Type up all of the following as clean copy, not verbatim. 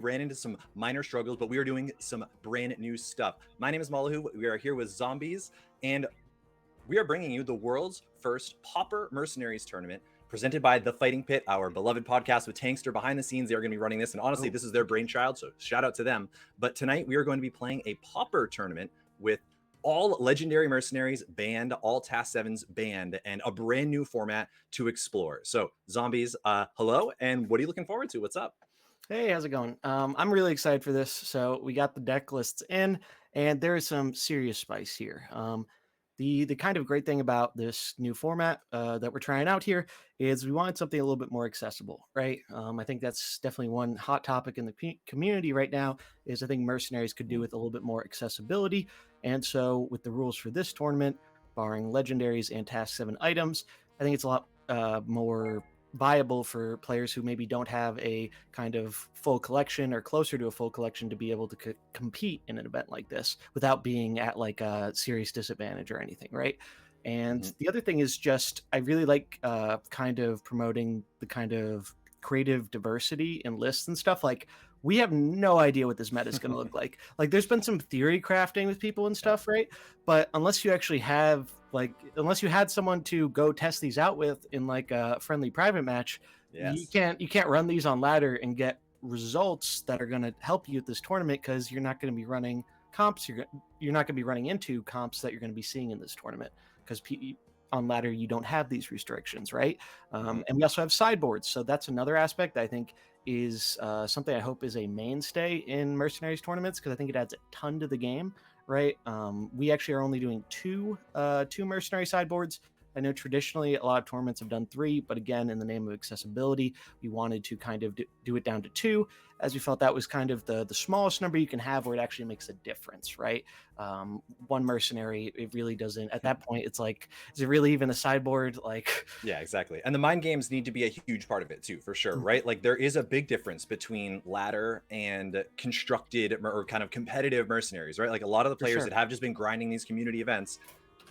ran into some minor struggles, but we are doing some brand new stuff. My name is Mullahoo. We are here with Zombies, and we are bringing you the world's first Pauper Mercenaries Tournament, presented by The Fighting Pit, our beloved podcast with Tangster behind the scenes. They're going to be running this, and honestly, this is their brainchild, so shout out to them. But tonight, we are going to be playing a Pauper tournament with all Legendary Mercenaries banned, all Task 7s banned, and a brand new format to explore. So, Zombies, hello, and what are you looking forward to? What's up? Hey, how's it going? I'm really excited for this. So we got the deck lists in, and there is some serious spice here. The kind of great thing about this new format that we're trying out here is we wanted something a little bit more accessible, right? I think that's definitely one hot topic in the community right now. Is I think mercenaries could do with a little bit more accessibility, and so with the rules for this tournament, barring legendaries and task 7 items, I think it's a lot more viable for players who maybe don't have a kind of full collection or closer to a full collection to be able to compete in an event like this without being at like a serious disadvantage or anything, right? And the other thing is just I really like kind of promoting the kind of creative diversity in lists and stuff. Like we have no idea what this meta is going to look like. Like there's been some theory crafting with people and stuff, right? But unless you actually have unless you had someone to go test these out with in like a friendly private match, you can't run these on ladder and get results that are going to help you at this tournament because you're not going to be running comps. You're not going to be running into comps that you're going to be seeing in this tournament because on ladder you don't have these restrictions, right? And we also have sideboards, so that's another aspect that I think is something I hope is a mainstay in mercenaries tournaments because I think it adds a ton to the game, right? We actually are only doing two mercenary sideboards. I know traditionally a lot of tournaments have done 3, but again, in the name of accessibility, we wanted to kind of do it down to 2, as we felt that was kind of the smallest number you can have where it actually makes a difference, right? One mercenary, it really doesn't, at that point, it's like, is it really even a sideboard? Like, yeah, exactly. And the mind games need to be a huge part of it too, for sure, right? Like there is a big difference between ladder and constructed or kind of competitive mercenaries, right? Like a lot of the players that have just been grinding these community events,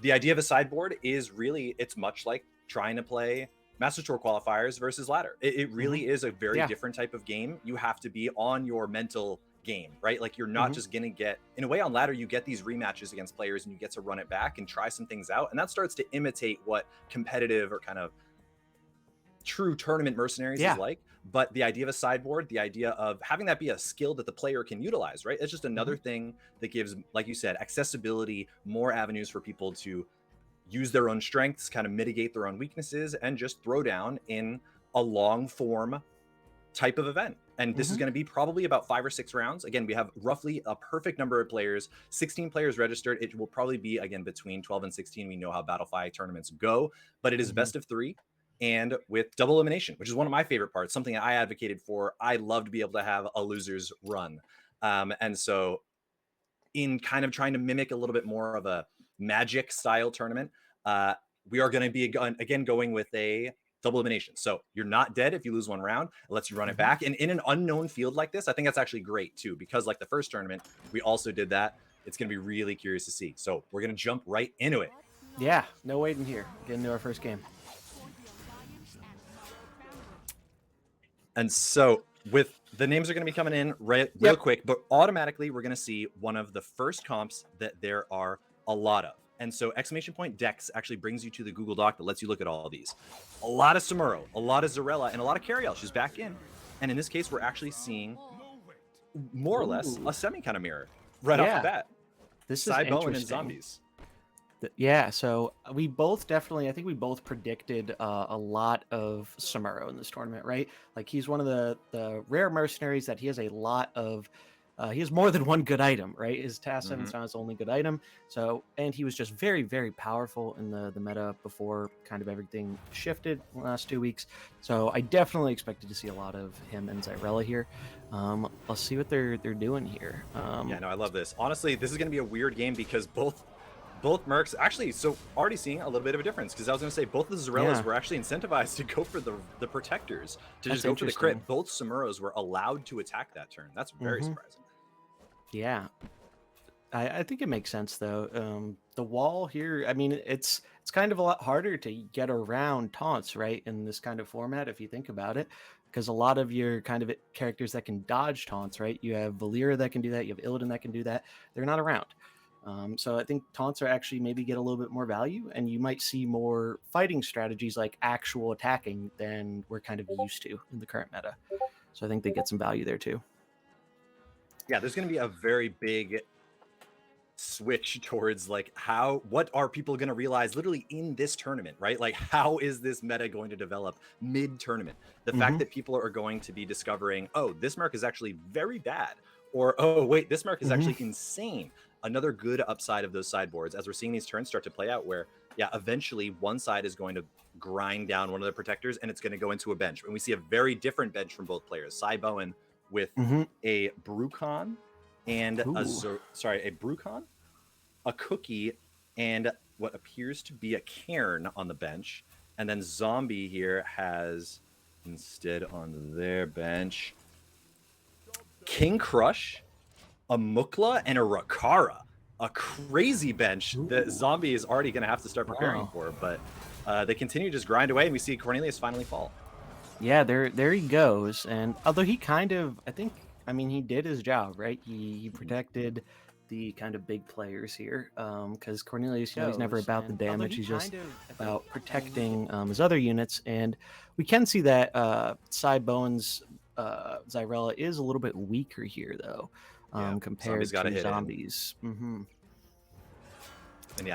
the idea of a sideboard is really, it's much like trying to play Master Tour qualifiers versus ladder. It really is a very different type of game. You have to be on your mental game, right? Like you're not just going to get, in a way on ladder, you get these rematches against players and you get to run it back and try some things out. And that starts to imitate what competitive or kind of true tournament mercenaries is like. But the idea of a sideboard, the idea of having that be a skill that the player can utilize, right? It's just another thing that gives, like you said, accessibility, more avenues for people to use their own strengths, kind of mitigate their own weaknesses, and just throw down in a long form type of event. And this is going to be probably about 5 or 6 rounds. Again, we have roughly a perfect number of players, 16 players registered. It will probably be, again, between 12 and 16. We know how Battlefy tournaments go, but it is best of 3 and with double elimination, which is one of my favorite parts, something I advocated for. I love to be able to have a loser's run. And so in kind of trying to mimic a little bit more of a Magic style tournament, we are going to be, again, going with a double elimination. So you're not dead if you lose one round. It lets you run it back. And in an unknown field like this, I think that's actually great too, because like the first tournament, we also did that. It's going to be really curious to see. So we're going to jump right into it. Yeah, no waiting here. Get into our first game. And so with the names are going to be coming in real quick, but automatically we're going to see one of the first comps that there are a lot of. And so exclamation point decks actually brings you to the Google Doc that lets you look at all these. A lot of Samuro, a lot of Zarella, and a lot of Cariel. She's back in. And in this case, we're actually seeing more or less a semi kind of mirror right off the bat. This is interesting. And zombies. Yeah, so we both definitely, I think we both predicted a lot of Samuro in this tournament, right? Like he's one of the rare mercenaries that he has a lot of, he has more than one good item, right? His Task 7 is not his only good item. So, and he was just very, very powerful in the meta before kind of everything shifted in the last 2 weeks. So I definitely expected to see a lot of him and Zarella here. Let's see what they're doing here. Yeah, no, I love this. Honestly, this is going to be a weird game because both mercs actually, so already seeing a little bit of a difference, because I was going to say both of the Zarellas were actually incentivized to go for the protectors, to just go for the crit. Both Samuros were allowed to attack that turn. That's very surprising. Yeah, I think it makes sense though. The wall here, I mean, it's kind of a lot harder to get around taunts, right, in this kind of format if you think about it. because a lot of your kind of characters that can dodge taunts, right? You have Valyra that can do that. You have Illidan that can do that. They're not around. So I think taunts are actually maybe get a little bit more value, and you might see more fighting strategies like actual attacking than we're kind of used to in the current meta. So I think they get some value there too. Yeah, there's going to be a very big switch towards like what are people going to realize literally in this tournament, right? Like how is this meta going to develop mid tournament? The fact that people are going to be discovering, oh, this mark is actually very bad, or oh wait, this mark is actually insane. Another good upside of those sideboards, as we're seeing these turns start to play out, where eventually one side is going to grind down one of the protectors and it's going to go into a bench, and we see a very different bench from both players. Cy Bowen with a Brucon and a Brucon, a Cookie, and what appears to be a Cairn on the bench. And then Zombie here has, instead on their bench, King Crush, a Mukla, and a Rakara. A crazy bench that Zombie is already going to have to start preparing for. But they continue to just grind away, and we see Cornelius finally fall. Yeah, there he goes. And although he kind of, I mean, he did his job, right? He protected the kind of big players here, because Cornelius, he's never about the damage. He's just about protecting his other units. And we can see that Cy Bowen's Xyrella is a little bit weaker here, though, compared to Zombies. And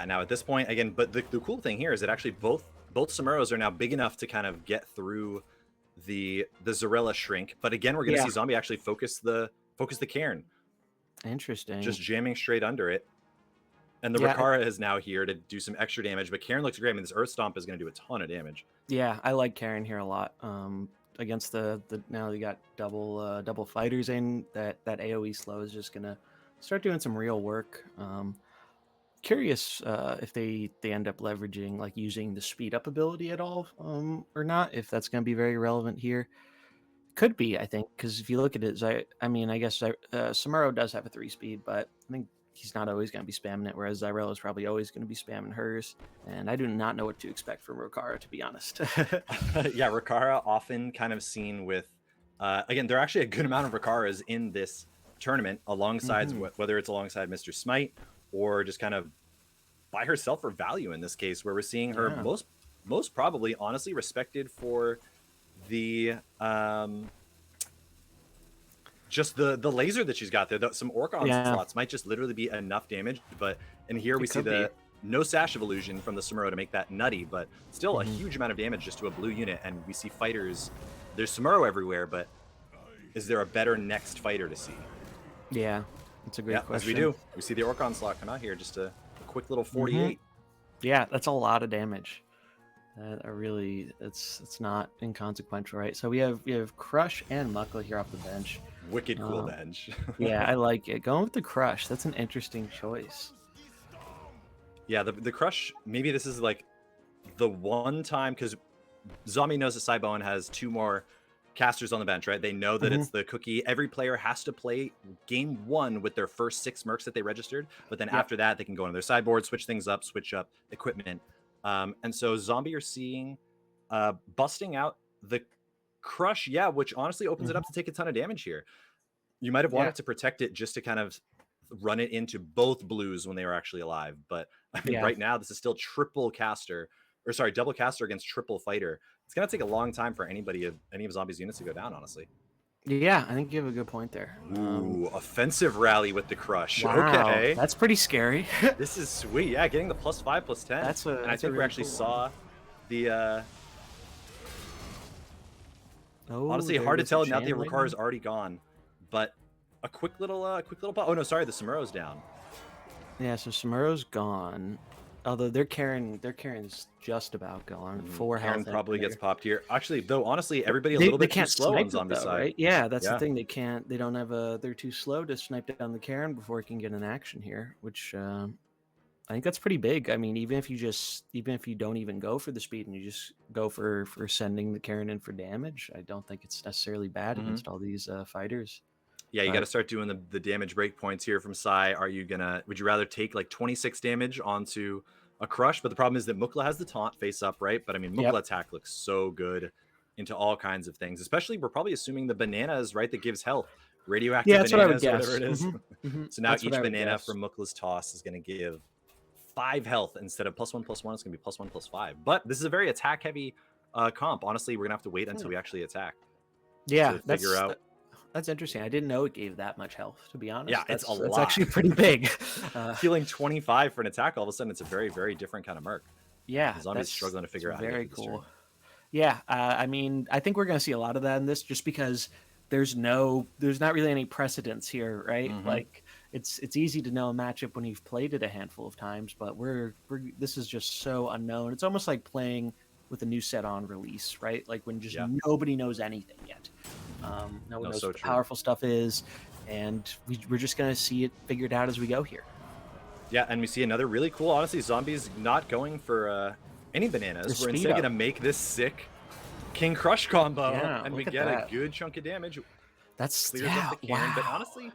now at this point, again, but the cool thing here is that actually both Samuros are now big enough to kind of get through the Xyrella shrink. But again, we're going to see Zombie actually focus the Cairn. Interesting. Just jamming straight under it. And the Rakara is now here to do some extra damage, but Cairn looks great. I mean, this Earth Stomp is going to do a ton of damage. Yeah, I like Cairn here a lot. Against the now you got double fighters in, that AoE slow is just going to start doing some real work. Curious if they end up leveraging, like, using the speed up ability at all, or not, if that's going to be very relevant here. Could be, I think, because if you look at it, I mean, I guess Samuro does have a 3-speed, but I think he's not always going to be spamming it, whereas Xyrella is probably always going to be spamming hers. And I do not know what to expect from Rakara, to be honest. Yeah, Rakara often kind of seen with, again, there are actually a good amount of Rakaras in this tournament, alongside whether it's alongside Mr. Smite or just kind of by herself for value in this case, where we're seeing her most probably honestly respected for the just the laser that she's got there. Some Orcon slots might just literally be enough damage, but and here we see the no Sash of Illusion from the Samuro to make that nutty, but still a huge amount of damage just to a blue unit. And we see fighters, there's Samuro everywhere, but is there a better next fighter to see? Yeah, that's a great question. As we do, we see the Orcon slot come out here, just a quick little 48. Yeah, that's a lot of damage. Really, it's not inconsequential, right? So we have Crush and Mukla here off the bench. Wicked cool bench. Yeah, I like it. Going with the Crush, that's an interesting choice. Yeah, the Crush, maybe this is like the one time, because Zombie knows that Cy Bowen has 2 more casters on the bench, right? They know that it's the Cookie. Every player has to play game 1 with their first 6 mercs that they registered, but then after that, they can go on their sideboard, switch things up, switch up equipment. And so Zombie are seeing busting out the Crush, which honestly opens it up to take a ton of damage here. You might have wanted to protect it just to kind of run it into both blues when they were actually alive. But I mean, right now, this is still double caster against triple fighter. It's going to take a long time for any of Zombie's units to go down, honestly. Yeah, I think you have a good point there. Ooh, offensive rally with the Crush. Wow, okay. That's pretty scary. This is sweet. Yeah, getting the +5, +10. And I think we actually saw the... honestly, hard to tell now that the Rakara is already gone. But a quick little oh no, sorry, the Samuro's down. Yeah, so Samuro's gone. Although their Karen's just about gone. 4 health. Karen probably gets popped here. Actually, though, honestly, everybody a little bit too slow on Zombie side. Right? Yeah, that's the thing. They don't have they're too slow to snipe down the Karen before it can get an action here, which I think that's pretty big. I mean, even if you don't even go for the speed and you just go for sending the Karen in for damage, I don't think it's necessarily bad against all these fighters. Yeah, you got to start doing the damage breakpoints here from Sai. Would you rather take like 26 damage onto a Crush? But the problem is that Mukla has the taunt face up, right? But I mean, Mukla attack looks so good. into all kinds of things. Especially, we're probably assuming the bananas, right? That gives health, radioactive Yeah, that's what I would bananas, or whatever guess. it is. So now That's what each I would banana guess. from Mukla's toss is going to give 5 health instead of +1/+1. It's going to be +1/+5. But this is a very attack heavy comp. Honestly, we're gonna have to wait until we actually attack Yeah, to figure out. that's interesting. I didn't know it gave that much health, to be Yeah, honest. it's a That's lot. actually pretty big. Healing 25 for an attack, all of a sudden, it's a very, very different kind of merc. Yeah, The zombie's struggling to figure out how to very get through this cool. turn. Yeah, I mean, I think we're going to see a lot of that in this, just because there's not really any precedence here, right? Like it's easy to know a matchup when you've played it a handful of times, but this is just so unknown. It's almost like playing with a new set on release, right? Like when just nobody knows anything yet. No one knows what the powerful stuff is, and we're just going to see it figured out as we go here. Yeah, and we see another really cool, honestly, zombies not going for any bananas. We're instead going to make this sick King Crush combo, and we get a good chunk of damage. That's clears up the Karen, but honestly,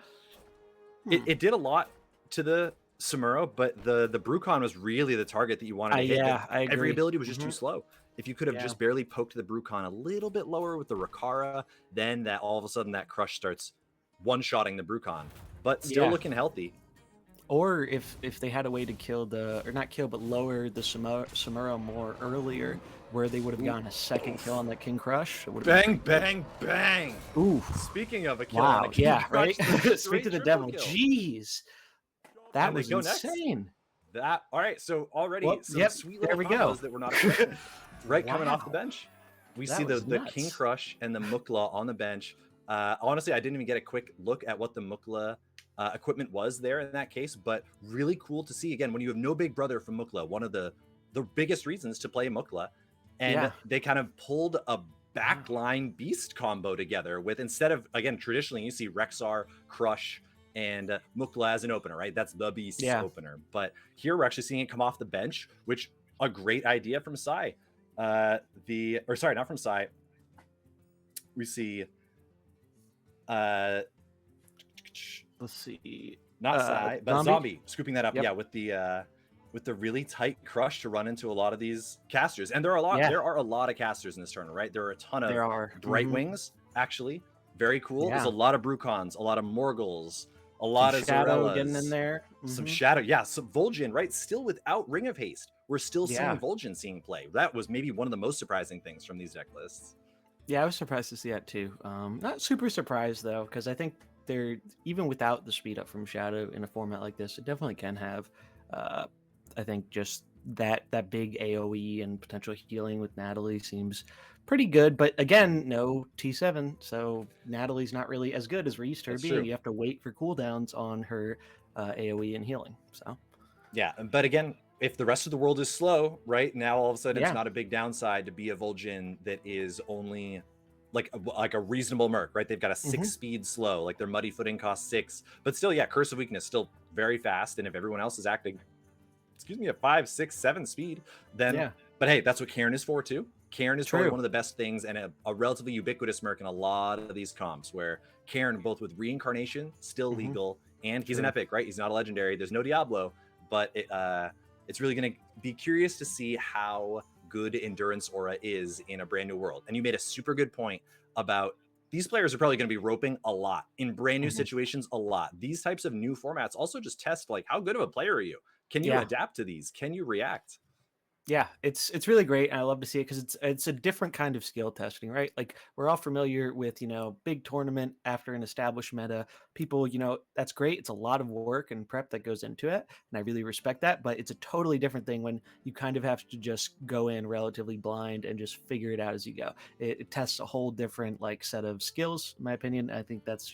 it did a lot to the Samuro, but the Brucon was really the target that you wanted to hit. Yeah, I agree. Every ability was just too slow. If you could have just barely poked the Brucon a little bit lower with the Rakara, then that all of a sudden that Crush starts one-shotting the Brucon, but still looking healthy. Or if they had a way to kill lower the Samuro more earlier, where they would have gotten a second kill on that King Crush. Bang, bang, bang! Ooh. Speaking of a kill on a King Crush, right? Speak to the devil. Kill. Jeez. That was insane. All right, so already some sweet little combos that we're not expecting. Coming off the bench. We see the King Crush and the Mukla on the bench. Honestly, I didn't even get a quick look at what the Mukla equipment was there in that case, but really cool to see again when you have no big brother from Mukla, one of the biggest reasons to play Mukla, and they kind of pulled a backline beast combo together with, instead of, again, traditionally you see Rexar, Crush, and Mukla as an opener, right? That's the beast's opener, but here we're actually seeing it come off the bench, which a great idea from Sai. Not from Sai. We see let's see, not Sai, but Zombie scooping that up. Yeah, with the really tight Crush to run into a lot of these casters, and there are a lot of casters in this tournament, right? There are a ton of Bright Wings, actually, very cool. There's a lot of Brucons, a lot of Morgles, a lot of Shadow getting in there, some Shadow, some Vol'jin, right? Still without Ring of Haste, we're still seeing Vol'jin seeing play. That was maybe one of the most surprising things from these deck lists. Yeah, I was surprised to see that too. Not super surprised though, because I think they're, even without the speed up from Shadow in a format like this, it definitely can have, I think, just that big AoE and potential healing with Natalie seems pretty good. But again, no T7, so Natalie's not really as good as we're used to her being. True. You have to wait for cooldowns on her AoE and healing. So yeah, but again, if the rest of the world is slow, right, now all of a sudden it's not a big downside to be a Vol'jin that is only like a reasonable merc, right? They've got a 6 speed slow, like their Muddy Footing costs 6, but still, Curse of Weakness still very fast, and if everyone else is acting, at 5, 6, 7 speed, then but hey, that's what Karen is for too. Karen is probably one of the best things, and a relatively ubiquitous merc in a lot of these comps, where Karen, both with Reincarnation, still legal, and he's an epic, right? He's not a legendary. There's no Diablo, but it's really going to be curious to see how good Endurance Aura is in a brand new world. And you made a super good point about these players are probably going to be roping a lot in brand new situations a lot. These types of new formats also just test, like, how good of a player are you? Can you adapt to these? Can you react? Yeah, it's really great, and I love to see it because it's a different kind of skill testing, right? Like, we're all familiar with, big tournament after an established meta. People, that's great. It's a lot of work and prep that goes into it, and I really respect that. But it's a totally different thing when you kind of have to just go in relatively blind and just figure it out as you go. It tests a whole different set of skills, in my opinion. I think it's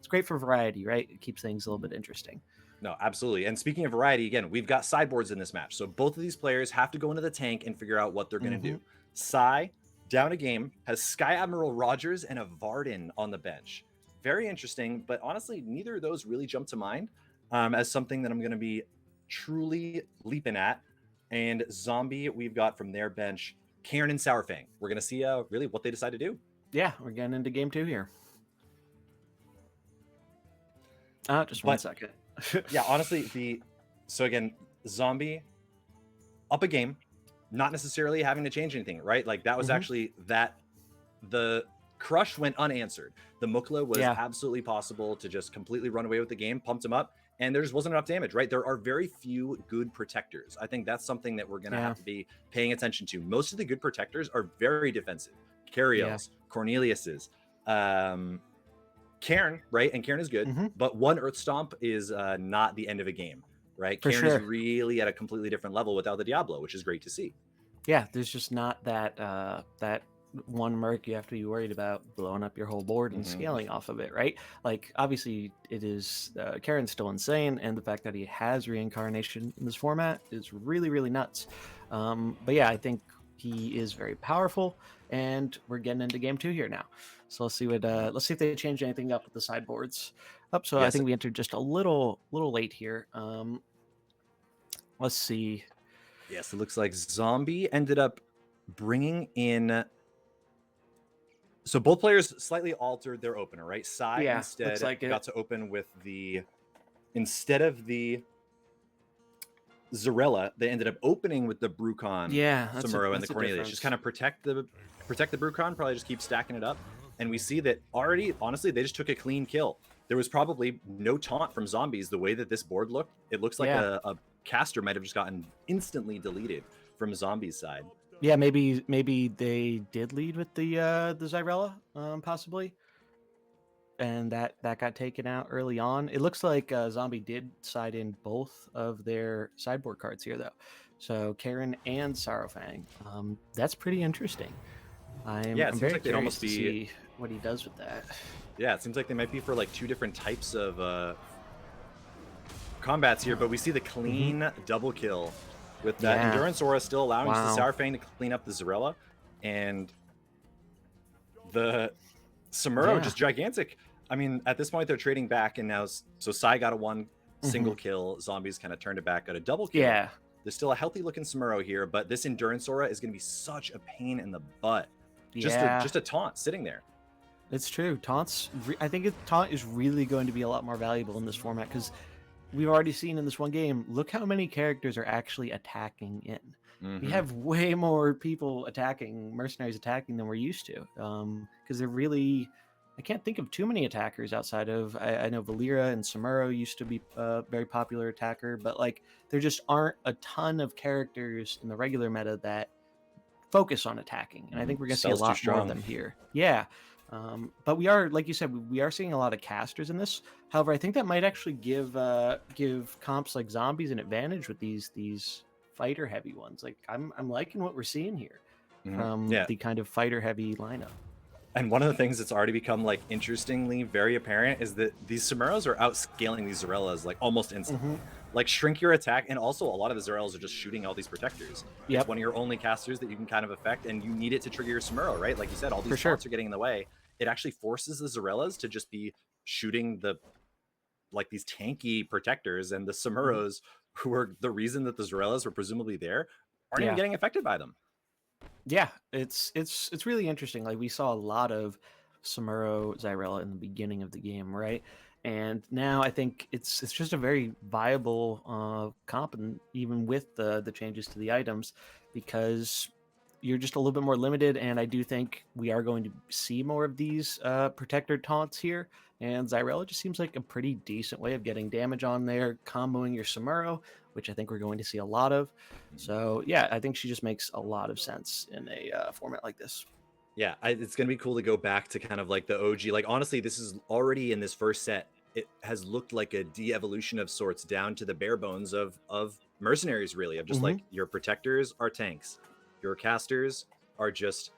great for variety, right? It keeps things a little bit interesting. No, absolutely. And speaking of variety, again, we've got sideboards in this match. So both of these players have to go into the tank and figure out what they're going to do. Sai, down a game, has Sky Admiral Rogers and a Varden on the bench. Very interesting, but honestly, neither of those really jump to mind as something that I'm going to be truly leaping at. And Zombie, we've got from their bench, Karen and Sourfang. We're going to see really what they decide to do. Yeah, we're getting into game 2 here. Just one second. Yeah, honestly, so again, Zombie up a game, not necessarily having to change anything, right? Like, that was actually that the crush went unanswered. The Mukla was Yeah. absolutely possible to just completely run away with the game, pumped him up, and there just wasn't enough damage, right? There are very few good protectors. I think that's something that we're going to have to be paying attention to. Most of the good protectors are very defensive. Cariel's, Cornelius's, Cairn, right? And Cairn is good, but one Earth Stomp is not the end of a game, right? For Cairn is sure. really at a completely different level without the Diablo, which is great to see. Yeah, there's just not that that one merc you have to be worried about blowing up your whole board and scaling off of it, right? Like, obviously, it is Karen's still insane, and the fact that he has reincarnation in this format is really, really nuts. But yeah, I think he is very powerful, and we're getting into game 2 here now. So let's see what let's see if they change anything up with the sideboards. So I think we entered just a little late here. Let's see. Yes, it looks like Zombie ended up bringing in. So both players slightly altered their opener, right? Sai instead got to open with instead of the Zarella, they ended up opening with the Brucon, Samuro, and the Cornelius. Just kind of protect the Brucon, probably just keep stacking it up. And we see that already, honestly, they just took a clean kill. There was probably no taunt from zombies. The way that this board looked, it looks like a caster might have just gotten instantly deleted from zombies' side. Yeah, maybe they did lead with the Zyrella, possibly, and that got taken out early on. It looks like Zombie did side in both of their sideboard cards here, though. So Karen and Sorrowfang. That's pretty interesting. I'm very curious to see what he does with that. Yeah, it seems like they might be for like two different types of combats here, but we see the clean double kill with that Endurance Aura still allowing the Sourfang to clean up the Zarella, and the Samuro just gigantic. I mean, at this point they're trading back, and now so Sai got a one single kill, Zombies kind of turned it back, got a double kill. Yeah, there's still a healthy looking Samuro here, but this Endurance Aura is going to be such a pain in the butt. Just a taunt sitting there. It's true. Taunts. I think taunt is really going to be a lot more valuable in this format, because we've already seen in this one game, look how many characters are actually attacking in. We have way more people attacking, mercenaries attacking, than we're used to. Because they're really, I can't think of too many attackers outside of, I know Valera and Samuro used to be a very popular attacker, but like there just aren't a ton of characters in the regular meta that focus on attacking. And I think we're going to see a lot more of them here. Yeah. But we are, like you said, we are seeing a lot of casters in this. However, I think that might actually give comps like Zombies an advantage with these fighter heavy ones. Like I'm liking what we're seeing here from the kind of fighter heavy lineup. And one of the things that's already become like interestingly very apparent is that these Samuros are outscaling these Zarellas like almost instantly. Like shrink your attack, and also a lot of the Zarellas are just shooting all these protectors. It's one of your only casters that you can kind of affect, and you need it to trigger your Samuro, right? Like you said, all these shots are getting in the way. It actually forces the Zarellas to just be shooting like these tanky protectors, and the Samuros, who are the reason that the Zarellas were presumably there, aren't even getting affected by them. Yeah, it's really interesting. Like we saw a lot of Samuro Zyrella in the beginning of the game, right? And now I think it's just a very viable comp, and even with the changes to the items, because you're just a little bit more limited. And I do think we are going to see more of these protector taunts here. And Zyrella just seems like a pretty decent way of getting damage on there, comboing your Samuro, which I think we're going to see a lot of. So yeah, I think she just makes a lot of sense in a format like this. Yeah, it's going to be cool to go back to kind of like the OG. Like, honestly, this is already in this first set. It has looked like a de-evolution of sorts down to the bare bones of mercenaries, really, of just like your protectors are tanks. Your casters are just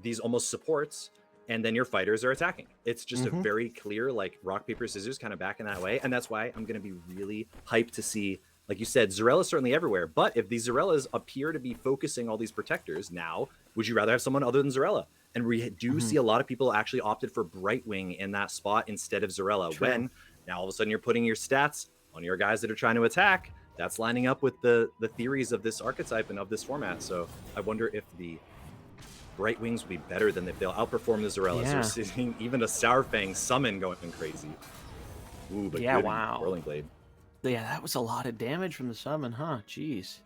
these almost supports, and then your fighters are attacking. It's just a very clear, like, rock, paper, scissors kind of back in that way. And that's why I'm going to be really hyped to see, like you said, Zarella's certainly everywhere. But if these Zarellas appear to be focusing all these protectors, now, would you rather have someone other than Zarella? And we do see a lot of people actually opted for Brightwing in that spot instead of Zarella. When now all of a sudden you're putting your stats on your guys that are trying to attack. That's lining up with the theories of this archetype and of this format. So I wonder if the Brightwings will be better than if they'll outperform the Zarellas. We're seeing even a Sourfang summon going crazy. Ooh, but wow. Whirling Blade. Yeah, that was a lot of damage from the summon, huh? Jeez.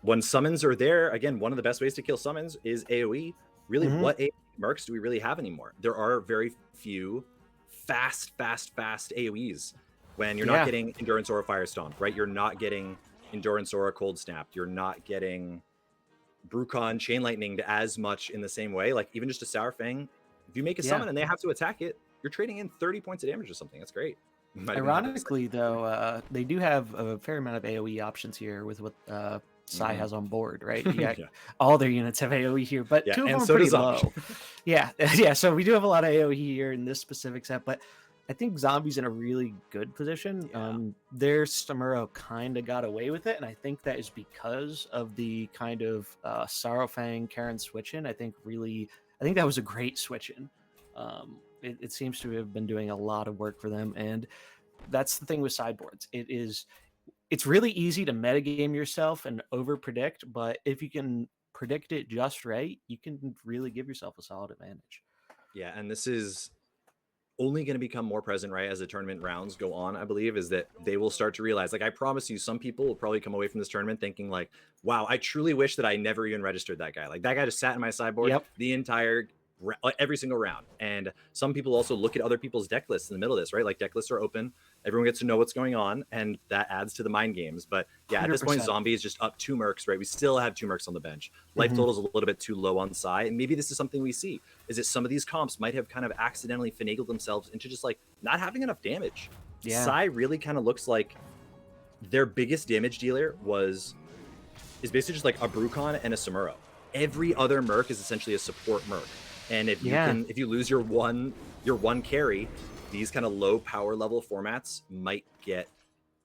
When summons are there, again, one of the best ways to kill summons is AoE. Really, what AoE mercs do we really have anymore? There are very few fast AoEs when you're not getting Endurance or Firestomp, right? You're not getting Endurance or Cold Snap. You're not getting Brucon Chain Lightning as much in the same way. Like even just a Sour Fang, if you make a summon and they have to attack it, you're trading in 30 points of damage or something. That's great. Ironically, though, they do have a fair amount of AoE options here with what Sai has on board, right? You got all their units have AoE here, but two of them are pretty low. Yeah. So we do have a lot of AoE here in this specific set, but I think Zombie's in a really good position. Their Samuro kind of got away with it, and I think that is because of the kind of Sorrowfang Karen switch in. I think that was a great switch in. It seems to have been doing a lot of work for them, and that's the thing with sideboards. It's really easy to metagame yourself and over predict, but if you can predict it just right, you can really give yourself a solid advantage. Yeah, and this is only going to become more present, right, as the tournament rounds go on, I believe, is that they will start to realize, like, I promise you, some people will probably come away from this tournament thinking like, wow, I truly wish that I never even registered that guy. Like that guy just sat in my sideboard the entire every single round. And some people also look at other people's deck lists in the middle of this, right? Like deck lists are open, everyone gets to know what's going on, and that adds to the mind games. But yeah, 100%. At this point, Zombie is just up 2 mercs, right? We still have 2 mercs on the bench. Life total is a little bit too low on Sai, and maybe this is something we see, is that some of these comps might have kind of accidentally finagled themselves into just like not having enough damage. Sai really kind of looks like their biggest damage dealer is basically just like a Brucon and a Samuro. Every other merc is essentially a support merc. And if you lose your one carry, these kind of low power level formats might get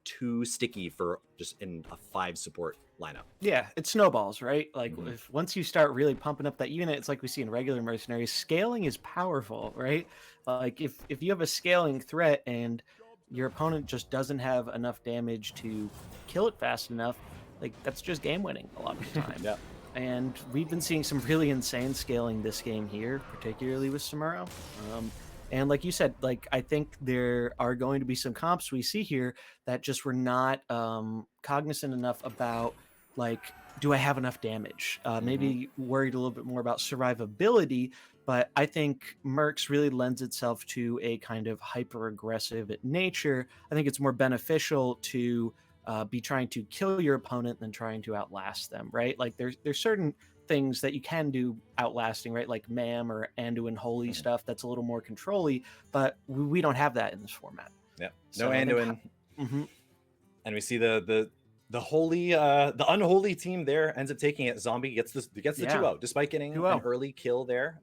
too sticky for just in a 5 support lineup. Yeah, it snowballs, right? Like if once you start really pumping up that unit, it's like we see in regular mercenaries, scaling is powerful, right? Like if you have a scaling threat and your opponent just doesn't have enough damage to kill it fast enough, like that's just game winning a lot of the time. And we've been seeing some really insane scaling this game here, particularly with Samuro. And like you said, like I think there are going to be some comps we see here that just were not cognizant enough about, like, do I have enough damage? Maybe worried a little bit more about survivability. But I think Mercs really lends itself to a kind of hyper aggressive nature. I think it's more beneficial to be trying to kill your opponent than trying to outlast them, right? Like there's certain things that you can do outlasting, right? Like Mam or Anduin Holy stuff that's a little more control-y, but we don't have that in this format. Yeah, no Anduin. And we see the holy, the unholy team there ends up taking it. Zombie gets the 2-0 despite getting an early kill there.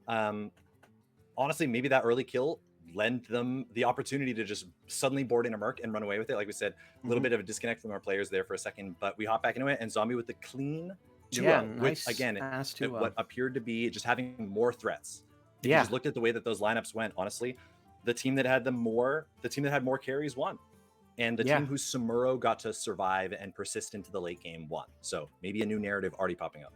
Honestly, maybe that early kill lend them the opportunity to just suddenly board in a merc and run away with it. Like we said, a little bit of a disconnect from our players there for a second, but we hop back into it, and Zombie with the clean 2-0, which again, what appeared to be just having more threats. If you just looked at the way that those lineups went, honestly, the team that had more carries won. And the team whose Samuro got to survive and persist into the late game won. So maybe a new narrative already popping up.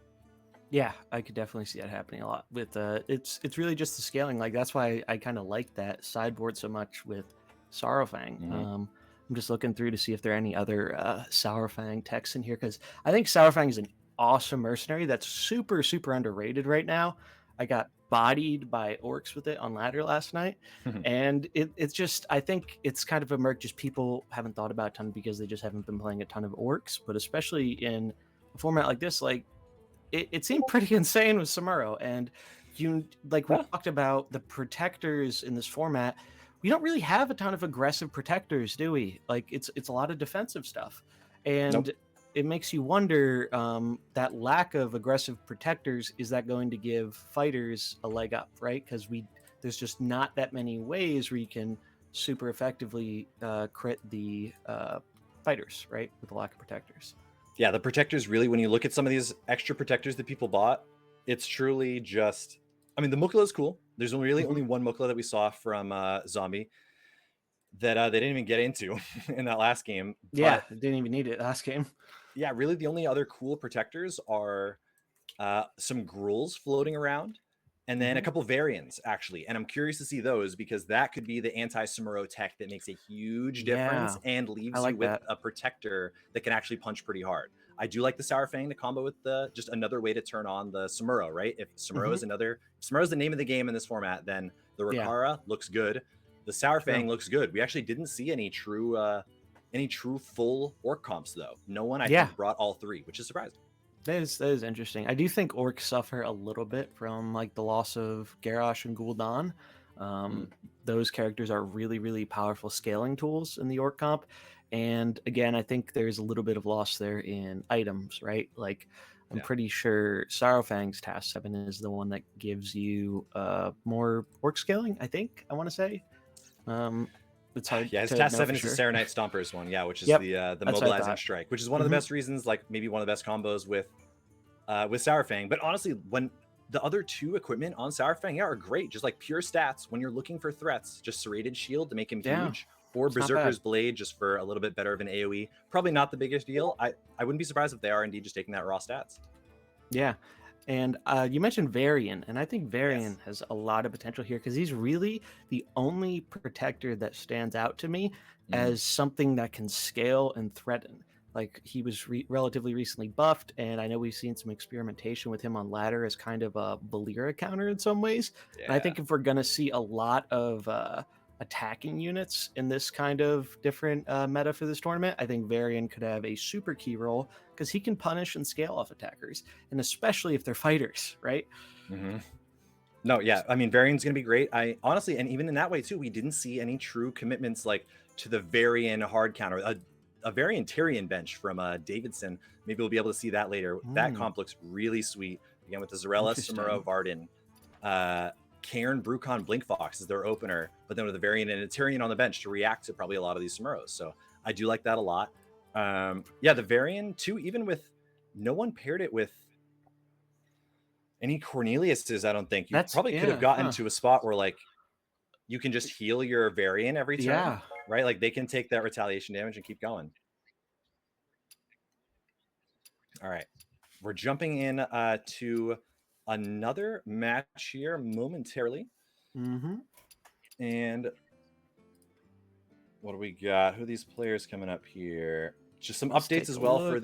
Yeah, I could definitely see that happening a lot with it's really just the scaling. Like that's why I kind of like that sideboard so much with Sorrowfang. I'm just looking through to see if there are any other Sorrowfang techs in here, because I think Sorrowfang is an awesome mercenary that's super underrated right now. I got bodied by orcs with it on ladder last night, and it's just, I think it's kind of a merc just people haven't thought about a ton because they just haven't been playing a ton of orcs. But especially in a format like this, like it seemed pretty insane with Samuro. And we talked about the protectors in this format. We don't really have a ton of aggressive protectors, do we? Like it's a lot of defensive stuff, and it makes you wonder, that lack of aggressive protectors, is that going to give fighters a leg up, right? Because there's just not that many ways where you can super effectively crit the fighters, right, with the lack of protectors. Yeah, the protectors really, when you look at some of these extra protectors that people bought, it's truly just, I mean, the Mukla is cool. There's really only one Mukla that we saw from Zombie that they didn't even get into in that last game. Yeah, didn't even need it last game. Yeah, really the only other cool protectors are some Gruuls floating around. and then a couple variants actually. And I'm curious to see those because that could be the anti-Samuro tech that makes a huge difference Yeah, and I leaves you like with that. a protector that can actually punch pretty hard. I do like the Sour Fang to combo with the just another way to turn on the Samuro, right? If Samuro Hmm. is Samuro's the name of the game in this format, then the Yeah, Rikara looks good. The Sour true. Fang looks good. We actually didn't see any true full orc comps though. No one I Yeah, think brought all three, which is surprising. that is interesting. I do think orcs suffer a little bit from like the loss of Garrosh and Gul'dan. Mm, Um, those characters are really, really powerful scaling tools in the orc comp. And again, I think there's a little bit of loss there in items, right? Like I'm yeah. pretty sure Sorrowfang's Task 7 is the one that gives you more orc scaling, I think, I want to say. Um, it's hard Yeah, his to task know 7 for is the sure. Serenite Stompers one, yeah, which is Yep, the that's what I mobilizing thought. strike, which is one of the Hmm. best reasons, like maybe one of the best combos with Sourfang. But honestly, when the other two equipment on Sourfang, yeah, are great, just like pure stats when you're looking for threats, just Serrated Shield to make him Yeah, huge, or it's not bad. Berserker's Blade just for a little bit better of an AoE. Probably not the biggest deal. I wouldn't be surprised if they are indeed just taking that raw stats. Yeah. And you mentioned Varian, and I think Varian Yes. has a lot of potential here because he's really the only protector that stands out to me Mm, as something that can scale and threaten. Like he was relatively recently buffed, and I know we've seen some experimentation with him on ladder as kind of a Valera counter in some ways. And I yeah. think if we're going to see a lot of attacking units in this kind of different meta for this tournament, I think Varian could have a super key role because he can punish and scale off attackers, and especially if they're fighters, right? Hmm. No, yeah. I mean, Varian's going to be great. I honestly, and even in that way too, we didn't see any true commitments like to the Varian hard counter. A Varian Tyrion bench from Davidson. Maybe we'll be able to see that later. That Mm, comp looks really sweet. Again, with the Zarella, Samura, interesting. Varden, Cairn, Brucon, Blinkfox is their opener, but then with a Varian and a Tyrion on the bench to react to probably a lot of these Samuros. So I do like that a lot. Yeah, the Varian too, even with no one paired it with any Corneliuses, I don't think. You That's probably could have yeah, gotten huh? to a spot where like you can just heal your Varian every turn, Yeah, right? Like they can take that retaliation damage and keep going. All right. We're jumping in to another match here momentarily. mm-hmm. And what do we got? Who are these players coming up here? Just some Let's updates take as a well look.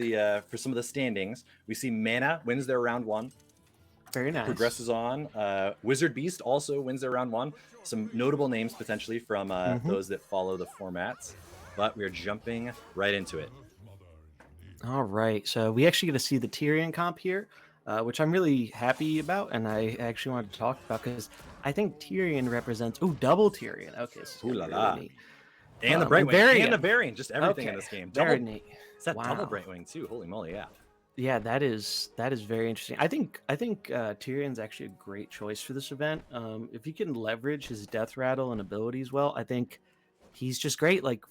for some of the standings. We see Mana wins their round one, Very nice. progresses on. Wizard Beast also wins their round one. Some notable names potentially from Mm-hmm. those that follow the formats, but we're jumping right into it. All right, so we actually get to see the Tyrion comp here, which I'm really happy about, and I actually wanted to talk about because I think Tyrion represents double Tyrion. Okay, this is Ooh gonna la be really la. neat. And the And Brightwing, and the Varian. Varian, just everything in Okay, this game. very Double, neat. is that double Wow. Brightwing too? Holy moly, yeah. Yeah, that is very interesting. I think Tyrion's actually a great choice for this event. If he can leverage his death rattle and abilities well, I think he's just great. Like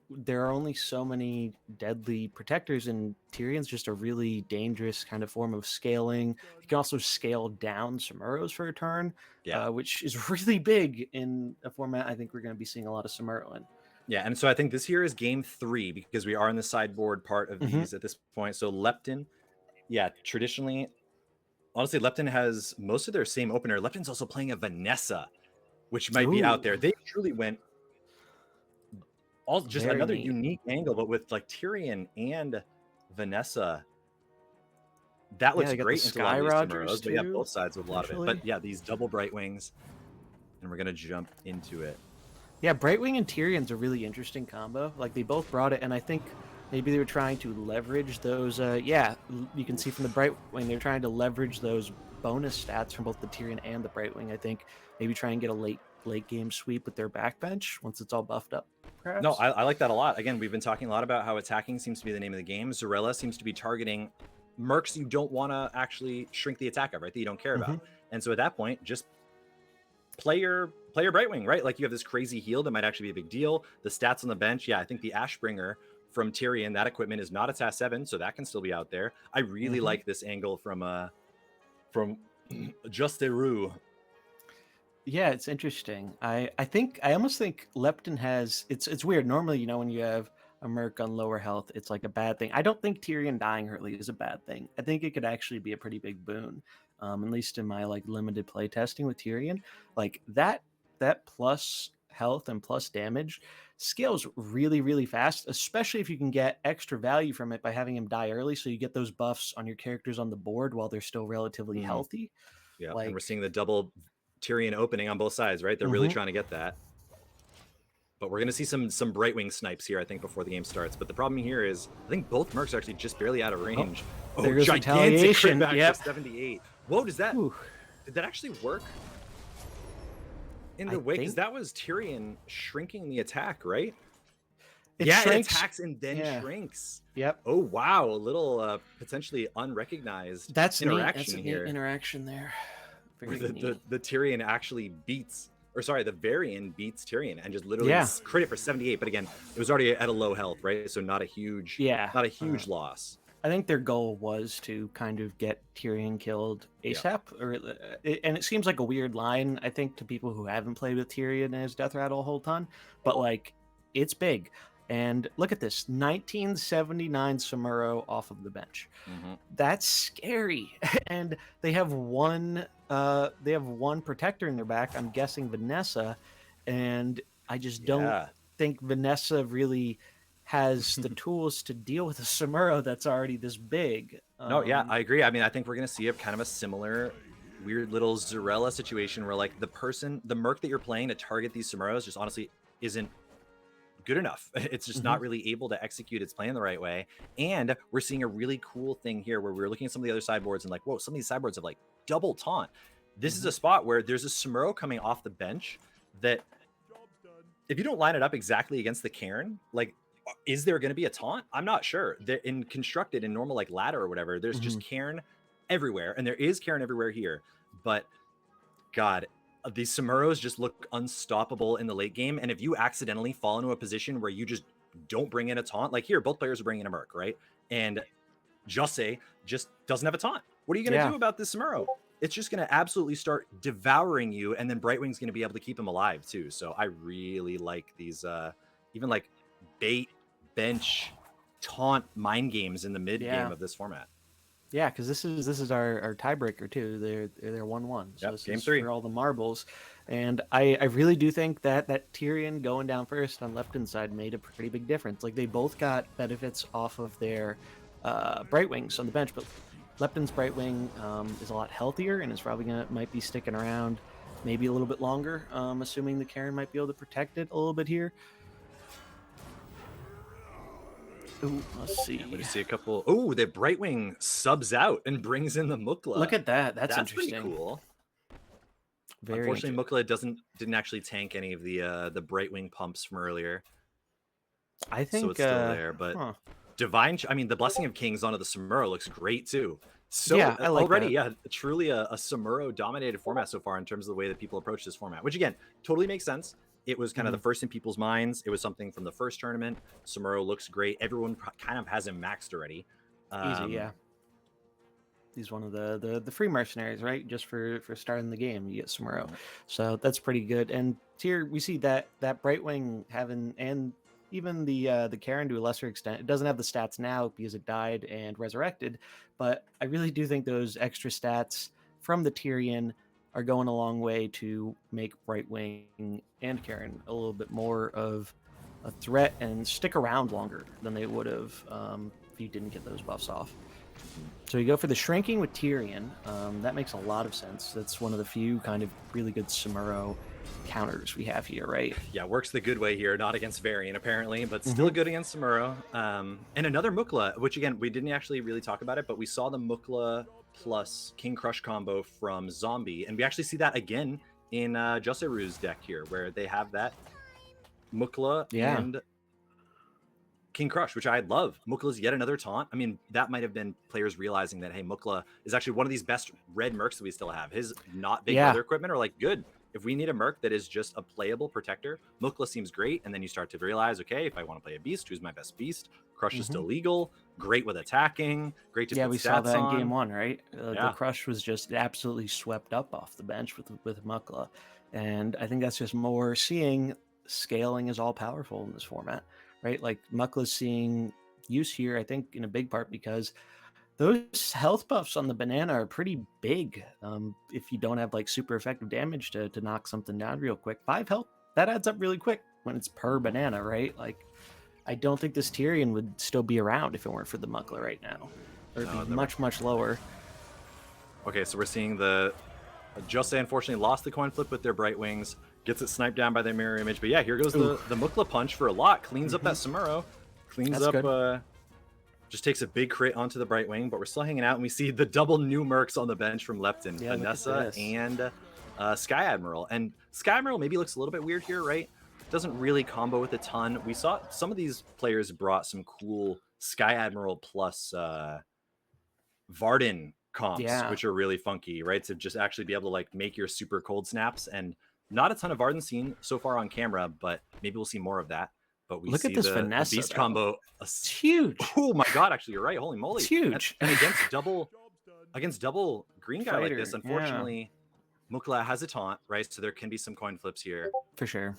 there are only so many deadly protectors, and Tyrion's just a really dangerous kind of form of scaling. He can also scale down Samuros for a turn, Yeah. which is really big in a format I think we're going to be seeing a lot of Samuro in. Yeah, and so I think this here is game 3 because we are in the sideboard part of Hmm. these at this point. So Lepton, yeah, traditionally, honestly, Lepton has most of their same opener. Lepton's also playing a Vanessa, which might be out Ooh, there. They truly went all just very another neat. unique angle, but with like Tyrion and Vanessa. That Yeah, looks they got the great into a lot Sky of these Rogers Samuros, but yeah, too, both sides with a lot of it. But potentially. yeah, these double Bright Wings, and we're gonna jump into it. Yeah, Brightwing and Tyrion's a really interesting combo. Like they both brought it, and I think maybe they were trying to leverage those. You can see from the Brightwing they're trying to leverage those bonus stats from both the Tyrion and the Brightwing. I think maybe try and get a late game sweep with their backbench once it's all buffed up. No, Perhaps. I like that a lot. Again, we've been talking a lot about how attacking seems to be the name of the game. Zarella seems to be targeting mercs you don't want to actually shrink the attack of, right? That you don't care Hmm. about. And so at that point, just play your Brightwing, right? Like you have this crazy heal that might actually be a big deal. The stats on the bench, yeah, I think the Ashbringer from Tyrion, that equipment is not a TAS 7, so that can still be out there. I really Hmm. like this angle from Just Eru. Yeah, it's interesting. I almost think Lepton has it's weird. Normally, when you have a Merc on lower health, it's like a bad thing. I don't think Tyrion dying early is a bad thing. I think it could actually be a pretty big boon. at least in my like limited play testing with Tyrion. Like that plus health and plus damage scales really, really fast, especially if you can get extra value from it by having him die early, so you get those buffs on your characters on the board while they're still relatively healthy. Yeah, and we're Like, seeing the double Tyrion opening on both sides, right? They're really trying to get that. But we're going to see some Brightwing snipes here, I think, before the game starts. But the problem here is, I think both mercs are actually just barely out of range. There goes gigantic crit retaliation. back for 78. Whoa, did that actually work in the way? Because that was Tyrion shrinking the attack, right? It it shrinks. attacks and then shrinks. Yep. Oh, wow. A little potentially unrecognized interaction here. Neat interaction there. Very the Tyrion actually beats, or sorry, the Varian beats Tyrion and just literally crit it for 78. But again, it was already at a low health, right? So not a huge, loss. I think their goal was to kind of get Tyrion killed ASAP, and it seems like a weird line, I think, to people who haven't played with Tyrion and his death rattle a whole ton, but like, it's big. And look at this, 1979 Samuro off of the bench. That's scary. And they have one protector in their back, I'm guessing Vanessa, and I just don't think Vanessa really has the tools to deal with a Samuro that's already this big. No, yeah, I agree. I mean, I think we're going to see a kind of a similar weird little Zarella situation where like the merc that you're playing to target these Samuros just honestly isn't good enough. It's just not really able to execute its plan the right way. And we're seeing a really cool thing here where we're looking at some of the other sideboards and like, whoa, some of these sideboards have like double taunt. This is a spot where there's a Samuro coming off the bench that if you don't line it up exactly against the Cairn, like, is there going to be a taunt? I'm not sure. They're in constructed in normal like ladder or whatever, there's just Cairn everywhere, and there is Cairn everywhere here. But God, these Samuros just look unstoppable in the late game. And if you accidentally fall into a position where you just don't bring in a taunt, like here, both players are bringing in a merc, right? And Jose just doesn't have a taunt. What are you going to do about this Samuro? It's just going to absolutely start devouring you, and then Brightwing's going to be able to keep him alive too. So I really like these, even like bait, bench, taunt mind games in the mid game of this format. Yeah, because this is our tiebreaker too. They're 1-1. So this game is 3 for all the marbles. And I really do think that Tyrion going down first on Lepton's side made a pretty big difference. Like, they both got benefits off of their Brightwings on the bench, but Lepton's Brightwing is a lot healthier and is probably might be sticking around maybe a little bit longer, assuming the Cairn might be able to protect it a little bit here. Ooh, let's see. We see a couple. Oh, the Brightwing subs out and brings in the Mukla. Look at that. That's pretty interesting. cool. Unfortunately, Mukla didn't actually tank any of the Brightwing pumps from earlier. I think so. It's still there, but Divine. I mean, the Blessing of Kings onto the Samuro looks great too. So yeah, I like already, that. truly a Samuro dominated format so far in terms of the way that people approach this format, which again totally makes sense. It was kind of the first in people's minds. It was something from the first tournament. Samuro looks great. Everyone kind of has him maxed already. Easy, yeah. He's one of the free mercenaries, right? Just for starting the game, you get Samuro. So that's pretty good. And here we see that Brightwing having, and even the Cairn to a lesser extent, it doesn't have the stats now because it died and resurrected. But I really do think those extra stats from the Tyrion are going a long way to make Brightwing and Cairn a little bit more of a threat and stick around longer than they would have if you didn't get those buffs off. So you go for the shrinking with Tyrion. That makes a lot of sense. That's one of the few kind of really good Samuro counters we have here, right? Yeah, works the good way here, not against Varian apparently, but still good against Samuro. And another Mukla, which again, we didn't actually really talk about it, but we saw the Mukla plus King Crush combo from Zombie, and we actually see that again in Joseru's deck here, where they have that Mukla and King Crush, which I love. Mukla's yet another taunt. I mean, that might have been players realizing that, hey, Mukla is actually one of these best red mercs that we still have. His not big other equipment are like, good. If we need a merc that is just a playable protector, Mukla seems great. And then you start to realize, okay, if I want to play a beast, who's my best beast? Crush is still legal. Great with attacking. Great to put we stats saw that on. in game 1, right? The Crush was just absolutely swept up off the bench with Mukla. And I think that's just more seeing scaling is all powerful in this format, right? Like, Mukla's seeing use here, I think, in a big part because Those health buffs on the banana are pretty big. If you don't have like super effective damage to knock something down real quick, 5 health, that adds up really quick when it's per banana, right? Like, I don't think this Tyrion would still be around if it weren't for the Muckler right now. Or it'd be much, much lower. Okay, so we're seeing the Juste unfortunately lost the coin flip with their Bright Wings, gets it sniped down by their mirror image. But yeah, here goes the Mukla punch for a lot. Cleans up that Samuro. Cleans That's up good. just takes a big crit onto the Bright Wing, but we're still hanging out, and we see the double new mercs on the bench from Lepton, Yeah, Vanessa and Sky Admiral. And Sky Admiral maybe looks a little bit weird here, right? Doesn't really combo with a ton. We saw some of these players brought some cool Sky Admiral plus Varden comps, which are really funky, right? To just actually be able to like make your super cold snaps. And not a ton of Varden seen so far on camera, but maybe we'll see more of that. But we Look see at this the Vanessa, beast though. combo. It's huge. Oh my god, actually, you're right. Holy moly. It's huge. And against double green guy like this, unfortunately, Mukla has a taunt, right? So there can be some coin flips here. For sure.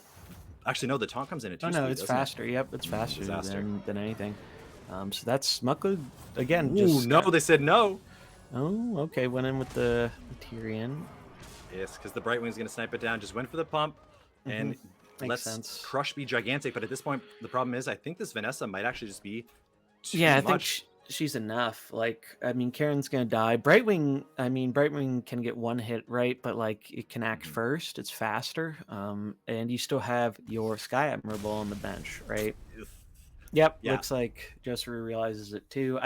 Actually, no, the taunt comes in at 2 Oh, speed, no, it's faster. Yep, it's faster than anything. So that's Mukla, again. Ooh, no, they said no. Oh, okay. Went in with the Tyrion. Yes, because the Bright Wing's going to snipe it down. Just went for the pump. And Makes sense. Crush be gigantic. But at this point, the problem is I think this Vanessa might actually just be too I much. think she's enough. Like, I mean, Karen's going to die. Brightwing can get one hit, right? But, like, it can act first. It's faster. And you still have your Sky Admiral on the bench, right? Yep, looks like Josser realizes it too.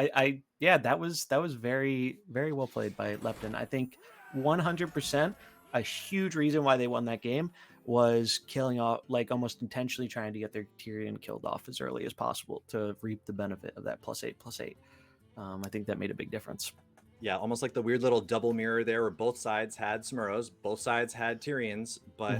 Yeah, that was very, very well played by Lepton. I think 100% a huge reason why they won that game was killing off, like almost intentionally trying to get their Tyrion killed off as early as possible to reap the benefit of that +8/+8. I think that made a big difference. Yeah, almost like the weird little double mirror there where both sides had Smuros, both sides had Tyrions, but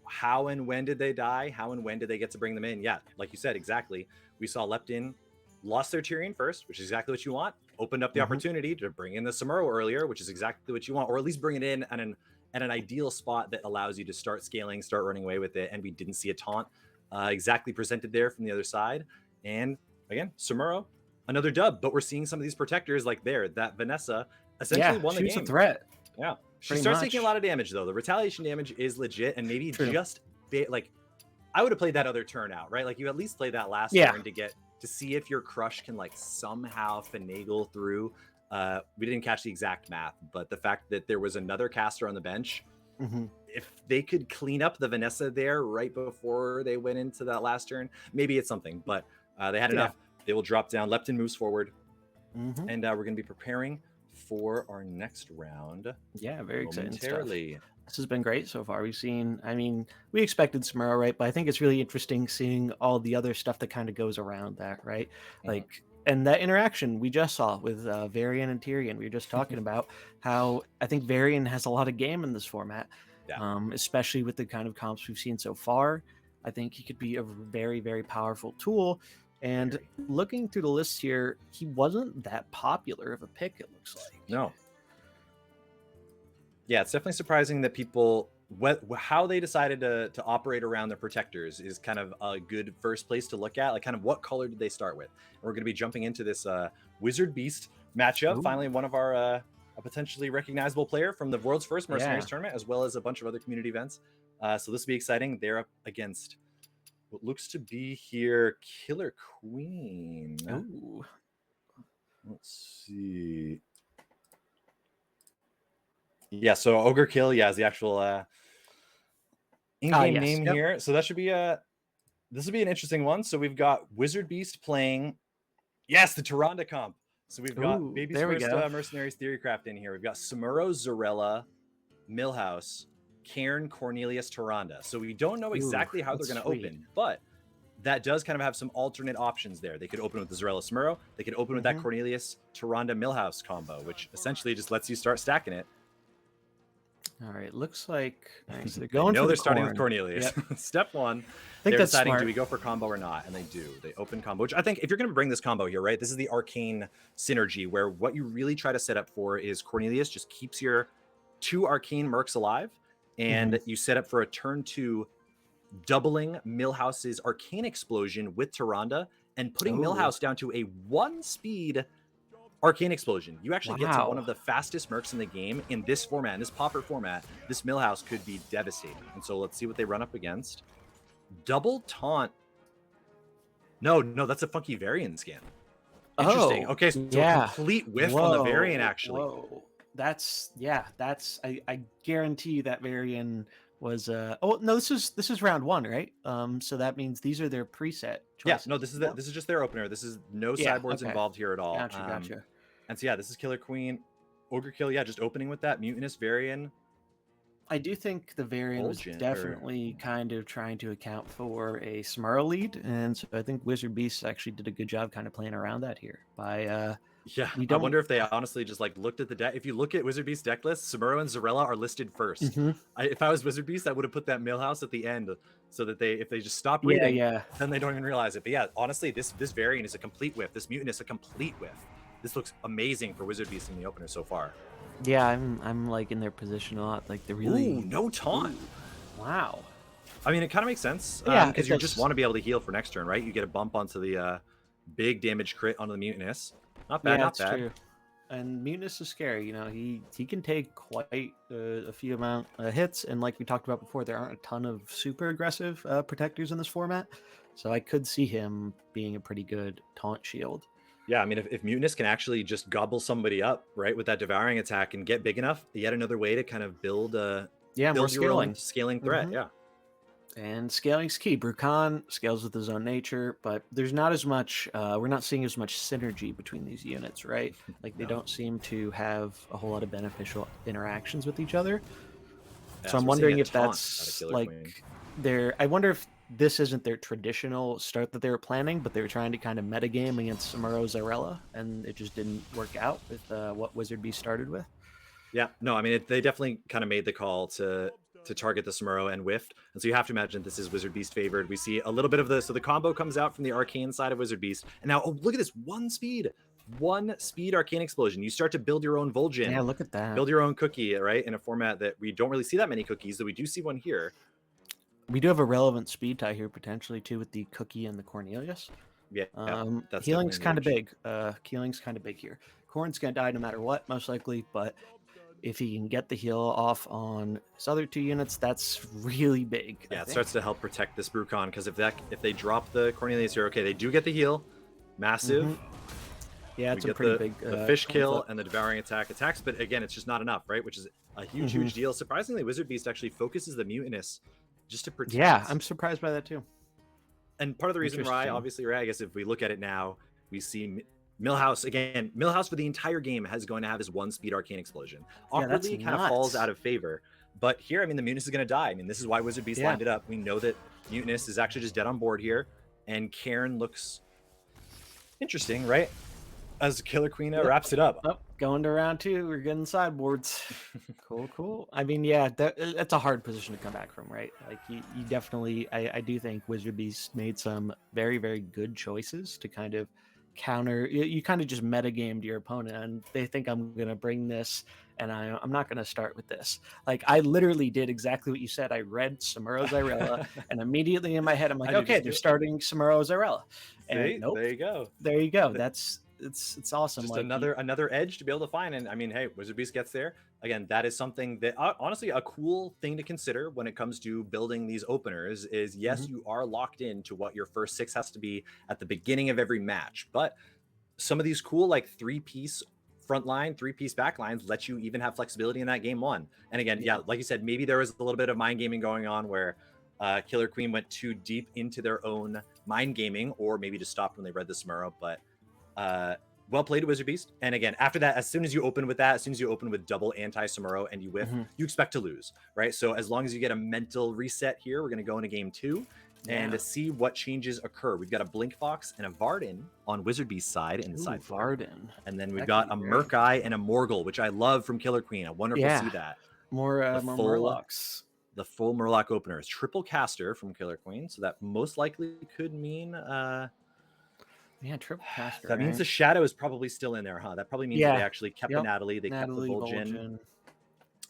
how and when did they die? How and when did they get to bring them in? Yeah, like you said, exactly. We saw Lepton lost their Tyrion first, which is exactly what you want. Opened up the opportunity to bring in the Samuro earlier, which is exactly what you want, or at least bring it in at an ideal spot that allows you to start scaling, start running away with it. And we didn't see a taunt exactly presented there from the other side. And again, Samuro, another dub, but we're seeing some of these protectors like that Vanessa essentially won the game. She's a threat. Yeah. She starts taking a lot of damage, though. The retaliation damage is legit, and maybe just like I would have played that other turn out, right? Like you at least play that last turn to see if your crush can like somehow finagle through. We didn't catch the exact math, but the fact that there was another caster on the bench, if they could clean up the Vanessa there right before they went into that last turn, maybe it's something. But they had enough. They will drop down. Lepton moves forward, and we're going to be preparing for our next round. Yeah, very exciting stuff. This has been great so far. We've seen, I mean, we expected Samuro, right? But I think it's really interesting seeing all the other stuff that kind of goes around that, right? Like, and that interaction we just saw with Varian and Tyrion. We were just talking about how I think Varian has a lot of game in this format, especially with the kind of comps we've seen so far. I think he could be a very, very powerful tool. And looking through the list here, he wasn't that popular of a pick, it looks like. No. Yeah, it's definitely surprising that people, how they decided to operate around the protectors is kind of a good first place to look at. Like, kind of what color did they start with? And we're going to be jumping into this Wizard Beast matchup. Finally, one of our a potentially recognizable player from the world's first Mercenaries Tournament, as well as a bunch of other community events. So this will be exciting. They're up against what looks to be here Killer Queen. Ooh. Let's see. Yeah, so Ogre Kill, is the actual in-game name here. So that should be this will be an interesting one. So we've got Wizard Beast playing, the Tyrande comp. So we've got Baby's first Mercenaries Theorycraft in here. We've got Samuro, Zarella, Millhouse, Cairn, Cornelius, Tyrande. So we don't know exactly how they're going to open, but that does kind of have some alternate options there. They could open with the Zarella Samuro. They could open with that Cornelius, Tyrande, Millhouse combo, which essentially just lets you start stacking it. All right, looks like they're going. They're starting with Cornelius. Step one, they're deciding do we go for combo or not, and they do. They open combo, which I think if you're going to bring this combo here, right? This is the Arcane synergy where what you really try to set up for is Cornelius just keeps your 2 Arcane mercs alive, and you set up for a turn 2 doubling Millhouse's Arcane explosion with Tyrande and putting Millhouse down to a 1 speed Arcane Explosion. You actually get to one Wow. of the fastest mercs in the game in this format, in this Pauper format. This Millhouse could be devastating. And so let's see what they run up against. Double Taunt. No, that's a funky Varian scan. Interesting. Oh, Okay, so a yeah. complete whiff on the Varian, Whoa, actually. whoa. That's I guarantee you that Varian was oh no, this is round one, right? So that means these are their preset Yeah, choices. no, this is just their opener. This is no Yeah, sideboards okay. involved here at all. Gotcha. And so yeah, this is Killer Queen, Ogre Kill. Yeah, just opening with that Mutinous Varian. I do think the Varian was Fulgent, definitely kind of trying to account for a Smurl lead, and so I think Wizard Beasts actually did a good job kind of playing around that here by Yeah, we I don't wonder if they honestly just like looked at the deck. If you look at Wizard Beast deck list, Samuro and Zarella are listed first. Mhm. If I was Wizard Beast, I would have put that Millhouse at the end so that if they just stop Yeah, reading, yeah. then they don't even realize it. But yeah, honestly, this Variant is a complete whiff. This Mutant is a complete whiff. This looks amazing for Wizard Beast in the opener so far. Yeah, I'm like in their position a lot. Like they're really Ooh, no taunt. Ooh, wow. I mean, it kind of makes sense Yeah, because it you does. just want to be able to heal for next turn, right? You get a bump onto the big damage crit onto the Mutinous. Not bad, Yeah, not that's bad. true. And Mutinous is scary. You know, he can take quite a few amount hits, and like we talked about before, there aren't a ton of super aggressive protectors in this format, so I could see him being a pretty good taunt shield. Yeah, I mean, if Mutinous can actually just gobble somebody up, right, with that devouring attack and get big enough, yet another way to kind of build more your own scaling. scaling threat. Yeah. And scaling's key. Brukan scales with his own nature, but there's not as much, we're not seeing as much synergy between these units, right? Like they don't seem to have a whole lot of beneficial interactions with each other. Yeah, So I'm we're seeing wondering a if taunt that's out of Killer Queen. I wonder if this isn't their traditional start that they were planning, but they were trying to kind of metagame against Samuro Zarella, and it just didn't work out with what Wizard Beast started with. Yeah, no, I mean, they definitely kind of made the call to target the Samuro and whiffed. And so you have to imagine this is Wizard Beast favored. We see a little bit of the, so the combo comes out from the Arcane side of Wizard Beast. And now, oh, look at this, one speed Arcane Explosion. You start to build your own Vol'jin. Yeah, look at that. Build your own cookie, right? In a format that we don't really see that many cookies, though we do see one here. We do have a relevant speed tie here potentially too with the cookie and the Cornelius. Yeah, that's healing's kind of big. Healing's kind of big here. Corn's gonna die no matter what, most likely, but if he can get the heal off on his other two units, that's really big. Yeah, it starts to help protect this Brukan, because if they drop the Cornelius here, okay, they do get the heal. Massive. Yeah, it's a pretty big the fish kill and the devouring attacks, but again, it's just not enough, right? Which is a huge deal. Surprisingly, Wizard Beast actually focuses the Mutinous just to protect. Yeah, I'm surprised by that too. And part of the reason why, obviously, right, I guess if we look at it now, we see Millhouse again. Millhouse for the entire game is going to have his one speed Arcane Explosion. Awkwardly, kind of falls out of favor. But here, I mean, the Mutinous is going to die. I mean, this is why Wizard Beast lined it up. We know that Mutinous is actually just dead on board here, and Cairn looks interesting, right? As Killer Queen wraps it up. Oh, going to round two, we're getting sideboards. Cool. I mean, yeah, that's a hard position to come back from, right? Like you definitely, I do think Wizard Beast made some very, very good choices to kind of counter. You kind of just metagamed your opponent, and they think I'm going to bring this, and I'm not going to start with this. Like I literally did exactly what you said. I read Samuro Zarella, and immediately in my head, I'm like, okay, they're starting Samuro Zarella. And nope, there you go. That's it's awesome. Just like another edge to be able to find. And I mean, hey, Wizard Beast gets there again. That is something that honestly a cool thing to consider when it comes to building these openers is yes, you are locked into what your first 6 has to be at the beginning of every match, but some of these cool like 3-piece front line, 3-piece back lines let you even have flexibility in that game 1. And again, yeah, like you said, maybe there was a little bit of mind gaming going on where Killer Queen went too deep into their own mind gaming, or maybe just stopped when they read the Samuro. But well played, Wizard Beast. And again, after that, as soon as you open with double anti-Samuro and you whiff, you expect to lose, right? So as long as you get a mental reset here, we're going to go into game 2 and to see what changes occur. We've got a Blink Fox and a Varden on Wizard Beast's side in the side. Varden. And then we've got a Murk-Eye and a Morgul, which I love from Killer Queen. I wonder if we'll see that. More Murlocs. The full Murloc opener is triple caster from Killer Queen, so that most likely could mean triple caster. That means the Shadow is probably still in there, huh? That probably means they actually kept the Natalie, they kept the Vol'jin,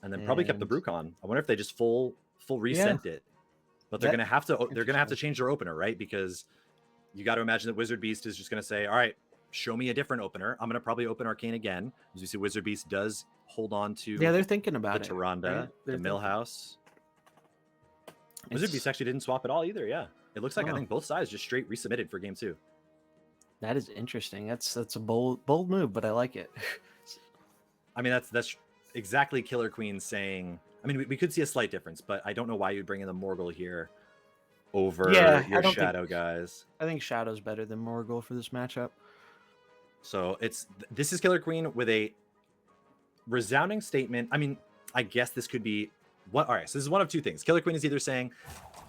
and then probably kept the Brukan. I wonder if they just full resent it. But they're gonna have to change their opener, right? Because you got to imagine that Wizard Beast is just gonna say, all right, show me a different opener. I'm going to probably open Arcane again. As you see, Wizard Beast does hold on to Yeah, they're thinking the about it. Tyrande, Right? the Millhouse. Wizard Beast It's actually didn't swap at all either. Yeah, it looks like I oh, think both sides just straight resubmitted for game 2. that is interesting. That's a bold move, but I like it. I mean, that's exactly Killer Queen saying. I mean, we could see a slight difference, but I don't know why you'd bring in the Morgul here over Yeah, your Shadow guys. I think Shadow's better than Morgul for this matchup. So this is Killer Queen with a resounding statement. I mean, I guess this could be what. All right, so this is one of two things. Killer Queen is either saying,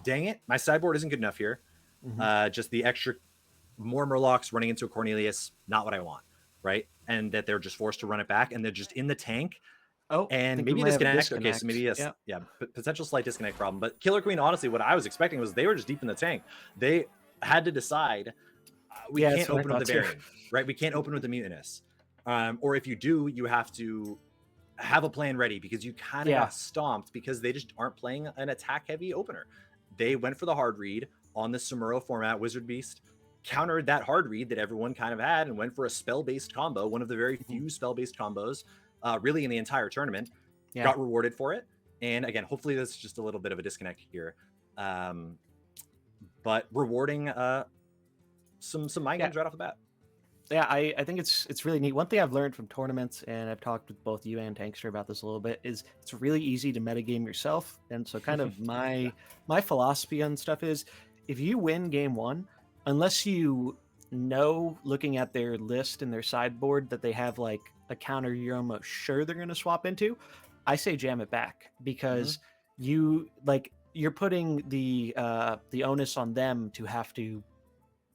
"Dang it, my sideboard isn't good enough here. Just the extra more Murlocs running into a Cornelius, not what I want, right?" And that they're just forced to run it back, and they're just in the tank. Oh, And maybe a disconnect. Okay, so maybe a potential slight disconnect problem. But Killer Queen, honestly, what I was expecting was they were just deep in the tank. They had to decide we can't open with the Varian, right? We can't open with the Mutinous. Or if you do, you have to have a plan ready because you kind of got stomped because they just aren't playing an attack-heavy opener. They went for the hard read on the Samuro format. Wizard Beast countered that hard read that everyone kind of had and went for a spell-based combo, one of the very few spell-based combos really in the entire tournament. Got rewarded for it. And again, hopefully this is just a little bit of a disconnect here. But rewarding some mind games right off the bat. Yeah, I think it's really neat. One thing I've learned from tournaments, and I've talked with both you and Tangster about this a little bit, is it's really easy to metagame yourself. And so kind of my philosophy on stuff is if you win game 1, unless you know looking at their list and their sideboard that they have like a counter you're almost sure they're going to swap into, I say jam it back because you're putting the onus on them to have to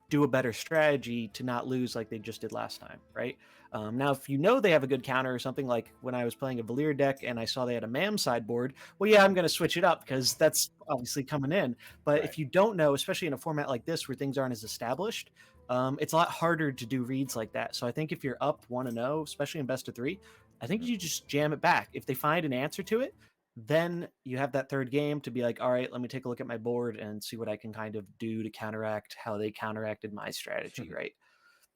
do a better strategy to not lose like they just did last time, right? Now, if you know they have a good counter or something, like when I was playing a Valir deck and I saw they had a MAM sideboard, well, yeah, I'm going to switch it up because that's obviously coming in. But if you don't know, especially in a format like this where things aren't as established, it's a lot harder to do reads like that. So I think if you're up 1-0, especially in best of 3, I think you just jam it back. If they find an answer to it, then you have that third game to be like, all right, let me take a look at my board and see what I can kind of do to counteract how they counteracted my strategy, right?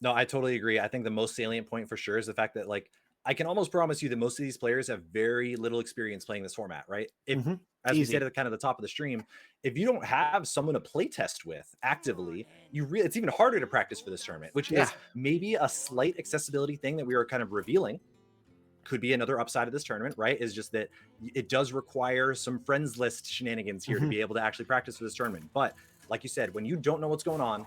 No, I totally agree. I think the most salient point for sure is the fact that, like, I can almost promise you that most of these players have very little experience playing this format, right? If, as we said at the kind of the top of the stream, if you don't have someone to play test with actively, it's even harder to practice for this tournament, which is maybe a slight accessibility thing that we are kind of revealing. Could be another upside of this tournament, right? Is just that it does require some friends list shenanigans here to be able to actually practice for this tournament. But like you said, when you don't know what's going on,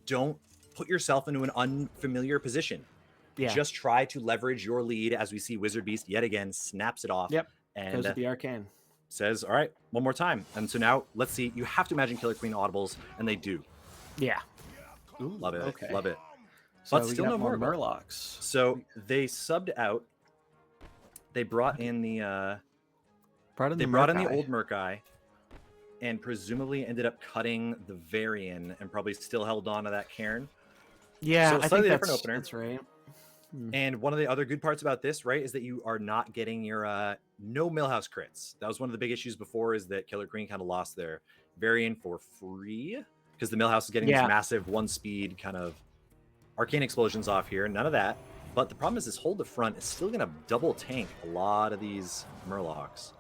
don't put yourself into an unfamiliar position. Just try to leverage your lead, as we see Wizard Beast yet again snaps it off. And goes with the Arcane. Says, all right, one more time. And so now let's see. You have to imagine Killer Queen audibles, and they do. Ooh, love it. Okay. Love it. So but still no more Murlocs. So they subbed out. They brought in the brought in the old Murkai, and presumably ended up cutting the Varian and probably still held on to that Cairn. Yeah, so I think different opener. That's right. And one of the other good parts about this, right, is that you are not getting your no Millhouse crits. That was one of the big issues before, is that Killer Queen kind of lost their Varian for free because the Millhouse is getting these massive 1-speed kind of arcane explosions off here. None of that. But the problem is this hold the front is still going to double tank a lot of these Murlocs.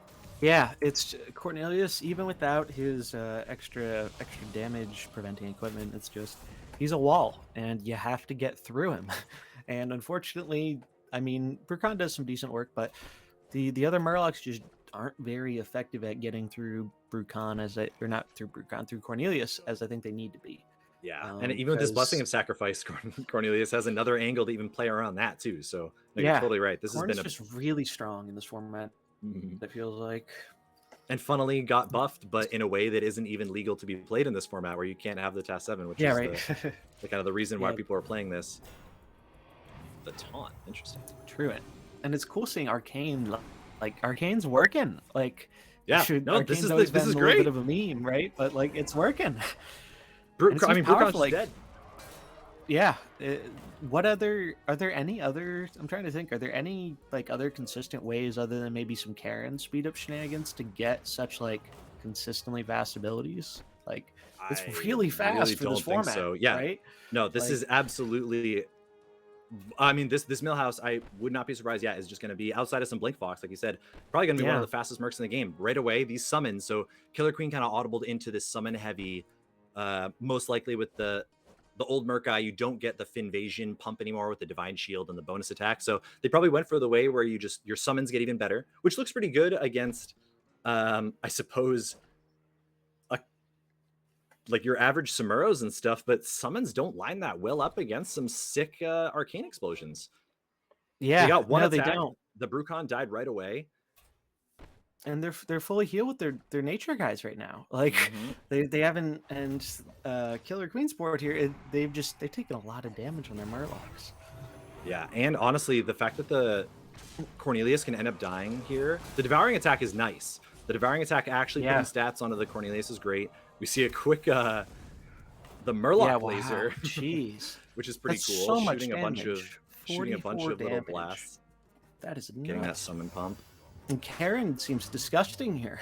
Yeah, it's Cornelius, even without his extra damage preventing equipment, it's just, he's a wall, and you have to get through him. And unfortunately, I mean, Brucon does some decent work, but the other Murlocs just aren't very effective at getting through Brucon through Cornelius as I think they need to be. Yeah, and even with this Blessing of Sacrifice, Cornelius has another angle to even play around that too. So no, you're totally right. This has been just really strong in this format. It feels like, and funnily got buffed, but in a way that isn't even legal to be played in this format, where you can't have the TAS 7, which is the kind of the reason why people are playing this. The taunt, interesting. True, and it's cool seeing Arcane. Like Arcane's working. Like this is a great. Bit of a meme, right? But like it's working. Brucon's dead. Yeah. Are there any other? I'm trying to think. Are there any like other consistent ways other than maybe some Karen speed up shenanigans to get such like consistently fast abilities? Like it's really fast for this format. So yeah, right? No, this is absolutely I mean, this Millhouse, I would not be surprised. Yeah, is just going to be outside of some Blink Fox, like you said, probably going to be one of the fastest mercs in the game right away. These summons, so Killer Queen kind of audibled into this summon heavy. Most likely with the old merc guy, you don't get the Finvasion pump anymore with the Divine Shield and the bonus attack. So they probably went for the way where you just your summons get even better, which looks pretty good against, I suppose, like your average Samuros and stuff, but summons don't line that well up against some sick arcane explosions. Yeah, so you got one no, attack. they don't. The Brucon died right away, and they're fully healed with their nature guys right now. Like they haven't, and Killer Queen's board here, they've taken a lot of damage on their Murlocs. Yeah, and honestly, the fact that the Cornelius can end up dying here, the devouring attack is nice. The devouring attack actually putting stats onto the Cornelius is great. We see a quick the Murloc laser, jeez, which is pretty cool. So much shooting damage. a bunch of little blasts. That is nuts. Getting that summon pump. And Karen seems disgusting here.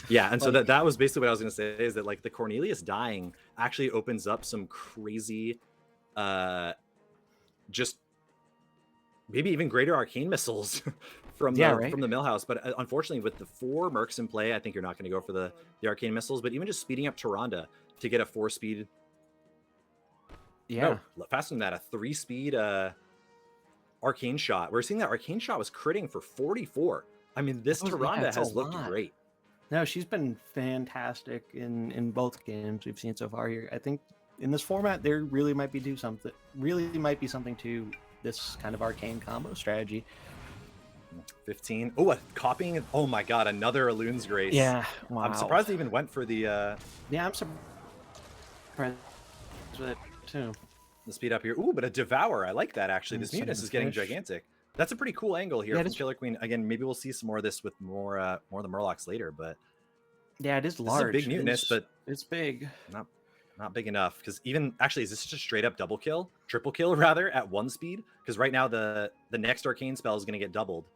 Yeah, and so that was basically what I was going to say, is that like the Cornelius dying actually opens up some crazy, just maybe even greater arcane missiles from the Millhouse. But unfortunately, with the 4 mercs in play, I think you're not going to go for the arcane missiles. But even just speeding up Tyrande to get a 4-speed. Yeah, no, faster than that, a 3-speed arcane shot. We're seeing that arcane shot was critting for 44. I mean, this Tyrande has looked great. No, she's been fantastic in both games we've seen so far here. I think in this format, there really might be something to this kind of arcane combo strategy. 15. Oh, copying. Oh my god, another Elun's Grace. Yeah, wow. I'm surprised they even went for the. Yeah, I'm surprised with it too. The speed up here. Ooh, but a Devour. I like that actually. This Mutinous is getting gigantic. That's a pretty cool angle here from Killer Queen. Again, maybe we'll see some more of this with more of the Murlocs later, but yeah, it is large. It's a big Mutinous, but it's big. Not big enough, because even actually, is this just straight up triple kill rather at 1 speed? Because right now the next arcane spell is going to get doubled.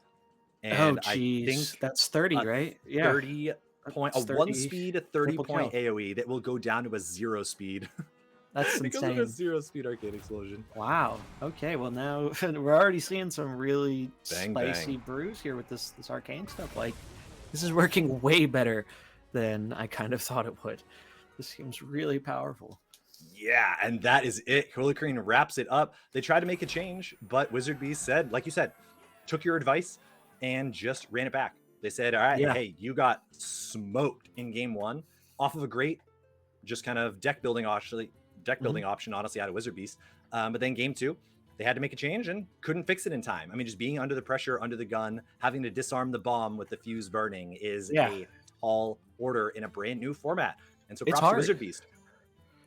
And I think that's 30, right? Yeah, 30 point, a 1 speed, 30 point AoE that will go down to a 0 speed. That's insane. A 0 speed arcane explosion. Wow. Okay. Well, now we're already seeing some really spicy brews here with this arcane stuff. Like, this is working way better than I kind of thought it would. This seems really powerful. Yeah, and that is it. Killer Queen wraps it up. They tried to make a change, but Wizard Beast said, like you said, took your advice and just ran it back. They said, all right, hey, you got smoked in game 1 off of a great just kind of deck building option, honestly, out of Wizard Beast. But then game 2, they had to make a change and couldn't fix it in time. I mean, just being under the pressure, under the gun, having to disarm the bomb with the fuse burning is a tall order in a brand new format. And so props to Wizard Beast.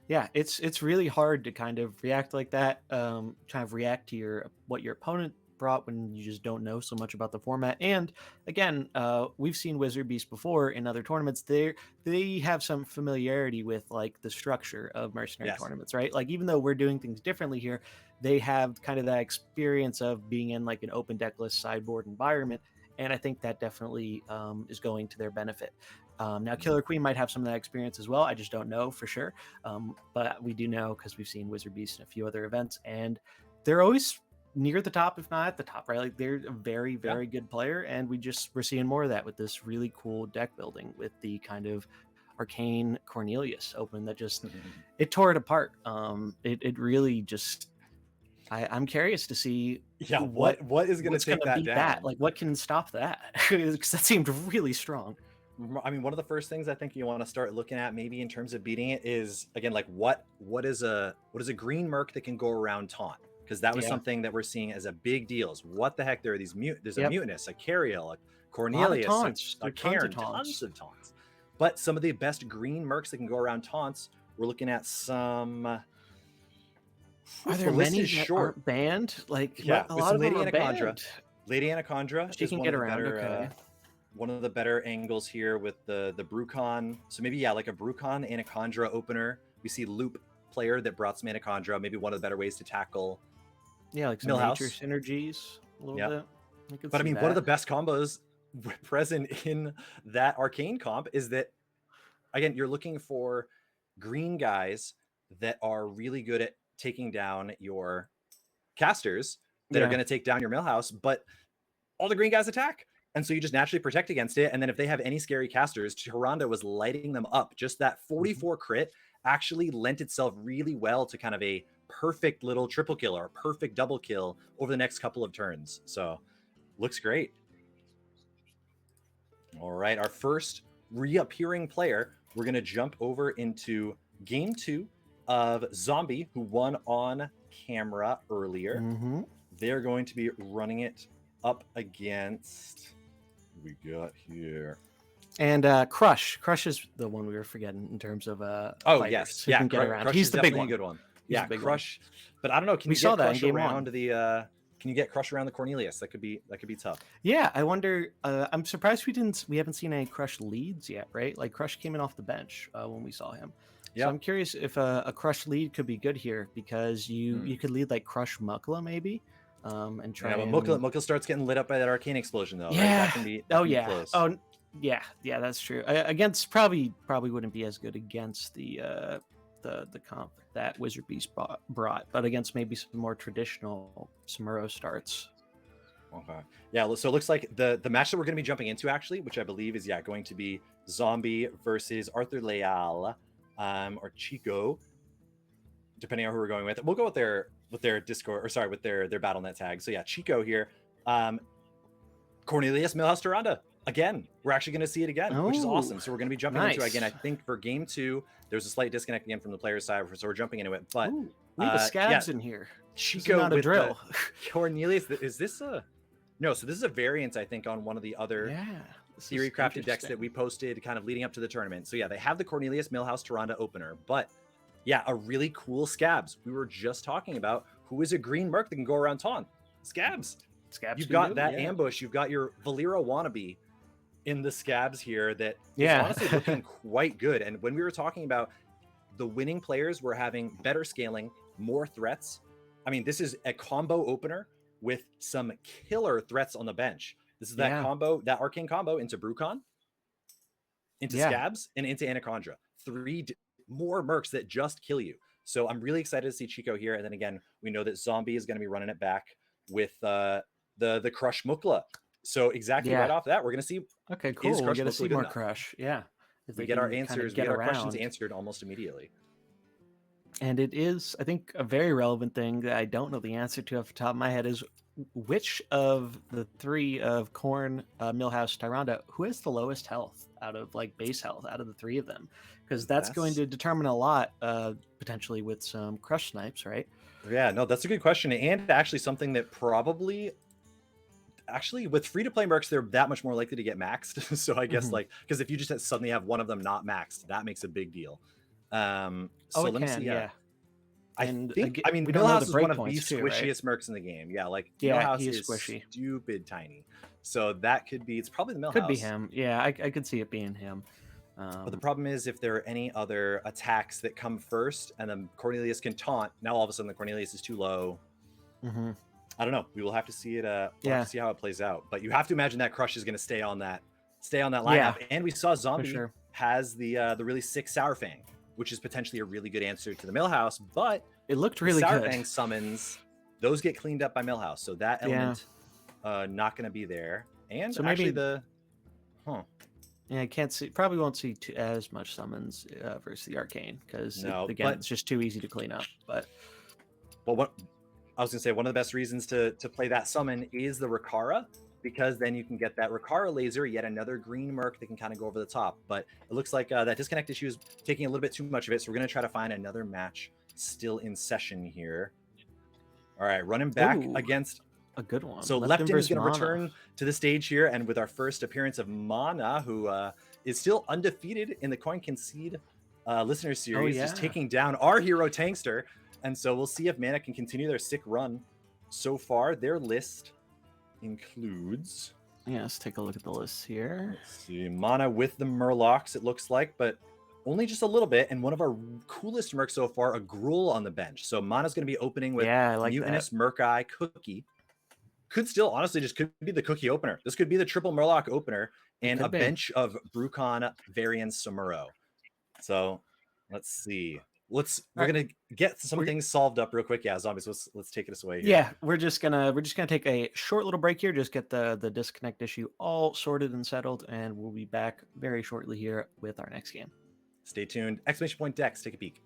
Yeah, it's really hard to kind of react like that, kind of react to what your opponent brought when you just don't know so much about the format. And again, we've seen Wizard Beast before in other tournaments. They have some familiarity with like the structure of mercenary tournaments, right? Like, even though we're doing things differently here, they have kind of that experience of being in like an open decklist sideboard environment. And I think that definitely is going to their benefit. Now, Killer Queen might have some of that experience as well. I just don't know for sure. But we do know because we've seen Wizard Beast in a few other events, and they're always near the top, if not at the top, right? Like, they're a very, very good player, and we're seeing more of that with this really cool deck building with the kind of arcane Cornelius open that just it tore it apart. It really just. I'm curious to see what is going to take that down. Like, what can stop that? Because that seemed really strong. I mean, one of the first things I think you want to start looking at, maybe in terms of beating it, is again like what is a green merc that can go around taunt? Because that was something that we're seeing as a big deal. Is what the heck? There are these there's a Mutinous, a Cariel, a Cornelius, a Cairn, tons of taunts. But some of the best green mercs that can go around taunts, we're looking at some. Are there many that aren't banned? Like, a lot of them are banned. Lady Anacondra. She can get around. One of the better angles here with the Brucon. So maybe, like a Brucon Anacondra opener. We see Loop player that brought some Anacondra. Maybe one of the better ways to tackle. Yeah, like some nature synergies a little bit. But I mean, one of the best combos present in that arcane comp is that, again, you're looking for green guys that are really good at taking down your casters, that are going to take down your Millhouse, but all the green guys attack. And so you just naturally protect against it. And then if they have any scary casters, Tyrande was lighting them up. Just that 44 crit actually lent itself really well to kind of a perfect little triple kill or perfect double kill over the next couple of turns. So looks great. All right, our first reappearing player, we're going to jump over into game 2 of Zombie, who won on camera earlier. They're going to be running it up against, we got here, and Crush is the one we were forgetting in terms of yes, yeah, Crush he's the big one. A good one. Yeah, Crush, but I don't know, can you get Crush around the can you get Crush around the Cornelius? That could be tough. Yeah, I wonder, I'm surprised we haven't seen any Crush leads yet, right? Like Crush came in off the bench when we saw him. So I'm curious if a Crush lead could be good here, because you could lead like Crush Mukla maybe, and try. Yeah, but Mukla starts getting lit up by that arcane explosion though. Yeah. Right? That can be close. Oh yeah, that's true. Against probably wouldn't be as good against the comp that Wizard Beast brought, but against maybe some more traditional Samuro starts. Okay. Yeah, so it looks like the match that we're going to be jumping into actually, which I believe is going to be Zombie versus Arthur Leal, or Chico, depending on who we're going with. We'll go with their Discord, or sorry, with their BattleNet tag. So yeah, Chico here. Cornelius Millhouse Tyrande. Again, we're actually going to see it again, which is awesome. So we're going to be jumping into it again. I think for game 2, there's a slight disconnect again from the player's side, so we're jumping into it. But we have scabs in here. Chico with drill. Cornelius, is this a... No, so this is a variant, I think, on one of the other theory crafted decks that we posted kind of leading up to the tournament. So yeah, they have the Cornelius Millhouse Tyrande opener, but yeah, a really cool Scabs. We were just talking about who is a green merc that can go around Taunt. Scabs. You've got that ambush. You've got your Valera wannabe in the Scabs here that is honestly looking quite good. And when we were talking about the winning players were having better scaling, more threats, I mean, this is a combo opener with some killer threats on the bench. This is that combo, that arcane combo into Brucon, into Scabs, and into Anaconda. 3 more mercs that just kill you. So I'm really excited to see Chico here. And then again, we know that Zombie is going to be running it back with the Crush Mukla. So exactly right off that, we're going to see. Okay, cool. We're going to see more Crush. Yeah. If we get our answers, we get our questions answered almost immediately. And it is, I think, a very relevant thing that I don't know the answer to off the top of my head is which of the 3 of Corn, Millhouse, Tyrande, who has the lowest health out of like base health out of the 3 of them? Because that's going to determine a lot, potentially with some Crush snipes, right? Yeah, no, that's a good question. And actually something that probably, with free-to-play mercs, they're that much more likely to get maxed. So I guess because if you just suddenly have one of them not maxed, that makes a big deal. So let me see. Yeah. I mean, Millhouse is one of the squishiest mercs in the game. Yeah, like Millhouse is squishy, stupid tiny. So that could be. It's probably the Millhouse. Could be him. Yeah, I could see it being him. But the problem is if there are any other attacks that come first, and then Cornelius can taunt. Now all of a sudden the Cornelius is too low. I don't know. We will have to see it. We'll have to see how it plays out. But you have to imagine that Crush is going to stay on that lineup. Yeah, and we saw Zombie has the really sick Sour Fang, which is potentially a really good answer to the Millhouse, but it looked really good. Sour Fang summons, those get cleaned up by Millhouse, so that element not going to be there. And so actually I can't see, probably won't see as much summons versus the Arcane, because again, it's just too easy to clean up. But what I was going to say, one of the best reasons to play that summon is the Rakara, because then you can get that Rakara laser, yet another green merc that can kind of go over the top. But it looks like that disconnect issue is taking a little bit too much of it, so we're going to try to find another match still in session here. All right, running back against a good one. So Lepton is going to return to the stage here, and with our first appearance of Mana, who is still undefeated in the Coin Concede listener series, just taking down our hero Tangster. And so we'll see if Mana can continue their sick run. So far, their list includes, let's take a look at the list here. Let's see, Mana with the Murlocs, it looks like, but only just a little bit. And one of our coolest mercs so far, a Gruul on the bench. So Mana's going to be opening with Mutinous Murk-Eye Cookie. Could still honestly just could be the Cookie opener. This could be the triple Murloc opener and a bench of Brucon Varian Samuro. So let's see. we're All right. gonna get some We're things solved up real quick. Yeah, zombies. Let's take us away here. Yeah, we're just gonna take a short little break here, just get the disconnect issue all sorted and settled, and we'll be back very shortly here with our next game. Stay tuned. Exclamation point Dex. Take a peek.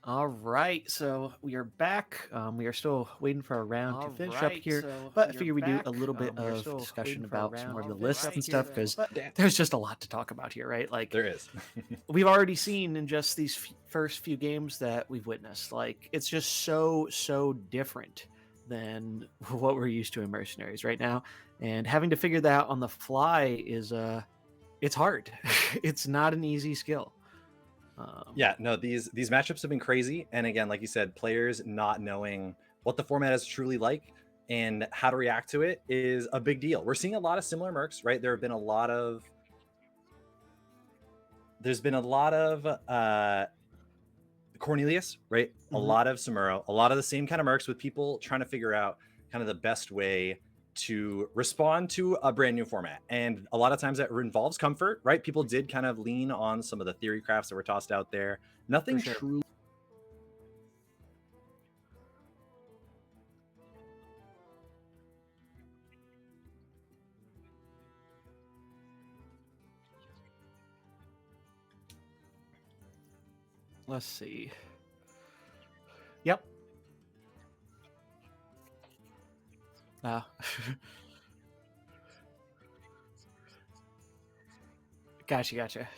All right, so we are back. We are still waiting for our round to All finish up right, here, so but I we are figure we do a back. little bit We are of still discussion waiting for a about some round more of to the finish lists up and here. stuff because But damn, there's just a lot to talk about here, right? Like there is. we've already seen in just these first few games that we've witnessed. Like it's just so different than what we're used to in Mercenaries right now, and having to figure that out on the fly is it's hard. It's not an easy skill. Yeah, no, these matchups have been crazy, and again, like you said, players not knowing what the format is truly like and how to react to it is a big deal. We're seeing a lot of similar mercs, right? There's been a lot of Cornelius, right? A lot of Samuro, a lot of the same kind of mercs with people trying to figure out kind of the best way to respond to a brand new format. And a lot of times that involves comfort, right? People did kind of lean on some of the theory crafts that were tossed out there. Nothing sure. truly. Let's see. Yep. Uh, gotcha.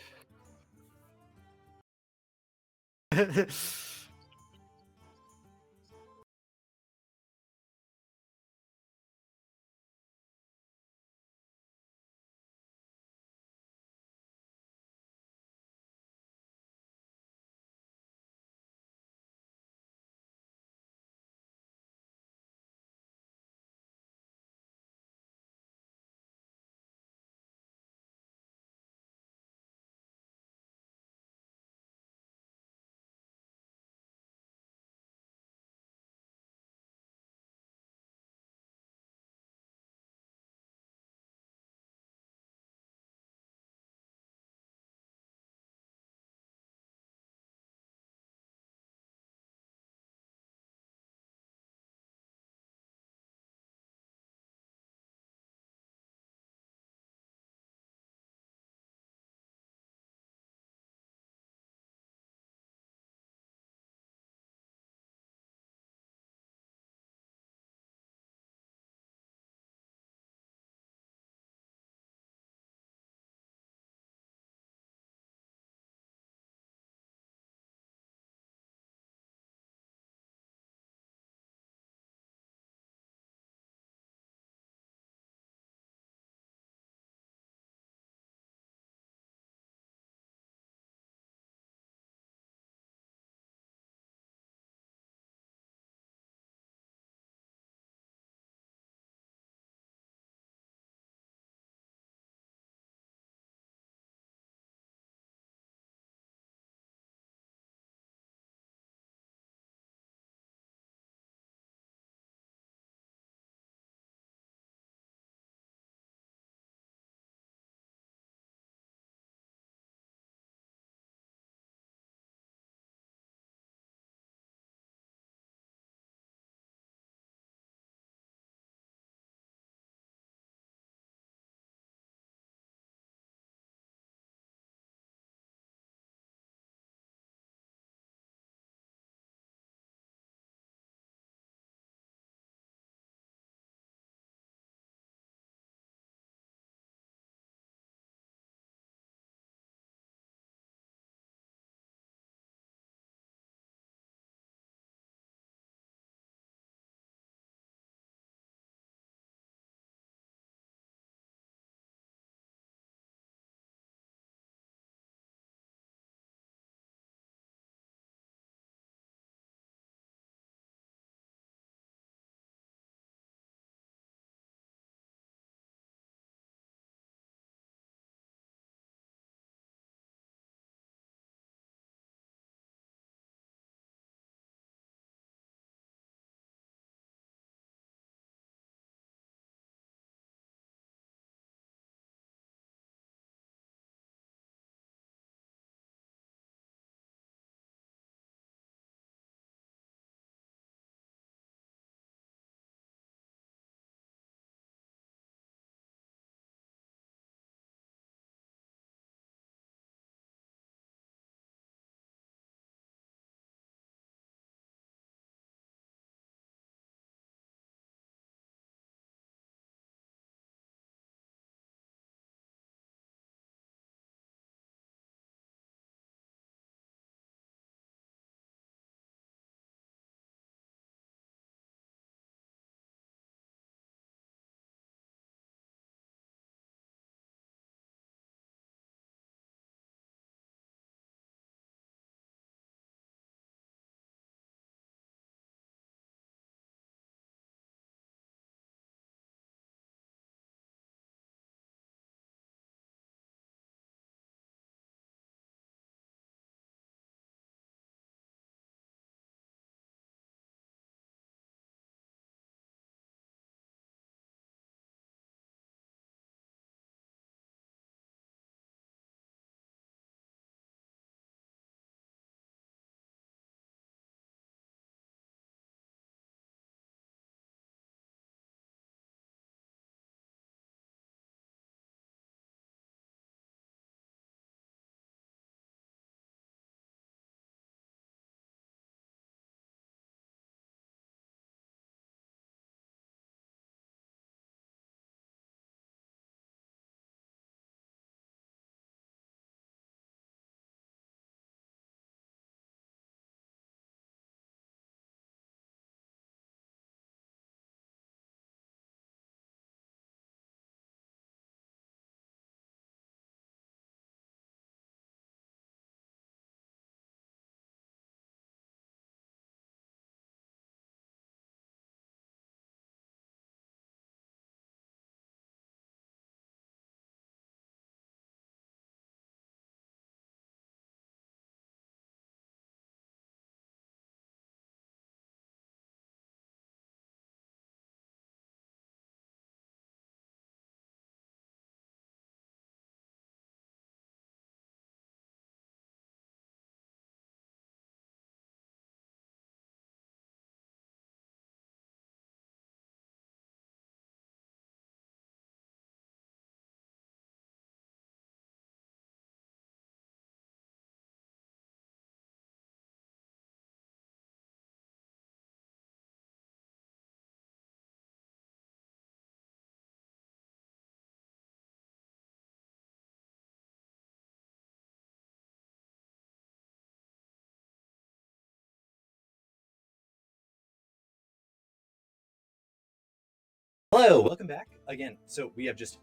Hello, welcome back again. So we have just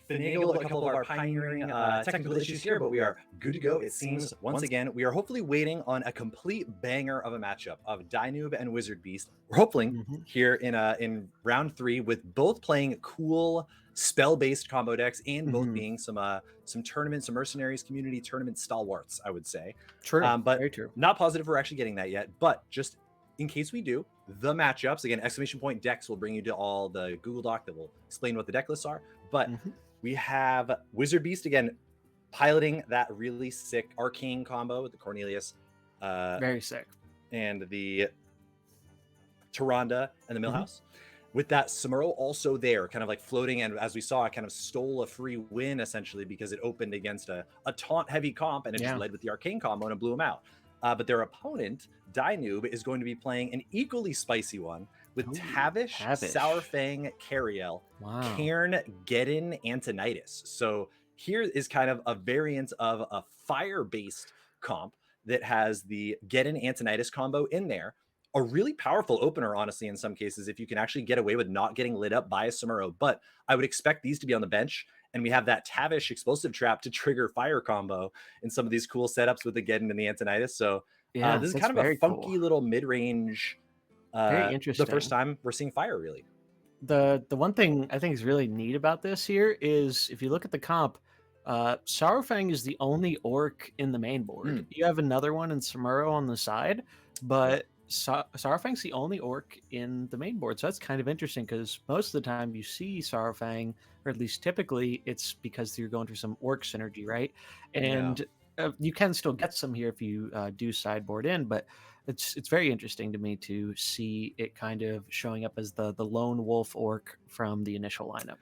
finagled a couple of our pioneering technical issues here, but we are good to go. It seems once again we are hopefully waiting on a complete banger of a matchup of Dynoob and Wizard Beast. We're hoping here in round 3 with both playing cool spell-based combo decks and both being some tournaments, some mercenaries community tournament stalwarts, I would say. True, but very true. not positive we're actually getting that yet. But just in case we do, the matchups again, ! Decks will bring you to all the Google Doc that will explain what the deck lists are. But we have Wizard Beast again piloting that really sick Arcane combo with the Cornelius, very sick, and the Tyrande and the Millhouse. With that Samuro also there, kind of like floating, and as we saw, it kind of stole a free win essentially because it opened against a taunt heavy comp and it just led with the Arcane combo and it blew him out. But their opponent, Dynoob, is going to be playing an equally spicy one with Tavish, Sourfang, Cariel, Cairn, Geddon, Antonitis. So here is kind of a variant of a fire-based comp that has the Geddon Antonitis combo in there. A really powerful opener, honestly, in some cases, if you can actually get away with not getting lit up by a Samuro. But I would expect these to be on the bench. And we have that Tavish explosive trap to trigger fire combo in some of these cool setups with the Geddon and the Antonitis. So this is kind of a funky little mid-range. Very interesting. The first time we're seeing fire, really. The one thing I think is really neat about this here is if you look at the comp, Sourfang is the only orc in the main board. You have another one in Samuro on the side, but Sourfang's the only orc in the main board. So that's kind of interesting because most of the time you see Sourfang, or at least typically, it's because you're going through some orc synergy, right? And you can still get some here if you do sideboard in, but it's very interesting to me to see it kind of showing up as the lone wolf orc from the initial lineup.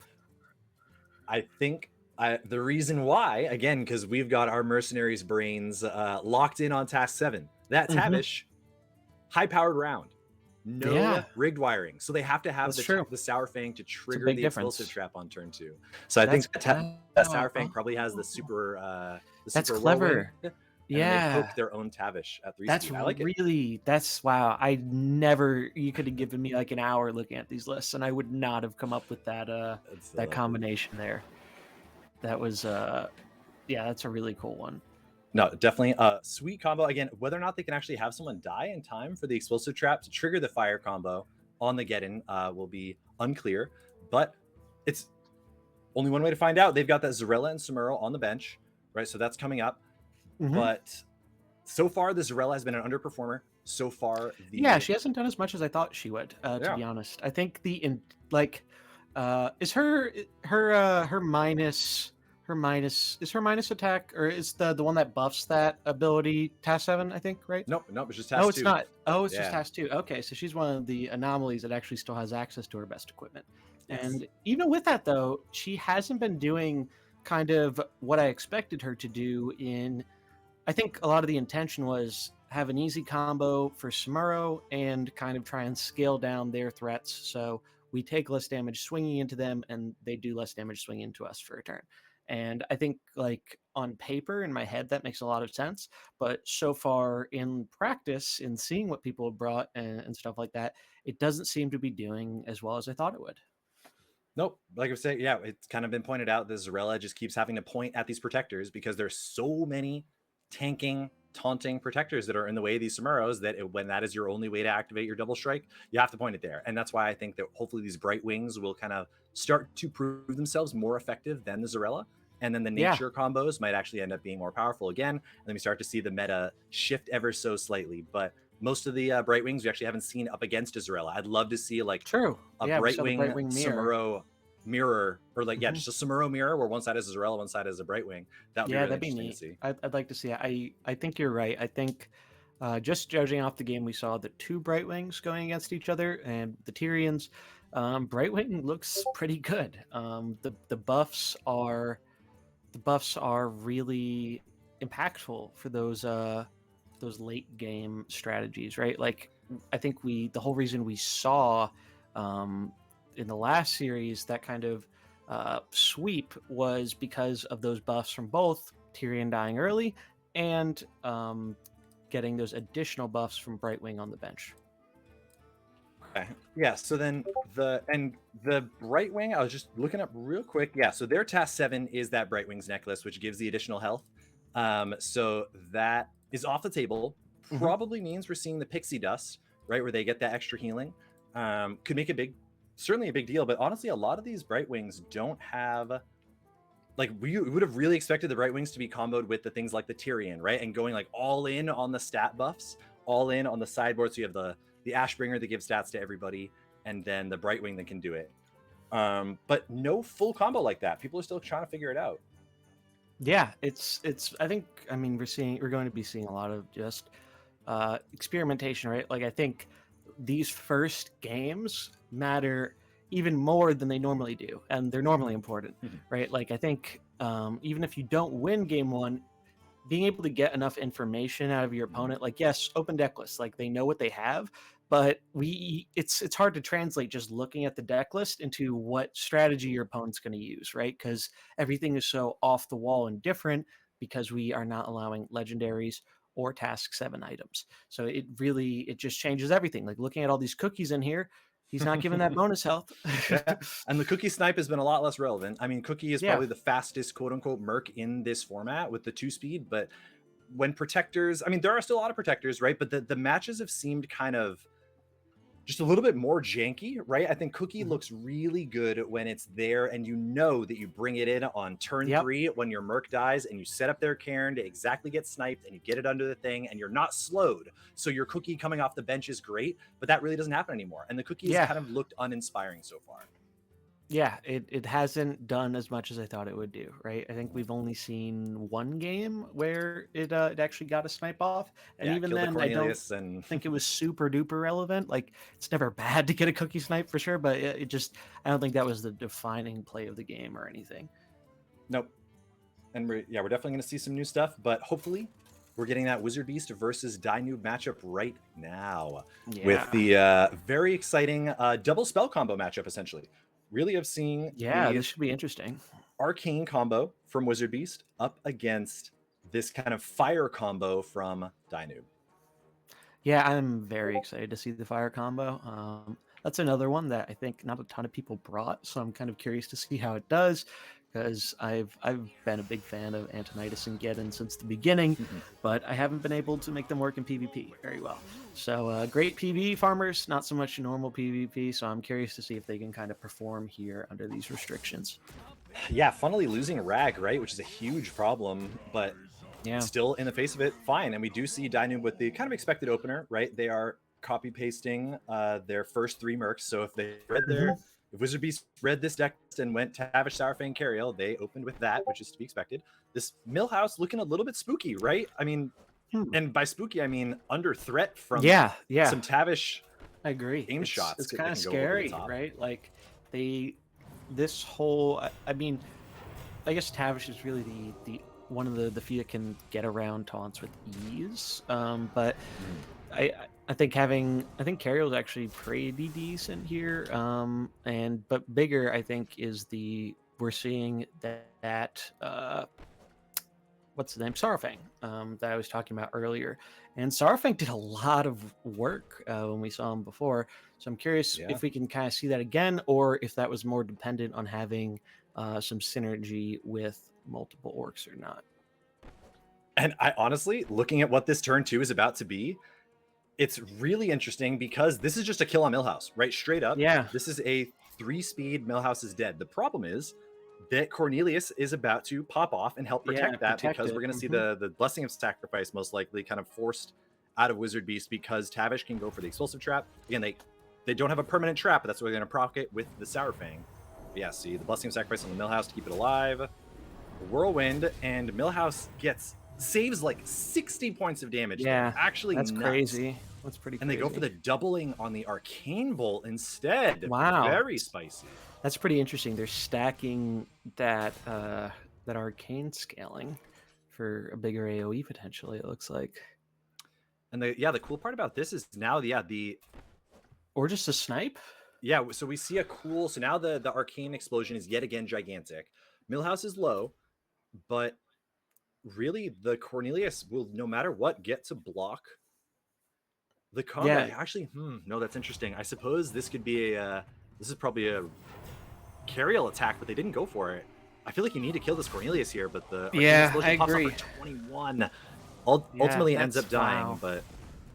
I think the reason why, again, because we've got our mercenaries brains locked in on task 7. That Tavish, high-powered round, no rigged wiring, so they have to have the Sourfang to trigger the explosive trap on turn 2. So I think that Sourfang probably has the super. That's clever. And they poke their own Tavish at 3 speed. I like it. That's wow. I never. You could have given me like an hour looking at these lists, and I would not have come up with that that combination there. That was that's a really cool one. No, definitely a sweet combo. Again, whether or not they can actually have someone die in time for the explosive trap to trigger the fire combo on the Geddon will be unclear, but it's only one way to find out. They've got that Zarella and Samuro on the bench, right? So that's coming up. But so far, the Zarella has been an underperformer. So far, she hasn't done as much as I thought she would. To be honest, I think is her minus attack, or is the one that buffs that ability task 7, I think, right? Nope, it's just task 2. It's not. It's just task 2. Okay, so she's one of the anomalies that actually still has access to her best equipment. And even with that, though, she hasn't been doing kind of what I expected her to do I think a lot of the intention was have an easy combo for Samuro and kind of try and scale down their threats. So we take less damage swinging into them and they do less damage swinging into us for a turn. And I think like on paper in my head, that makes a lot of sense. But so far in practice, in seeing what people have brought and stuff like that, it doesn't seem to be doing as well as I thought it would. Nope. Like I was saying, it's kind of been pointed out that Zarella just keeps having to point at these protectors because there's so many tanking, taunting protectors that are in the way of these Samuros that when that is your only way to activate your double strike, you have to point it there. And that's why I think that hopefully these Bright Wings will kind of start to prove themselves more effective than the Zarella. And then the nature combos might actually end up being more powerful again. And then we start to see the meta shift ever so slightly. But most of the Bright Wings we actually haven't seen up against a Zarella. I'd love to see like a Bright Wing Samuro mirror, or like just a Samuro mirror where one side is a Zarella, one side is a Bright Wing. That'd be really interesting to see. I'd like to see it. I think you're right. I think just judging off the game, we saw the 2 Bright Wings going against each other, and the Tyrians. Bright Wing looks pretty good. The buffs are really impactful for those late game strategies, right? Like I think the whole reason we saw in the last series that kind of sweep was because of those buffs from both Tyrion dying early and getting those additional buffs from Brightwing on the bench. Yeah, so then the Brightwing, I was just looking up real quick. Yeah, so their task 7 is that Brightwing's necklace, which gives the additional health. So that is off the table. Mhm. Probably means we're seeing the pixie dust, right, where they get that extra healing. Could make certainly a big deal, but honestly, a lot of these Brightwings don't have like we would have really expected the Brightwings to be comboed with the things like the Tyrion, right? And going like all in on the stat buffs, all in on the sideboard. So you have the Ashbringer that gives stats to everybody, and then the Brightwing that can do it. But no full combo like that. People are still trying to figure it out. Yeah, it's. I think. I mean, we're going to be seeing a lot of just experimentation, right? Like I think these first games matter even more than they normally do, and they're normally important, right? Like I think even if you don't win game one, being able to get enough information out of your opponent, like yes, open deck lists, like they know what they have, but it's hard to translate just looking at the deck list into what strategy your opponent's going to use, right? Because everything is so off the wall and different because we are not allowing legendaries or task 7 items. So it just changes everything. Like looking at all these cookies in here, he's not giving that bonus health. Yeah. And the Cookie Snipe has been a lot less relevant. I mean, Cookie is Yeah. probably the fastest quote unquote merc in this format with the 2-speed, but when protectors, I mean, there are still a lot of protectors, right? But the matches have seemed kind of just a little bit more janky, right? I think Cookie looks really good when it's there and you know that you bring it in on turn 3 when your Merc dies and you set up their Cairn to exactly get sniped and you get it under the thing and you're not slowed. So your Cookie coming off the bench is great, but that really doesn't happen anymore. And the Cookie has kind of looked uninspiring so far. Yeah, it hasn't done as much as I thought it would do, right? I think we've only seen one game where it actually got a snipe off, and Yeah, even kill the then, I don't Cornelius and think it was super duper relevant. Like, it's never bad to get a cookie snipe for sure, but it just I don't think that was the defining play of the game or anything. Nope. And we're definitely going to see some new stuff, but hopefully we're getting that Wizard Beast versus Dynoob matchup right now with the very exciting double spell combo matchup, essentially. Really of seeing this should be interesting. Arcane combo from Wizard Beast up against this kind of fire combo from Dynoob. Yeah, I'm very excited to see the fire combo. That's another one that I think not a ton of people brought, so I'm kind of curious to see how it does because I've been a big fan of Antonidas and Geddon since the beginning, but I haven't been able to make them work in PvP very well. So great PvE farmers, not so much normal PvP. So I'm curious to see if they can kind of perform here under these restrictions. Yeah, funnily losing Rag, right, which is a huge problem, but still in the face of it, fine. And we do see Dynoob with the kind of expected opener, right? They are copy pasting their first 3 mercs. So if they read if Wizard Beast read this deck and went Tavish, Sourfang, Cariel, they opened with that, which is to be expected. This Millhouse looking a little bit spooky, right? I mean, and by spooky, I mean under threat from some Tavish. I agree. Aim shots. It's kind of scary, right? Like this whole. I mean, I guess Tavish is really the one of the few that can get around taunts with ease. But I think Cariel is actually pretty decent here. But bigger, I think, is we're seeing that what's the name? Saurfang, that I was talking about earlier. And Saurfang did a lot of work when we saw him before. So I'm curious if we can kind of see that again, or if that was more dependent on having some synergy with multiple orcs or not. And I honestly, looking at what this turn 2 is about to be, it's really interesting because this is just a kill on Millhouse, right? Straight up. Yeah. This is a 3-speed Millhouse is dead. The problem is that Cornelius is about to pop off and help protect that because we're going to see the Blessing of Sacrifice most likely kind of forced out of Wizard Beast because Tavish can go for the Explosive Trap. Again, they don't have a permanent trap, but that's what they're going to proc it with the Sourfang. But yeah, see the Blessing of Sacrifice on the Millhouse to keep it alive. The Whirlwind, and Millhouse saves like 60 points of damage. Yeah, actually that's nuts. Crazy. That's pretty and crazy. They go for the doubling on the Arcane Bolt instead. Wow. Very spicy. That's pretty interesting. They're stacking that Arcane scaling for a bigger AoE potentially, it looks like. And the cool part about this is now or just a snipe. Yeah, so we see a cool. So now the Arcane explosion is yet again gigantic. Millhouse is low, but really the Cornelius will no matter what get to block The combat, Yeah, actually, no, that's interesting. I suppose this could be this is probably a carriel attack, but they didn't go for it. I feel like you need to kill this Cornelius here, but the Arcane yeah, I Explosion pops up for agree. 21. Yeah, Ultimately ends that's up dying, wow. but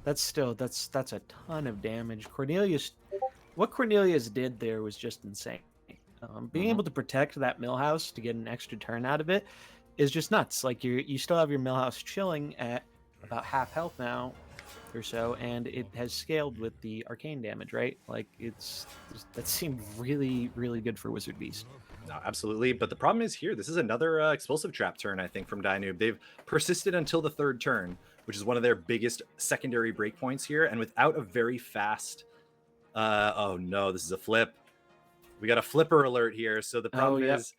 That's still that's a ton of damage. Cornelius, what Cornelius did there was just insane. Being mhm. able to protect that millhouse to get an extra turn out of it is just nuts. Like you still have your millhouse chilling at about half health now or so, and it has scaled with the arcane damage, right? Like that seemed really good for Wizard Beast. No, absolutely. But the problem is here, this is another explosive trap turn, I think, from Dynoob. They've persisted until the third turn, which is one of their biggest secondary breakpoints here. And without a very fast, oh no, this is a flip. We got a flipper alert here. So the Oh, problem yep, is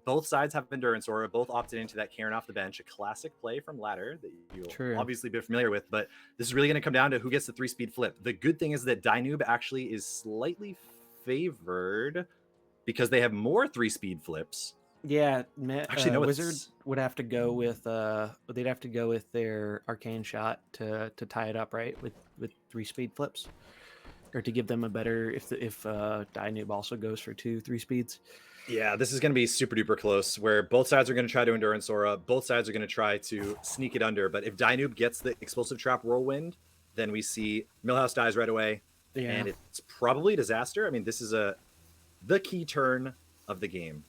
both sides have Endurance Aura, both opted into that Karen off the bench, a classic play from Ladder that you'll true. obviously be familiar with. But this is really going to come down to who gets the 3-speed flip. The good thing is that Dynoob actually is slightly favored because they have more 3-speed flips. Yeah, Actually, no, Wizard it's would have to go with they'd have to go with their arcane shot to tie it up, right? With 3-speed flips, or to give them a better if Dynoob also goes for 3 speeds. yeah, this is going to be super duper close where both sides are going to try to Endurance Aura. Both sides are going to try to sneak it under. But if Dynoob gets the Explosive Trap Whirlwind, then we see Millhouse dies right away. Yeah. And it's probably a disaster. I mean, this is the key turn of the game.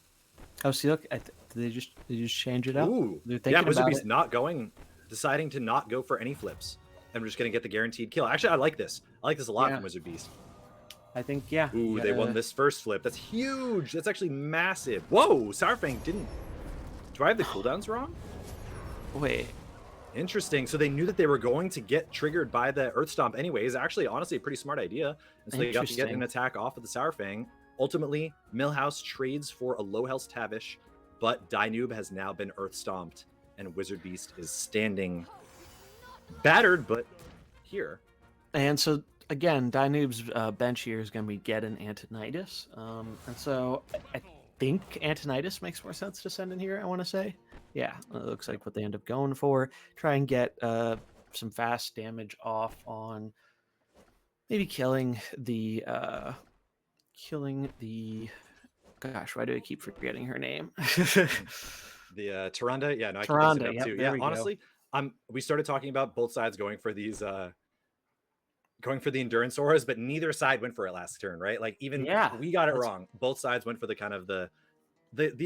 Oh, see, look, did they just change it up? Ooh. They're Yeah, thinking Wizard about Beast it. deciding to not go for any flips. And we're just going to get the guaranteed kill. Actually, I like this. I like this a lot Yeah, from Wizard Beast. I think yeah. You Ooh, they won gotta this first flip. That's huge. That's actually massive. Whoa, Sourfang didn't. Do I have the cooldowns wrong? wait. Interesting. So they knew that they were going to get triggered by the Earth Stomp anyways. Actually, honestly, a pretty smart idea. And so they got to get an Interesting. attack off of the Sourfang. Ultimately, Millhouse trades for a low health Tavish, but Dynoob has now been Earth Stomped, and Wizard Beast is standing battered, but here. And so again, Dynoob's bench here is going to be Get and Antonidas. And so I think Antonidas makes more sense to send in here, I want to say. Yeah, it looks like what they end up going for. Try and get some fast damage off on maybe killing the gosh, why do I keep forgetting her name? The Tyrande, yeah, no, I keep messing it Tyrande, up yep, too. there Yeah, we go. honestly, we started talking about both sides going for these going for the endurance auras, but neither side went for it last turn, right? Like even Yeah, we got it that's wrong. Both sides went for the kind of the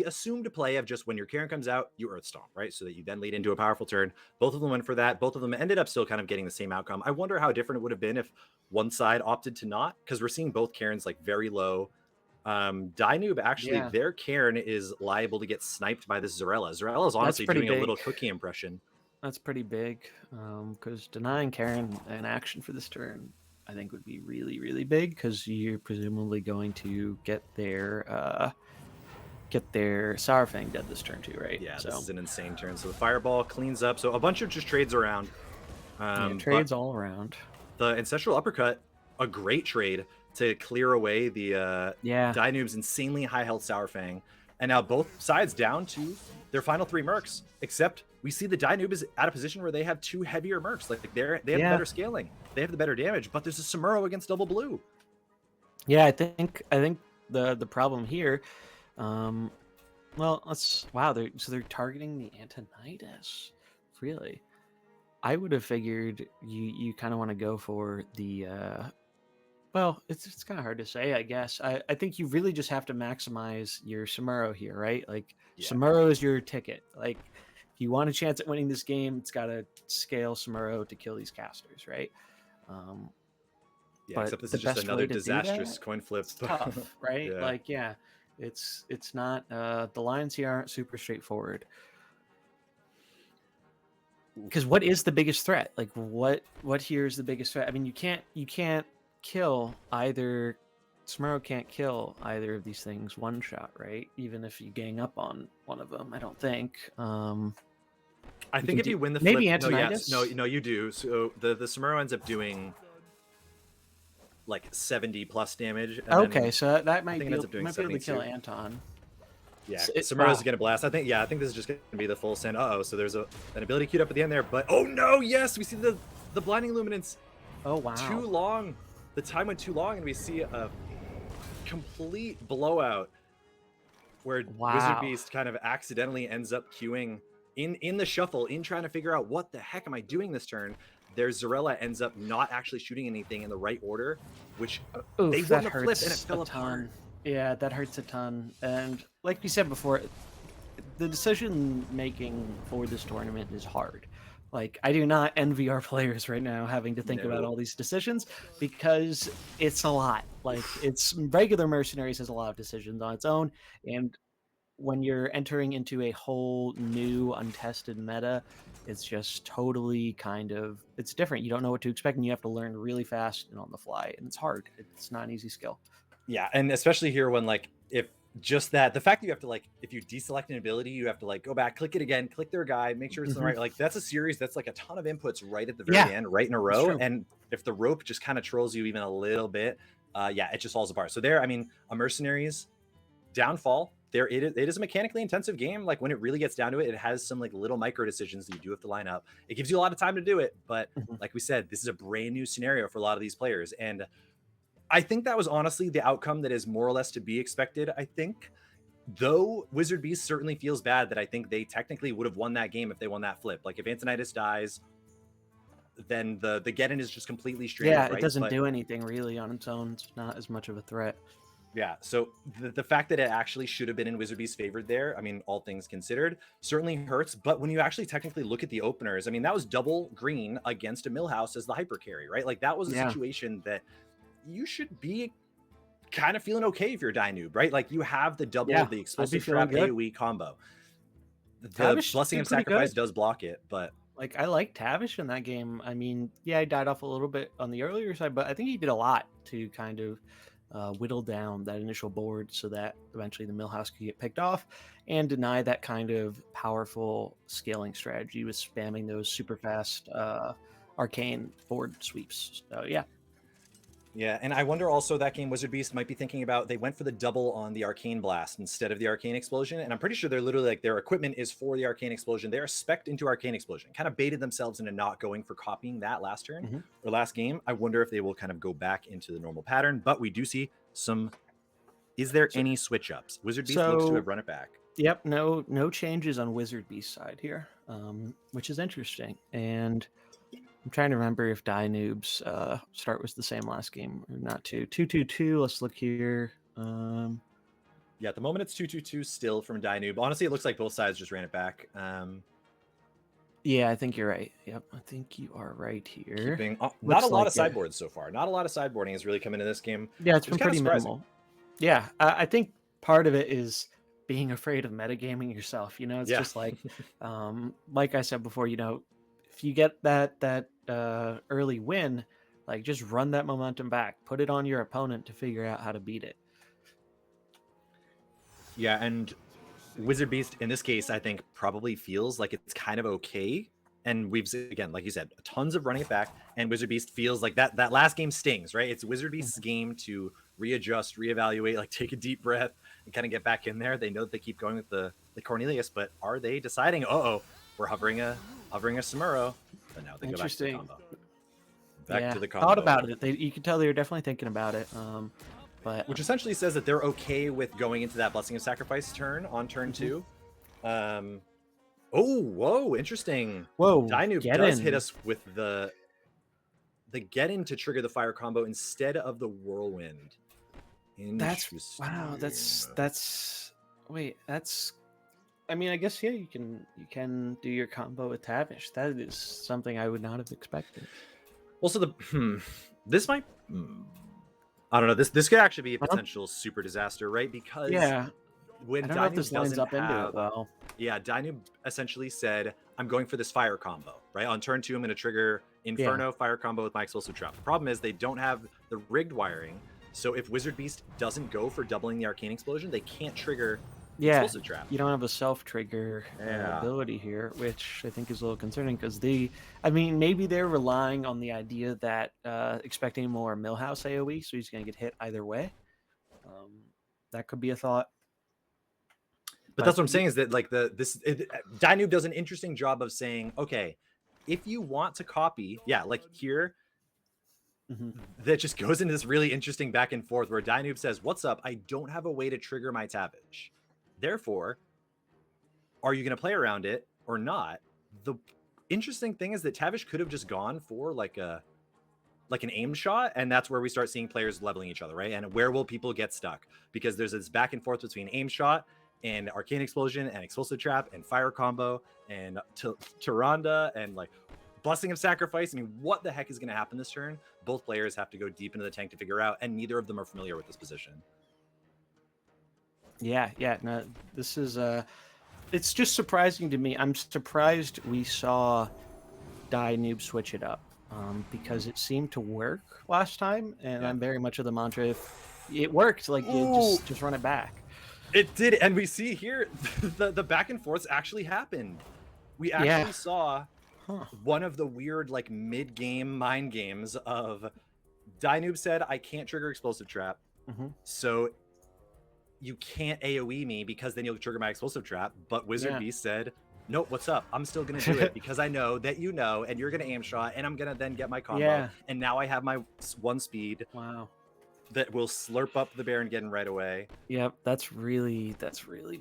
assumed play of just when your Karen comes out, you Earth Stomp, right? So that you then lead into a powerful turn. Both of them went for that. Both of them ended up still kind of getting the same outcome. I wonder how different it would have been if one side opted to not, because we're seeing both Karens like very low. Dynoob actually, yeah, their Karen is liable to get sniped by this Zarella. Zarella is that's honestly pretty doing a big. little cookie impression. That's pretty big. Because denying Karen an action for this turn, I think would be really big because you're presumably going to get their Sourfang dead this turn too, right? Yeah, this So is an insane turn. So the Fireball cleans up. So a bunch of just trades around. yeah, But trades all around. the Ancestral Uppercut, a great trade to clear away the Yeah, Dynoob's insanely high health Sourfang. And now both sides down to their final 3 mercs, except we see the Dynoob is at a position where they have 2 heavier mercs. Like they have the yeah, better scaling. They have the better damage, but there's a Samuro against double blue. yeah. I think the problem here, um, well, wow. They're targeting the Antonidas, really. I would have figured you kind of want to go for the well, it's kind of hard to say, I guess. I think you really just have to maximize your Samuro here, right? Like Yeah. Samuro is your ticket. Like if you want a chance at winning this game, it's got to scale Samuro to kill these casters, right? Um, Yeah, but except this the is just best another way to do disastrous that, coin flip. it's tough, right? Yeah. Like yeah, it's not the lines here aren't super straightforward. Because what is the biggest threat? Like what here is the biggest threat? I mean, you can't kill either. Smurrow can't kill either of these things one shot, right? Even if you gang up on one of them, I don't think. I think if you win the flip, maybe no, yes, Antonidas. no, you do. So the Samuro ends up doing like 70 plus damage, and Okay, then so that I might think be it ends up doing might be able to kill 72. Anton. Yeah, Wow. Samuro's gonna blast. I think this is just gonna be the full send. So there's an ability queued up at the end there, but oh no, yes, we see the blinding luminance. Oh, Too wow. long. The time went too long, and we see a complete blowout where Wizard Wow. Beast kind of accidentally ends up queuing in the shuffle, in trying to figure out what the heck am I doing this turn. There's Zarella ends up not actually shooting anything in the right order, which they Oof, won that the flip and it hurts a fell apart. ton. Yeah, that hurts a ton. And like we said before, the decision making for this tournament is hard. Like, I do not envy our players right now having to think about No. all these decisions because it's a lot. Like, it's regular Mercenaries has a lot of decisions on its own. And when you're entering into a whole new untested meta, it's just totally kind of it's different. You don't know what to expect and you have to learn really fast and on the fly. And it's hard. It's not an easy skill. Yeah, and especially here when like if just that the fact that you have to like if you deselect an ability, you have to like go back, click it again, click their guy, make sure it's in the Hmm. right. Like that's a series that's like a ton of inputs right at the Yeah, very end, right in a it's row. true. And if the rope just kind of trolls you even a little bit, yeah, it just falls apart. So there, I mean, a mercenaries downfall. There, it is a mechanically intensive game. Like when it really gets down to it, it has some like little micro decisions that you do have to line up. It gives you a lot of time to do it, but Mhm. like we said, this is a brand new scenario for a lot of these players, and I think that was honestly the outcome that is more or less to be expected. I think, though Wizard Beast certainly feels bad that I think they technically would have won that game if they won that flip. Like if Antonitis dies, then the get in is just completely Yeah, stranded, it right? doesn't But do anything really on its own. It's not as much of a threat. yeah, so the fact that it actually should have been in Wizard Beast's favor there, I mean, all things considered, certainly hurts. But when you actually technically look at the openers, I mean, that was double green against a Millhouse as the hyper carry, right? Like that was a Yeah. situation that you should be kind of feeling okay if you're Dynoob, right? Like you have the double, Yeah, the I'd be explosive feeling trap good. AoE combo. The Tavish blessing did of pretty good. sacrifice does block it, but Like, I like Tavish in that game. I mean, yeah, he died off a little bit on the earlier side, but I think he did a lot to kind of whittle down that initial board so that eventually the Millhouse could get picked off and deny that kind of powerful scaling strategy with spamming those super fast arcane board sweeps. So, yeah. yeah. And I wonder also that game Wizard Beast might be thinking about they went for the double on the arcane blast instead of the arcane explosion. And I'm pretty sure they're literally like their equipment is for the arcane explosion. They're spec'd into arcane explosion, kind of baited themselves into not going for copying that last turn Hmm. or last game. I wonder if they will kind of go back into the normal pattern, but we do see some. Is there So, any switch ups? Wizard Beast looks to so have run it back. yep, no changes on Wizard Beast side here, which is interesting. And I'm trying to remember if Die Noob's start was the same last game or not. 2-2-2. Let's look here. Yeah, at the moment it's 2-2-2 still from Dynoob. Honestly, it looks like both sides just ran it back. Yeah, I think you're right. Yep, I think you are right here. Keeping not a Looks lot like of it. sideboards so far. Not a lot of sideboarding has really come into this game, Yeah, it's which is been kind of pretty surprising. minimal. Yeah, I think part of it is being afraid of metagaming yourself. You know, it's Yeah. just like I said before. If you get that early win, like just run that momentum back, put it on your opponent to figure out how to beat it. Yeah, and Wizard Beast in this case, I think probably feels like it's kind of okay. And we've again, like you said, tons of running it back, and Wizard Beast feels like that last game stings, right? It's Wizard Beast's Mhm. game to readjust, reevaluate, like take a deep breath and kind of get back in there. They know that they keep going with the Cornelius, but are they deciding, we're hovering a Samuro, but now they go back to the Interesting. combo. Back Yeah, to the thought combo. about it. You could tell they were definitely thinking about it. But Which essentially says that they're okay with going into that blessing of sacrifice turn on turn mhm. 2. Oh, whoa, interesting. Whoa, Dynoob get does hit in. us with the get in to trigger the fire combo instead of the whirlwind. That's Interesting. wow. That's wait. That's. I mean, I guess yeah. You can do your combo with Tavish. That is something I would not have expected. Also, this might. I don't know. This could actually be a Huh? potential super disaster, right? Because Yeah, I when don't know if Dynoob this lines doesn't up into it have, well. yeah, Dynoob essentially said, "I'm going for this fire combo." Right on turn 2, I'm going to trigger Yeah, Inferno fire combo with my explosive trap. The problem is they don't have the rigged wiring, so if Wizard Beast doesn't go for doubling the arcane explosion, they can't trigger the yeah. explosive trap. You don't have a self trigger Yeah. ability here, which I think is a little concerning because I mean, maybe they're relying on the idea that expecting more Millhouse AOE, so he's going to get hit either way. Um, that could be a thought. But But that's what I'm saying is that like Dynoob does an interesting job of saying, okay, if you want to copy, yeah, like here, Mhm. that just goes into this really interesting back and forth where Dynoob says, "What's up? I don't have a way to trigger my Tavish. Therefore, are you going to play around it or not?" The interesting thing is that Tavish could have just gone for like an aim shot, and that's where we start seeing players leveling each other, right? And where will people get stuck? Because there's this back and forth between aim shot and arcane explosion and explosive trap and fire combo and Tyrande and like blessing of sacrifice. I mean, what the heck is going to happen this turn? Both players have to go deep into the tank to figure out, and neither of them are familiar with this position. Yeah, yeah. No, this is it's just surprising to me. I'm surprised we saw Noob switch it up, because it seemed to work last time, and Yeah. I'm very much of the mantra: if it worked, like you just run it back. It did, and we see here the back and forths actually happened. We actually saw one of the weird like mid-game mind games of Dynoob said, "I can't trigger explosive trap, so you can't AoE me because then you'll trigger my explosive trap." But Wizard Beast said, "Nope, what's up? I'm still gonna do it because I know that you know, and you're gonna aim shot, and I'm gonna then get my combo, and now I have my 1 speed that will slurp up the Baron getting right away." Yep, that's really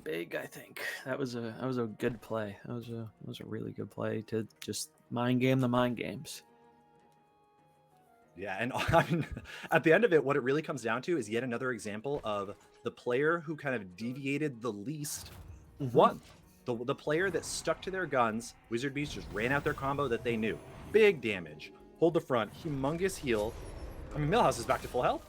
big. I think that was a good play. That was a really good play to just mind game the mind games. Yeah, and I mean, at the end of it, what it really comes down to is yet another example of the player who kind of deviated the least won. The player that stuck to their guns, Wizard Beast just ran out their combo that they knew. Big damage, hold the front, humongous heal. I mean, Millhouse is back to full health.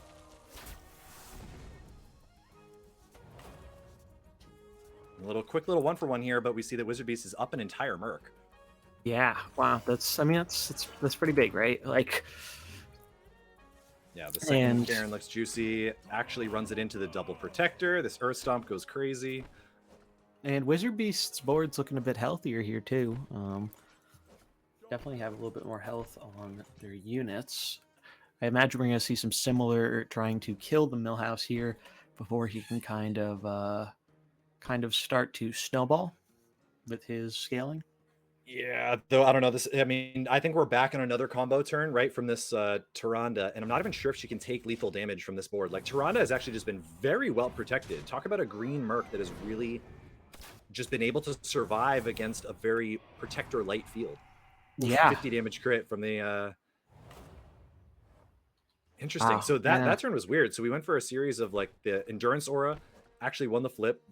A quick little 1-for-1 here, but we see that Wizard Beast is up an entire Merc. Yeah, wow, that's pretty big, right? Like, yeah, the second Karen looks juicy. Actually runs it into the double protector. This Earth Stomp goes crazy. And Wizard Beast's board's looking a bit healthier here too. Definitely have a little bit more health on their units. I imagine we're going to see some similar trying to kill the Millhouse here before he can kind of start to snowball with his scaling. Yeah, though I don't know this. I mean, I think we're back on another combo turn, right, from this Tyrande, and I'm not even sure if she can take lethal damage from this board. Like, Tyrande has actually just been very well protected. Talk about a green Merc that has really just been able to survive against a very protector light field. Yeah, 50 damage crit from the interesting. So that turn was weird. So we went for a series of like the endurance aura actually won the flip,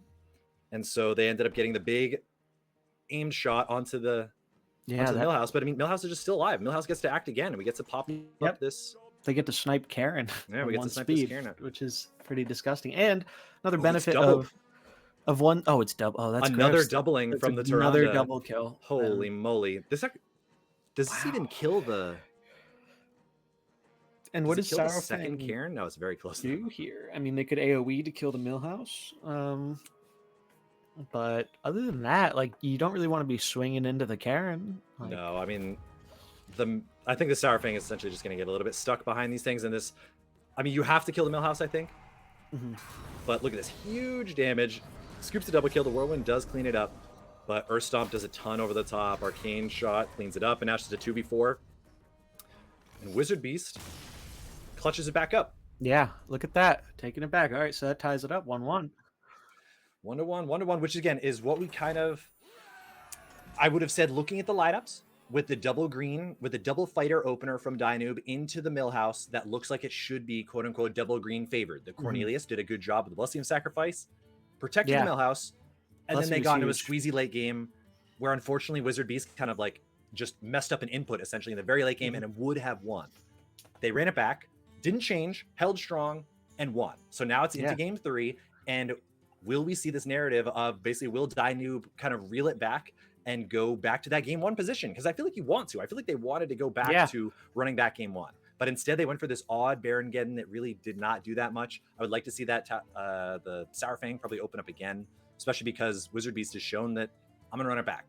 and so they ended up getting the big aimed shot onto the Millhouse. But I mean, Millhouse is just still alive. Millhouse gets to act again, and we get to pop up this. They get to snipe Karen. Yeah, we get to snipe this Karen, which is pretty disgusting. And another benefit of one. Oh, it's double. Oh, that's another gross. doubling from the Tyrande. Another double kill. Holy moly! Does this even kill the? And what is the second Karen? No, it's very close. Do here? I mean, they could AOE to kill the Millhouse. But other than that, like, you don't really want to be swinging into the Karen. Like, no, I mean, I think the Sour Fang is essentially just going to get a little bit stuck behind these things. And this, I mean, you have to kill the Millhouse, I think. But look at this huge damage. Scoops the double kill. The Whirlwind does clean it up, but Earth Stomp does a ton over the top. Arcane shot cleans it up, and now it's just a 2v4. And Wizard Beast clutches it back up. Yeah, look at that, taking it back. All right, so that ties it up 1-1. 1-1, which again is what we kind of, I would have said, looking at the lineups with the double green, with the double fighter opener from Dynoob into the Millhouse, that looks like it should be quote unquote double green favored. The Cornelius did a good job with the Blessing of Sacrifice, protecting the Millhouse, and then they got into a squeezy late game where unfortunately Wizard Beast kind of like just messed up an input essentially in the very late game and it would have won. They ran it back, didn't change, held strong, and won. So now it's into game 3, and will we see this narrative of basically will Dynoob kind of reel it back and go back to that game 1 position? Because I feel like you want to. I feel like they wanted to go back to running back game 1. But instead they went for this odd Baron Geddon that really did not do that much. I would like to see that the Sour Fang probably open up again, especially because Wizard Beast has shown that I'm going to run it back.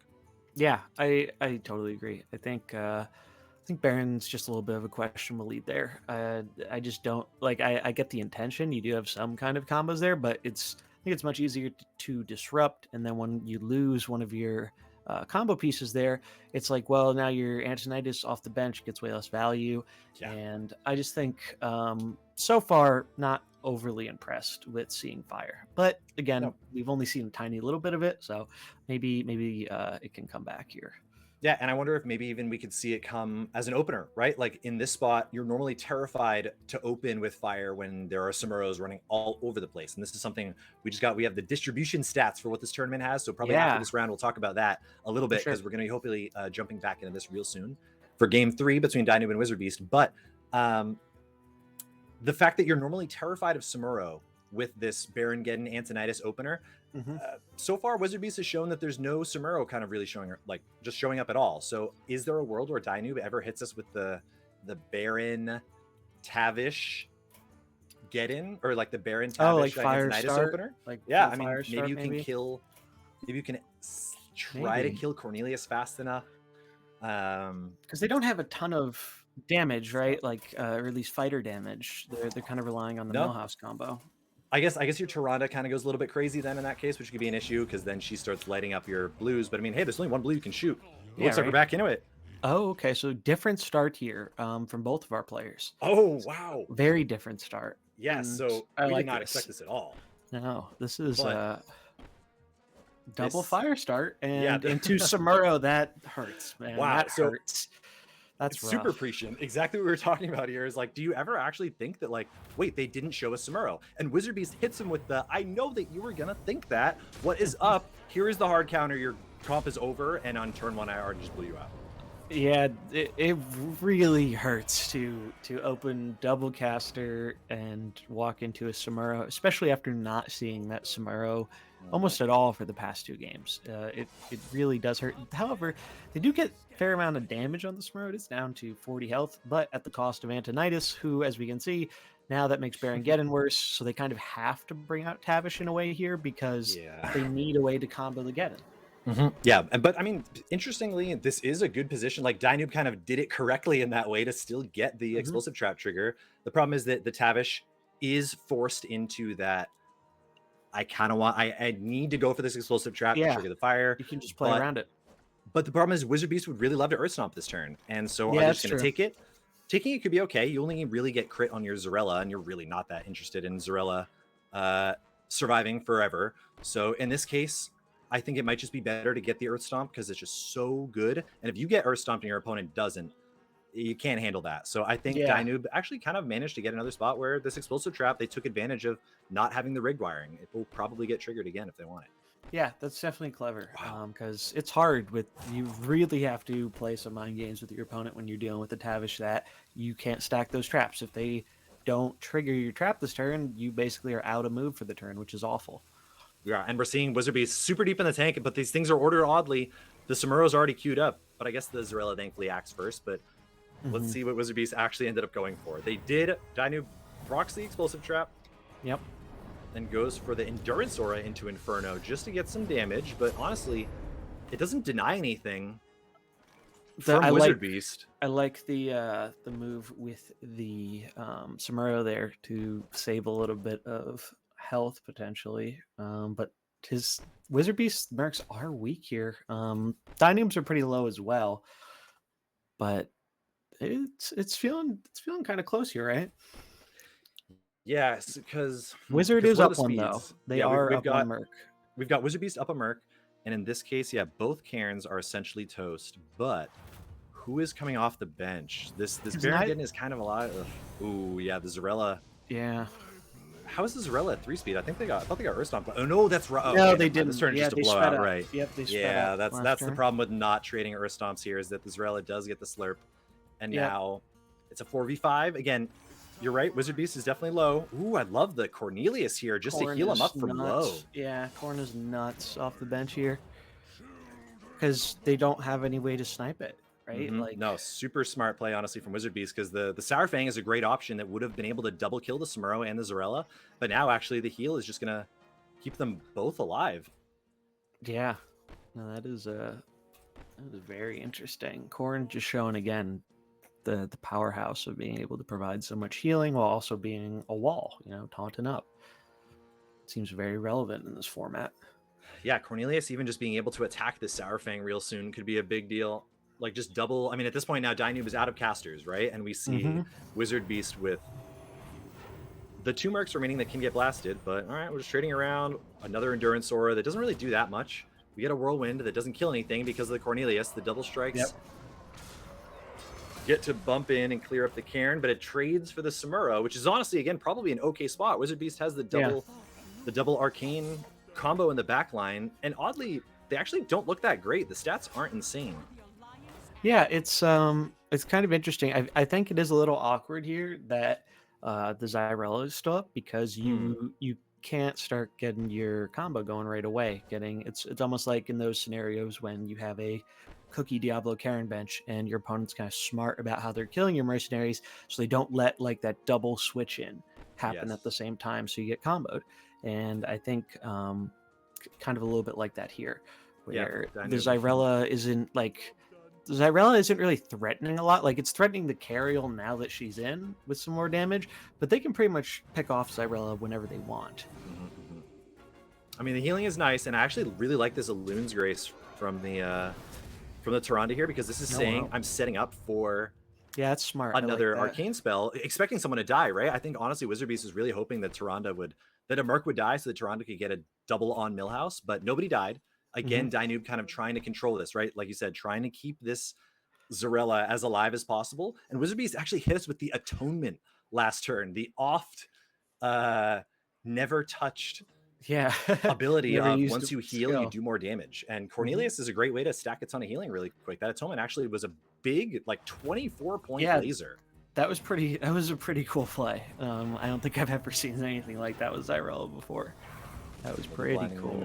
Yeah, I totally agree. I think Baron's just a little bit of a questionable lead there. I just don't like. I get the intention. You do have some kind of combos there, but I think it's much easier to disrupt. And then when you lose one of your combo pieces there, it's like, well, now your Antonidas off the bench gets way less value. Yeah. And I just think so far, not overly impressed with seeing fire. But again, No. we've only seen a tiny little bit of it. So maybe it can come back here. Yeah, and I wonder if maybe even we could see it come as an opener, right? Like in this spot, you're normally terrified to open with fire when there are Samuros running all over the place. And this is something we have the distribution stats for what this tournament has. So probably after this round, we'll talk about that a little bit because we're going to be hopefully jumping back into this real soon for game 3 between Dynoob and Wizard Beast. But the fact that you're normally terrified of Samuro with this Baron Geddon Antonidas opener, so far Wizard Beast has shown that there's no Samuro kind of really showing up at all. So is there a world where Dynoob ever hits us with the Baron Tavish Geddon, or like the Baron Tavish Antonidas opener? Like yeah, I mean maybe you can try to kill Cornelius fast enough. Because they don't have a ton of damage, right? Like or at least fighter damage. They're kind of relying on the Mullahoo combo. I guess your Tyrande kind of goes a little bit crazy then in that case, which could be an issue because then she starts lighting up your blues. But I mean, hey, there's only one blue you can shoot. Looks like we're back into it. Oh, okay. So different start here from both of our players. Oh, wow. Very different start. Yeah, so we did not expect this at all. No, this is double fire start and into Samuro. That hurts, man. Wow, that hurts. That's super prescient. Exactly what we were talking about here is like, do you ever actually think that like, wait, they didn't show us Samuro? And Wizard Beast hits him with the, I know that you were going to think that. What is up? Here is the hard counter. Your comp is over. And on turn 1, I already just blew you out. Yeah, it really hurts to open double caster and walk into a Samuro, especially after not seeing that Samuro almost at all for the past 2 games. It really does hurt. However, they do get a fair amount of damage on the Samuro. It's down to 40 health, but at the cost of Antonidas, who, as we can see, now that makes Baron Geddon worse. So they kind of have to bring out Tavish in a way here because they need a way to combo the Geddon. Yeah, but I mean, interestingly, this is a good position. Like Dynoob kind of did it correctly in that way to still get the explosive trap trigger. The problem is that the Tavish is forced into that. I need to go for this explosive trap to trigger the fire. You can just play around it. But the problem is Wizard Beast would really love to Earth Stomp this turn. And so I'm just going to take it. Taking it could be okay. You only really get crit on your Zarella, and you're really not that interested in Zarella surviving forever. So in this case, I think it might just be better to get the Earth Stomp because it's just so good. And if you get Earth Stomped and your opponent doesn't, you can't handle that. So I think Dynoob actually kind of managed to get another spot where this explosive trap, they took advantage of not having the rig wiring. It will probably get triggered again if they want it. Yeah, that's definitely clever because it's hard you really have to play some mind games with your opponent when you're dealing with the Tavish that you can't stack those traps. If they don't trigger your trap this turn, you basically are out of move for the turn, which is awful. Yeah, and we're seeing Wizard Beast super deep in the tank, but these things are ordered oddly. The Samuro's already queued up, but I guess the Zarella thankfully acts first, but let's see what Wizard Beast actually ended up going for. They did. Dynoob procs the explosive trap. Yep. Then goes for the Endurance Aura into Inferno just to get some damage, but honestly, it doesn't deny anything from Wizard Beast. I like the move with the Samuro there to save a little bit of health potentially, but his Wizard Beast mercs are weak here. Dynoobs are pretty low as well, but it's feeling kind of close here, right? Yes, because Wizard is up one though. They are up on Merc. We've got Wizard Beast up a Merc, and in this case, both Cairns are essentially toast. But who is coming off the bench? This Baron Geddon is kind of alive. Ooh, yeah, the Zarella. Yeah. How is the Zarella at 3 speed? I thought they got Earth Stomp. Oh no, that's right. No, they didn't. This turn just a blowout, right? Yep, they sped up. That's the problem with not trading Earth Stomps here is that the Zarella does get the slurp, and now it's a 4v5 again. You're right. Wizard Beast is definitely low. Ooh, I love the Cornelius here just to heal him up from low. Yeah, Corn is nuts off the bench here because they don't have any way to snipe it, right? Like, no, super smart play, honestly, from Wizard Beast because the Sour Fang is a great option that would have been able to double kill the Samuro and the Zarella, but now actually the heal is just going to keep them both alive. Yeah, no, that is very interesting. Corn just showing again the powerhouse of being able to provide so much healing while also being a wall, taunting up. It seems very relevant in this format. Yeah, Cornelius even just being able to attack the Sourfang real soon could be a big deal. Like just double. I mean, at this point now, Dynoob is out of casters, right? And we see Wizard Beast with the 2 mercs remaining that can get blasted. But all right, we're just trading around another Endurance Aura that doesn't really do that much. We get a Whirlwind that doesn't kill anything because of the Cornelius. The double strikes get to bump in and clear up the Cairn, but it trades for the Samuro, which is honestly, again, probably an okay spot. Wizard Beast has the double Arcane combo in the back line, and oddly, they actually don't look that great. The stats aren't insane. Yeah, it's kind of interesting. I think it is a little awkward here that the Xyrella is still up because you can't start getting your combo going right away. It's almost like in those scenarios when you have a Cookie Diablo Karen bench and your opponent's kind of smart about how they're killing your mercenaries, so they don't let like that double switch in happen at the same time, so you get comboed. And I think kind of a little bit like that here, where the Xyrella isn't really threatening a lot. Like, it's threatening the Cariel now that she's in with some more damage, but they can pretty much pick off Xyrella whenever they want. I mean, the healing is nice, and I actually really like this Elun's Grace from the Tyrande here, because this is saying I'm setting up for that's smart. Another Arcane spell, expecting someone to die, right? I think honestly, Wizard Beast is really hoping that that a Merc would die so that Tyrande could get a double on Millhouse, but nobody died. Again, Dynoob kind of trying to control this, right? Like you said, trying to keep this Xyrella as alive as possible. And Wizard Beast actually hit us with the Atonement last turn, the oft never touched ability of once you heal, you do more damage. And Cornelius is a great way to stack a ton of healing really quick. That Atonement actually was a big, like 24-point laser. That was a pretty cool play. I don't think I've ever seen anything like that with Xyrella before. That was pretty cool.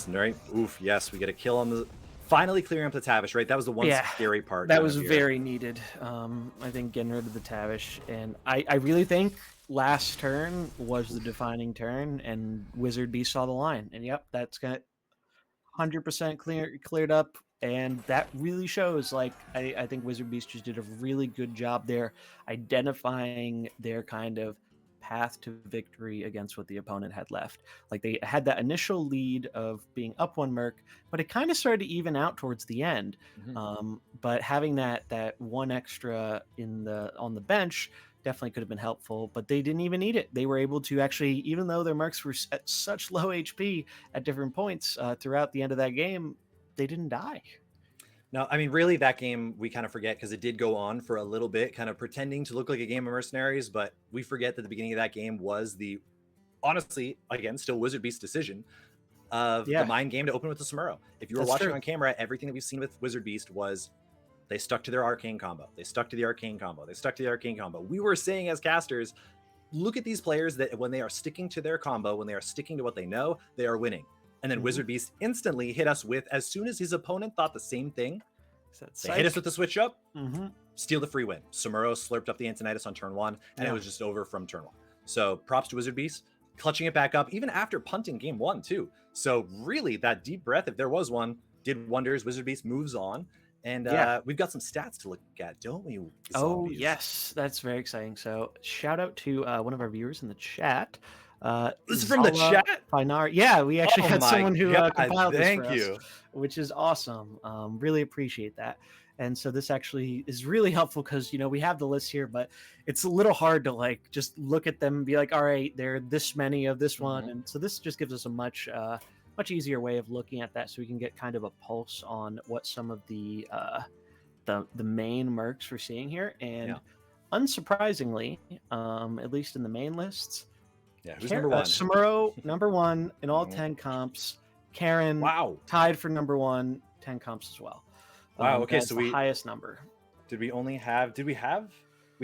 Right? Oof, yes, we get a kill on the... Finally clearing up the Tavish, right? That was the one scary part. That was very needed. I think getting rid of the Tavish. And I really think last turn was the defining turn, and Wizard Beast saw the line. And yep, that's got 100% cleared up. And that really shows, like, I think Wizard Beast just did a really good job there identifying their kind of path to victory against what the opponent had left. Like, they had that initial lead of being up 1 Merc, but it kind of started to even out towards the end. But having that 1 extra on the bench definitely could have been helpful, but they didn't even need it. They were able to actually, even though their Mercs were at such low HP at different points throughout the end of that game, they didn't die. No, I mean, really, that game we kind of forget because it did go on for a little bit, kind of pretending to look like a game of Mercenaries, but we forget that the beginning of that game was honestly, again, still Wizard Beast's decision of the mind game to open with the Samuro. If you were watching on camera, everything that we've seen with Wizard Beast was they stuck to their Arcane combo. They stuck to the Arcane combo. They stuck to the Arcane combo. We were saying as casters, look at these players that when they are sticking to their combo, when they are sticking to what they know, they are winning. And then Wizard Beast instantly hit us with, as soon as his opponent thought the same thing, they hit us with the switch up, steal the free win. Samuro slurped up the Antonitis on turn 1, and it was just over from turn 1. So props to Wizard Beast, clutching it back up, even after punting game 1 too. So really, that deep breath, if there was one, did wonders. Wizard Beast moves on. And we've got some stats to look at, don't we? Zombies? Oh, yes. That's very exciting. So shout out to one of our viewers in the chat. This is from the chat? Pinar. Yeah, we actually had someone who compiled this for us, which is awesome. Really appreciate that. And so this actually is really helpful because, we have the list here, but it's a little hard to like just look at them and be like, all right, there are this many of this one. And so this just gives us a much easier way of looking at that, so we can get kind of a pulse on what some of the main mercs we're seeing here. And unsurprisingly, at least in the main lists, who's number 1? Samuro, number 1 in all 10 comps. Karen, tied for number 1, 10 comps as well. Okay, so the highest number. We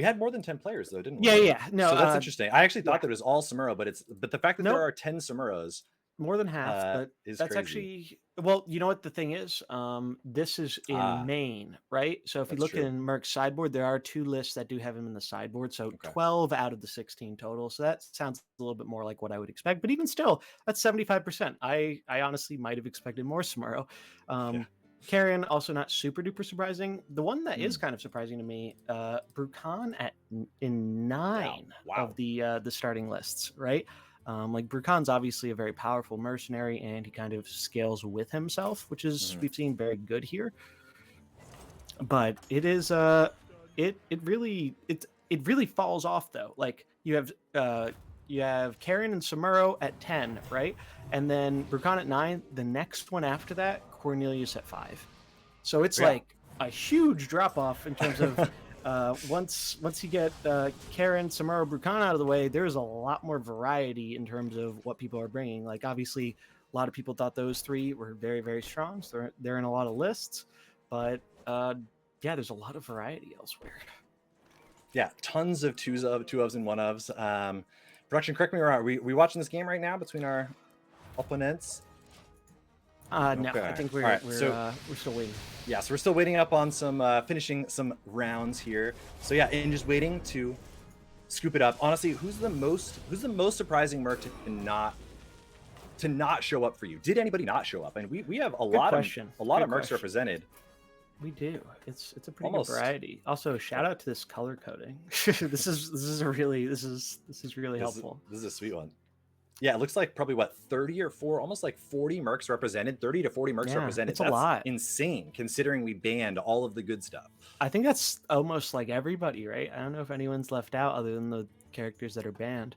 had more than 10 players though, didn't we? Yeah. No, so that's interesting. I actually thought that it was all Samuro, but the fact that there are 10 Samuros, more than half, but that's crazy. Actually, well, you know what the thing is? This is in Maine, right? So if you look in Merc's sideboard, there are 2 lists that do have him in the sideboard. So 12 out of the 16 total. So that sounds a little bit more like what I would expect. But even still, that's 75%. I honestly might have expected more Samuro. Karen, also not super duper surprising. The one that is kind of surprising to me, Brukan in 9 of the starting lists, right? Like Brucon's obviously a very powerful mercenary, and he kind of scales with himself, which is we've seen very good here. But it is it really falls off though. Like you have Karen and Samuro at 10, right? And then Brucon at 9. The next one after that, Cornelius at 5. So it's like a huge drop off in terms of once you get Karen, Samuro, Brucon out of the way, there's a lot more variety in terms of what people are bringing. Like obviously, a lot of people thought those 3 were very, very strong. So they're in a lot of lists, but yeah, there's a lot of variety elsewhere. Yeah, tons of two ofs and one ofs. Production, correct me wrong. Are we watching this game right now between our opponents? No, I think we're still waiting. Yeah, so we're still waiting up on some finishing some rounds here. So yeah, and just waiting to scoop it up. Honestly, who's the most surprising merc to not show up for you? Did anybody not show up? And we have a lot of mercs represented. We do. It's a pretty good variety. Also, shout out to this color coding. this is really helpful. This is a sweet one. Yeah, it looks like probably 30 or 40, almost like 40 mercs represented, 30 to 40 mercs represented. That's a lot. Insane considering we banned all of the good stuff. I think that's almost like everybody, right? I don't know if anyone's left out other than the characters that are banned.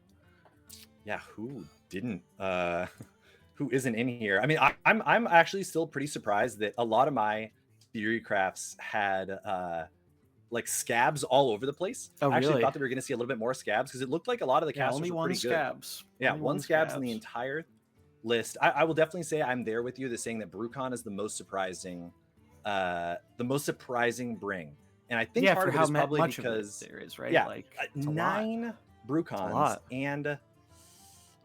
Yeah, who didn't who isn't in here? I mean, I'm actually still pretty surprised that a lot of my theory crafts had like scabs all over the place. I actually thought that we were going to see a little bit more scabs because it looked like a lot of the casters were pretty scabs. Good. Yeah, one scabs in the entire list. I will definitely say I'm there with you. They're saying that Brucon is the most surprising bring. And I think part of it is probably because there is, right? Yeah, like 9 Brucons and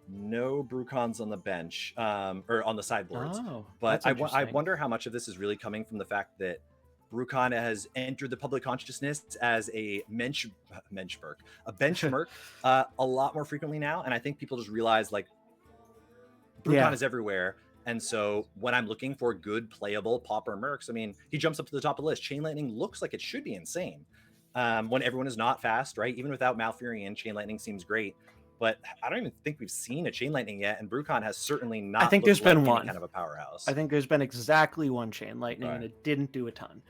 no Brucons on the bench or on the sideboards. But I wonder how much of this is really coming from the fact that Brucon has entered the public consciousness as a bench merc a lot more frequently now. And I think people just realize like Brucon is everywhere. And so when I'm looking for good playable Pauper mercs, I mean, he jumps up to the top of the list. Chain Lightning looks like it should be insane when everyone is not fast, right? Even without Malfurion, Chain Lightning seems great. But I don't even think we've seen a Chain Lightning yet, and Brucon has certainly not. I think there's been one kind of a powerhouse. I think there's been exactly one Chain Lightning, and it didn't do a ton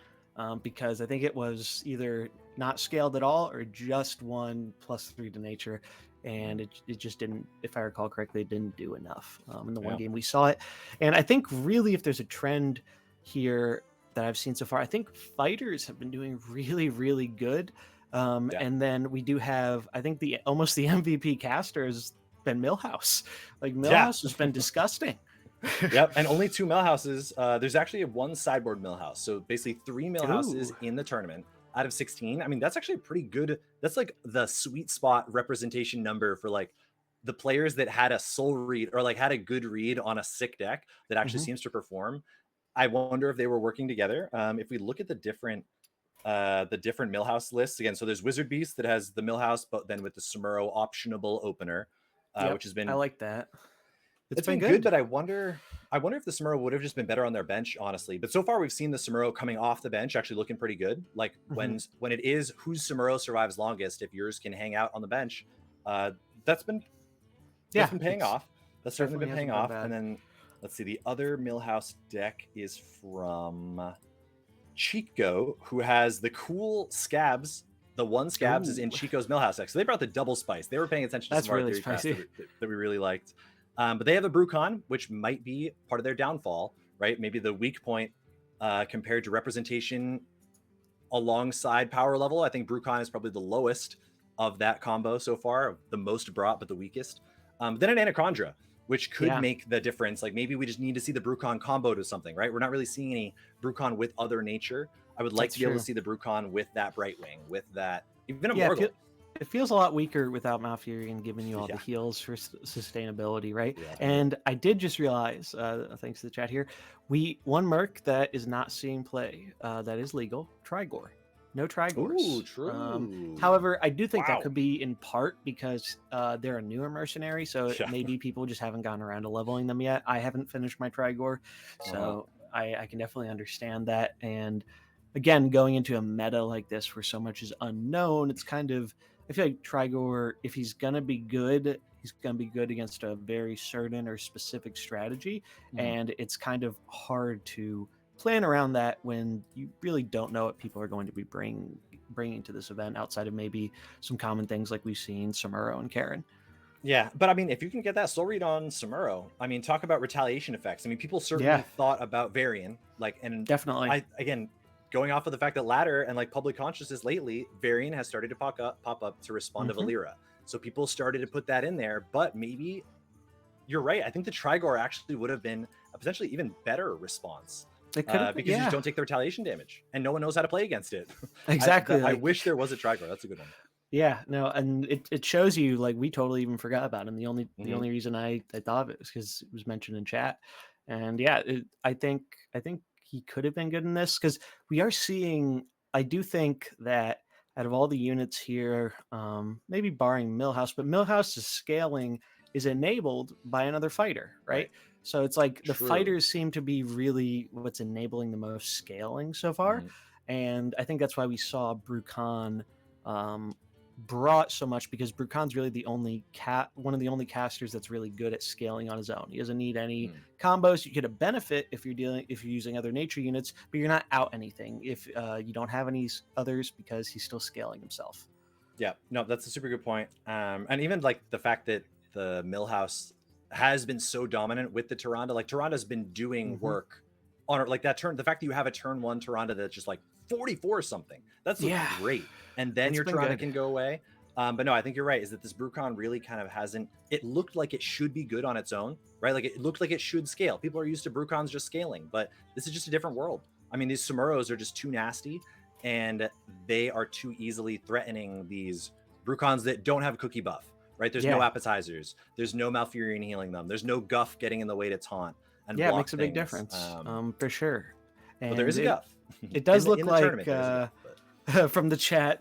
because I think it was either not scaled at all or just 1 +3 to nature, and it just didn't. If I recall correctly, it didn't do enough in the one game we saw it. And I think really, if there's a trend here that I've seen so far, I think fighters have been doing really, really good. And then we do have, I think almost the MVP caster has been Mullahoo. Like Mullahoo has been disgusting. Yep, and only 2 Mullahouses. There's actually 1 sideboard Mullahoo, so basically 3 Mullahouses in the tournament out of 16. I mean, that's actually pretty good. That's like the sweet spot representation number for like the players that had a soul read or like had a good read on a sick deck that actually seems to perform. I wonder if they were working together. If we look at the different Mullahoo lists again, so there's Wizard Beast that has the Mullahoo, but then with the Samuro optionable opener, which has been, I like that. It's been good, but I wonder if the Samuro would have just been better on their bench, honestly. But so far we've seen the Samuro coming off the bench actually looking pretty good. Like when it is whose Samuro survives longest, if yours can hang out on the bench, that's been paying off. That's certainly been paying off. And then let's see, the other Mullahoo deck is from Chico, who has the cool scabs. The 1 scabs is in Chico's Mullahoo deck. So they brought the double spice. They were paying attention to some of our theory crafts that we really liked. But they have a Brucon, which might be part of their downfall, right? Maybe the weak point compared to representation alongside power level. I think Brucon is probably the lowest of that combo so far, the most brought, but the weakest. Then an Anacondra, which could make the difference. Like maybe we just need to see the Brucon combo to something, right? We're not really seeing any Brucon with other nature. I would like to be able to see the Brucon with that Brightwing, with that, even a Morgul. It feels a lot weaker without Malfurion giving you all the heals for sustainability, right? Yeah. And I did just realize, thanks to the chat here, one merc that is not seeing play that is legal, Trigor. No Trigors. Ooh, true. However, I do think that could be in part because they're a newer mercenary, so maybe people just haven't gotten around to leveling them yet. I haven't finished my Trigor, so I can definitely understand that. And again, going into a meta like this where so much is unknown, it's kind of, I feel like Trigor, if he's gonna be good, He's going to be good against a very certain or specific strategy, and it's kind of hard to plan around that when you really don't know what people are going to be bringing to this event outside of maybe some common things like we've seen Samuro and Karen. Yeah, but I mean, if you can get that soul read on Samuro, I mean, talk about retaliation effects. I mean, people certainly thought about Varian, like, and definitely. Again, going off of the fact that ladder and like public consciousness lately, Varian has started to pop up to respond to Valera. So people started to put that in there, but maybe you're right. I think the Trigor actually would have been a potentially even better response. It could have, because you just don't take the retaliation damage, and no one knows how to play against it. Exactly. I wish there was a Trigor. That's a good one. Yeah, no, and it shows you like we totally even forgot about him. The only reason I thought of it was because it was mentioned in chat, and yeah, I think he could have been good in this because we are seeing. I do think that out of all the units here, maybe barring Millhouse, but Millhouse's scaling is enabled by another fighter, right? So it's like the fighters seem to be really what's enabling the most scaling so far, and I think that's why we saw Brukan brought so much, because Brukan's really the only one of the only casters that's really good at scaling on his own. He doesn't need any combos. You get a benefit if you're using other nature units, but you're not out anything if you don't have any others, because he's still scaling himself. Yeah, no, that's a super good point. And even like the fact that the Millhouse has been so dominant with the Tyrande, like Tyranda's been doing work on like that turn. The fact that you have a turn 1 Tyrande that's just like 44 something, that's great. And then your Tyrande can go away. But no, I think you're right, is that this Brukan really kind of hasn't, it looked like it should be good on its own, right? Like it looked like it should scale. People are used to Brukans just scaling, but this is just a different world. I mean, these Samuros are just too nasty, and they are too easily threatening these Brukans that don't have a cookie buff, right? There's no appetizers. There's no Malfurion healing them. There's no Guff getting in the way to taunt and block it makes a big things. difference, for sure. And but there is a Guff. It does look like from the chat,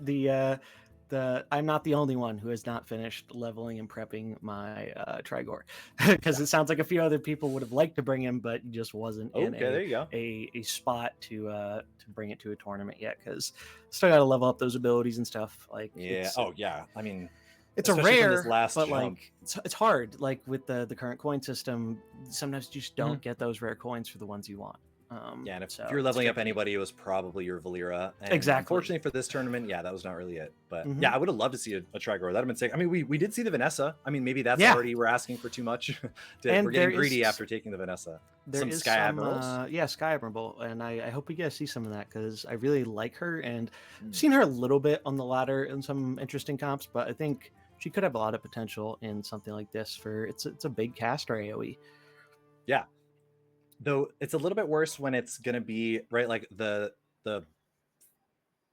I'm not the only one who has not finished leveling and prepping my Trigor, because it sounds like a few other people would have liked to bring him, but just wasn't in a spot to bring it to a tournament yet, because still got to level up those abilities and stuff. Like I mean, it's a rare, but like it's hard. Like with the current coin system, sometimes you just don't get those rare coins for the ones you want. And if you're leveling up anybody, it was probably your Valera. And unfortunately for this tournament, that was not really it. But I would have loved to see a Trigor. That'd have been sick. I mean, we did see the Vanessa. I mean, maybe that's already, we're asking for too much. We're getting greedy after taking the Vanessa. Some Sky Admirals. Sky Admiral. And I hope we get to see some of that, because I really like her, and I've seen her a little bit on the ladder in some interesting comps, but I think she could have a lot of potential in something like this. It's a big caster AoE. Yeah. Though it's a little bit worse when it's going to be, right, like the I'm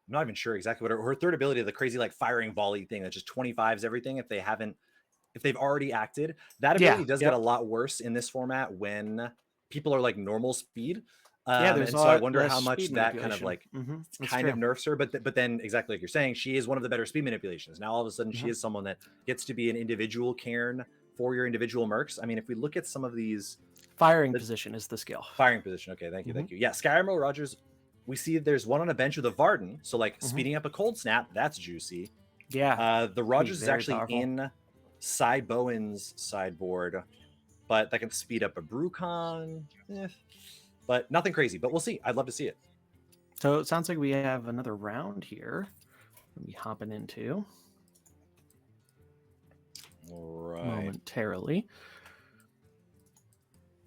not even sure exactly what her third ability, the crazy like firing volley thing that just 25s everything if they've already acted. That ability does get a lot worse in this format when people are like normal speed. And so I wonder how much that kind of like kind of nerfs her. But then exactly like you're saying, she is one of the better speed manipulations. Now all of a sudden she is someone that gets to be an individual cairn for your individual mercs. I mean, if we look at some of these, firing position is the skill. Firing position. Okay, thank you. Yeah, Sky Admiral Rogers, we see there's one on a bench with a Varden. So like speeding up a cold snap, that's juicy. Yeah. The Rogers is actually in Side Bowen's sideboard, but that can speed up a Brukan. But nothing crazy, but we'll see. I'd love to see it. So it sounds like we have another round here. We'll be hopping into. Right. Momentarily.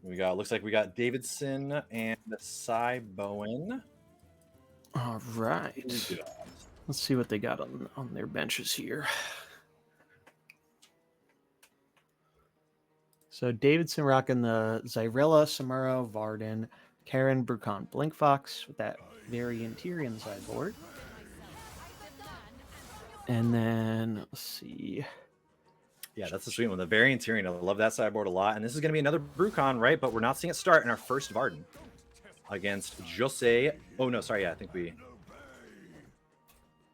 Looks like we got Davidson and Cy Bowen. All right. Let's see what they got on their benches here. So Davidson rocking the Zyrella, Samuro, Varden, Karen, Brukan, Blinkfox with that Varian Tyrion sideboard. And then let's see. Yeah, that's the sweet one. The Varian Tyrion. I love that sideboard a lot. And this is going to be another Brukan, right? But we're not seeing it start in our first Varden against Jose. Oh, no, sorry. Yeah, I think we...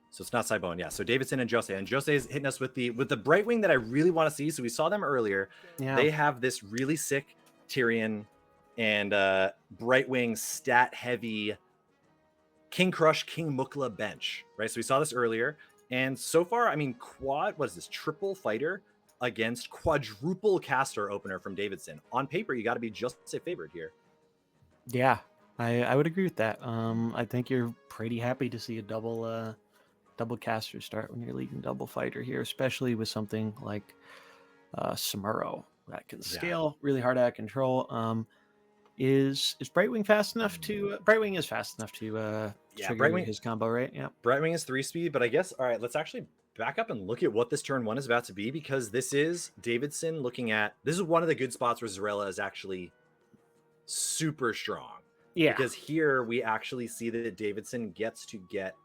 So it's not Cybone. Yeah, so Davidson and Jose. And Jose is hitting us with the Brightwing that I really want to see. So we saw them earlier. Yeah. They have this really sick Tyrion and Brightwing stat-heavy King Crush, King Mukla bench, right? So we saw this earlier. And so far, I mean, quad, what is this, triple fighter? against quadruple caster opener from Davidson. On paper, you got to be just a favorite here. Yeah, I would agree with that. I think you're pretty happy to see a double caster start when you're leading double fighter here, especially with something like Samuro that can scale really hard out of control. Is Brightwing fast enough to Brightwing is fast enough to trigger Brightwing, his combo, right? Yeah. Brightwing is 3 speed, but I guess all right, let's actually back up and look at what this turn 1 is about to be, because this is Davidson looking at, this is one of the good spots where Zarella is actually super strong. Yeah. Because here we actually see that Davidson gets to get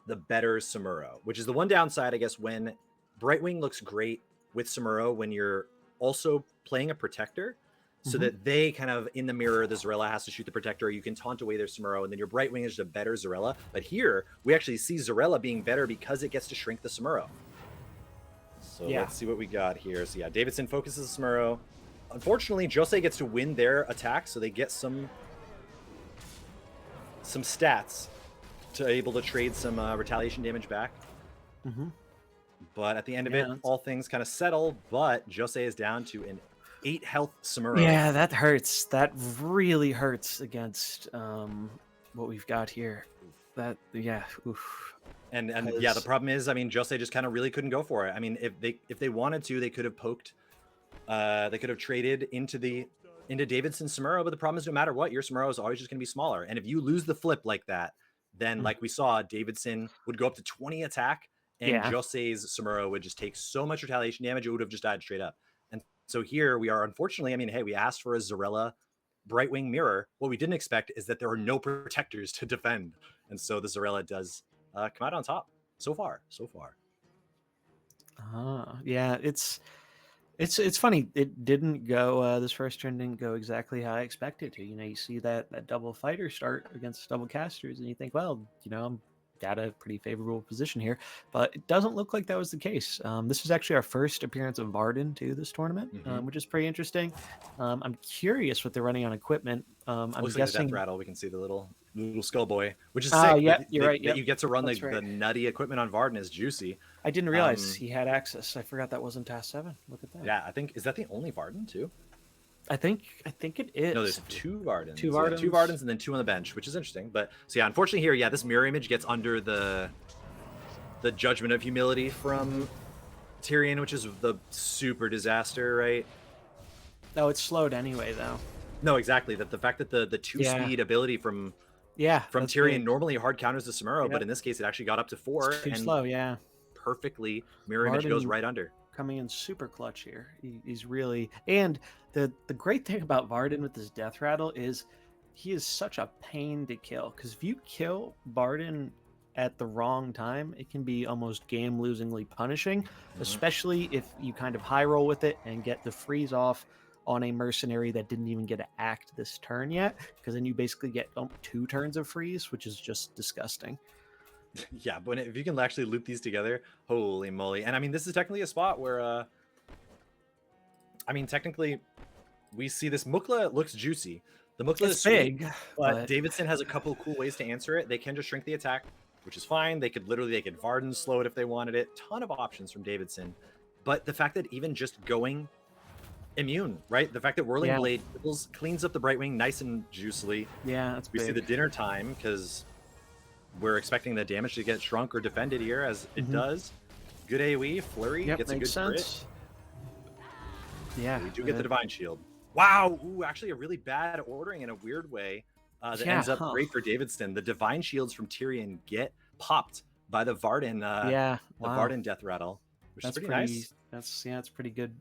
the better Samuro, which is the one downside, I guess, when Brightwing looks great with Samuro when you're also playing a protector, so that they kind of, in the mirror, the Zarella has to shoot the protector, you can taunt away their Samuro, and then your Brightwing is just a better Zarella. But here, we actually see Zarella being better because it gets to shrink the Samuro. So let's see what we got here. So yeah, Davidson focuses Samuro. Unfortunately, Jose gets to win their attack, so they get some stats to able to trade some retaliation damage back. But at the end of it, all things kind of settle, but Jose is down to an 8 health Samuro. Yeah, that hurts. That really hurts against what we've got here. That, oof. And yeah, the problem is, I mean, Jose just kind of really couldn't go for it. I mean, if they wanted to, they could have poked, they could have traded into Davidson's Samuro, but the problem is, no matter what, your Samuro is always just going to be smaller. And if you lose the flip like that, then like we saw, Davidson would go up to 20 attack, and Jose's Samuro would just take so much retaliation damage, it would have just died straight up. And so here we are, unfortunately, I mean, hey, we asked for a Zarella Brightwing mirror. What we didn't expect is that there are no protectors to defend. And so the Zarella does come out on top so far. Yeah, it's funny. It didn't go, this first turn didn't go exactly how I expected to. You know, you see that double fighter start against double casters, and you think, well, you know, I'm got a pretty favorable position here, but it doesn't look like that was the case. This is actually our first appearance of Varden to this tournament, which is pretty interesting. I'm curious what they're running on equipment. I'm Looks guessing like the Death Rattle. We can see the little skull boy, which is Oh, sick. yeah, you're right. That you get to run That's the nutty equipment on Varden is juicy. I didn't realize he had access. I forgot that wasn't Task 7. Look at that. Yeah, I think, is that the only Varden too? I think it is. No, there's 2 Vardens. Two Vardens. Yeah, 2 Vardens and then 2 on the bench, which is interesting. But so yeah, unfortunately here, yeah, this mirror image gets under the judgment of humility from Tyrion, which is the super disaster, right? No, it's slowed anyway, though. No, exactly. That the fact that the 2-speed ability from Tyrion big. normally hard counters the Samuro, but in this case it actually got up to 4. It's too and slow, yeah. Perfectly, mirror image goes right under. Coming in super clutch here. He's really, and the great thing about Varden with his Death Rattle is he is such a pain to kill, because if you kill Varden at the wrong time, it can be almost game losingly punishing, especially if you kind of high roll with it and get the freeze off on a mercenary that didn't even get to act this turn yet, because then you basically get 2 turns of freeze, which is just disgusting. Yeah, but if you can actually loop these together, holy moly. And I mean, this is technically a spot where I mean, technically we see this Mukla looks juicy. The Mukla is big, sweet, but Davidson has a couple of cool ways to answer it. They can just shrink the attack, which is fine. They could Varden slow it if they wanted it. Ton of options from Davidson. But the fact that even just going immune, right? The fact that Whirling Blade cleans up the Brightwing nice and juicily. Yeah, that's we big. see the dinner time, because we're expecting the damage to get shrunk or defended here, as it does. Good AoE, Flurry gets a good crit. Yeah, we do get the Divine Shield. Wow, ooh, actually a really bad ordering in a weird way that ends up great for Davidson. The Divine Shields from Tyrion get popped by the Varden, the Varden Death Rattle, which is pretty nice. It's pretty good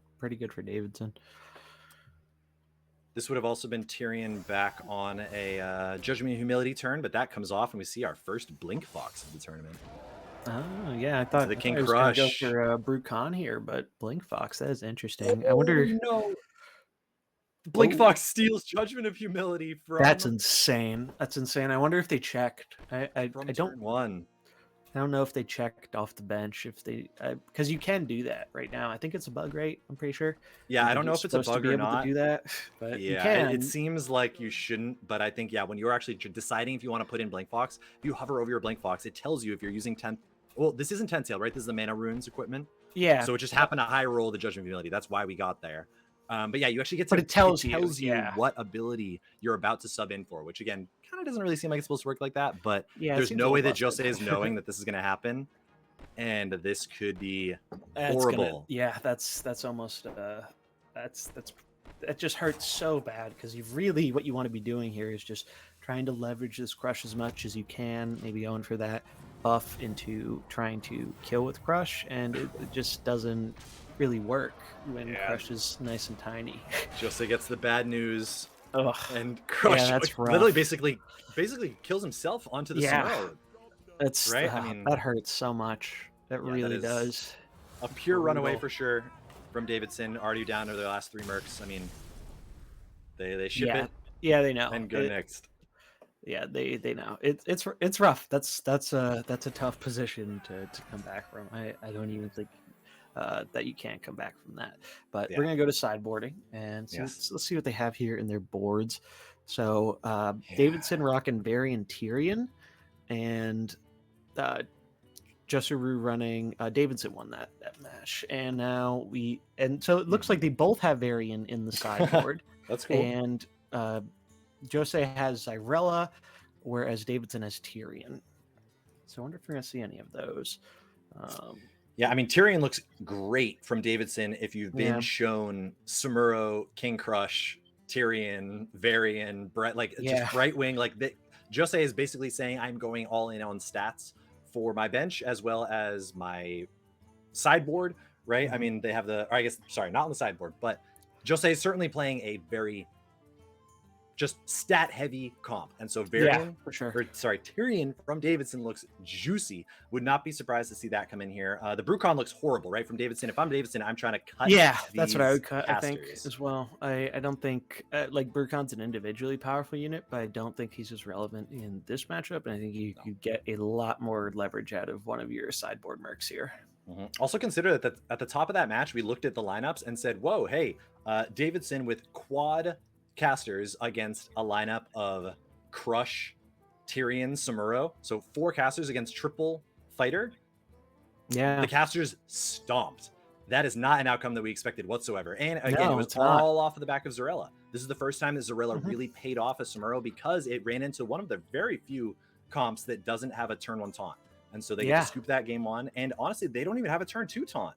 for Davidson. This would have also been Tyrion back on a Judgment and Humility turn, but that comes off, and we see our first Blink Fox of the tournament. Oh, yeah, I thought the King I was Crush. Go for Brute Khan here, but Blink Fox, that is interesting. I wonder. No. Blink Fox steals Judgment of Humility from. That's insane. That's insane. I wonder if they checked. I don't. I don't know if they checked off the bench, if they, because you can do that right now. I think it's a bug, right? I'm pretty sure. Yeah, I don't know if it's a bug or not. To do that, but yeah, you can. It seems like you shouldn't, but I think when you're actually deciding if you want to put in Blink Fox, if you hover over your Blink Fox, it tells you if you're using 10th well, this isn't 10 tail, right? This is the mana runes equipment. Yeah. So it just happened to high roll the Judgment of Humility. That's why we got there. But yeah, you actually get to, But it tells you yeah. what ability you're about to sub in for, which again, kind of doesn't really seem like it's supposed to work like that, but Yeah, it there's seems a no way little that Jose busted. is knowing that this is going to happen. And this could be That's horrible. yeah, that's almost that just hurts so bad, because you've really, what you want to be doing here is just trying to leverage this crush as much as you can, maybe going for that buff into trying to kill with crush, and it just doesn't really work when crush is nice and tiny. Jose gets the bad news. Ugh. And Crush that's literally rough. basically kills himself onto the Samuro. That's Right? I mean, that hurts so much. It yeah, really that is does. a pure runaway Brutal. for sure from Davidson. Already down to their last 3 mercs. I mean, they ship it Yeah, they know. and go next. Yeah, they know. It's rough. That's a tough position to come back from. I don't even think that you can come back from that. But we're gonna go to sideboarding and see, let's see what they have here in their boards. So Davidson rocking Varian Tyrion, and Jusaru running Davidson won that match, and now so it looks like they both have Varian in the sideboard. That's cool. And Jose has Zyrella, whereas Davidson has Tyrion. So I wonder if we're gonna see any of those. Yeah, I mean, Tyrion looks great from Davidson if you've been shown Samuro, King Crush, Tyrion, Varian, just Brightwing. Like Jose is basically saying, I'm going all in on stats for my bench as well as my sideboard, right? I mean, they have not on the sideboard, but Jose is certainly playing a very just stat heavy comp. And so Varian, for sure. Tyrion from Davidson looks juicy. Would not be surprised to see that come in here. The Brucon looks horrible, right? From Davidson. If I'm Davidson, I'm trying to cut. Yeah, that's what I would cut, casters. I think, as well. I don't think, like, Brucon's an individually powerful unit, but I don't think he's as relevant in this matchup. And I think you get a lot more leverage out of one of your sideboard mercs here. Also consider that at the top of that match, we looked at the lineups and said, whoa, hey, Davidson with quad casters against a lineup of Crush, Tyrion, Samuro. So 4 casters against triple fighter. Yeah. The casters stomped. That is not an outcome that we expected whatsoever. And again, it was all off of the back of Zarella. This is the first time that Zarella really paid off as Samuro, because it ran into one of the very few comps that doesn't have a turn 1 taunt. And so they get to scoop that game 1. And honestly, they don't even have a turn 2 taunt.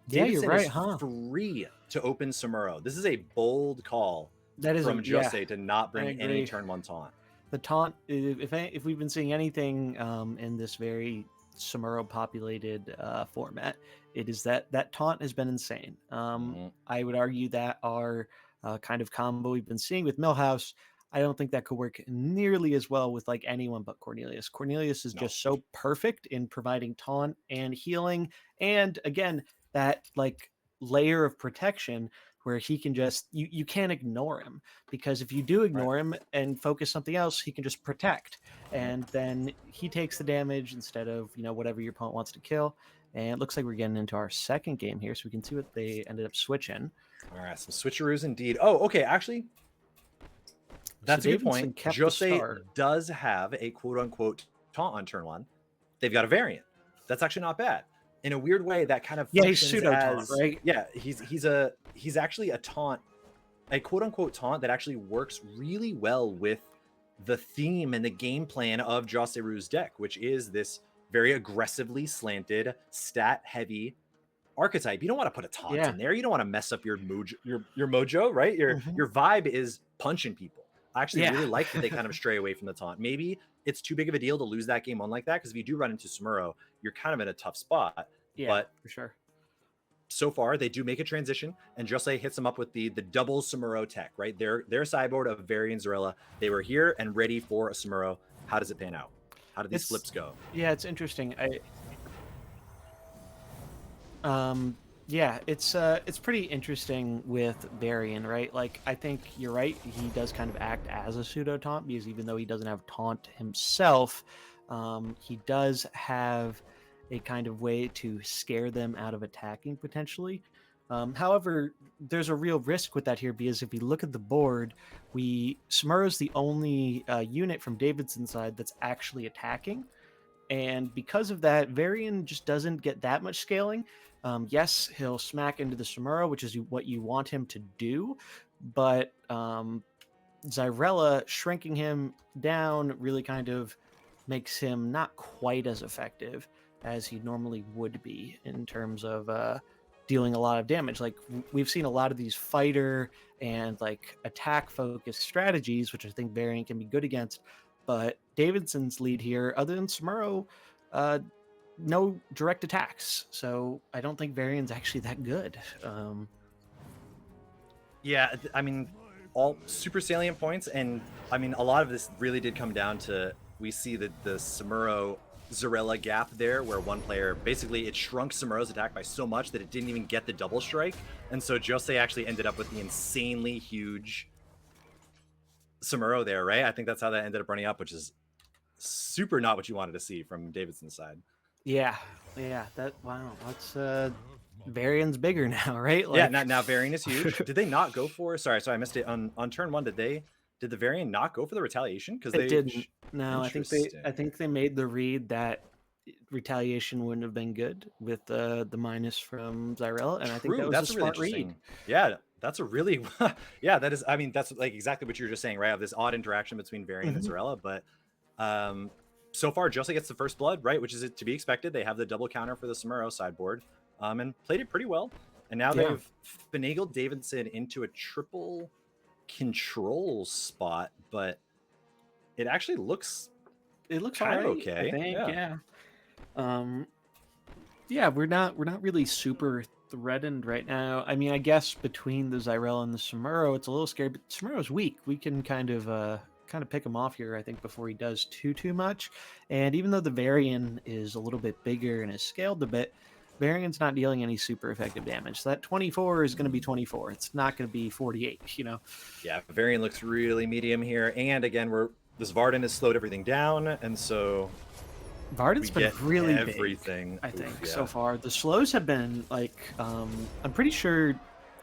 Davidson you're right, free to open Samuro. This is a bold call from Jose to not bring any turn 1 taunt. The taunt, if we've been seeing anything in this very Samuro populated format, it is that taunt has been insane. I would argue that our kind of combo we've been seeing with Millhouse, I don't think that could work nearly as well with like anyone but Cornelius. Cornelius is just so perfect in providing taunt and healing, and again, that like layer of protection where he can just, you can't ignore him, because if you do ignore him and focus something else, he can just protect, and then he takes the damage instead of, you know, whatever your opponent wants to kill. And it looks like we're getting into our second game here, so we can see what they ended up switching. All right, some switcheroos indeed. Oh, okay, actually, that's a good point. Jose does have a quote-unquote taunt on turn 1. They've got a variant. That's actually not bad. In a weird way, that kind of he's pseudo taunt, right? Yeah, he's actually a taunt, a quote-unquote taunt that actually works really well with the theme and the game plan of Joseru's deck, which is this very aggressively slanted, stat-heavy archetype. You don't want to put a taunt in there. You don't want to mess up your mojo, right? Your vibe is punching people. I actually really like that they kind of stray away from the taunt. Maybe it's too big of a deal to lose that game 1 like that, because if you do run into Samuro, you're kind of in a tough spot. But for sure, so far they do make a transition, and Jose hits them up with the double Samuro tech, right? Their sideboard of Varian Zarella. They were here and ready for a Samuro. How does it pan out? How do these flips go? Yeah, it's interesting. Yeah, it's pretty interesting with Varian, right? Like, I think you're right. He does kind of act as a pseudo taunt, because even though he doesn't have taunt himself, he does have a kind of way to scare them out of attacking potentially. However, there's a real risk with that here, because if you look at the board, Samuro's the only unit from Davidson's side that's actually attacking. And because of that, Varian just doesn't get that much scaling. Yes, he'll smack into the Samuro, which is what you want him to do, but Zyrella shrinking him down really kind of makes him not quite as effective as he normally would be in terms of dealing a lot of damage. Like we've seen a lot of these fighter and like attack focused strategies, which I think Varian can be good against. But Davidson's lead here, other than Samuro, no direct attacks. So I don't think Varian's actually that good. Yeah, I mean, all super salient points, and I mean, a lot of this really did come down to, we see that the Samuro Zarella gap there, where one player basically it shrunk Samuro's attack by so much that it didn't even get the double strike, and so Jose actually ended up with the insanely huge Samuro there, right? I think that's how that ended up running up, which is super not what you wanted to see from Davidson's side. Yeah, that wow, that's Varian's bigger now, right? Like, yeah, now Varian is huge. Did they not go for? Sorry, I missed it on turn one. Did the Varian not go for the retaliation? Because they didn't. No, I think they made the read that retaliation wouldn't have been good with the minus from Zyrella, and I think that was that's a smart read. Yeah, that's a really yeah, that is. I mean, that's like exactly what you were just saying, right? Of this odd interaction between Varian and Zyrella, but so far Jose gets the first blood, right? Which is to be expected. They have the double counter for the Samuro sideboard. And played it pretty well. And now they've finagled Davidson into a triple control spot, but it actually looks kind of okay. I think, yeah, we're not really super threatened right now. I mean, I guess between the Zyrella and the Samuro, it's a little scary, but Samuro's weak. We can kind of pick him off here, I think, before he does too much. And even though the Varian is a little bit bigger and is scaled a bit, Varian's not dealing any super effective damage. So that 24 is going to be 24. It's not going to be 48, you know? Yeah, Varian looks really medium here. And again, this Varden has slowed everything down. And so Varden's been really everything, big, I think, so far. The slows have been like, I'm pretty sure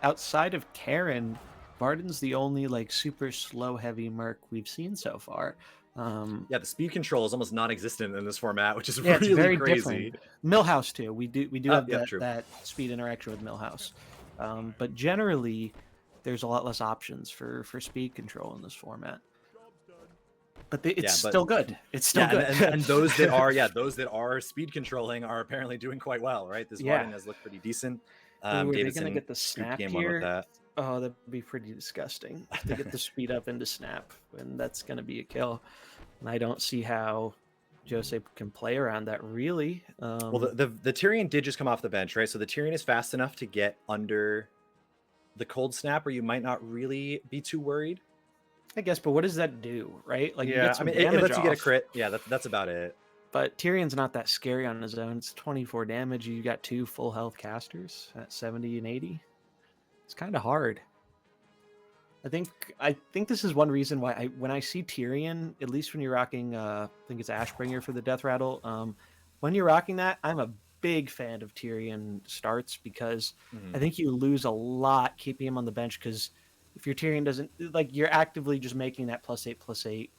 outside of Karen, Varden's the only like super slow heavy merc we've seen so far. Yeah, the speed control is almost non-existent in this format, which is really very crazy. Different. Millhouse too. We do have that speed interaction with Millhouse, but generally there's a lot less options for speed control in this format. But it's still good. It's still good. And those that are speed controlling are apparently doing quite well, right? This Varden has looked pretty decent. Are they gonna get the snap here? Oh, that'd be pretty disgusting if they get the speed up into snap, and that's going to be a kill. And I don't see how Jose can play around that, really. Well, the Tyrion did just come off the bench, right? So the Tyrion is fast enough to get under the cold snap, where you might not really be too worried. I guess, but what does that do, right? Like, yeah, I mean, it lets you get a crit. Yeah, that's about it. But Tyrion's not that scary on his own. It's 24 damage. You got 2 full health casters at 70 and 80. It's kind of hard. I think this is one reason why when I see Tyrion, at least when you're rocking, I think it's Ashbringer for the Death Rattle. When you're rocking that, I'm a big fan of Tyrion starts, because I think you lose a lot keeping him on the bench, because if your Tyrion doesn't, like, you're actively just making that +8/+8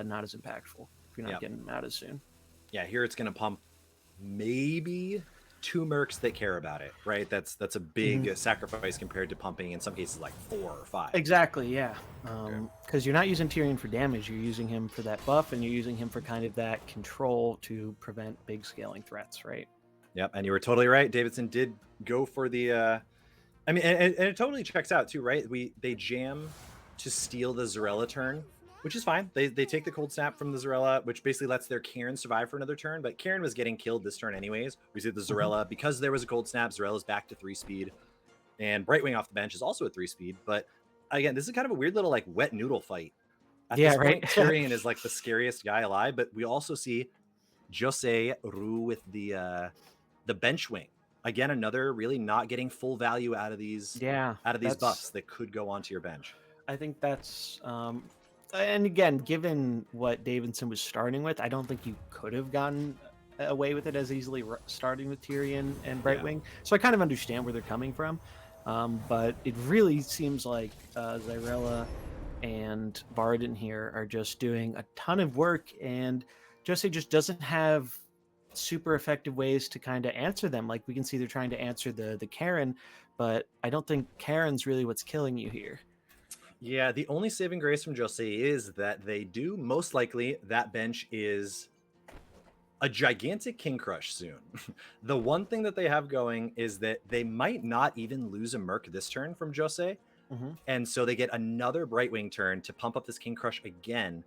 not as impactful if you're not getting him out as soon. Yeah, here it's going to pump maybe 2 mercs that care about it, right? That's a big sacrifice compared to pumping in some cases like 4 or 5. Exactly, yeah. Because you're not using Tyrion for damage, you're using him for that buff, and you're using him for kind of that control to prevent big scaling threats, right? Yep, and you were totally right. Davidson did go for the I mean, and it totally checks out too, right? They jam to steal the Zarella turn, which is fine. They take the cold snap from the Zarella, which basically lets their Karen survive for another turn, but Karen was getting killed this turn anyways. We see the Zarella, because there was a cold snap, Zarella's back to 3 speed, and Brightwing off the bench is also at 3 speed. But again, this is kind of a weird little like wet noodle fight. At this point, Tyrion is like the scariest guy alive, but we also see Jose Ru with the bench wing. Again, another really not getting full value out of these buffs that could go onto your bench. I think that's and again, given what Davidson was starting with, I don't think you could have gotten away with it as easily starting with Tyrion and Brightwing. Yeah. So I kind of understand where they're coming from. But it really seems like Zyrella and Varden here are just doing a ton of work, and Jose just doesn't have super effective ways to kind of answer them. Like we can see they're trying to answer the Karen, but I don't think Karen's really what's killing you here. Yeah, the only saving grace from Jose is that they do most likely that bench is a gigantic King Crush soon. The one thing that they have going is that they might not even lose a Merc this turn from Jose. Mm-hmm. And so they get another Brightwing turn to pump up this King Crush again.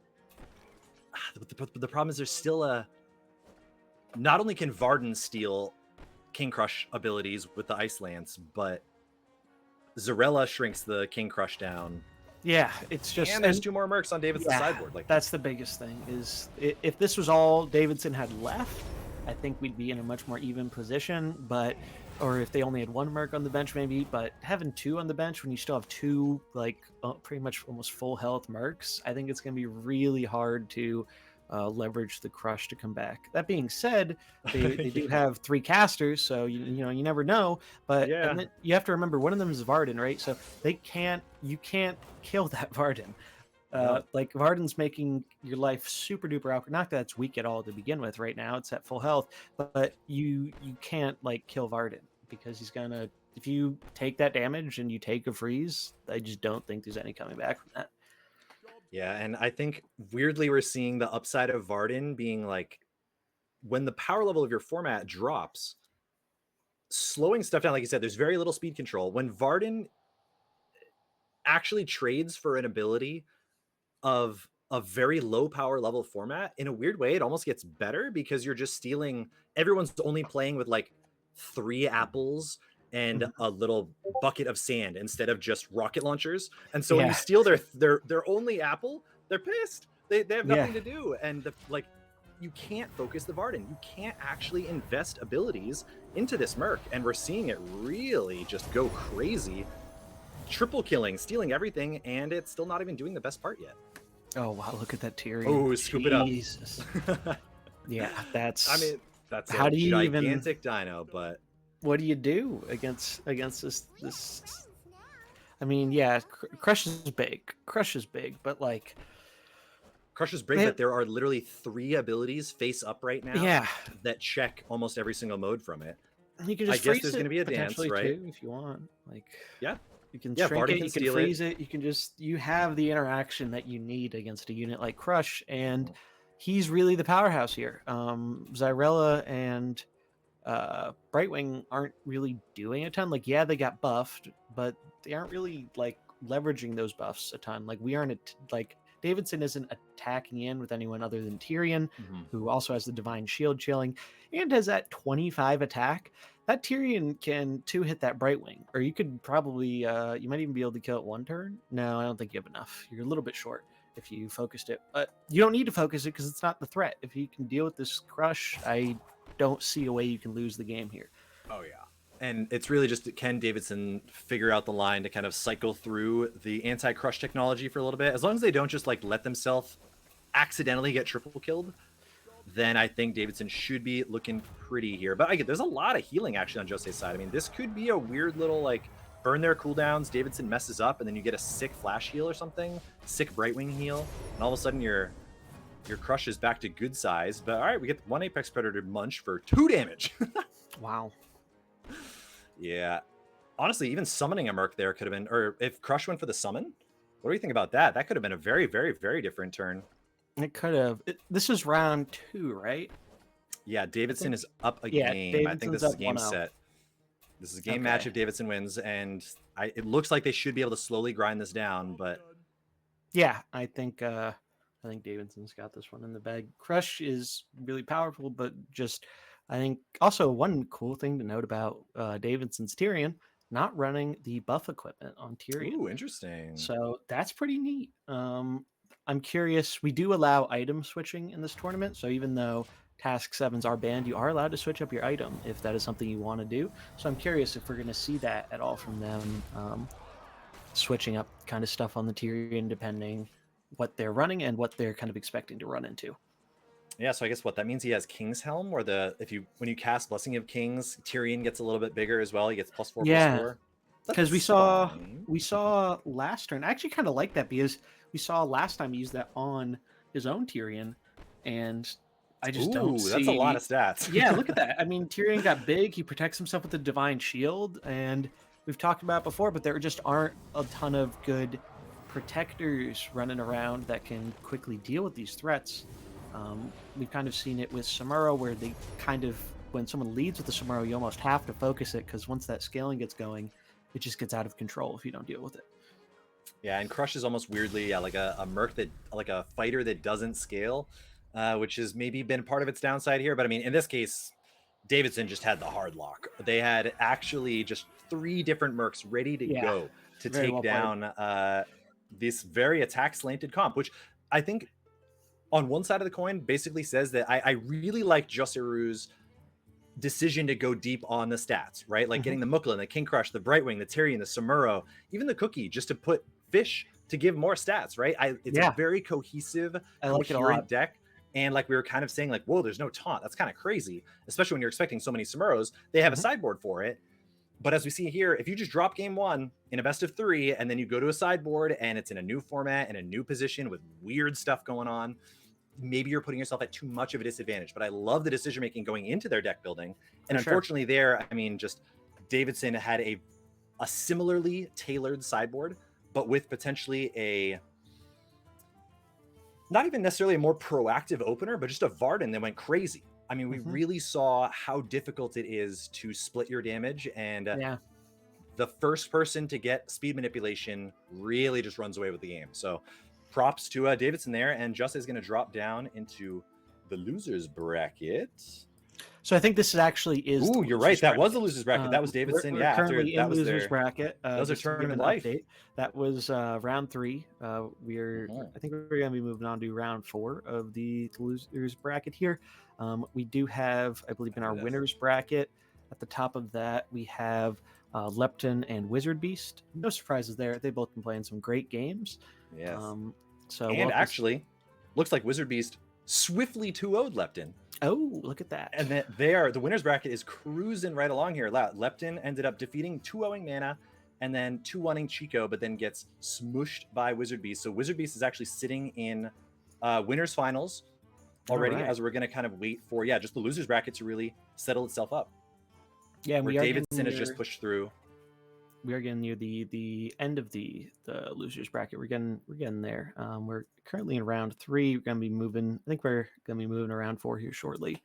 The problem is there's still a... Not only can Varden steal King Crush abilities with the Ice Lance, but Zarella shrinks the King Crush down. Yeah, it's just... And there's 2 more Mercs on Davidson's sideboard. Like, that's the biggest thing, is if this was all Davidson had left, I think we'd be in a much more even position, but... Or if they only had 1 Merc on the bench, maybe. But having 2 on the bench when you still have 2, like, pretty much almost full health Mercs, I think it's going to be really hard to leverage the Crush to come back. That being said, they do have 3 casters, so you know you never know. But and then you have to remember, one of them is Varden, right? So you can't kill that Varden. Like Varden's making your life super duper awkward. Not that it's weak at all to begin with. Right now, it's at full health, but you can't like kill Varden, because he's gonna, if you take that damage and you take a freeze, I just don't think there's any coming back from that. Yeah, and I think weirdly we're seeing the upside of Varden being like, when the power level of your format drops, slowing stuff down, like you said, there's very little speed control. When Varden actually trades for an ability of a very low power level format, in a weird way, it almost gets better, because you're just stealing... Everyone's only playing with like 3 apples and a little bucket of sand instead of just rocket launchers. And so when you steal their only apple, they're pissed. They have nothing to do. And like, you can't focus the Varden. You can't actually invest abilities into this Merc. And we're seeing it really just go crazy. Triple killing, stealing everything, and it's still not even doing the best part yet. Oh wow, look at that Tyrion. Oh, scoop it up. Yeah, that's... I mean, that's how do you gigantic dino, but what do you do against this? I mean, yeah, Crush is big, but like... Crush is big, but there are literally 3 abilities face up right now that check almost every single mode from it. You can just I guess there's going to be a dance, right? Too, if you want. Like, you can shrink it, you can freeze it, you can just... You have the interaction that you need against a unit like Crush, and he's really the powerhouse here. Zyrella and Brightwing aren't really doing a ton. Like, yeah, they got buffed, but they aren't really like leveraging those buffs a ton. Like, we aren't like... Davidson isn't attacking in with anyone other than Tyrion, who also has the Divine Shield chilling and has that 25 attack. That Tyrion can 2-hit that Brightwing, or you could probably, you might even be able to kill it 1 turn. No, I don't think you have enough. You're a little bit short if you focused it, but you don't need to focus it because it's not the threat. If you can deal with this Crush, I don't see a way you can lose the game here. Oh yeah. And it's really just, can Davidson figure out the line to kind of cycle through the anti-Crush technology for a little bit? As long as they don't just like let themselves accidentally get triple killed, then I think Davidson should be looking pretty here. But I get, there's a lot of healing actually on Jose's side. I mean, this could be a weird little like burn their cooldowns, Davidson messes up, and then you get a sick flash heal or something, sick Brightwing heal, and all of a sudden your Crush is back to good size. But all right, we get 1 Apex Predator Munch for 2 damage. Wow. Yeah, honestly, even summoning a Merc there could have been, or if Crush went for the summon, what do you think about that? That could have been a very, very, very different turn. It could have. This is round 2, right? Yeah, Davidson is up a game. I think this is a game set. This is a game match if Davidson wins, and it looks like they should be able to slowly grind this down. But yeah, I think Davidson's got this one in the bag. Crush is really powerful, but just... I think also one cool thing to note about Davidson's Tyrion, not running the buff equipment on Tyrion. Ooh, interesting. So that's pretty neat. I'm curious. We do allow item switching in this tournament. So even though Task 7s are banned, you are allowed to switch up your item if that is something you want to do. So I'm curious if we're going to see that at all from them, switching up kind of stuff on the Tyrion depending what they're running and what they're kind of expecting to run into. Yeah, so I guess what that means, he has King's Helm, or when you cast Blessing of Kings, Tyrion gets a little bit bigger as well. He gets +4/+4. Because we saw last turn. I actually kind of like that, because we saw last time he used that on his own Tyrion, and I just don't Ooh, that's a lot of see. stats. Yeah, look at that. I mean, Tyrion got big. He protects himself with the divine shield, and we've talked about it before, but there just aren't a ton of good protectors running around that can quickly deal with these threats. We've kind of seen it with Samuro, where they kind of, when someone leads with the Samuro, you almost have to focus it because once that scaling gets going, it just gets out of control if you don't deal with it. Yeah, and Crush is almost weirdly like a merc that, like a fighter that doesn't scale, which has maybe been part of its downside here. But I mean, in this case, Davidson just had the hard lock. They had actually just 3 different mercs ready to Yeah, go to very take well played. down this very attack slanted comp, which I think on one side of the coin basically says that I really like Joseru's decision to go deep on the stats, right? Like Hmm. getting the Mukla, the King Crush, the Brightwing, the Tyrion, the Samuro, even the Cookie, just to put fish to give more stats, right? It's a Yeah, very cohesive, I like it a coherent lot. deck. And like we were kind of saying, like, whoa, there's no taunt. That's kind of crazy, especially when you're expecting so many Samuros. They have a Hmm. sideboard for it. But as we see here, if you just drop game 1 in a best of 3, and then you go to a sideboard and it's in a new format and a new position with weird stuff going on, maybe you're putting yourself at too much of a disadvantage. But I love the decision making going into their deck building. For And sure. unfortunately, there, I mean, just Davidson had a similarly tailored sideboard, but with potentially a, not even necessarily a more proactive opener, but just a Varden that went crazy. I mean, we Hmm. really saw how difficult it is to split your damage, and Yeah. the first person to get speed manipulation really just runs away with the game. So props to Davidson there, and Just is going to drop down into the losers bracket. So I think this actually is the Ooh, you're right. losers That was the bracket. losers bracket. That was Davidson. We're Yeah, after currently that in was losers their, bracket. that was their Just to give tournament an life. update, that was round 3. I think we're going to be moving on to round 4 of the losers bracket here. We do have, I believe, in our winners bracket, at the top of that we have Lepton and Wizard Beast. No surprises there. They've both been playing some great games. Yes. So And actually, looks like Wizard Beast swiftly 2-0'd Lepton. Oh, look at that. And that they are, the winners bracket is cruising right along here. Lepton ended up defeating 2-0ing Mana and then 2-1ing Chico, but then gets smooshed by Wizard Beast. So Wizard Beast is actually sitting in winners finals already, right. as we're going to kind of wait for, just the losers bracket to really settle itself up. Yeah, and Where we are Davidson has just pushed through. We are getting near the end of the losers bracket. We're getting there. We're currently in round 3. We're gonna be moving. I think we're gonna be moving around 4 here shortly.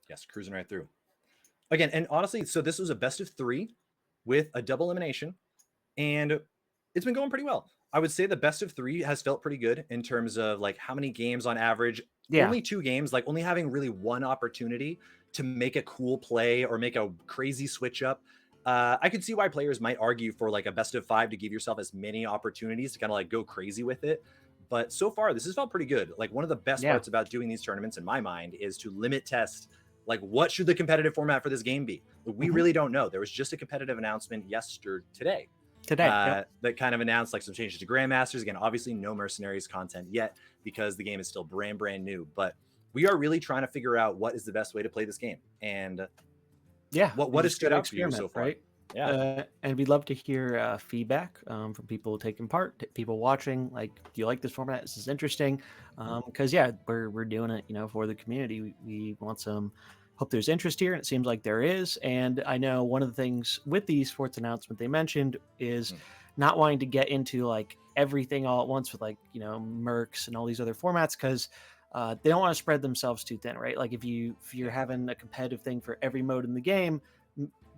Yes, cruising right through. Again, and honestly, so this was a best of 3 with a double elimination, and it's been going pretty well. I would say the best of 3 has felt pretty good in terms of like how many games on average. Yeah. Only 2 games, like only having really one opportunity to make a cool play or make a crazy switch up. I could see why players might argue for like a best of 5 to give yourself as many opportunities to kind of like go crazy with it. But so far, this has felt pretty good. Like one of the best parts about doing these tournaments in my mind is to limit test. Like, what should the competitive format for this game be? We really don't know. There was just a competitive announcement today that kind of announced like some changes to Grandmasters. Again, obviously no Mercenaries content yet because the game is still brand new. But we are really trying to figure out what is the best way to play this game. And what has stood out for you so far? Right? Yeah. And we'd love to hear feedback from people taking part, people watching. Like, do you like this format? This is interesting. Because we're doing it, for the community. We want some. Hope there's interest here, and it seems like there is. And I know one of the things with the esports announcement they mentioned is not wanting to get into like everything all at once with like mercs and all these other formats because they don't want to spread themselves too thin, right? Like if you're having a competitive thing for every mode in the game,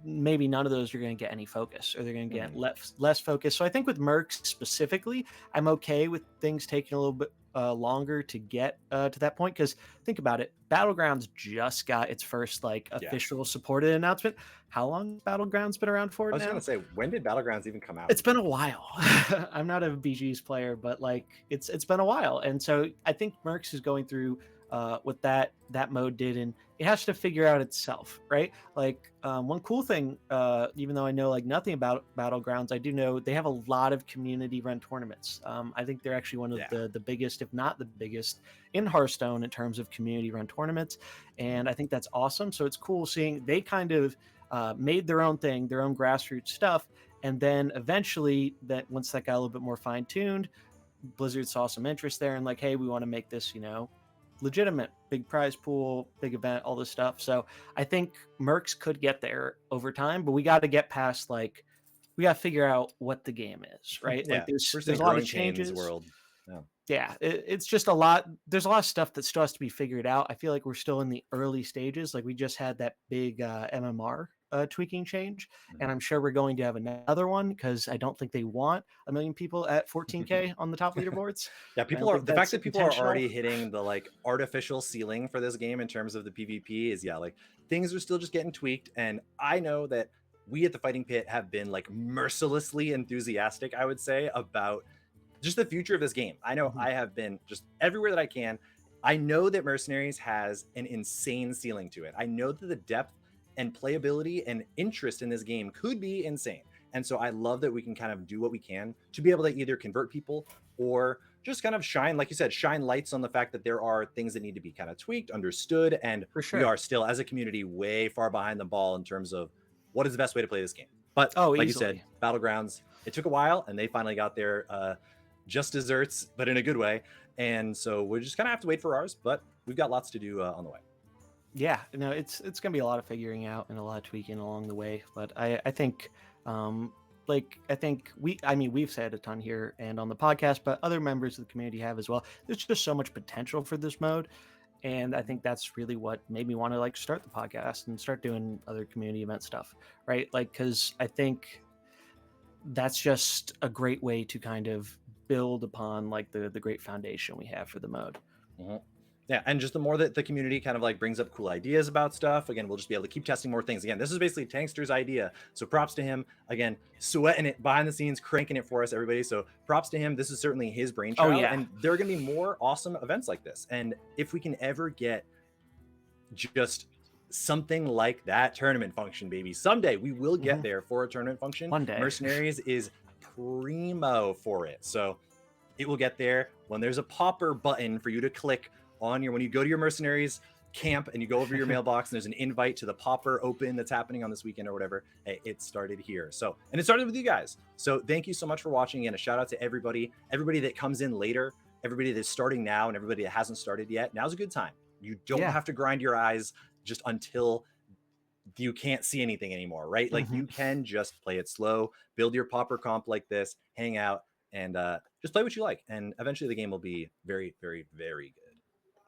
maybe none of those are going to get any focus, or they're going to get less focus. So I think with mercs specifically, I'm okay with things taking a little bit longer to get to that point, because think about it, Battlegrounds just got its first like official supported announcement. How long has Battlegrounds been around for now? I was gonna say, when did Battlegrounds even come out? It's been a while. I'm not a BG's player, but like it's been a while, and so I think mercs is going through what that mode did, and it has to figure out itself, right? Like one cool thing, even though I know like nothing about Battlegrounds, I do know they have a lot of community run tournaments. I think they're actually one of the biggest, if not the biggest, in Hearthstone in terms of community run tournaments, and I think that's awesome. So it's cool seeing they kind of made their own thing, their own grassroots stuff, and then eventually, that once that got a little bit more fine tuned, Blizzard saw some interest there and like, hey, we want to make this, legitimate, big prize pool, big event, all this stuff. So I think Mercs could get there over time, but we got to get past like we got to figure out what the game is, right? Like Yeah, we're there's seeing a lot of growing pains changes. world. Yeah. Yeah, it's just a lot. There's a lot of stuff that still has to be figured out. I feel like we're still in the early stages. Like we just had that big MMR tweaking change, and I'm sure we're going to have another one because I don't think they want a million people at 14K on the top leaderboards. Yeah, I people don't are think the fact that's that people are intentional. already hitting the like artificial ceiling for this game in terms of the PvP is like things are still just getting tweaked. And I know that we at the Fighting Pit have been like mercilessly enthusiastic, I would say, about just the future of this game. I know Mhm. I have been just everywhere that I can. I know that Mercenaries has an insane ceiling to it. I know that the depth and playability and interest in this game could be insane. And so I love that we can kind of do what we can to be able to either convert people or just kind of shine, like you said, shine lights on the fact that there are things that need to be kind of tweaked, understood. And For we sure. are still, as a community, way far behind the ball in terms of what is the best way to play this game. But Oh, like you said, easily. Battlegrounds, it took a while and they finally got their just desserts, but in a good way. And so we're just kind of have to wait for ours, but we've got lots to do on the way. Yeah, no, it's gonna be a lot of figuring out and a lot of tweaking along the way. But I think I think we've said a ton here and on the podcast, but other members of the community have as well. There's just so much potential for this mode. And I think that's really what made me want to like start the podcast and start doing other community event stuff, right? Like, because I think that's just a great way to kind of build upon like the great foundation we have for the mode. Mhm. Yeah, and just the more that the community kind of like brings up cool ideas about stuff, again, we'll just be able to keep testing more things. Again, this is basically Tangster's idea, so props to him. Again, sweating it behind the scenes, cranking it for us, everybody. So props to him. This is certainly his Oh brainchild, yeah. and there are going to be more awesome events like this. And if we can ever get just something like that tournament function, baby, someday we will get Mhm. there for a tournament function. One day. Mercenaries is primo for it, so it will get there when there's a Pauper button for you to click on your when you go to your Mercenaries camp and you go over your mailbox and there's an invite to the Pauper Open that's happening on this weekend or whatever. Hey, it started here. So, and it started with you guys. So thank you so much for watching, and a shout out to everybody that comes in later, everybody that's starting now, and everybody that hasn't started yet. Now's a good time. You don't Yeah. have to grind your eyes just until you can't see anything anymore, right? Like Mhm. you can just play it slow, build your Pauper comp like this, hang out, and just play what you like. And eventually the game will be very, very, very good.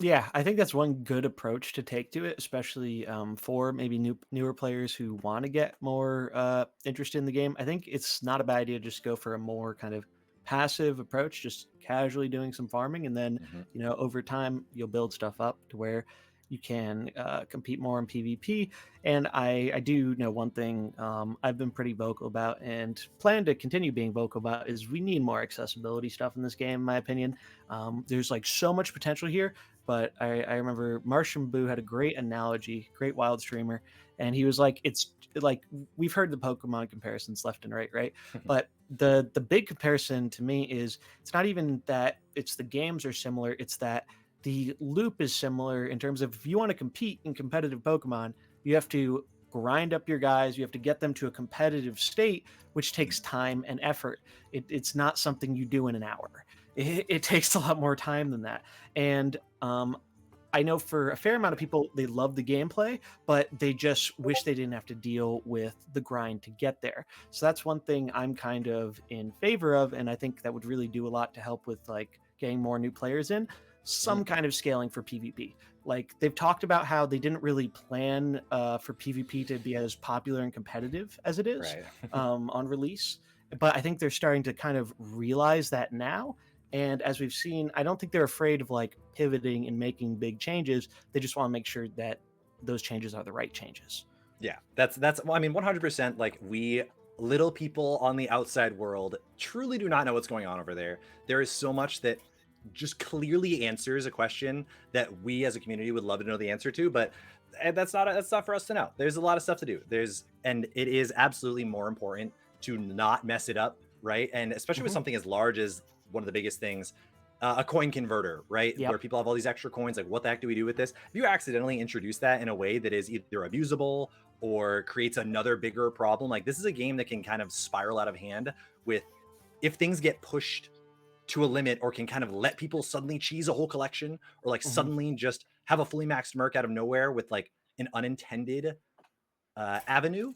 Yeah, I think that's one good approach to take to it, especially for maybe newer players who want to get more interested in the game. I think it's not a bad idea to just go for a more kind of passive approach, just casually doing some farming, and then Mm-hmm. over time you'll build stuff up to where you can compete more in PvP. And I do know one thing I've been pretty vocal about and plan to continue being vocal about is we need more accessibility stuff in this game, in my opinion. There's like so much potential here, but I remember Martian Boo had a great analogy, great wild streamer, and he was like, "It's like we've heard the Pokemon comparisons left and right, but the big comparison to me is it's not even that it's the games are similar; it's that the loop is similar in terms of if you want to compete in competitive Pokemon, you have to grind up your guys, you have to get them to a competitive state, which takes time and effort. It's not something you do in an hour. It takes a lot more time than that, and I know for a fair amount of people, they love the gameplay, but they just wish they didn't have to deal with the grind to get there. So that's one thing I'm kind of in favor of, and I think that would really do a lot to help with like getting more new players in. Mm-hmm. Some kind of scaling for PvP. Like they've talked about how they didn't really plan for PvP to be as popular and competitive as it is Right. on release, but I think they're starting to kind of realize that now. And as we've seen, I don't think they're afraid of like pivoting and making big changes. They just want to make sure that those changes are the right changes. Yeah, that's well, I mean, 100%. Like we little people on the outside world truly do not know what's going on over there. There is so much that just clearly answers a question that we as a community would love to know the answer to, but that's not for us to know. There's a lot of stuff to do. And it is absolutely more important to not mess it up, right? And especially with Mhm. something as large as one of the biggest things, a coin converter, right? Where Yep. people have all these extra coins. Like, what the heck do we do with this? If you accidentally introduce that in a way that is either abusable or creates another bigger problem, like this is a game that can kind of spiral out of hand with if things get pushed to a limit, or can kind of let people suddenly cheese a whole collection, or like suddenly just have a fully maxed Merc out of nowhere with like an unintended avenue,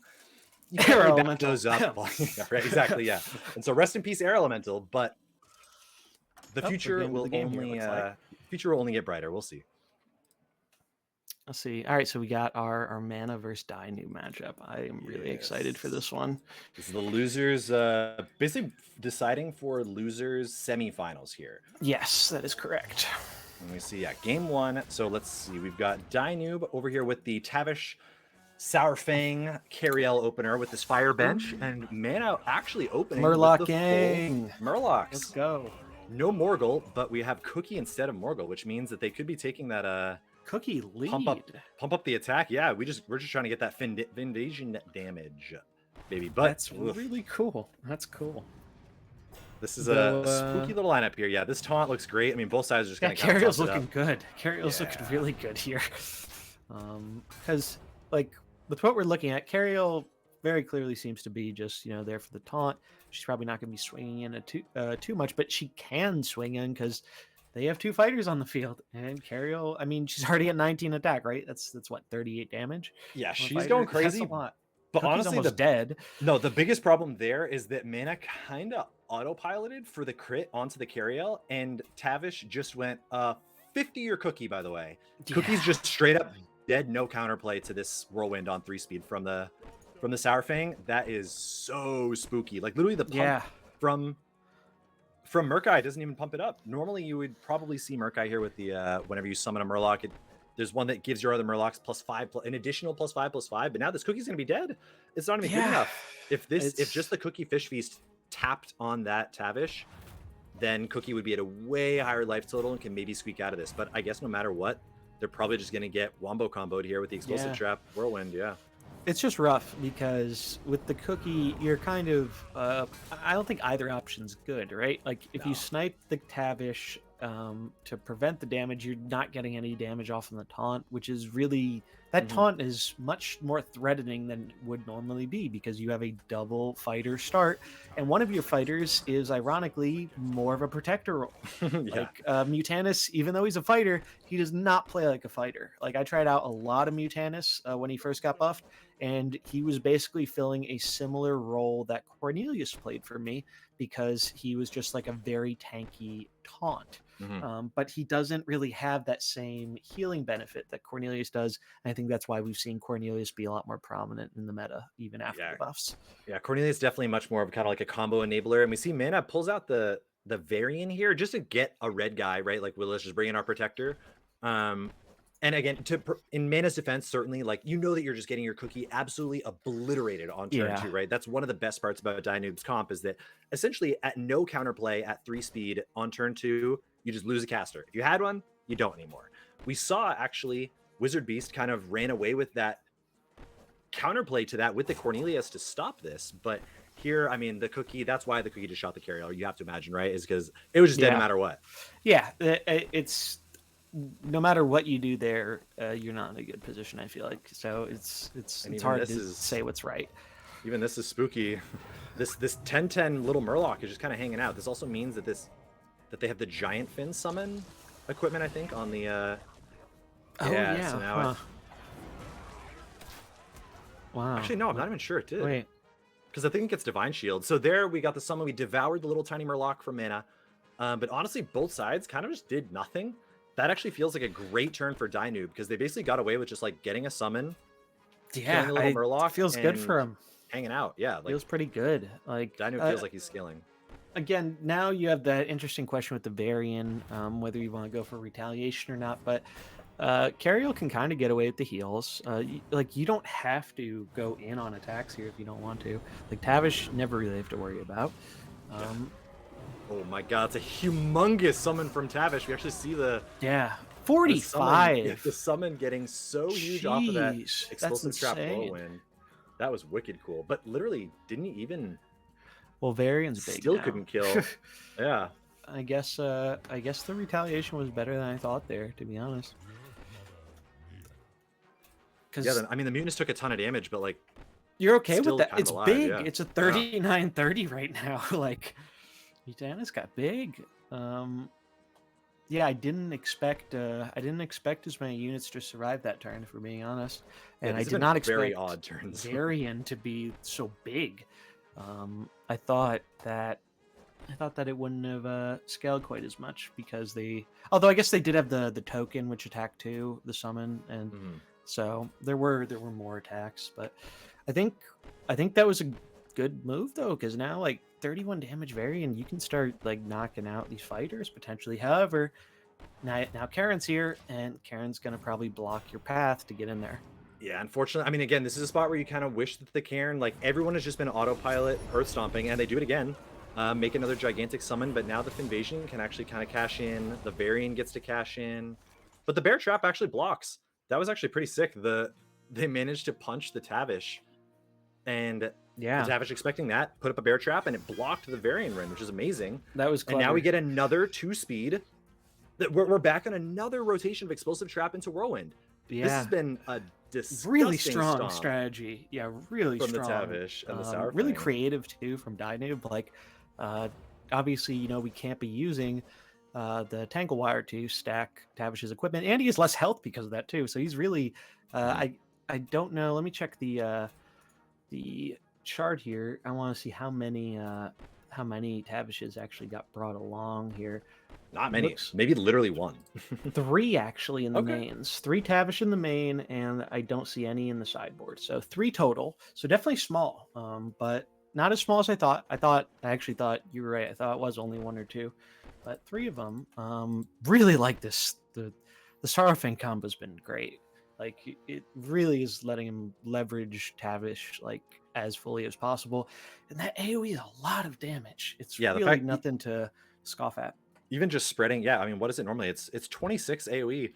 you can't Air really back Elemental. those up. Yeah, right, exactly, yeah. And so rest in peace, Air Elemental. But the future will only get brighter. We'll see. Let's see. All right, so we got our mana versus Dainu matchup. I am really excited for this one. This is the losers, basically deciding for losers semifinals here. Yes, that is correct. Let me see. Yeah, game one. So let's see. We've got Dainu over here with the Tavish Sourfang Cariel opener with this fire bench, and mana actually opening. Murloc gang. Murlocs. Let's go. No Morgul, but we have Cookie instead of Morgul, which means that they could be taking that Cookie lead. Pump up the attack. Yeah, we're just trying to get that invasion damage, baby. But that's really cool. That's cool. This is a spooky little lineup here. Yeah, this taunt looks great. I mean, both sides are just kind of Cariel's looking good. Cariel's looking really good here. Because like with what we're looking at, Cariel very clearly seems to be just there for the taunt. She's probably not going to be swinging in too much, but she can swing in because they have 2 fighters on the field, and Cariel, I mean, she's already at 19 attack, right? That's what, 38 damage? Yeah, she's going crazy. That's a lot. But Cookie's honestly, dead. No, the biggest problem there is that mana kind of autopiloted for the crit onto the Cariel, and Tavish just went 50-year Cookie, by the way. Yeah. Cookie's just straight up dead, no counterplay to this Whirlwind on 3-speed from the Sourfang. That is so spooky. Like literally the pump from Murkai doesn't even pump it up. Normally you would probably see Murkai here with the whenever you summon a Murloc, there's one that gives your other Murlocs +5, an additional +5/+5. But now this Cookie's gonna be dead. It's not even good enough. If just the Cookie Fish Feast tapped on that Tavish, then Cookie would be at a way higher life total and can maybe squeak out of this. But I guess no matter what, they're probably just gonna get wombo comboed here with the Explosive Trap Whirlwind. Yeah. It's just rough because with the Cookie, you're kind of I don't think either option's good, right? Like if you snipe the Tavish to prevent the damage, you're not getting any damage off on the taunt, which is really that taunt is much more threatening than it would normally be because you have a double fighter start, and one of your fighters is ironically more of a protector role. Like Mutanus, even though he's a fighter, he does not play like a fighter. Like I tried out a lot of Mutanus when he first got buffed, and he was basically filling a similar role that Cornelius played for me because he was just like a very tanky taunt. But he doesn't really have that same healing benefit that Cornelius does. And I think that's why we've seen Cornelius be a lot more prominent in the meta, even after the buffs. Yeah, Cornelius definitely much more of kind of like a combo enabler. And we see Mana pulls out the Varian here just to get a red guy, right? Like, well, let's just bring in our protector. And again, in Mana's defense, certainly, like, you know that you're just getting your Cookie absolutely obliterated on turn 2, right? That's one of the best parts about Dainub's comp is that essentially at no counterplay at 3-speed on turn 2, you just lose a caster. If you had one, you don't anymore. We saw actually Wizard Beast kind of ran away with that counterplay to that with the Cornelius to stop this. But here, I mean, the Cookie, that's why the Cookie just shot the Cariel. You have to imagine, right? Is because it was just dead no matter what. Yeah, it's no matter what you do there, you're not in a good position, I feel like. So it's hard to say what's right. Even this is spooky. This 10/10 little Murloc is just kind of hanging out. This also means that they have the Giant Fin summon equipment, I think, on the So now wow. Actually, no, I'm not even sure it did. Wait. Because I think it gets Divine Shield. So there we got the summon. We devoured the little tiny Murloc for mana. But honestly, both sides kind of just did nothing. That actually feels like a great turn for Dainub because they basically got away with just like getting a summon. Yeah, a little Murloc feels good for him. Hanging out. Yeah. Like, feels pretty good. Like Dainub feels like he's scaling. Again, now you have that interesting question with the Varian, whether you want to go for retaliation or not. But Cariel can kind of get away with the heals. You don't have to go in on attacks here if you don't want to. Like Tavish, never really have to worry about. Oh my god, it's a humongous summon from Tavish. We actually see the 45. The summon getting so huge off of that Explosive Trap Whirlwind. That was wicked cool. But literally, didn't he even? Well, Varian's big. Still couldn't kill. Yeah. I guess the retaliation was better than I thought there, to be honest. I mean, the Mutinous took a ton of damage, but like, you're okay with that. It's alive, big. It's a 39-30 right now. Like, Mutanus got big. Yeah, I didn't expect as many units to survive that turn, if we're being honest, Yeah, and I these have did been not very expect odd turns. Varian to be so big. I thought that it wouldn't have scaled quite as much because although I guess they did have the token which attacked too, the summon, and Mhm. so there were more attacks, but I think that was a good move though, because now like 31 damage Varian, you can start like knocking out these fighters potentially. However, now Karen's here, and Karen's gonna probably block your path to get in there. Yeah, unfortunately, I mean, again, this is a spot where you kind of wish that the Cairn, like everyone has just been autopilot Earth Stomping, and they do it again, make another gigantic summon. But now the Finvasion can actually kind of cash in. The Varian gets to cash in, but the Bear Trap actually blocks. That was actually pretty sick. They managed to punch the Tavish, and the Yeah, Tavish expecting that put up a Bear Trap, and it blocked the Varian Rin, which is amazing. that was And now we clever. get another 2-speed. We're back on another rotation of Explosive Trap into Whirlwind. This has Yeah, been a really disgusting strong stomp strategy. Yeah, really from the strong. Tavish and the Sour Really Fang. creative too from Dynoob. Like, obviously, we can't be using the Tangle Wire to stack Tavish's equipment, and he has less health because of that too. So he's really, Mhm. I don't know. Let me check the chart here. I want to see how many Tavishes actually got brought along here. Not many. Looks Maybe literally one. three actually in the Okay. mains, three Tavish in the main, and I don't see any in the sideboard. So three total. So definitely small, but not as small as I thought. I actually thought you were right. I thought it was only one or two, but three of them. Really like this. The Starfang combo has been great. Like it really is letting him leverage Tavish like as fully as possible, and that AOE is a lot of damage. It's Yeah, the really fact nothing to scoff at. even just spreading, yeah, I mean, what is it normally? It's 26 AoE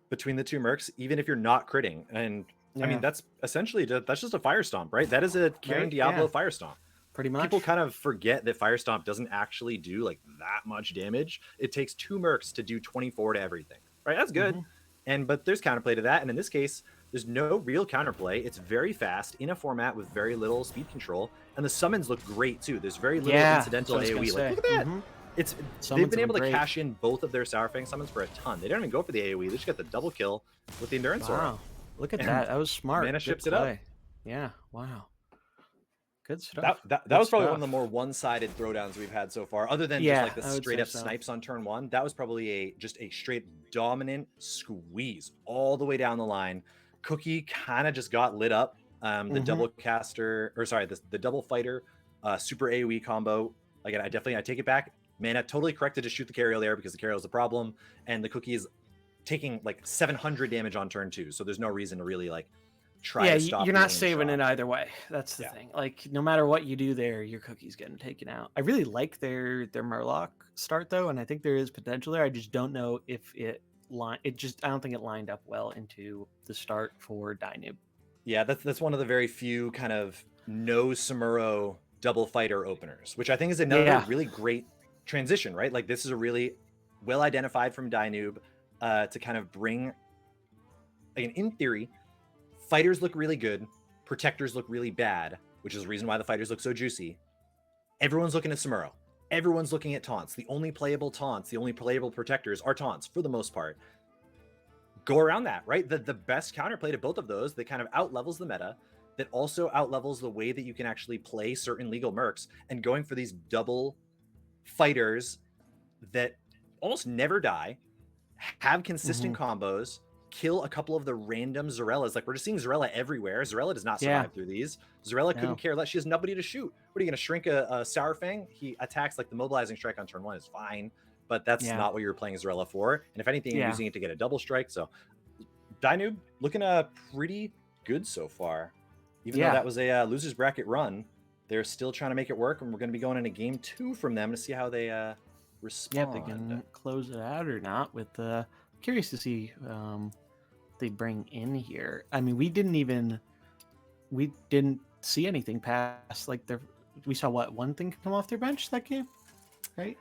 between the two mercs, even if you're not critting. And I mean, Yeah. that's essentially that's just a Fire Stomp, right? That is a Karen Right. Diablo Yeah. Fire Stomp. Pretty much. People kind of forget that Fire Stomp doesn't actually do like that much damage. It takes 2 mercs to do 24 to everything, right? That's good. Mm-hmm. But there's counterplay to that. And in this case, there's no real counterplay. It's very fast in a format with very little speed control. And the summons look great too. There's very little Yeah, incidental that's what I was AoE. gonna Like, say. look at that. Mm-hmm. It's they've Summons been have able been to great. cash in both of their Sourfang summons for a ton. They don't even go for the AoE. They just get the double kill with the Endurance Aura. Wow, look at And that. That was smart. mana Good ships it up. play. Yeah. Wow. Good That, stuff. that, that Good was probably one of stuff. the more one-sided throwdowns we've had so far, other than just Yeah, like the I would straight say up so. snipes on turn one. That was probably just a straight dominant squeeze all the way down the line. Cookie kind of just got lit up. The double caster, or sorry, the double fighter, super AoE combo. Again, I take it back. Mana totally corrected to shoot the Cariel there because the Cariel is the problem, and the Cookie is taking like 700 damage on turn two, so there's no reason to really like try Yeah, to stop you're the not aim saving shot. it either way. That's the Yeah. thing. Like no matter what you do there, your Cookie's getting taken out. I really like their Murloc start though, and I think there is potential there. I just don't know if I don't think it lined up well into the start for Dynoob. Yeah, that's one of the very few kind of no Samuro double fighter openers, which I think is another Yeah. really great transition, right? Like this is a really well identified from Dynoob to kind of bring, again, in theory, fighters look really good, protectors look really bad, which is the reason why the fighters look so juicy. Everyone's looking at Samuro. Everyone's looking at taunts. The only playable taunts, the only playable protectors are taunts for the most part. Go around that, right? The best counterplay to both of those that kind of out levels the meta, that also out levels the way that you can actually play certain legal mercs, and going for these double fighters that almost never die, have consistent combos, kill a couple of the random Zarellas. Like we're just seeing Zarella everywhere. Zarella does not survive through these. Zarella couldn't care less. She has nobody to shoot. What are you going to shrink a Sour Fang? He attacks like the mobilizing strike on turn one is fine, but that's not what you're playing Zarella for. And if anything, you're using it to get a double strike. So Dynoob looking pretty good so far. Even though that was a loser's bracket run, they're still trying to make it work, and we're going to be going into game 2 from them to see how they respond. Yeah, if they can close it out or not. With curious to see they bring in here. I mean, we didn't see anything past like we saw one thing come off their bench that game, right?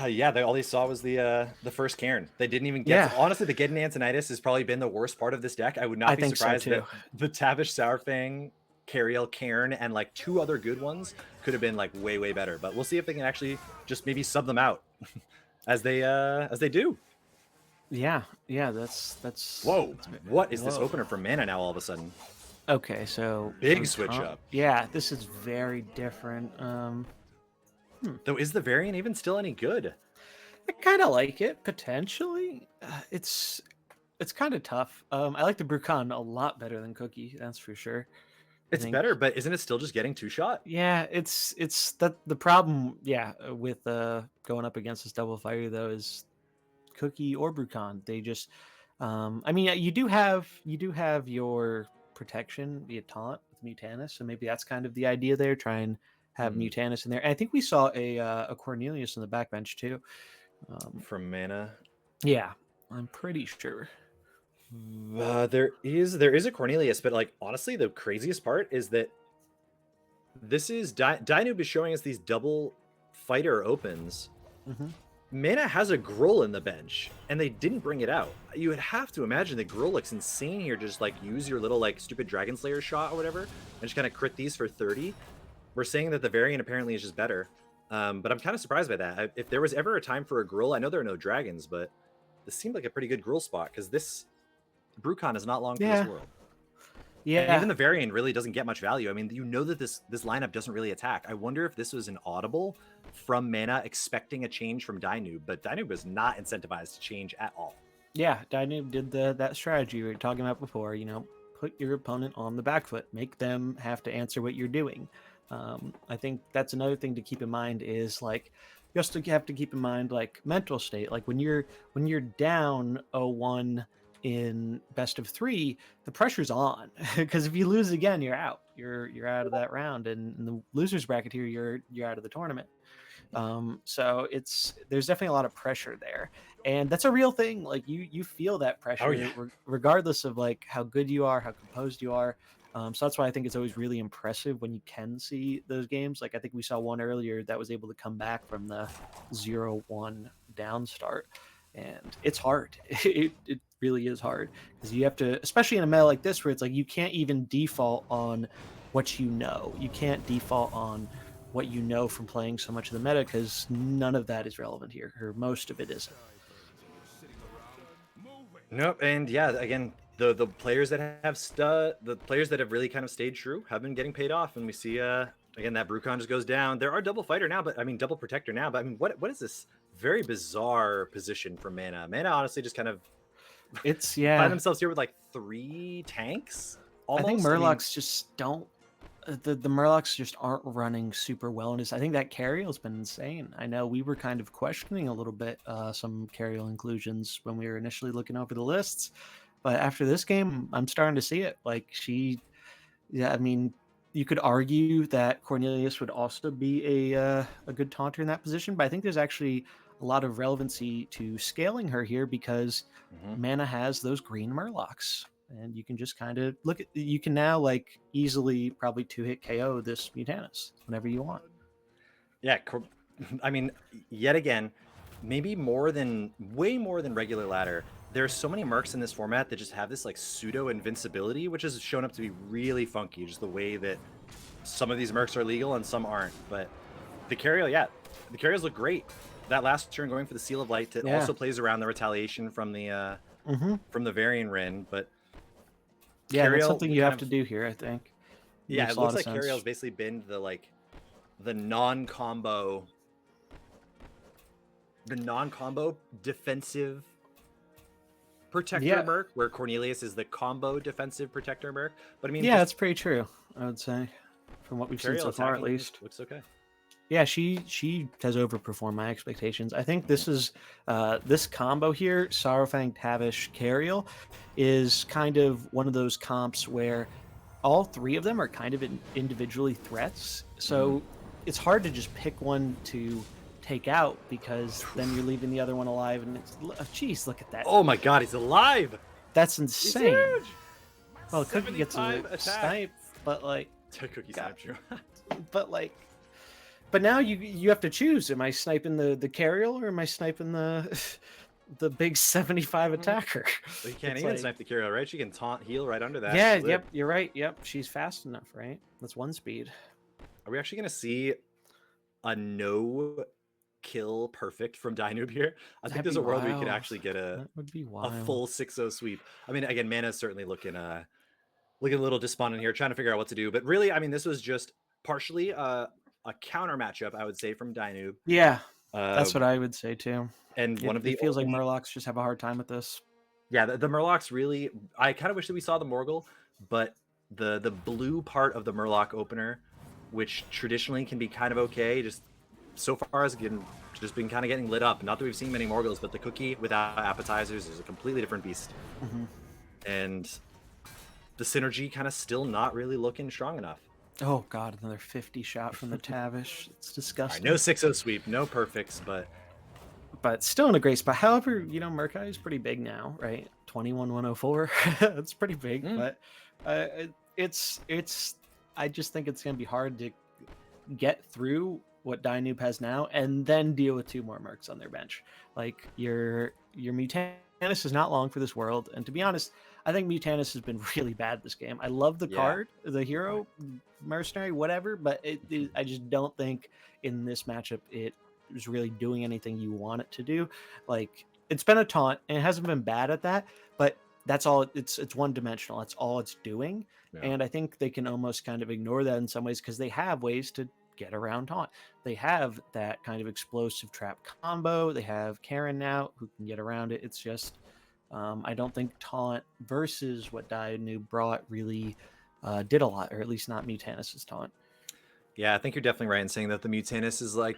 Yeah, all they saw was the first Cairn. They didn't even get. Honestly, the Geddon Antonitis has probably been the worst part of this deck. I would not be surprised that the Tavish Sourfang, Cariel, Cairn, and like 2 other good ones could have been like way better. But we'll see if they can actually just maybe sub them out as they do. Yeah, yeah, that's Whoa, what is this whoa. opener for mana now all of a sudden? Okay, so Big switch up. Yeah, this is very different. Though, is the variant even still any good? I kind of like it potentially. It's kind of tough. I like the Brucon a lot better than Cookie, that's for sure. I It's think, better, but isn't it still just getting two-shot? yeah, it's that the problem, yeah, with going up against this double fire though is Cookie or Brucon. They just, I mean, you do have your protection via taunt with Mutanus, so maybe that's kind of the idea there. Try and have Mutanus in there. And I think we saw a Cornelius in the backbench too. From mana. Yeah, I'm pretty sure. There is a Cornelius, but like honestly, the craziest part is that this is Dynoob is showing us these double fighter opens. Mana has a Gruul in the bench, and they didn't bring it out. You would have to imagine that Gruul looks insane here. Just like use your little like stupid Dragon Slayer shot or whatever, and just kind of crit these for 30. We're saying that the variant apparently is just better, but I'm kind of surprised by that. If there was ever a time for a Gruul, I know there are no dragons, but this seemed like a pretty good Gruul spot because this Brucon is not long for this world. Yeah. And even the variant really doesn't get much value. I mean, you know that this lineup doesn't really attack. I wonder if this was an audible from Mana expecting a change from Dynoob, but Dynoob was not incentivized to change at all. Yeah, Dynoob did that strategy we were talking about before. You know, put your opponent on the back foot, make them have to answer what you're doing. I think that's another thing to keep in mind is like you also have to keep in mind like mental state. Like when you're down 0-1 in best of 3, the pressure's on because if you lose again, you're out. You're out of that round, and in the losers bracket here, you're out of the tournament. So there's definitely a lot of pressure there, and that's a real thing. Like you feel that pressure regardless of like how good you are, how composed you are. So that's why I think it's always really impressive when you can see those games. Like I think we saw one earlier that was able to come back from the 0-1 down start, and it's hard. It really is hard because you have to, especially in a meta like this where it's like you can't even default on what you know. You can't default on what you know from playing so much of the meta because none of that is relevant here, or most of it isn't. Nope, and yeah, again, the players that have really kind of stayed true have been getting paid off, and we see again that Brucon just goes down. There are double fighter now, but I mean double protector now. But I mean, what is this very bizarre position for Mana? Mana honestly just kind of find themselves here with like 3 tanks. Almost. I think Murlocs just don't. The Murlocs just aren't running super well, and I think that Carriel's been insane. I know we were kind of questioning a little bit some Carriel inclusions when we were initially looking over the lists, but after this game, I'm starting to see it. Like I mean, you could argue that Cornelius would also be a good taunter in that position, but I think there's actually a lot of relevancy to scaling her here because Mana has those green Murlocs. And you can just kind of you can now like easily probably 2-hit KO this Mutanus whenever you want. Yeah, I mean, yet again, maybe way more than regular ladder. There's so many mercs in this format that just have this like pseudo invincibility, which has shown up to be really funky. Just the way that some of these mercs are legal and some aren't. But the Carriel, the Carriels look great. That last turn going for the Seal of Light also plays around the retaliation from the Varian Rin, but yeah, that's something you have to do here, I think. Yeah, it looks like Carriel's basically been the non-combo defensive protector merc, where Cornelius is the combo defensive protector merc. But I mean, that's pretty true, I would say, from what we've seen so far at least. Looks okay. Yeah, she has overperformed my expectations. I think this is this combo here, Sorrowfang, Tavish, Carriel, is kind of one of those comps where all 3 of them are kind of individually threats. So it's hard to just pick one to take out because then you're leaving the other one alive. And it's, geez, look at that! Oh my God, he's alive! That's insane. He's huge. Well, Cookie gets a snipe, but like Cookie sniped you. But now you have to choose. Am I sniping the Carriel or am I sniping the big 75 attacker? Well, you can't even snipe the Carriel, right? She can taunt heal right under that. Yeah, yep, you're right. Yep, she's fast enough, right? That's 1 speed. Are we actually going to see a no kill perfect from Dynoob here. I think That'd there's be a world where you could wild. actually get That would be a wild. full 6-0 sweep. I mean, again, Mana's certainly looking a little despondent here, trying to figure out what to do. But really, I mean, this was just partially a counter matchup, I would say, from Dynoob. Yeah, Uh, that's what I would say too. and one of It the feels like only Murlocs just have a hard time with this. Yeah, the Murlocs really. I kind of wish that we saw the Morgul, but the blue part of the Murloc opener, which traditionally can be kind of okay, just so far has just been kind of getting lit up. Not that we've seen many Morgals, but the cookie without appetizers is a completely different beast, Hmm. and the synergy kind of still not really looking strong enough. Oh god, another 50 shot from the Tavish. It's All right, no disgusting. 6-0 sweep, no perfects, but But still in a great spot. However, Murkai is pretty big now, right? 21,104. That's pretty big, mm, but it's I just think it's going to be hard to get through what Dynoob has now and then deal with two more mercs on their bench. Like your Mutanus is not long for this world, and to be honest, I think Mutanus has been really bad this game. I love the yeah, card, the good point. hero, mercenary, whatever, but I just don't think in this matchup it is really doing anything you want it to do. Like it's been a taunt and it hasn't been bad at that, but that's all it's one dimensional. That's all it's doing. Yeah. And I think they can almost kind of ignore that in some ways because they have ways to get around taunt. They have that kind of explosive trap combo. They have Karen now who can get around it. It's just I don't think taunt versus what Dynoob brought really did a lot, or at least not Mutanus's taunt. Yeah, I think you're definitely right in saying that the Mutanus is like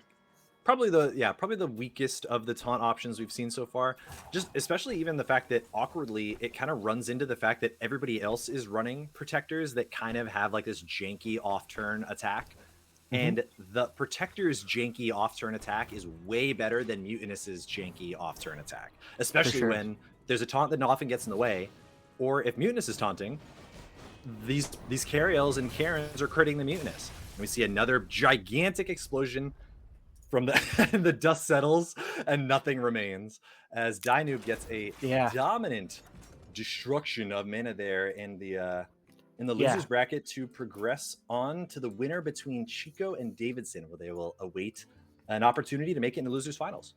probably the weakest of the taunt options we've seen so far. Just especially even the fact that awkwardly it kind of runs into the fact that everybody else is running protectors that kind of have like this janky off-turn attack. Mm-hmm. And the protector's janky off-turn attack is way better than Mutinus's janky off-turn attack, For especially sure. when there's a taunt that often gets in the way, or if Mutinus is taunting, these Cariels and Karens are critting the Mutinus. And we see another gigantic explosion from the the dust settles and nothing remains as Dynoob gets a Yeah. dominant destruction of mana there in the Yeah. losers bracket to progress on to the winner between Chico and Davidson, where they will await an opportunity to make it in the losers finals.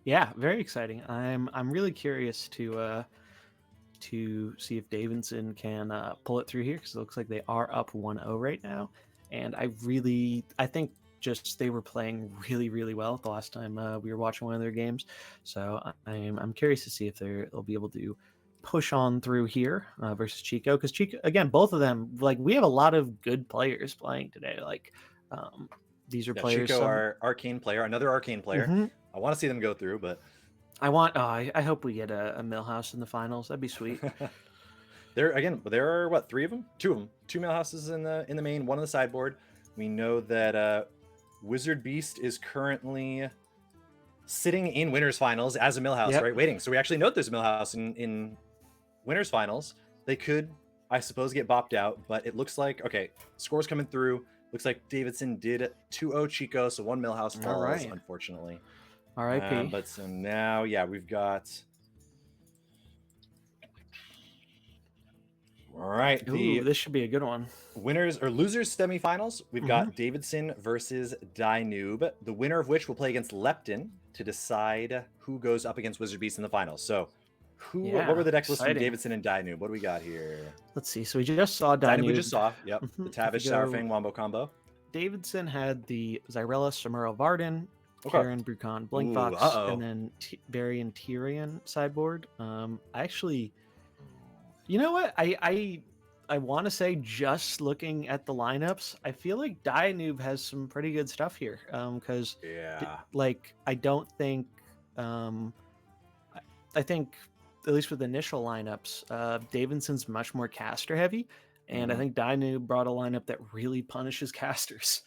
Yeah. Very exciting. I'm really curious to see if Davidson can pull it through here because it looks like they are up 1-0 right now. And I think just they were playing really, really well the last time we were watching one of their games. So I'm curious to see if they'll be able to push on through here versus Chico because Chico again, both of them like we have a lot of good players playing today. Like these are Yeah, players. Chico, Some our Arcane player, another Arcane player. Mhm. I want to see them go through, but I want. Oh, I hope we get a Millhouse in the finals. That'd be sweet. there are what, three of them, two of them, two mail houses in the main, one on the sideboard. We know that Wizard Beast is currently sitting in winners finals as a Millhouse, Yep. right? Waiting. So we actually know there's a Millhouse in winners finals. They could, I suppose, get bopped out, but it looks like okay, scores coming through. Looks like Davidson did 2-0 Chico, so one Millhouse falls, All right. unfortunately. R.I.P. But so now, yeah, we've got. All right, Ooh, the this should be a good one. winners or losers semifinals. We've got Davidson versus Dynoob, the winner of which will play against Lepton to decide who goes up against Wizard Beast in the finals. So, what were the deck lists from exciting. Davidson and Dynoob? What do we got here? Let's see. So we just saw Dynoob we Dynoob. just saw. Yep, the If we Tavish go- Sourfang Wombo combo. Davidson had the Zyrella, Samuro Varden, Okay. Karen, Brucon, Blinkbox, uh-oh. and then Varian Tyrion sideboard. I actually, you know what? I want to say just looking at the lineups, I feel like Dynoob has some pretty good stuff here. Because Yeah. like I don't think, I think at least with initial lineups, Davidson's much more caster heavy, and I think Dynoob brought a lineup that really punishes casters.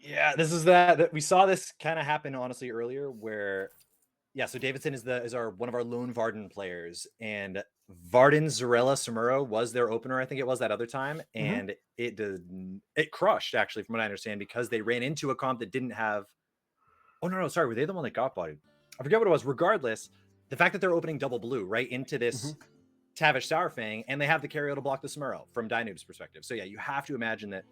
Yeah, this is that we saw this kind of happen honestly earlier where yeah, so Davidson is our one of our lone Varden players, and Varden Zarella Samuro was their opener, I think it was that other time, and it crushed actually from what I understand because they ran into a comp that didn't have. Oh no, sorry, were they the one that got bodied? I forget what it was. Regardless, the fact that they're opening double blue right into this Tavish Sourfang, and they have the carry to block the Samuro from Dynoob's perspective. So yeah, you have to imagine that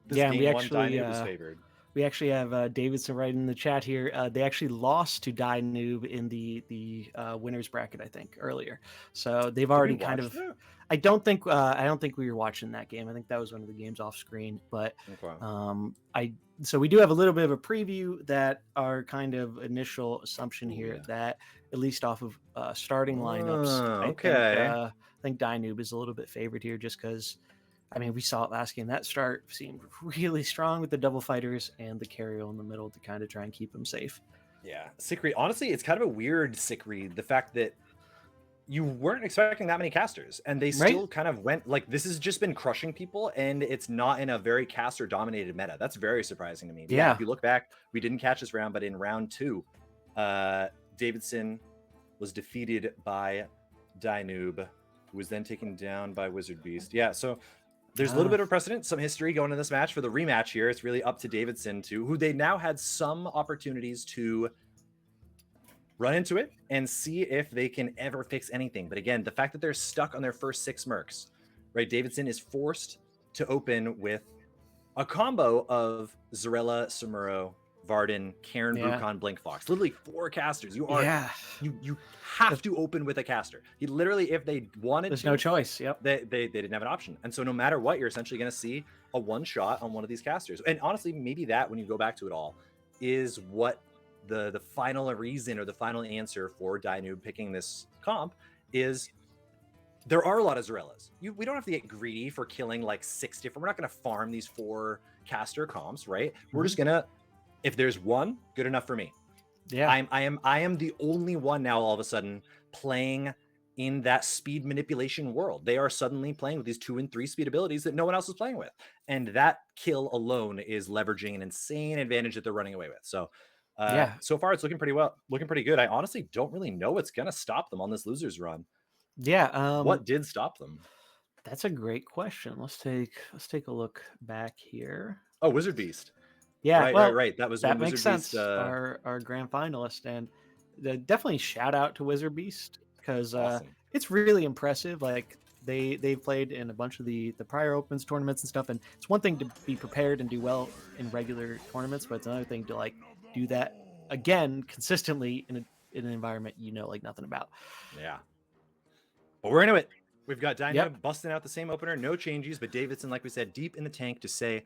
this game one Dynood was favored. We actually have Davidson right in the chat here. They actually lost to Die Noob in the winners bracket, I think, earlier. So they've Did we already kind watch of. that? I don't think we were watching that game. I think that was one of the games off screen. But Okay. so we do have a little bit of a preview that our kind of initial assumption Ooh, here yeah. that at least off of starting lineups, Okay. I think Die Noob is a little bit favored here just because. I mean, we saw it last game. That start seemed really strong with the double fighters and the carry in the middle to kind of try and keep them safe. Yeah, sick read. Honestly, it's kind of a weird sick read. The fact that you weren't expecting that many casters, and they Right? still kind of went like this has just been crushing people, and it's not in a very caster dominated meta. That's very surprising to me. But yeah, if you look back, we didn't catch this round, but in round 2, Davidson was defeated by Dinoob, who was then taken down by Wizard Beast. Yeah, so there's a little bit of precedent, some history going in this match. For the rematch here, it's really up to Davidson who they now had some opportunities to run into it and see if they can ever fix anything. But again, the fact that they're stuck on their first 6 mercs, right? Davidson is forced to open with a combo of Zarella, Samuro, Varden, Cairn, Brucon, Blink Fox. Literally 4 casters. You have to open with a caster. He literally, if they wanted there's no choice. Yep. They didn't have an option. And so no matter what, you're essentially going to see a one shot on one of these casters. And honestly, maybe that, when you go back to it all, is what the final reason or the final answer for Dinoob picking this comp is. There are a lot of Zarellas. We don't have to get greedy for killing like 6 different. We're not going to farm these 4 caster comps, right? We're just gonna, if there's one, good enough for me. Yeah. I am the only one now all of a sudden playing in that speed manipulation world. They are suddenly playing with these 2 and 3 speed abilities that no one else is playing with. And that kill alone is leveraging an insane advantage that they're running away with. So so far it's looking pretty good. I honestly don't really know what's gonna stop them on this losers run. Yeah. What did stop them? That's a great question. Let's take a look back here. Oh, Wizard Beast. Yeah, Right. That was when makes Wizard sense. Beast. Our grand finalist, and definitely shout out to Wizard Beast because Awesome. it's really impressive. Like they've played in a bunch of the prior opens tournaments and stuff, and it's one thing to be prepared and do well in regular tournaments, but it's another thing to like do that again consistently in an environment like nothing about. Yeah. But we're into it. We've got Dinoob busting out the same opener, no changes, but Davidson, like we said, deep in the tank to say,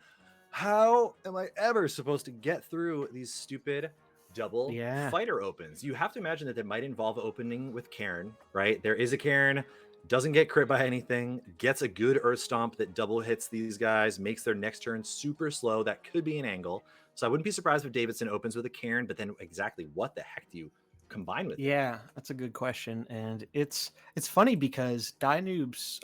how am I ever supposed to get through these stupid double fighter opens? You have to imagine that might involve opening with Cairn, right? There is a Cairn, doesn't get crit by anything, gets a good Earth Stomp that double hits these guys, makes their next turn super slow. That could be an angle. So I wouldn't be surprised if Davidson opens with a Cairn, but then exactly what the heck do you combine with it? That's a good question, and it's funny because Dinoob's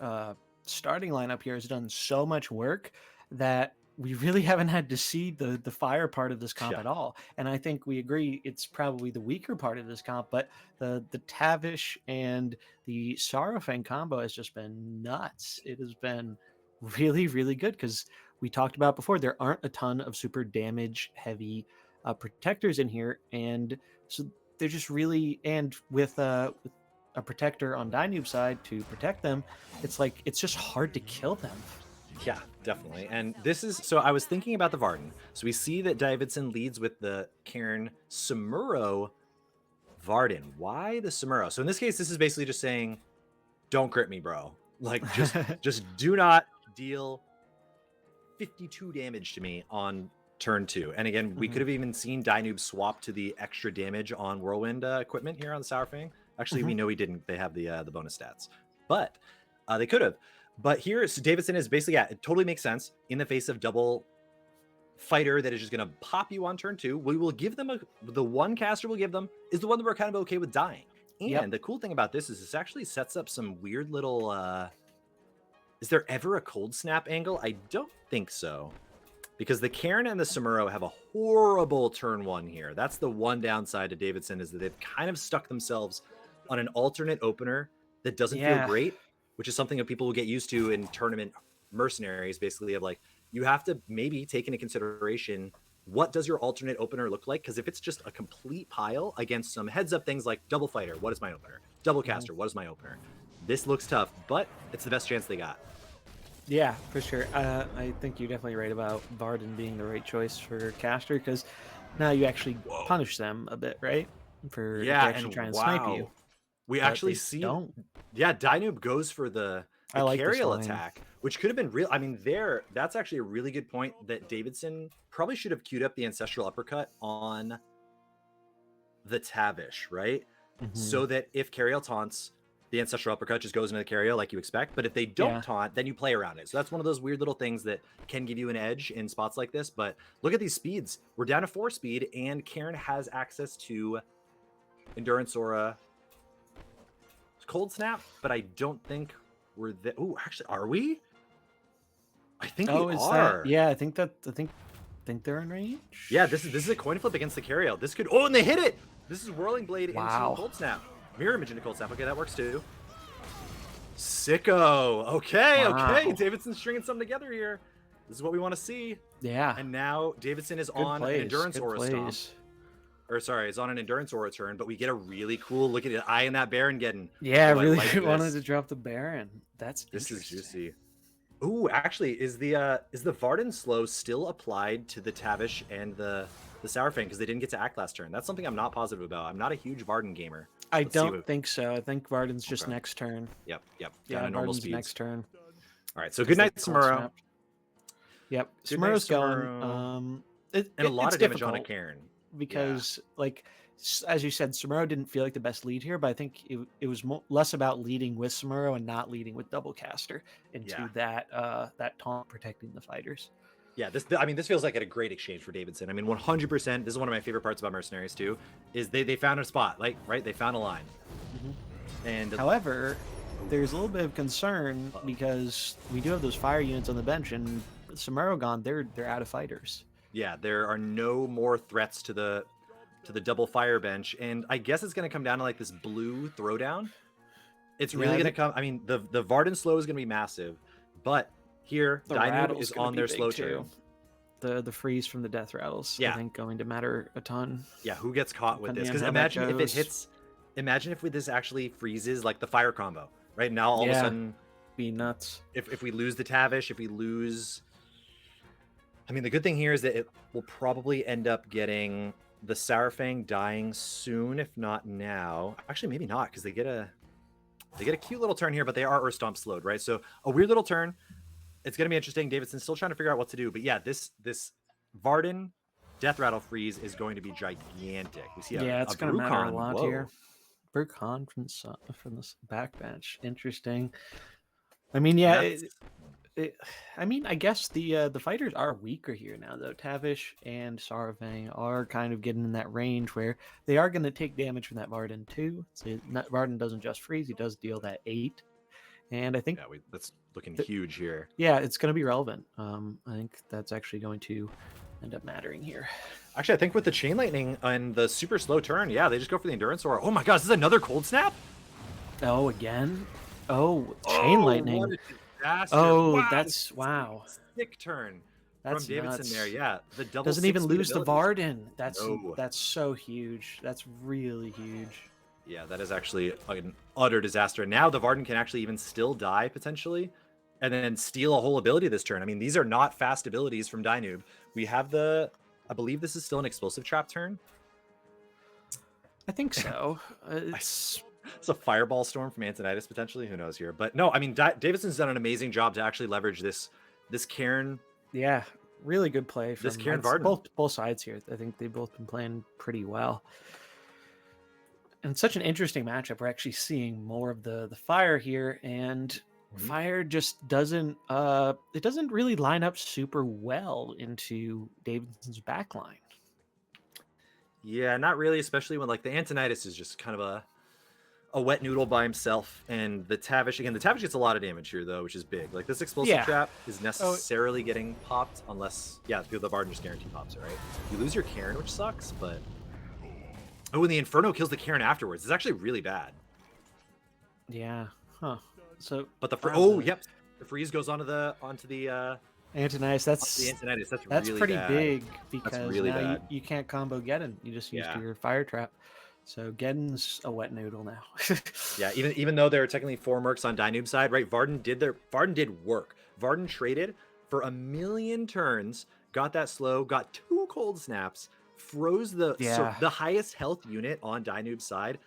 starting lineup here has done so much work that we really haven't had to see the fire part of this comp at all. And I think we agree it's probably the weaker part of this comp, but the Tavish and the Sorrowfang combo has just been nuts. It has been really, really good because we talked about before, there aren't a ton of super damage heavy protectors in here, and so they're just really, and with a protector on Dinoob's side to protect them, it's just hard to kill them. Yeah, definitely. And this is, so I was thinking about the Varden. So we see that Davidson leads with the Cairn, Samuro, Varden. Why the Samuro? So in this case, this is basically just saying, don't crit me, bro. Like just do not deal 52 damage to me on turn 2. And again, we could have even seen Dinoob swap to the extra damage on Whirlwind equipment here on the Sourfang. Actually, we know he didn't. They have the bonus stats, but they could have. But here, so Davidson is basically, it totally makes sense in the face of double fighter that is just going to pop you on turn 2. We will give them the one caster we'll give them is the one that we're kind of okay with dying. And the cool thing about this is this actually sets up some weird little, is there ever a cold snap angle? I don't think so. Because the Cairn and the Samuro have a horrible turn 1 here. That's the one downside to Davidson, is that they've kind of stuck themselves on an alternate opener that doesn't feel great, which is something that people will get used to in tournament mercenaries, basically, of like, you have to maybe take into consideration, what does your alternate opener look like? Because if it's just a complete pile against some heads up things like double fighter, what is my opener? Double caster, what is my opener? This looks tough, but it's the best chance they got. Yeah, for sure. I think you're definitely right about Varden being the right choice for caster because now you actually Whoa. punish them a bit, right? For if they Yeah, actually try and and snipe you, wow. We but actually they see, don't. yeah, Dynoob goes for I the like this Cariel line. attack, which could have been real. I mean, that's actually a really good point that Davidson probably should have queued up the Ancestral Uppercut on the Tavish, right? Hmm. So that if Cariel taunts, the Ancestral Uppercut just goes into the Cariel like you expect. But if they don't Yeah. taunt, then you play around it. So that's one of those weird little things that can give you an edge in spots like this. But look at these speeds. We're down to 4 speed, and Karen has access to Endurance Aura, Cold Snap, but I don't think we're there. Oh, actually, are we? I think we Oh, is that? are. Yeah, I think they're in range. Yeah, this is a coin flip against the Cariel. This could. Oh, and they hit it. This is Whirling Blade into Wow. Cold Snap. Mirror Image into Cold Snap. Okay, that works too. Sicko. Okay, okay. Wow. Davidson's stringing something together here. This is what we want to see. Yeah. And now Davidson is Good on an plays. Endurance Good Aura Stomp. plays. Or sorry, it's on an Endurance Aura turn, but we get a really cool look at the eye in that Baron getting. Yeah, I Oh, I really like wanted this. to drop the Baron. That's This is interesting. juicy. Ooh, actually, is the Varden slow still applied to the Tavish and the Sourfang because they didn't get to act last turn? That's something I'm not positive about. I'm not a huge Varden gamer. I Let's see don't what. think so. I think Varden's just Okay. next turn. Yep. Down Yeah, to normal Varden's speeds. next turn. All right. So Because good they night, cold Samuro. snapped. Yep, Good night, Smurrow's going. Samuro. And a lot It's of damage on a difficult Cairn. because, like, as you said, Samuro didn't feel like the best lead here, but I think it was less about leading with Samuro and not leading with double caster into that taunt protecting the fighters. Yeah, this feels like a great exchange for Davidson. I mean, 100%. This is one of my favorite parts about Mercenaries too, is they found a spot, like right, they found a line. And However, there's a little bit of concern because we do have those fire units on the bench, and Samuro gone, they're out of fighters. yeah, there are no more threats to the double fire bench, and I guess it's going to come down to like this blue throwdown. It's really going to come. I mean, the Varden slow is going to be massive, but here Dynoob is on their slow turn. The freeze from the death rattles, I think, going to matter a ton. Yeah, who gets caught with this? Depending Because on how that imagine if it goes. hits. Imagine if this actually freezes like the fire combo. Right now, all of a sudden, be nuts. If we lose the Tavish, if we lose, I mean, the good thing here is that it will probably end up getting the Sourfang dying soon, if not now. Actually, maybe not, because they get a cute little turn here, but they are Earth Stomp slowed, right? So a weird little turn. It's gonna be interesting. Davidson's still trying to figure out what to do, but yeah, this Varden Death Rattle freeze is going to be gigantic. We see it's going to matter a lot here. Whoa. Brucon from this backbench, interesting. I mean, yeah. I mean, I guess the fighters are weaker here now, though. Tavish and Sourfang are kind of getting in that range where they are going to take damage from that Varden too. So Varden doesn't just freeze; he does deal that 8, and I think that's looking huge here. Yeah, it's going to be relevant. I think that's actually going to end up mattering here. Actually, I think with the Chain Lightning and the super slow turn, yeah, they just go for the Endurance Aura. Oh my gosh, this is another Cold Snap? Oh, again? Oh, Chain Lightning. What a disaster. Oh, wow, that's wow. Sick turn that's from Davidson nuts. there. Yeah, the double doesn't even lose abilities. the Varden. That's so huge. That's really huge. Yeah, that is actually an utter disaster. Now the Varden can actually even still die potentially, and then steal a whole ability this turn. I mean, these are not fast abilities from Dynoob. We have I believe this is still an explosive trap turn. I think so. It's a fireball storm from Antonitis potentially. Who knows here? But no, I mean, Davidson's done an amazing job to actually leverage this Cairn. Yeah, really good play from this Cairn Varden. Both sides here. I think they've both been playing pretty well. And it's such an interesting matchup. We're actually seeing more of the fire here, and fire just doesn't it doesn't really line up super well into Davidson's backline. Yeah, not really, especially when like the Antonitis is just kind of a wet noodle by himself, and the Tavish gets a lot of damage here though, which is big. Like this explosive trap is necessarily getting popped unless the Varden just guarantee pops it, right? You lose your Cairn, which sucks, but and the Inferno kills the Cairn afterwards. It's actually really bad. Yeah. Huh. So but the freeze goes onto the Antonitis. That's the Antonitis. That's really pretty bad. big because really now bad. You can't combo Geddon. You just used your fire trap. So Geddon's a wet noodle now. Yeah, even though there are technically 4 mercs on Dynoob's side, right? Varden did work. Varden traded for 1,000,000 turns, got that slow, got 2 cold snaps, froze the Yeah. the highest health unit on Dynoob's side.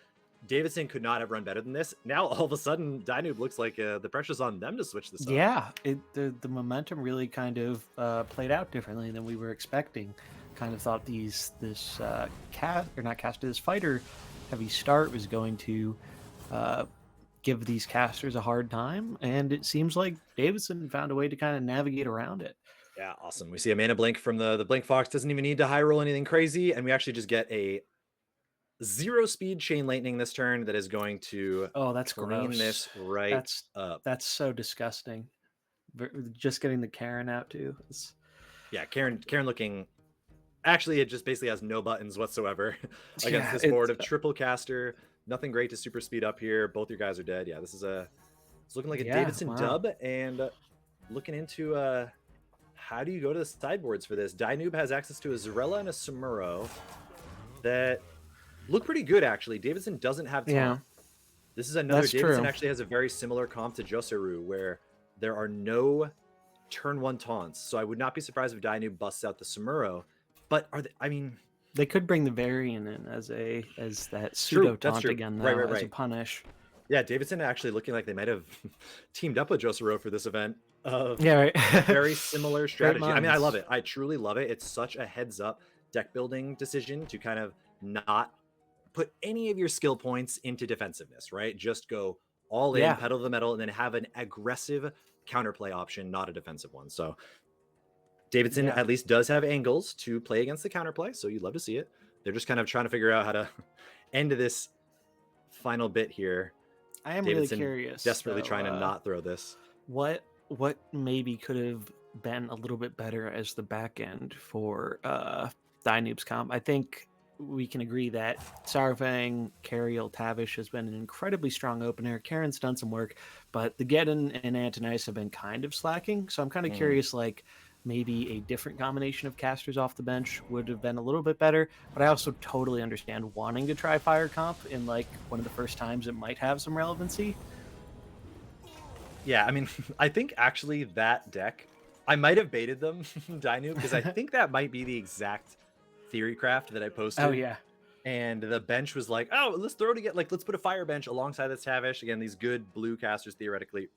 Davidson could not have run better than this. Now all of a sudden, Dynoob looks like the pressure's on them to switch this up. Yeah, the momentum really kind of played out differently than we were expecting. Kind of thought this fighter heavy start was going to give these casters a hard time, and it seems like Davidson found a way to kind of navigate around it. Yeah, awesome. We see a mana blink from the blink fox. Doesn't even need to high roll anything crazy, and we actually just get a 0 speed chain lightning this turn that is going to That's clean gross. this right up. That's so disgusting. Just getting the Karen out too. Yeah, Karen looking. Actually, it just basically has no buttons whatsoever against this board of triple caster. Nothing great to super speed up here. Both your guys are dead. Yeah, it's looking like a Davidson dub, and looking into how do you go to the sideboards for this? Dynoob has access to a Zarella and a Samuro that look pretty good, actually. Davidson doesn't have taunt. Yeah. This is another. That's Davidson true. actually has a very similar comp to Joseru, where there are no turn 1 taunts. So I would not be surprised if Dynoob busts out the Samuro. But they could bring the variant in as that pseudo taunt again now, as a punish. Yeah, Davidson actually looking like they might have teamed up with Josero for this event. Yeah, right. Very similar strategy. I mean, I love it. I truly love it. It's such a heads up deck building decision to kind of not put any of your skill points into defensiveness, right? Just go all in, pedal to the metal, and then have an aggressive counterplay option, not a defensive one. So Davidson at least does have angles to play against the counterplay, so you'd love to see it. They're just kind of trying to figure out how to end this final bit here. I am Davidson really curious. Desperately trying to not throw this. What maybe could have been a little bit better as the back end for Dynoob's comp? I think we can agree that Sarvang, Cariel, Tavish has been an incredibly strong opener. Karen's done some work, but the Geddon and Antonice have been kind of slacking. So I'm kind of curious, like, maybe a different combination of casters off the bench would have been a little bit better, but I also totally understand wanting to try Fire Comp in like one of the first times it might have some relevancy. Yeah, I mean, I think actually that deck, I might have baited them, Dynoob, because I think that might be the exact theory craft that I posted. Oh, yeah. And the bench was like, oh, let's throw together, like, let's put a fire bench alongside this Tavish. Again, these good blue casters theoretically.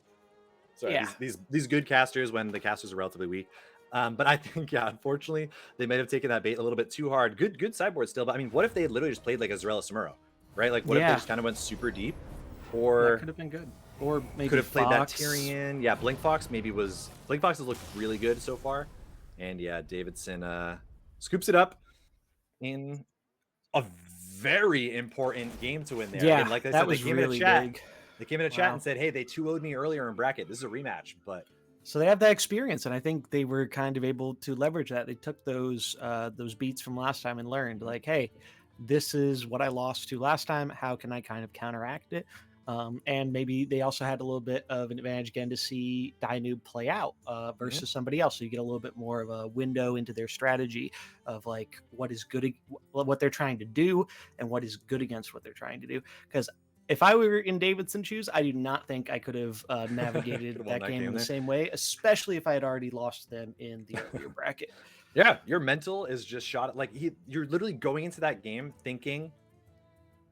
Sorry, these good casters when the casters are relatively weak. But I think, unfortunately, they might have taken that bait a little bit too hard. Good sideboard still, but I mean, what if they had literally just played like a Zarella Samuro, right? Like, what if they just kind of went super deep? Or that could have been good. Or maybe could have played that Tyrion. Yeah, Blink Fox Blink Fox has looked really good so far. And yeah, Davidson scoops it up in a very important game to win there. Yeah, and like I that said, was really big. They came in a chat and said, hey, they 2-0'd me earlier in bracket. This is a rematch, but so they have that experience, and I think they were kind of able to leverage that. They took those beats from last time and learned, like, hey, this is what I lost to last time. How can I kind of counteract it? And maybe they also had a little bit of an advantage again to see Dynoob play out versus somebody else. So you get a little bit more of a window into their strategy of like what is good, what they're trying to do, and what is good against what they're trying to do. Because if I were in Davidson's shoes, I do not think I could have navigated that game in the same way, especially if I had already lost them in the earlier bracket. Yeah, your mental is just shot. Like you're literally going into that game thinking,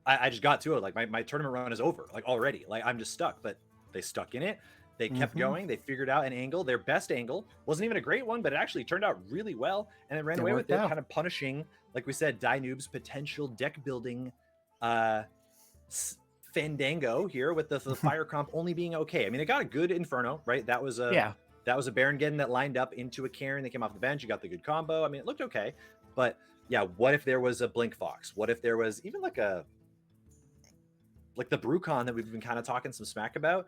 I just got to it. Like my tournament run is over, like already. Like I'm just stuck. But they stuck in it. They kept going. They figured out an angle. Their best angle wasn't even a great one, but it actually turned out really well. And it ran away with it, kind of punishing, like we said, Dynoob's potential deck building fandango here with the fire comp only being okay. I mean, it got a good Inferno, right? That was a Baron Geddon that lined up into a Karen that came off the bench. You got the good combo. I mean, it looked okay. But yeah, what if there was a Blink Fox? What if there was even like the Brucon that we've been kind of talking some smack about?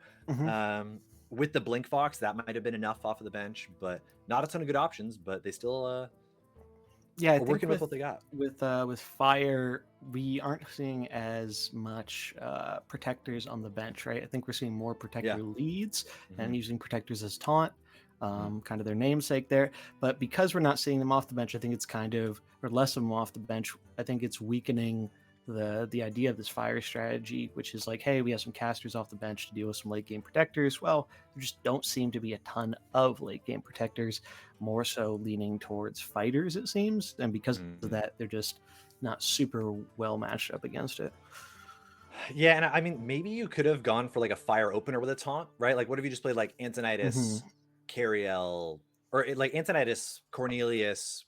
With the Blink Fox, that might have been enough off of the bench, but not a ton of good options. But they still I think working with what they got. With Fire, we aren't seeing as much protectors on the bench, right? I think we're seeing more protector leads and using protectors as taunt, kind of their namesake there. But because we're not seeing them off the bench, I think it's kind of, or less of them off the bench, I think it's weakening the idea of this fire strategy, which is like, hey, we have some casters off the bench to deal with some late game protectors. Well, there just don't seem to be a ton of late game protectors, more so leaning towards fighters, it seems. And because of that, they're just not super well matched up against it. Yeah, and I mean, maybe you could have gone for like a fire opener with a taunt, right? Like, what if you just played like Antonidas, Cariel, or like Antonidas, Cornelius,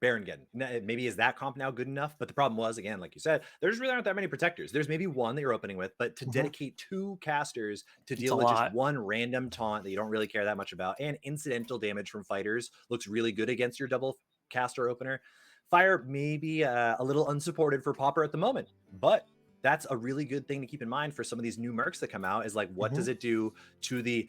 Baron maybe is that comp now good enough? But the problem was, again, like you said, there's really aren't that many protectors. There's maybe one that you're opening with, but to dedicate 2 casters to It's deal a with just lot. one random taunt that you don't really care that much about, and incidental damage from fighters looks really good against your double caster opener. Fire maybe a little unsupported for Pauper at the moment, but that's a really good thing to keep in mind for some of these new mercs that come out, is like, what does it do to the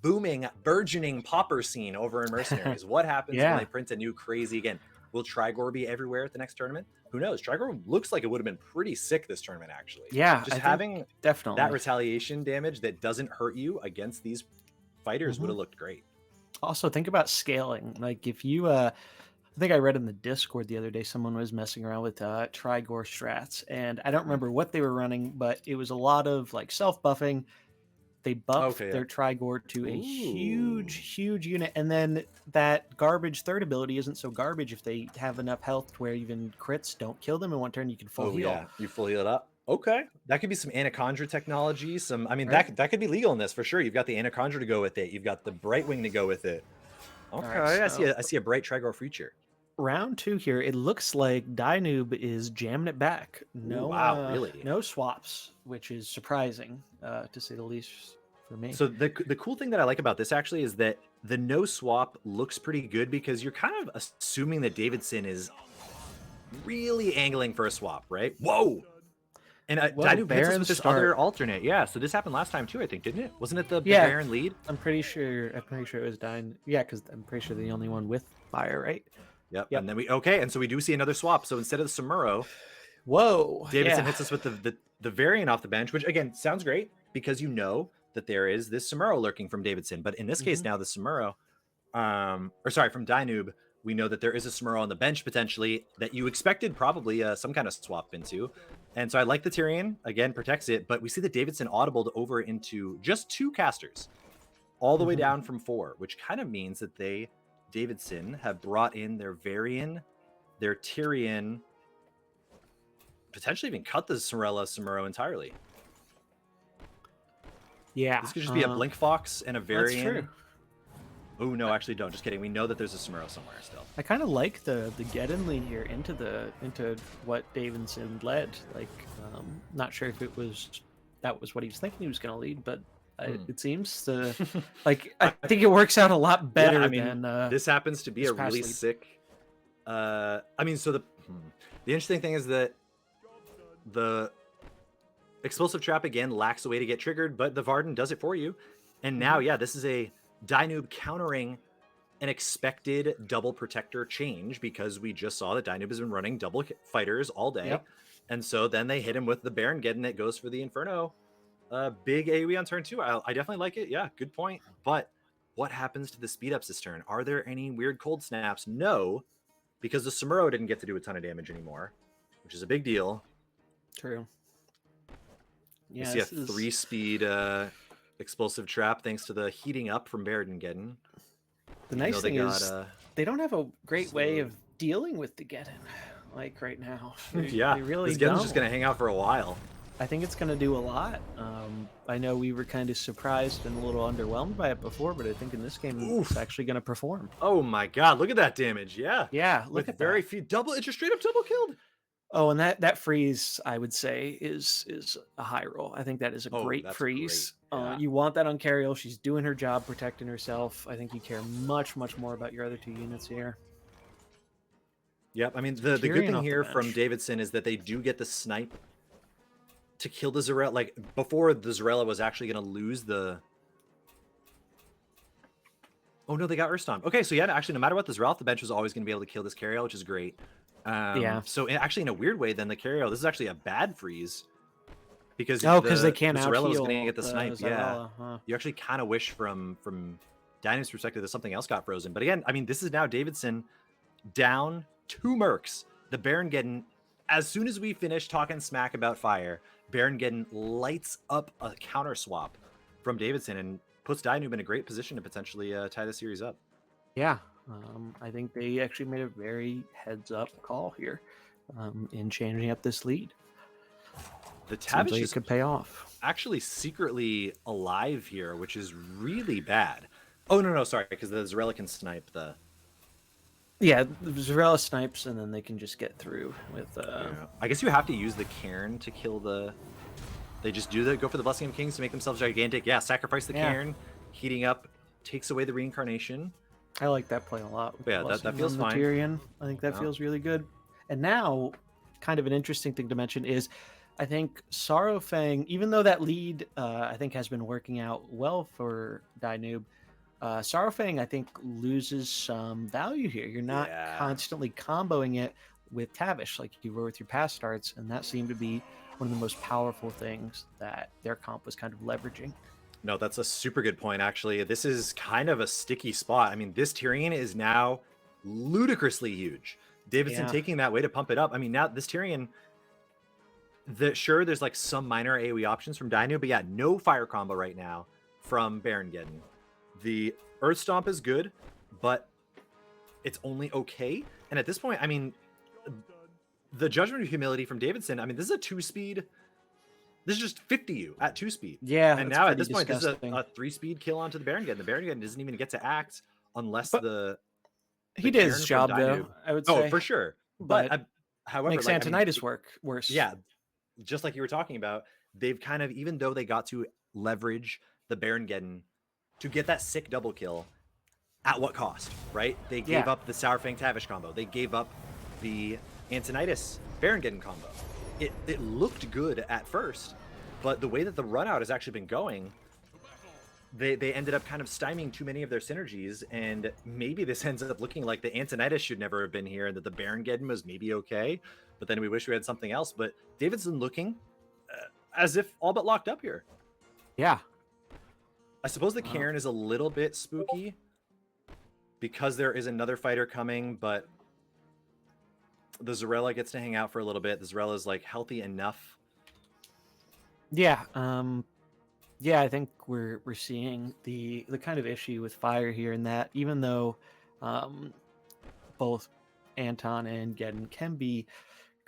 booming, burgeoning Pauper scene over in Mercenaries? What happens when they print a new crazy again? Will Trigor be everywhere at the next tournament? Who knows? Trigor looks like it would have been pretty sick this tournament, actually. Yeah, Just I having think definitely that retaliation damage that doesn't hurt you against these fighters would have looked great. Also, think about scaling. Like if you, I think I read in the Discord the other day, someone was messing around with Trigor strats, and I don't remember what they were running, but it was a lot of like self buffing. They buffed their Trigor to a huge unit, and then that garbage third ability isn't so garbage if they have enough health to where even crits don't kill them in one turn. You can full heal. Yeah, you full heal it up. Okay, that could be some Anachondra technology. Some, I mean, that could be legal in this for sure. You've got the Anachondra to go with it. You've got the Brightwing to go with it. Okay, right, so I see a bright Trigor future. Round 2 here, it looks like Dynoob is jamming it back. No, wow, really? No swaps, which is surprising, to say the least for me. So the cool thing that I like about this actually is that the no swap looks pretty good, because you're kind of assuming that Davidson is really angling for a swap, right? Whoa! And Dynoob hits us with this other alternate. Yeah, so this happened last time too, I think, didn't it? Wasn't it the Baron lead? I'm pretty sure it was Dyn. Yeah, because I'm pretty sure they're the only one with fire, right? Yep. And then and so we do see another swap. So instead of the Samuro, Davidson hits us with the variant off the bench, which again sounds great because you know that there is this Samuro lurking from Davidson. But in this case now the Samuro, from Dynoob, we know that there is a Samuro on the bench potentially that you expected probably some kind of swap into. And so I like the Tyrion, again, protects it, but we see that Davidson audibled over into just 2 casters, all the way down from 4, which kind of means that Davidson have brought in their Varian, their Tyrion, potentially even cut the Samuro entirely. Yeah. This could just be a Blink Fox and a Varian. That's true. Oh, no, actually don't. Just kidding. We know that there's a Samuro somewhere still. I kind of like the Geddon lead here into what Davidson led. Like, not sure if that was what he was thinking he was going to lead, but it seems to like I think it works out a lot better than this happens to be a really sick. I mean, so the interesting thing is that the explosive trap again lacks a way to get triggered, but the Varden does it for you. And now, this is a Dynoob countering an expected double protector change, because we just saw that Dynoob has been running double fighters all day. And so then they hit him with the Baron Geddon that goes for the Inferno. Big AoE on turn 2. I definitely like it. Yeah, good point. But what happens to the speed ups this turn? Are there any weird cold snaps? No, because the Samuro didn't get to do a ton of damage anymore, which is a big deal. True. Yeah, you see a 3-speed explosive trap thanks to the heating up from Baron Geddon. The nice thing is they don't have a great way of dealing with the Geddon, like right now. They really this Geddon's just going to hang out for a while. I think it's going to do a lot. I know we were kind of surprised and a little underwhelmed by it before, but I think in this game it's actually going to perform. Oh my god, look at that damage. Yeah, look at very few it's just straight up double killed. Oh, and that freeze, I would say, is a high roll. I think that is a great freeze. Great. You want that on Cariel. She's doing her job, protecting herself. I think you care much more about your other 2 units here. Yep, I mean, the good thing here from Davidson is that they do get the snipe to kill the Zarella. Like, before the Zarella was actually going to lose the... Oh, no, they got Urston. Okay, so actually, no matter what, the Zarella off the bench was always going to be able to kill this Cariel, which is great. So actually, in a weird way, then the Cariel, this is actually a bad freeze, because they can't the Zarella's going to get the snipe. Zarella, you actually kind of wish from Dynam's perspective that something else got frozen. But again, I mean, this is now Davidson down 2 mercs. The Baron Geddon as soon as we finish talking smack about fire, Baron Geddon lights up a counter swap from Davidson and puts Dynoob in a great position to potentially tie the series up. Yeah, I think they actually made a very heads-up call here in changing up this lead. The Seems Tavish like is it could pay off. actually secretly alive here, which is really bad. Oh, no, sorry, because the Zarella can snipe the... Yeah, the Zarella snipes, and then they can just get through with... Yeah. I guess you have to use the Cairn to kill the... They just do that, go for the Blessing of Kings to make themselves gigantic. Yeah, sacrifice the Cairn, heating up, takes away the reincarnation. I like that play a lot. Yeah, that feels fine. Tyrion. I think that feels really good. And now, kind of an interesting thing to mention is, I think Sorrowfang, even though that lead, I think, has been working out well for Dynoob, Sorrowfang, I think, loses some value here. You're not constantly comboing it with Tavish like you were with your past starts, and that seemed to be one of the most powerful things that their comp was kind of leveraging. No, that's a super good point, actually. This is kind of a sticky spot. I mean, this Tyrion is now ludicrously huge. Davidson taking that way to pump it up. I mean, now this Tyrion, sure, there's like some minor AoE options from Dynoob, but yeah, no fire combo right now from Baron Geddon. The Earth Stomp is good, but it's only okay. And at this point, I mean, the Judgment of Humility from Davidson, I mean, this is a 2-speed. This is just 50 you at 2-speed. Yeah. And now at this point, this is a 3-speed kill onto the Baron Geddon. The Baron Geddon doesn't even get to act unless he did his job, though, I would say. Oh, for sure. But however, makes Antonidas work worse. Yeah. Just like you were talking about, they've kind of, even though they got to leverage the Baron Geddon to get that sick double kill, at what cost, right? They gave up the Sourfang Tavish combo. They gave up the Antonidas Baron Geddon combo. It looked good at first, but the way that the run out has actually been going, they ended up kind of stymieing too many of their synergies, and maybe this ends up looking like the Antonidas should never have been here and that the Baron Geddon was maybe okay, but then we wish we had something else. But Davidson looking as if all but locked up here. Yeah. I suppose the Cairn is a little bit spooky because there is another fighter coming, but the Zarella gets to hang out for a little bit. The Zarella is like healthy enough. Yeah. Yeah, I think we're seeing the kind of issue with fire here, in that even though both Anton and Geddon can be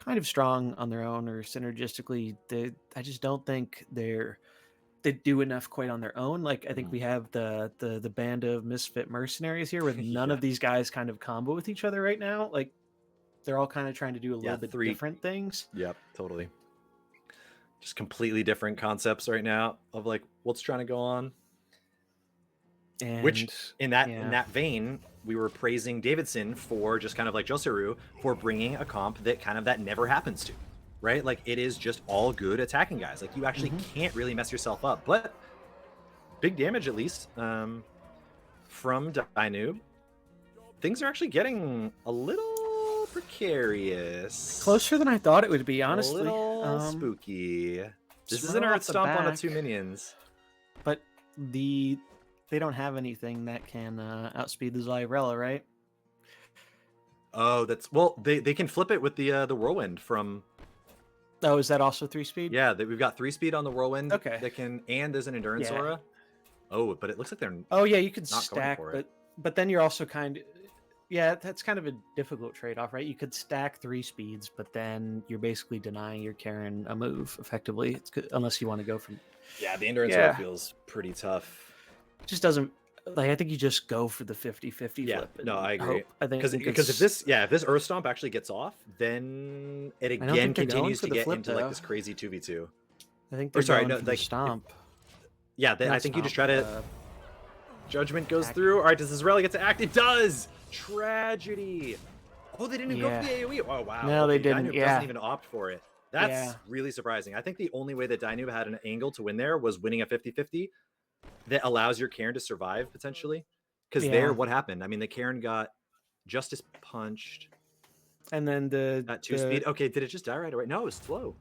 kind of strong on their own or synergistically, I just don't think they do enough quite on their own. Like, I think we have the band of misfit mercenaries here with none of these guys kind of combo with each other right now. Like, they're all kind of trying to do a little bit different things. Yep, totally. Just completely different concepts right now of like what's trying to go on. And which in that vein, we were praising Davidson for just kind of like Joseru for bringing a comp that never happens to, right? Like, it is just all good attacking guys. Like, you actually can't really mess yourself up, but big damage at least from Dynoob. Things are actually getting a little precarious. Closer than I thought it would be, honestly. A little spooky. This is an Earth Stomp on the 2 minions. But they don't have anything that can outspeed the Zarella, right? Oh, they can flip it with the Whirlwind from... Oh, is that also 3-speed? Yeah, we've got 3-speed on the Whirlwind. Okay. That can, and there's an Endurance Aura. Oh, but it looks like they're you could stack, but then you're also kind of... Yeah, that's kind of a difficult trade-off, right? You could stack 3 speeds, but then you're basically denying your Karen a move, effectively. It's good, unless you want to go from... Yeah, the Endurance Aura feels pretty tough. It just doesn't... Like, I think you just go for the 50-50 flip. No, I agree. I think because if this Earth Stomp actually gets off, then it again continues to get into like this crazy 2v2. I think they're going for the Stomp. I think you just try to... Judgment goes through. All right, does Zarella get to act? It does! Tragedy. Oh, they didn't even go for the AoE. Oh, wow. No, they didn't. Dynoob doesn't even opt for it. That's really surprising. I think the only way that Dynoob had an angle to win there was winning a 50-50 that allows your Cairn to survive, potentially. Because what happened? I mean, the Cairn got Justice punched. And then at 2-speed. Okay, did it just die right away? No, it was slow.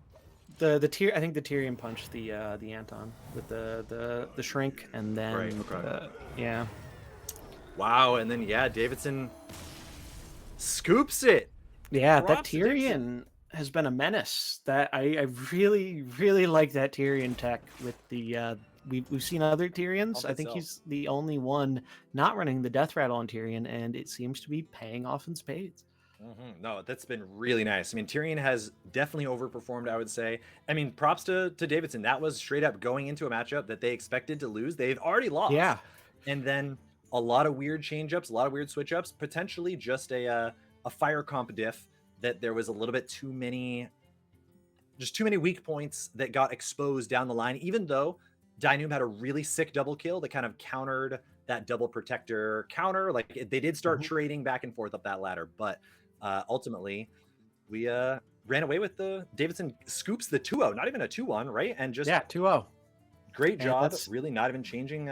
I think the Tyrion punched the Anton with the shrink, and then Wow, and then Davidson scoops it. Yeah, that Tyrion, has been a menace. That I really, really like that Tyrion tech with the we've seen other Tyrions. Pump I think itself. he's the only one not running the death rattle on Tyrion, and it seems to be paying off in spades. No, that's been really nice. I mean, Tyrion has definitely overperformed, I would say. I mean, props to Davidson. That was straight up going into a matchup that they expected to lose. They've already lost. Yeah. And then a lot of weird change ups, a lot of weird switch ups, potentially just a fire comp diff that there was a little bit too many, just too many weak points that got exposed down the line, even though Dynum had a really sick double kill that kind of countered that double protector counter. Like they did start Mhm. trading back and forth up that ladder, but ultimately we ran away with the Davidson scoops the 2-0, not even a 2-1, right? And just Yeah, 2-0. great And job, really not even changing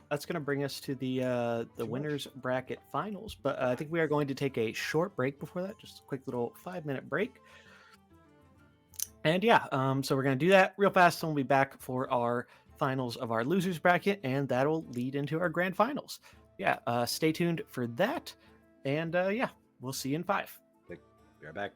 that's going to bring us to the too much. winners bracket finals. But I think we are going to take a short break before that, just a quick little 5-minute break. And yeah, so we're going to do that real fast, and we'll be back for our finals of our losers bracket, and that'll lead into our grand finals. Yeah, stay tuned for that. And yeah, we'll see you in 5. Like, be right back.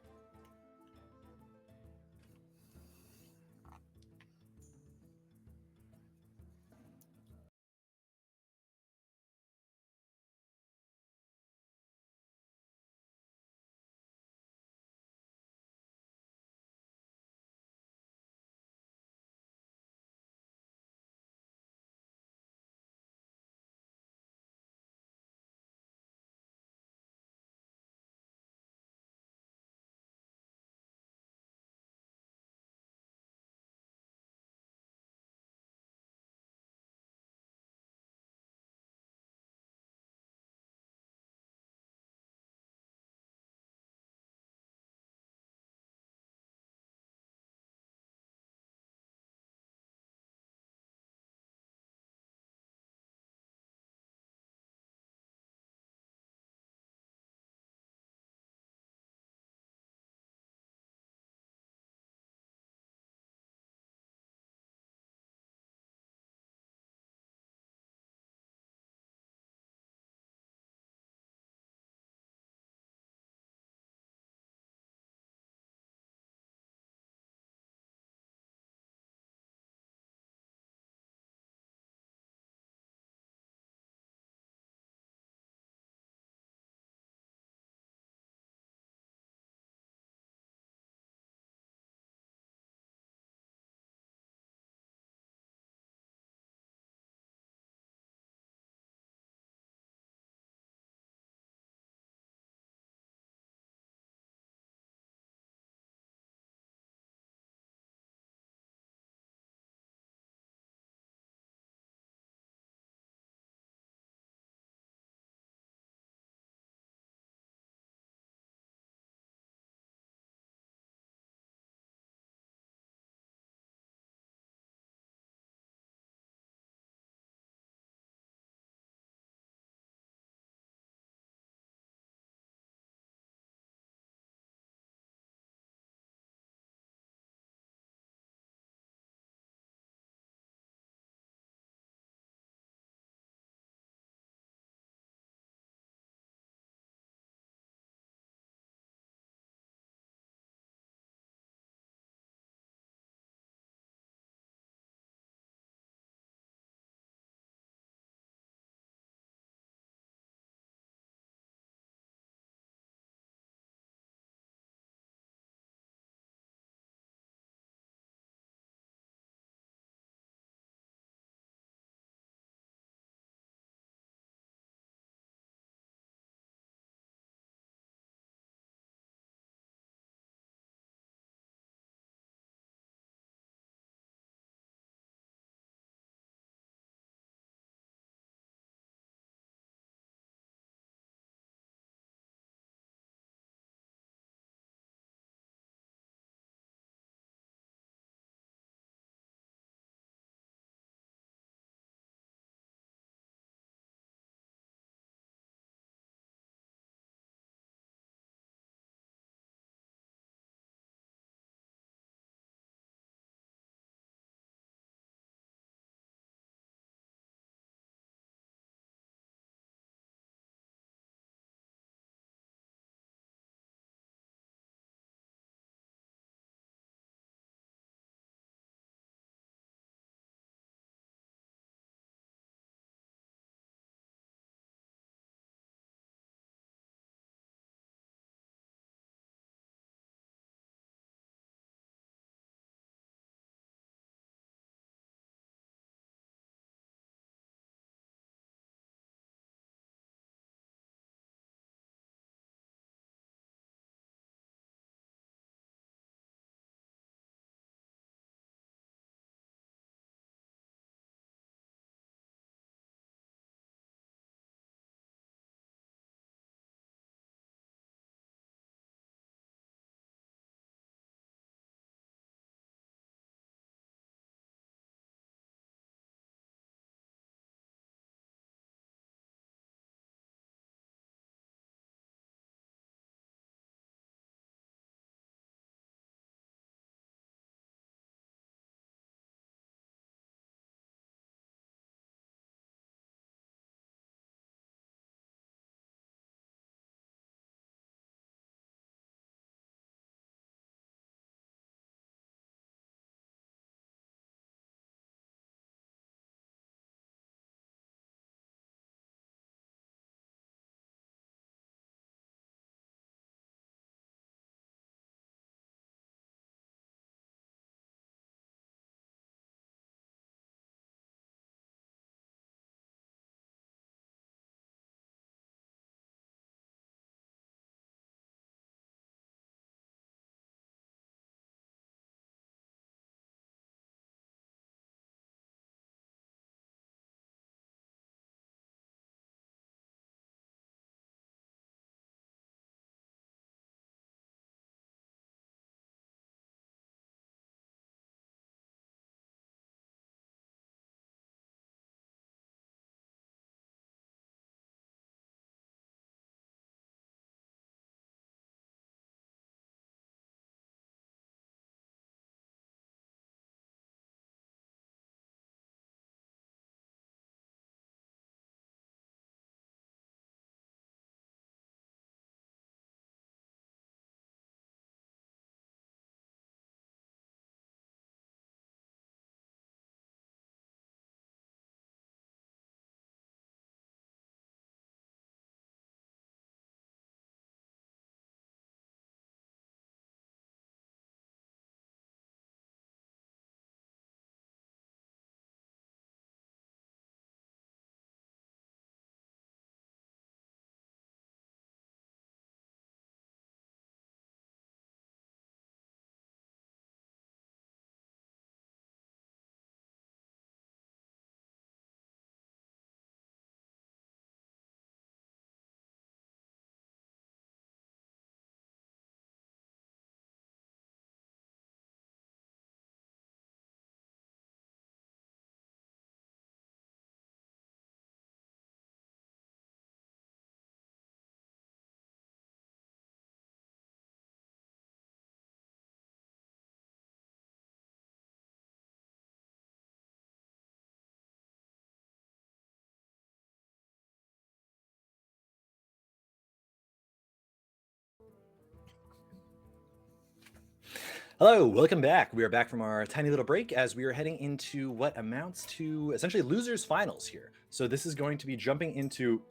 Hello, welcome back. We are back from our tiny little break as we are heading into what amounts to essentially losers finals here. So this is going to be jumping into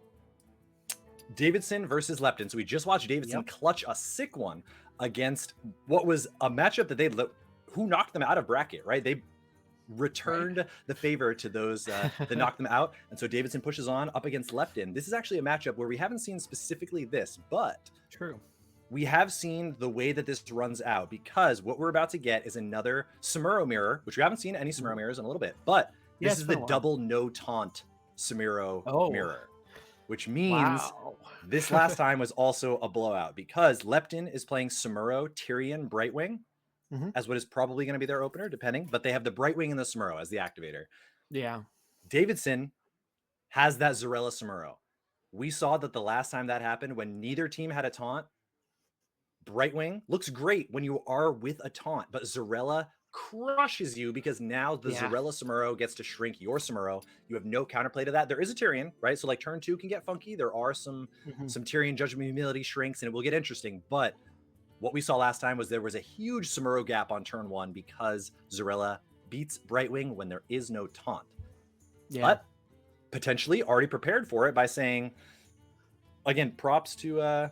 Davidson versus Lepton. So we just watched Davidson Yep. clutch a sick one against what was a matchup that who knocked them out of bracket, right? They Right. returned the favor to those that knocked them out. And so Davidson pushes on up against Lepton. This is actually a matchup where we haven't seen specifically this, but True. we have seen the way that this runs out, because what we're about to get is another Samuro mirror, which we haven't seen any Samuro mirrors in a little bit, but Yeah, this it's is been the a while. double no taunt Samuro Oh, mirror, which means wow. this last time was also a blowout because Lepton is playing Samuro, Tyrion, Brightwing Hmm. as what is probably going to be their opener, depending, but they have the Brightwing and the Samuro as the activator. Yeah. Davidson has that Zarella Samuro. We saw that the last time that happened, when neither team had a taunt, Brightwing looks great when you are with a taunt, but Zarella crushes you because now the Yeah. Zarella Samuro gets to shrink your Samuro. You have no counterplay to that. There is a Tyrion, right? So like turn 2 can get funky. There are some Hmm. Tyrion Judgment Humility shrinks, and it will get interesting. But what we saw last time was there was a huge Samuro gap on turn 1 because Zarella beats Brightwing when there is no taunt. Yeah. But potentially already prepared for it by saying, again, props to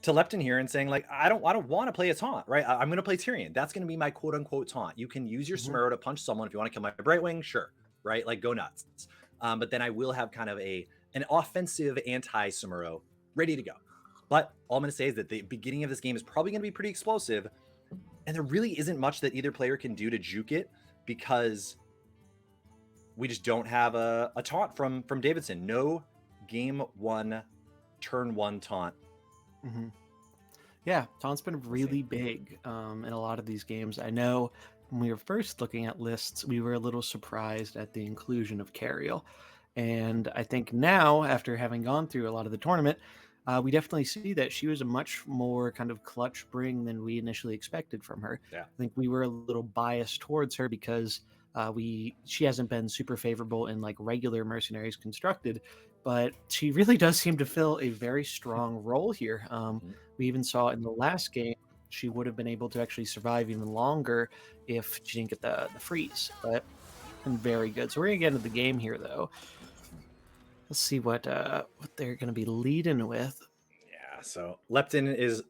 Lepton here and saying, like, I don't want to play a taunt, right? I'm going to play Tyrion. That's going to be my quote unquote taunt. You can use your Hmm. Samuro to punch someone if you want to kill my Brightwing, sure, right? Like, go nuts. But then I will have kind of an offensive anti Samuro ready to go. But all I'm going to say is that the beginning of this game is probably going to be pretty explosive, and there really isn't much that either player can do to juke it because we just don't have a taunt from Davidson. No game 1, turn 1 taunt. Hmm. Yeah, taunt's been We'll see. really big in a lot of these games. I know when we were first looking at lists, we were a little surprised at the inclusion of Cariel. And I think now, after having gone through a lot of the tournament, we definitely see that she was a much more kind of clutch bring than we initially expected from her. Yeah. I think we were a little biased towards her because she hasn't been super favorable in like regular mercenaries constructed, but she really does seem to fill a very strong role here. Mhm. We even saw in the last game she would have been able to actually survive even longer if she didn't get the freeze. But and very good. So we're gonna get into the game here though. Let's see what they're gonna be leading with. Yeah, so Lepton is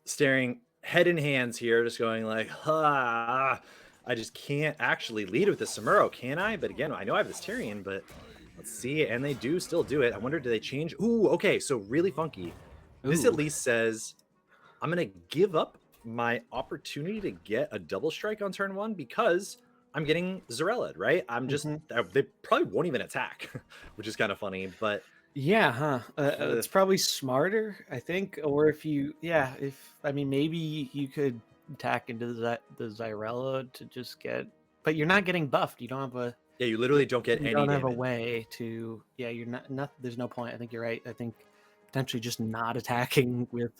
staring head in hands here, just going like, I just can't actually lead with the Samuro, can I? But again, I know I have this Tyrion, but let's see. And they do still do it. I wonder, do they change? Ooh, okay, so really funky. This at Ooh. least says I'm going to give up my opportunity to get a double strike on turn 1 because I'm getting Zarella, right? Hmm. They probably won't even attack, which is kind of funny, but Yeah, huh? uh, It's probably smarter, I think. Or if you, yeah, if I mean, maybe you could tack into the Zyrella to just get, but you're not getting buffed. You don't have a, yeah, you literally don't get you any don't have a damage. way to, yeah, you're not. There's no point. I think you're right. I think potentially just not attacking with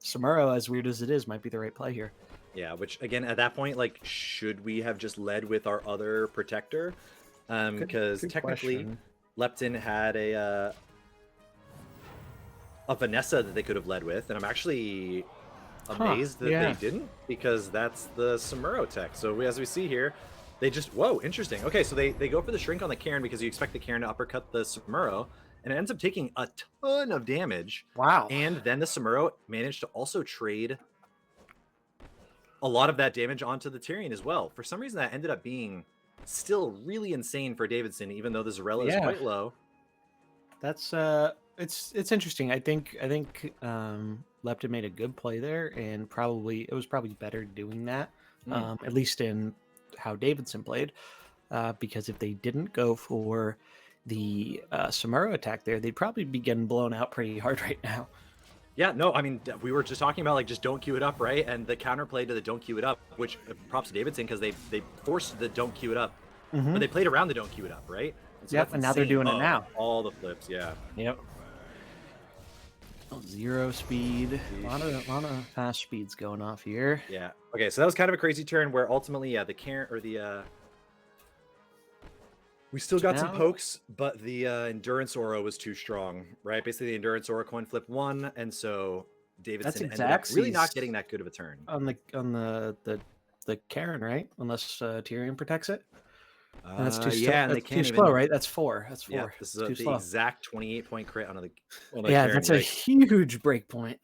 Samuro, as weird as it is, might be the right play here. Yeah, which again at that point, like, should we have just led with our other protector? Good, Because good technically, question. Lepton had a Vanessa that they could have led with, and I'm actually Huh? amazed that they Yeah. didn't because that's the Samuro tech. So as we see here, they just whoa, interesting. Okay, so they go for the shrink on the Cairn because you expect the Cairn to uppercut the Samuro, and it ends up taking a ton of damage. Wow. And then the Samuro managed to also trade a lot of that damage onto the Tyrion as well. For some reason, that ended up being still really insane for Davidson, even though the Zarella is Yeah. quite low. That's it's interesting. I think Lepton made a good play there, and probably it was probably better doing that, Mm. at least in how Davidson played. Because if they didn't go for the Samuro attack there, they'd probably be getting blown out pretty hard right now. Yeah, no, I mean, we were just talking about like just don't queue it up, right? And the counterplay to the don't queue it up, which props to Davidson because they forced the don't queue it up, but Hmm. they played around the don't queue it up, right? And so Yep, that's and now they're insane. doing it Oh, now. all the flips, yeah. Yep. Oh, zero speed. Yeesh. Lot of fast speeds going off here. Yeah. Okay, so that was kind of a crazy turn where ultimately, yeah, the Karen or the we still So got some now, pokes, but the endurance aura was too strong, right? Basically, the endurance aura coin flip won, and so Davidson ended up exact really not getting that good of a turn. On the Karen, right? Unless Tyrion protects it. And that's too yeah, and they that's too can't slow, even. right? That's 4. That's 4. Yeah, this is Too the slow. exact 28-point crit on the Yeah, Karen. that's a Yikes. huge break point.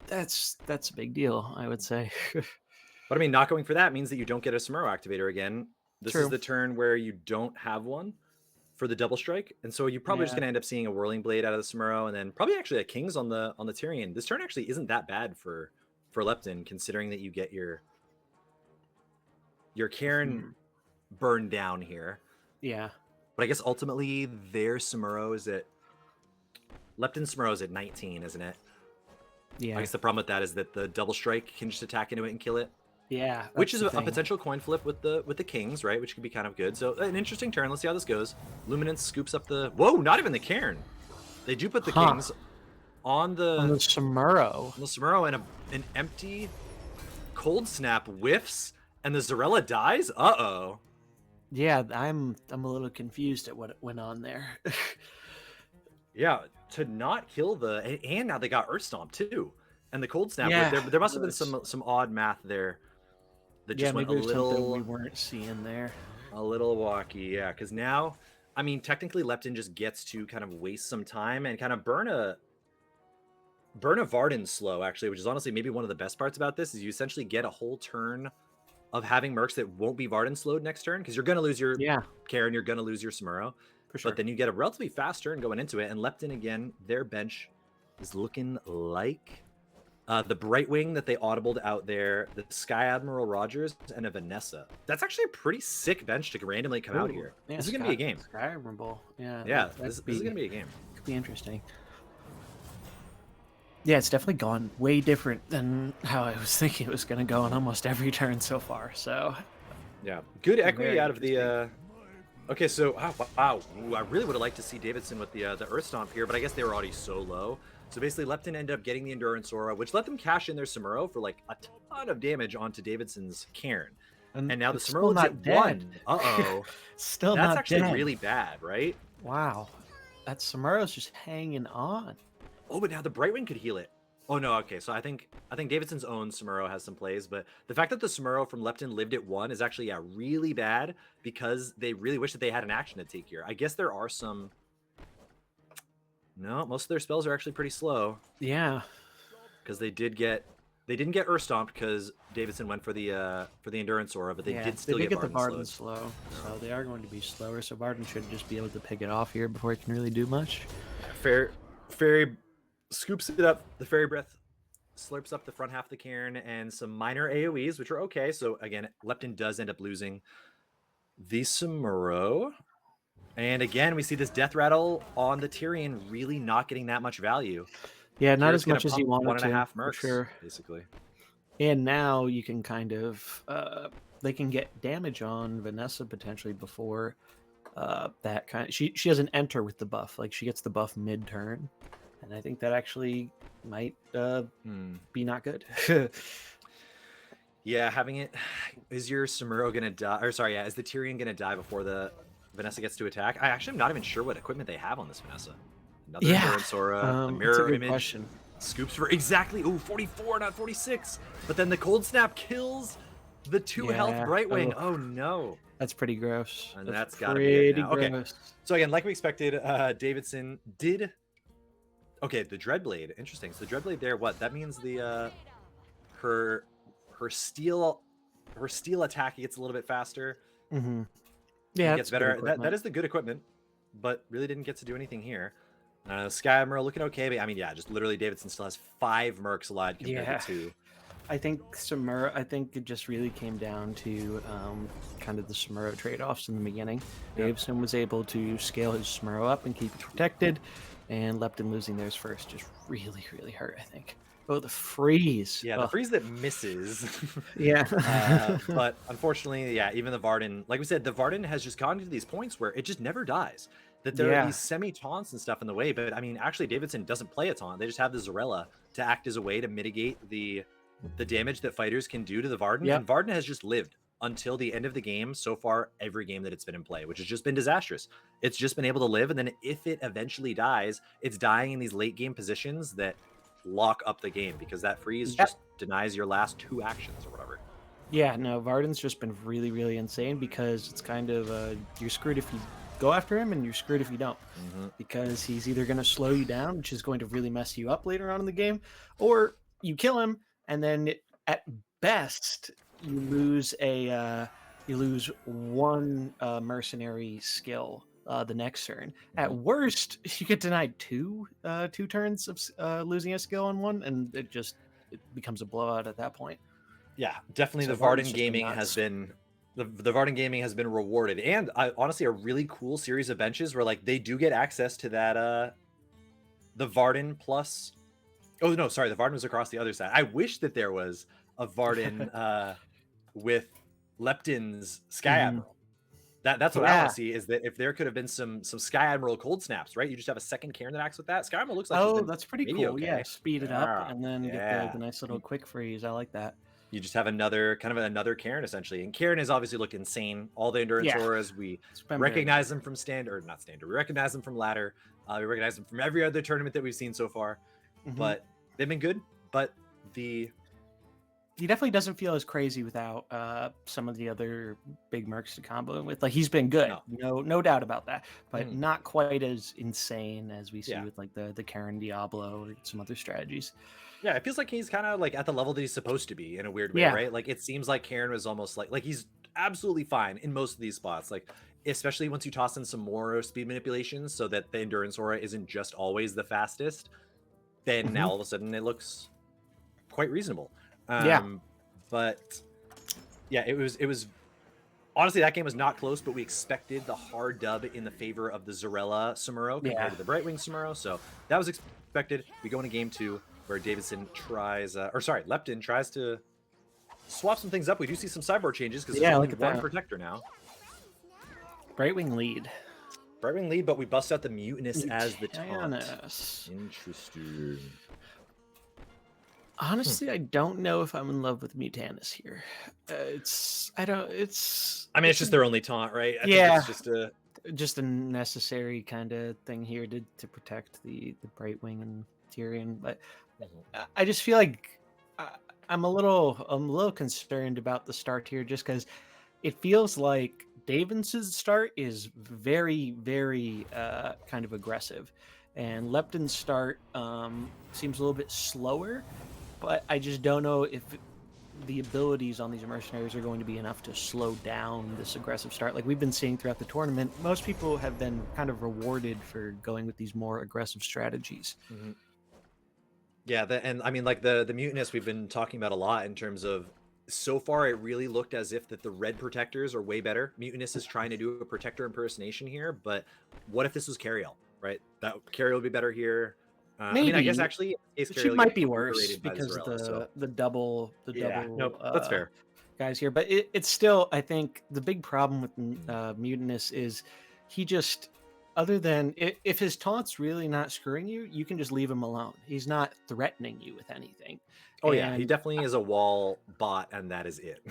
That's a big deal, I would say. But I mean, not going for that means that you don't get a Samuro activator again. This is True. the turn where you don't have one for the double strike, and so you're probably just Yeah. going to end up seeing a Whirling Blade out of the Samuro, and then probably actually a King's on the Tyrion. This turn actually isn't that bad for Lepton, considering that you get your Karen burned down here. Yeah. But I guess ultimately their Samuro is at Lepton's Samuro is at 19, isn't it? Yeah. I guess the problem with that is that the double strike can just attack into it and kill it. Yeah. Which is a potential coin flip with the Kings, right? Which could be kind of good. So an interesting turn. Let's see how this goes. Luminance scoops up the... Whoa, not even the Cairn. They do put the Kings on the Samuro. On the Samuro, and an empty Cold Snap whiffs, and the Zarella dies? Uh-oh. Yeah, I'm a little confused at what went on there. Yeah, to not kill the... And now they got Earth Stomp, too. And the Cold Snap, yeah, there must have been some odd math there that just went a little... we weren't seeing there. A little wacky, yeah, because now, I mean, technically Lepton just gets to kind of waste some time and kind of burn a Varden slow, actually, which is honestly maybe one of the best parts about this, is you essentially get a whole turn of having mercs that won't be Varden slowed next turn, because you're going to lose your Karen, you're going to lose your Samuro. For sure. But then you get a relatively fast turn going into it, and Lepton, again, their bench is looking like... the Brightwing that they audibled out there, the Sky Admiral Rogers, and a Vanessa. That's actually a pretty sick bench to randomly come out here. Yeah, this is going to be a game. Sky Admiral. Yeah. Yeah, this is going to be a game. Could be interesting. Yeah, it's definitely gone way different than how I was thinking it was going to go on almost every turn so far. So, yeah, good equity out of the... Okay, so, wow. Ooh, I really would have liked to see Davidson with the Earth Stomp here, but I guess they were already so low. So basically, Lepton ended up getting the Endurance Aura, which let them cash in their Samuro for like a ton of damage onto Davidson's Cairn. And now the Samuro is at 1. Uh-oh. Still That's not actually dead. really bad, right? Wow. That Samuro's just hanging on. Oh, but now the Brightwing could heal it. Oh, no, okay. So I think Davidson's own Samuro has some plays, but the fact that the Samuro from Lepton lived at 1 is actually, yeah, really bad, because they really wish that they had an action to take here. I guess there are some... No, most of their spells are actually pretty slow. Yeah, because they didn't get Earth Stomped because Davidson went for the Endurance Aura, but they did still get the Varden slow. So they are going to be slower. So Varden should just be able to pick it off here before he can really do much. Fairy scoops it up. The Fairy Breath slurps up the front half of the Cairn and some minor AoEs, which are okay. So again, Lepton does end up losing the Samuro. And again, we see this Death Rattle on the Tyrion really not getting that much value. Yeah, not as much as you wanted 1.5 to, mercs, sure. basically. And now you can kind of... they can get damage on Vanessa potentially before that kind of... She doesn't enter with the buff. Like, she gets the buff mid-turn. And I think that actually might be not good. Yeah, having it... Is your Samuro going to die? Or sorry, yeah, is the Tyrion going to die before the Vanessa gets to attack? I actually am not even sure what equipment they have on this Vanessa. Another Endurance Aura, a mirror image. Question. Scoops for exactly 44, not 46. But then the Cold Snap kills the 2 health Brightwing. Oh no. That's pretty gross. And that's gotta be it now. Okay. Gross. So again, like we expected, Davidson did... Okay, the Dreadblade. Interesting. So the Dreadblade there, what? That means the her steel attack gets a little bit faster. Mm-hmm. Yeah, it gets better. That is the good equipment, but really didn't get to do anything here. Sky Admiral looking okay, but I mean, yeah, just literally Davidson still has 5 mercs alive compared to 2. I think it just really came down to kind of the Samuro trade-offs in the beginning. Yeah. Davidson was able to scale his Samuro up and keep it protected, and Lepton losing theirs first just really, really hurt, I think. Oh, the freeze. Yeah, the freeze that misses. Yeah. But unfortunately, yeah, even the Varden, like we said, the Varden has just gotten to these points where it just never dies. That there are these semi-taunts and stuff in the way, but I mean, actually, Davidson doesn't play a taunt. They just have the Zarella to act as a way to mitigate the damage that fighters can do to the Varden. Yep. And Varden has just lived until the end of the game so far, every game that it's been in play, which has just been disastrous. It's just been able to live, and then if it eventually dies, it's dying in these late game positions that lock up the game, because that freeze Yep. just denies your last 2 actions or whatever. Yeah, no, Varden's just been really, really insane because it's kind of you're screwed if you go after him, and you're screwed if you don't, Hmm. because he's either going to slow you down, which is going to really mess you up later on in the game, or you kill him, and then at best you lose one mercenary skill the next turn. At Hmm. worst, you get denied two turns of losing a skill on one, and it becomes a blowout at that point. Yeah, definitely So the Varden's Varden just been gaming has nuts. been the Varden gaming has been rewarded, and honestly a really cool series of benches where like they do get access to that the Varden plus. Oh no, sorry, the Varden was across the other side. I wish that there was a Varden with Lepton's Sky Mhm. Admiral. That's what I want Yeah. to see, is that if there could have been some Sky Admiral cold snaps, right? You just have a second Cairn that acts with that. Sky Admiral looks like she's Oh, been that's pretty maybe cool. Yeah, okay. speed it up Yeah, and then get the yeah. nice little quick freeze. I like that. You just have another kind of another Karen essentially. And Karen has obviously looked insane. All the endurance Yeah, auras, we it's been very recognize good. them from standard, or not standard. We recognize them from ladder. We recognize them from every other tournament that we've seen so far. Mhm. But they've been good. But the He definitely doesn't feel as crazy without some of the other big mercs to combo him with. Like, he's been good, no, no doubt about that, but mhm, not quite as insane as we see yeah, with like the Karen Diablo or some other strategies. yeah. It feels like he's kind of like at the level that he's supposed to be in a weird way, Yeah. right? Like it seems like Karen was almost like he's absolutely fine in most of these spots. Like especially once you toss in some more speed manipulations, so that the endurance aura isn't just always the fastest. Then Hmm. now all of a sudden it looks quite reasonable. Yeah. Um, but yeah, it was honestly that game was not close, but we expected the hard dub in the favor of the Zarella Samuro compared Yeah. to the Brightwing Samuro, so that was expected. We go into game 2 where Davidson tries, or sorry, Lepton tries to swap some things up. We do see some sideboard changes because there's Yeah. only Look at one that. protector now. Brightwing lead. Brightwing lead, but we bust out the Mutinous as the taunt. Mutanus. Interesting. Hmm. Honestly, I don't know if I'm in love with Mutanus here. I don't. I mean, it's just their only taunt, right? I think Yeah, it's just a just a necessary kind of thing here to protect the Brightwing and Tyrion. But Mhm. I just feel like I, I'm a little concerned about the start here, just because it feels like Davins's start is very, very kind of aggressive, and Lepton's start seems a little bit slower. But I just don't know if the abilities on these mercenaries are going to be enough to slow down this aggressive start. Like we've been seeing throughout the tournament, most people have been kind of rewarded for going with these more aggressive strategies. Mhm. Yeah, and I mean, like the Mutinous we've been talking about a lot in terms of so far it really looked as if that the red protectors are way better. Mutinous is trying to do a protector impersonation here, but what if this was Cariel, right? That Cariel would be better here. I mean, I guess Maybe actually Ace she Cariel might gets be worse obliterated by the because Zarella, so the yeah, nope, double that's fair. guys here, but it's still, I think the big problem with Mutinous is he just, other than if his taunt's really not screwing you, you can just leave him alone. He's not threatening you with anything, Oh yeah, he and definitely is a wall bot, and that is it.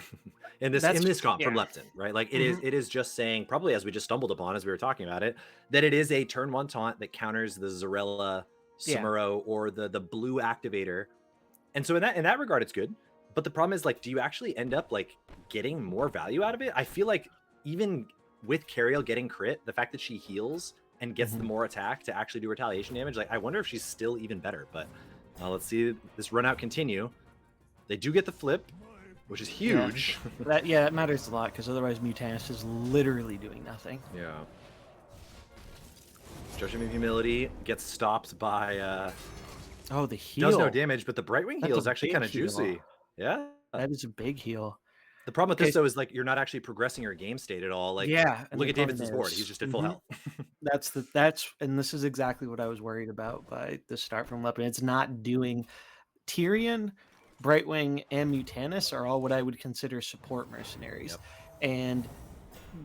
In that's this comp from yeah. Lepton, right? Like Hmm. it is just saying, probably as we just stumbled upon as we were talking about it, that it is a turn 1 taunt that counters the Zarella Yeah. Samuro or the blue activator. And so in that regard it's good. But the problem is, like, do you actually end up like getting more value out of it? I feel like even with Cariel getting crit, the fact that she heals and gets the Hmm. more attack to actually do retaliation damage, like I wonder if she's still even better. But let's see this run out continue. They do get the flip, which is Yeah. huge. That matters a lot because otherwise Mutanus is literally doing nothing. Yeah. Judgment of Humility gets stopped by Oh, the does no heal. damage, but the Brightwing That's heal a is actually big kind of heal. juicy. Yeah. That is a big heal. The problem with Okay. this though is like you're not actually progressing your game state at all. Like Yeah, and the look at opponent Davidson's board. He's is. just at full health. And this is exactly what I was worried about by the start from Leopard. It's not doing Tyrion, Brightwing, and Mutanus are all what I would consider support mercenaries. Yep. And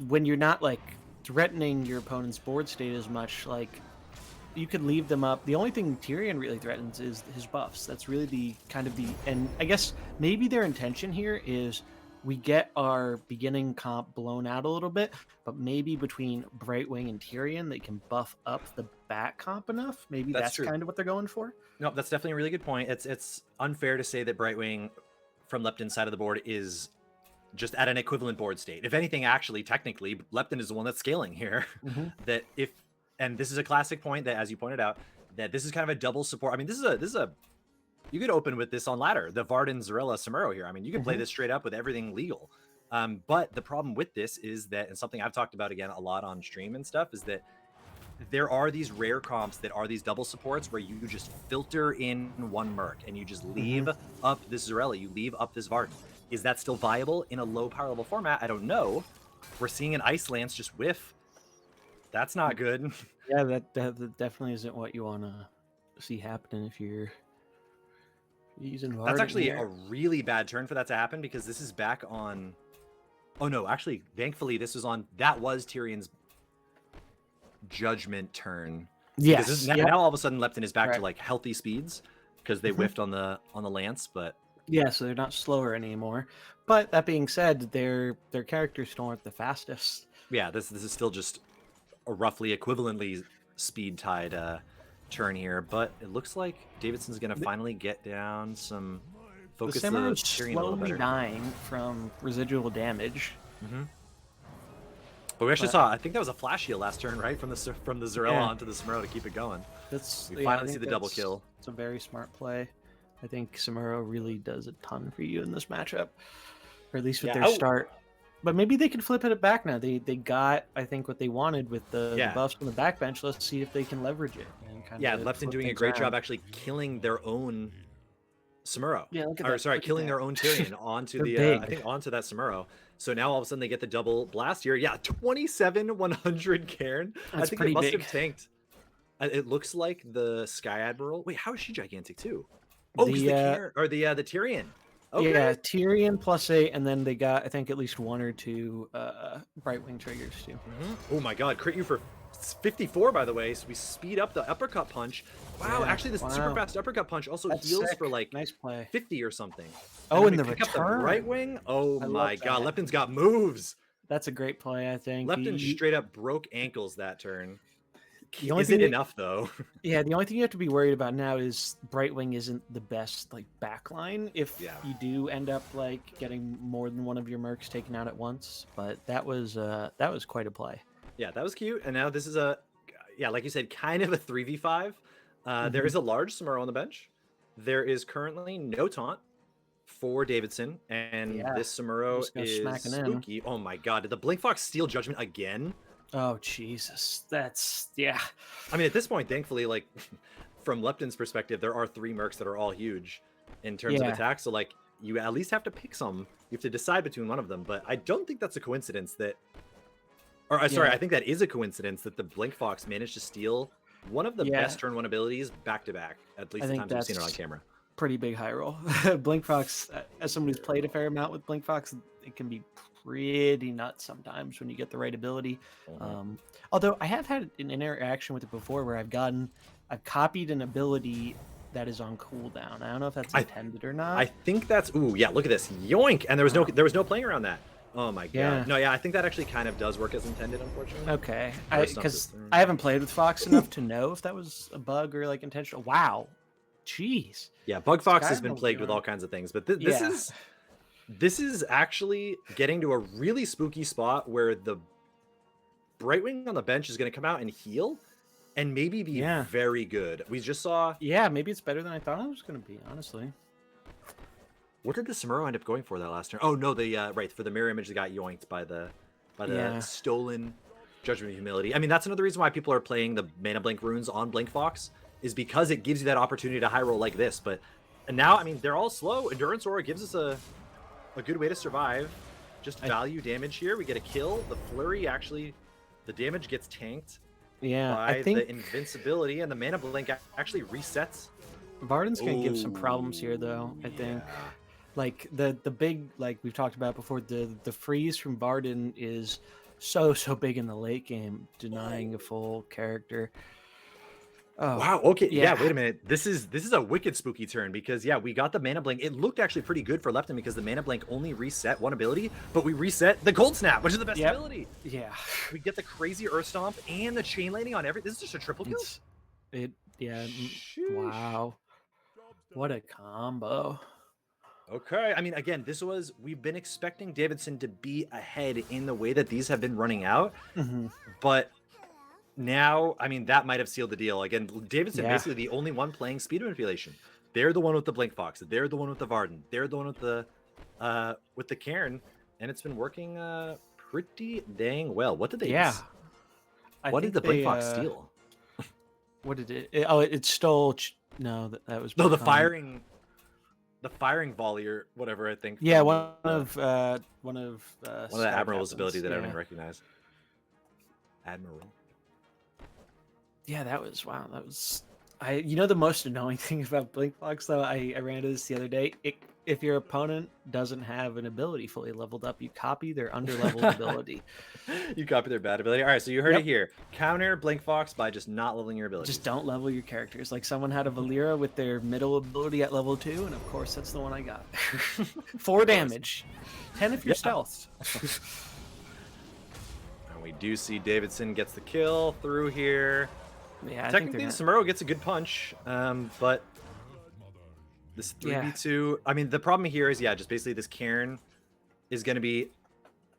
when you're not like threatening your opponent's board state as much, like you could leave them up. The only thing Tyrion really threatens is his buffs. That's really the kind of the, and I guess maybe their intention here is we get our beginning comp blown out a little bit, but maybe between Brightwing and Tyrion, they can buff up the back comp enough. Maybe That's that's true. kind of what they're going for. No, that's definitely a really good point. It's unfair to say that Brightwing from Lepton's side of the board is just at an equivalent board state. If anything, actually, technically, Lepton is the one that's scaling here. That if, and this is a classic point that, as you pointed out, that this is kind of a double support. I mean, this is a you could open with this on ladder, the Varden, Zarella, Samuro here. I mean, you can play this straight up with everything legal. But the problem with this is that, and something I've talked about again a lot on stream and stuff, is that there are these rare comps that are these double supports where you just filter in one Merc and you just leave up this Zarella, you leave up this Varden. Is that still viable in a low power level format? I don't know. We're seeing an Ice Lance just whiff. That's not good. Yeah, that definitely isn't what you want to see happening if you're using Varden. That's actually a really bad turn for that to happen, because this is back on... Oh no, actually, thankfully this was on... That was Tyrion's Judgment turn. Yes. Now all of a sudden Lepton is back to like healthy speeds because they whiffed on the Lance, but... Yeah, so they're not slower anymore. But that being said, their characters still aren't the fastest. Yeah, this is still just a roughly equivalently speed-tied turn here, but it looks like Davidson's going to finally get down some focus. The Samurai's slowly dying from residual damage. But we actually saw, I think that was a flash heal last turn, right? From the Zarella onto the Samuro to keep it going. We finally see the double kill. It's a very smart play. I think Samuro really does a ton for you in this matchup, or at least with their start. But maybe they can flip it back now. They got, I think, what they wanted with the buffs from the backbench. Let's see if they can leverage it. And Lepton doing a great job actually killing their own Samuro. Yeah, look at or that. sorry, killing their own Tyrion onto the I think onto that Samuro. So now all of a sudden they get the double blast here. Yeah, 27-100 Cairn. I think it must have tanked. It looks like the Sky Admiral. Wait, how is she gigantic too? Oh, the Cairn, or the Tyrion. Okay. Yeah, Tyrion +8, and then they got, I think, at least 1 or 2 Brightwing triggers too. Oh my god, crit you for 54, by the way, so we speed up the uppercut punch. Wow, actually this super fast uppercut punch also heals for like nice play. 50 or something. Oh, and the return. Right wing? Oh my god, Lepton's got moves. That's a great play, I think. Lepton straight up broke ankles that turn. Is it enough though? Yeah, the only thing you have to be worried about now is Brightwing isn't the best like backline if you do end up like getting more than one of your mercs taken out at once. But that was quite a play. Yeah, that was cute. And now this is a like you said, kind of a 3v5. There is a large Samuro on the bench. There is currently no taunt for Davidson, and this Samuro is spooky. Oh my god, did the Blink Fox steal Judgment again? Oh Jesus, that's I mean, at this point, thankfully, like from Lepton's perspective, there are 3 mercs that are all huge in terms of attack. So like, you at least have to pick some. You have to decide between one of them. But I don't think that's a coincidence that, or sorry, I think that is a coincidence that the Blink Fox managed to steal one of the best turn 1 abilities back to back. At least the times we've seen it on camera. Pretty big high roll. Blink Fox, as somebody who's played a fair amount with Blink Fox, it can be pretty nuts sometimes when you get the right ability. Although I have had an interaction with it before where I've copied an ability that is on cooldown. I don't know if that's intended or not. I think that's look at this. Yoink! And there was no playing around that. Oh my god. No, I think that actually kind of does work as intended, unfortunately. Okay. Because I haven't played with Fox enough to know if that was a bug or like intentional. Wow. Jeez. Yeah, Bug Fox has been plagued with all kinds of things, but this is actually getting to a really spooky spot where the Brightwing on the bench is going to come out and heal and maybe be very good. We just saw... Yeah, maybe it's better than I thought it was going to be, honestly. What did the Samuro end up going for that last turn? Oh, no, for the mirror image that got yoinked by the stolen Judgment of Humility. I mean, that's another reason why people are playing the Mana Blink runes on Blink Fox, is because it gives you that opportunity to high roll like this. But now, I mean, they're all slow. Endurance Aura gives us a good way to survive. Just value damage here. We get a kill. The flurry actually, the damage gets tanked by the invincibility, and the Mana Blink actually resets. Varden's gonna give some problems here, though. I think, like the big, like we've talked about before, the freeze from Varden is so big in the late game, denying a full character. Oh, Wow. Okay. Yeah. yeah. Wait a minute. This is a wicked spooky turn because yeah, we got the mana blink. It looked actually pretty good for Lepton because the mana blink only reset one ability, but we reset the cold snap, which is the best Yep. ability. Yeah. We get the crazy earth stomp and the chain lightning on every. This is just a triple kill. It's it yeah. Sheesh. Wow. What a combo. Okay. I mean, again, we've been expecting Davidson to be ahead in the way that these have been running out, Mhm. but now, I mean, that might have sealed the deal. Again, Davidson Yeah. basically the only one playing speed manipulation. They're the one with the Blink Fox. They're the one with the Varden. They're the one with the Cairn, and it's been working pretty dang well. What did they Yeah. I what did think the Blink they Fox steal? what did it stole no, that was No, the firing volley or whatever, I think yeah, from one of one of the Sky Admiral's ability Captain's, that I don't yeah. even recognize. Admiral. Yeah, that was wow. That was the most annoying thing about Blink Box though. I ran into this the other day. If your opponent doesn't have an ability fully leveled up, you copy their underleveled ability. You copy their bad ability. All right, so you heard it Yep. here. Counter Blink Fox by just not leveling your abilities. Just don't level your characters. Like someone had a Valera with their middle ability at level 2, and of course that's the one I got. 4 damage. 10 if you're stealthed. And we do see Davidson gets the kill through here. Yeah, Technically, the Samuro gets a good punch, but this 3v2. I mean, the problem here is, yeah, just basically this Cairn is going to be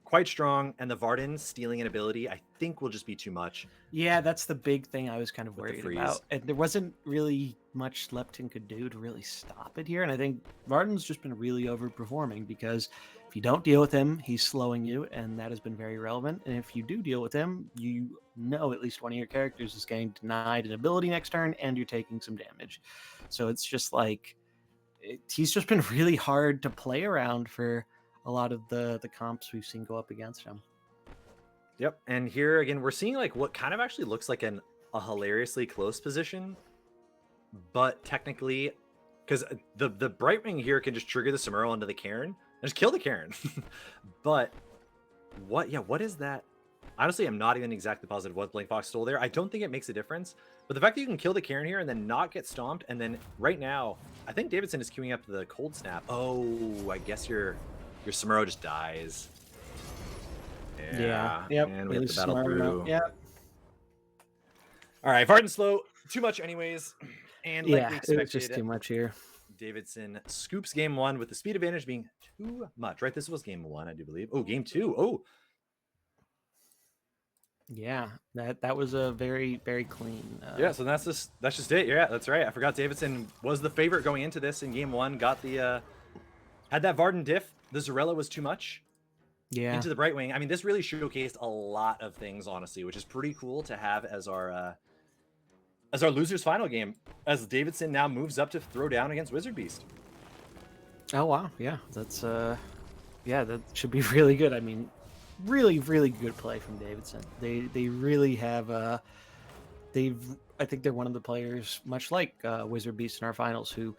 quite strong, and the Varden stealing an ability, I think, will just be too much. Yeah, that's the big thing I was kind of With the worried freeze. about. And there wasn't really much Lepton could do to really stop it here. And I think Varden's just been really overperforming because if you don't deal with him, he's slowing you, and that has been very relevant. And if you do deal with him, you know at least one of your characters is getting denied an ability next turn, and you're taking some damage. So it's just like he's just been really hard to play around for a lot of the comps we've seen go up against him. Yep, and here again, we're seeing like what kind of actually looks like a hilariously close position, but technically, because the Brightwing here can just trigger the Samuro into the Cairn and just kill the Cairn. But what is that? Honestly, I'm not even exactly positive what Blink Fox stole there. I don't think it makes a difference. But the fact that you can kill the Cairn here and then not get stomped, and then right now, I think Davidson is queuing up the Cold Snap. Oh, I guess your Samuro just dies. Yeah. Yep. And we have to battle through. Yeah. All right, Varden slow. Too much anyways. And like we It was expected, just too much here. Davidson scoops game 1 with the speed advantage being too much, right? This was game 1, I do believe. Oh, game 2. Oh. Yeah, that was a very, very clean. Yeah, so that's just it. Yeah, that's right. I forgot Davidson was the favorite going into this in game 1. Got the had that Varden diff. The Zarella was too much. Yeah. Into the Brightwing. I mean, this really showcased a lot of things, honestly, which is pretty cool to have as our losers final game, as Davidson now moves up to throw down against Wizard Beast. Oh wow, yeah, that should be really good. I mean, really, really good play from Davidson. They really have I think they're one of the players, much like Wizard Beast in our finals, who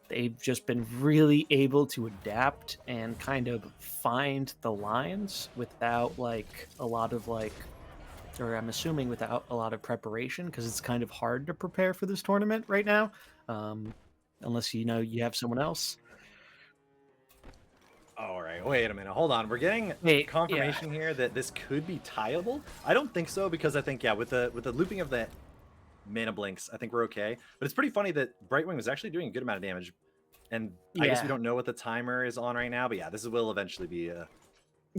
they've just been really able to adapt and kind of find the lines without like a lot of or I'm assuming without a lot of preparation, because it's kind of hard to prepare for this tournament right now, unless you have someone else. All right, wait a minute. Hold on. We're getting confirmation here that this could be tieable. I don't think so, because I think with the looping of the mana blinks, I think we're okay. But it's pretty funny that Brightwing was actually doing a good amount of damage, and I guess we don't know what the timer is on right now. But yeah, this will eventually be a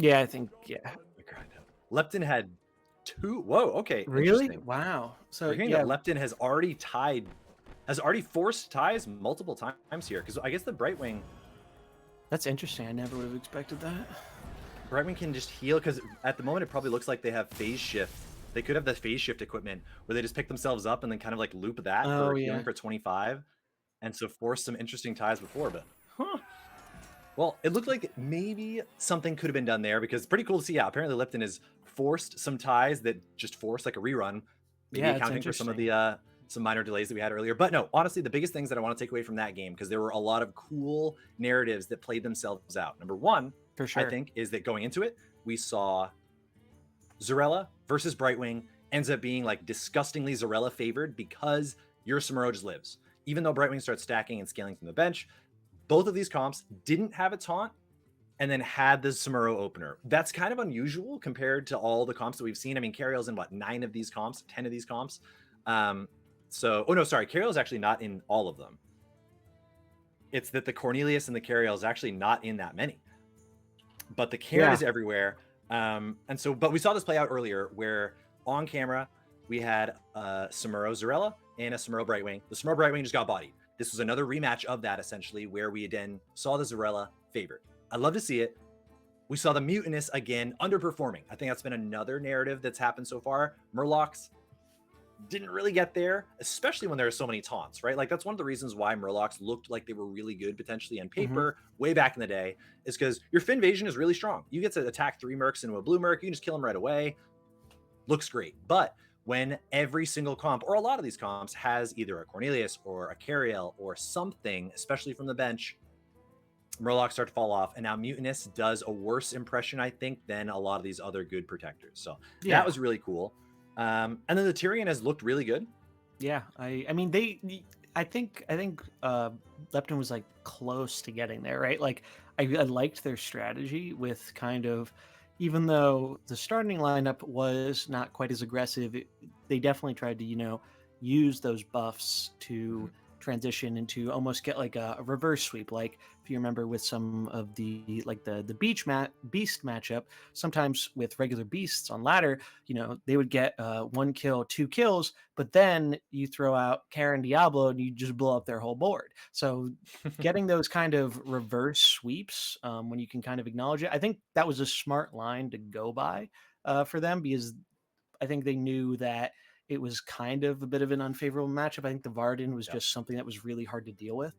I think a grind out. Lepton had 2. Whoa, okay. Really? Wow. So we're hearing that Lepton has already forced ties multiple times here, because I guess the Brightwing. That's interesting. I never would have expected that. Brightwing can just heal, because at the moment it probably looks like they have phase shift. They could have the phase shift equipment where they just pick themselves up and then kind of like loop that for healing for 25, and so force some interesting ties before. But well, it looked like maybe something could have been done there, because it's pretty cool to see. Yeah, apparently Lipton has forced some ties that just forced like a rerun, maybe accounting for some of the some minor delays that we had earlier. But no, honestly, the biggest things that I want to take away from that game, because there were a lot of cool narratives that played themselves out. Number one, for sure, I think, is that going into it, we saw Zarella versus Brightwing ends up being like disgustingly Zarella favored, because your Samuro just lives. Even though Brightwing starts stacking and scaling from the bench, both of these comps didn't have a taunt and then had the Samuro opener. That's kind of unusual compared to all the comps that we've seen. I mean, Cariel's in what, 9 of these comps, 10 of these comps. Oh no, sorry, Cariel's actually not in all of them. It's that the Cornelius and the Cariel is actually not in that many. But the Cairn is everywhere. But we saw this play out earlier where on camera we had a Samuro Zarella and a Samuro Brightwing. The Samuro Brightwing just got bodied. This was another rematch of that, essentially, where we then saw the Zarella favored. I love to see it. We saw the Mutinous again underperforming. I think that's been another narrative that's happened so far. Murlocs didn't really get there, especially when there are so many taunts, right? Like, that's one of the reasons why Murlocs looked like they were really good potentially on paper way back in the day, is because your Finvasion is really strong. You get to attack 3 Mercs into a blue Merc, you can just kill them right away. Looks great. But when every single comp, or a lot of these comps, has either a Cornelius or a Cariel or something, especially from the bench, Murlocs start to fall off, and now Mutinous does a worse impression, I think, than a lot of these other good protectors. So that was really cool. And then the Tyrion has looked really good. Yeah, I mean, I think Lepton was like close to getting there, right? Like I liked their strategy with kind of, even though the starting lineup was not quite as aggressive, they definitely tried to, use those buffs to transition into almost get like a reverse sweep. Like if you remember with some of the beast matchup, sometimes with regular beasts on ladder, they would get 1 kill, 2 kills, but then you throw out Karen Diablo and you just blow up their whole board. So getting those kind of reverse sweeps when you can kind of acknowledge it, I think that was a smart line to go by for them, because I think they knew that it was kind of a bit of an unfavorable matchup. I think the Varden was just something that was really hard to deal with.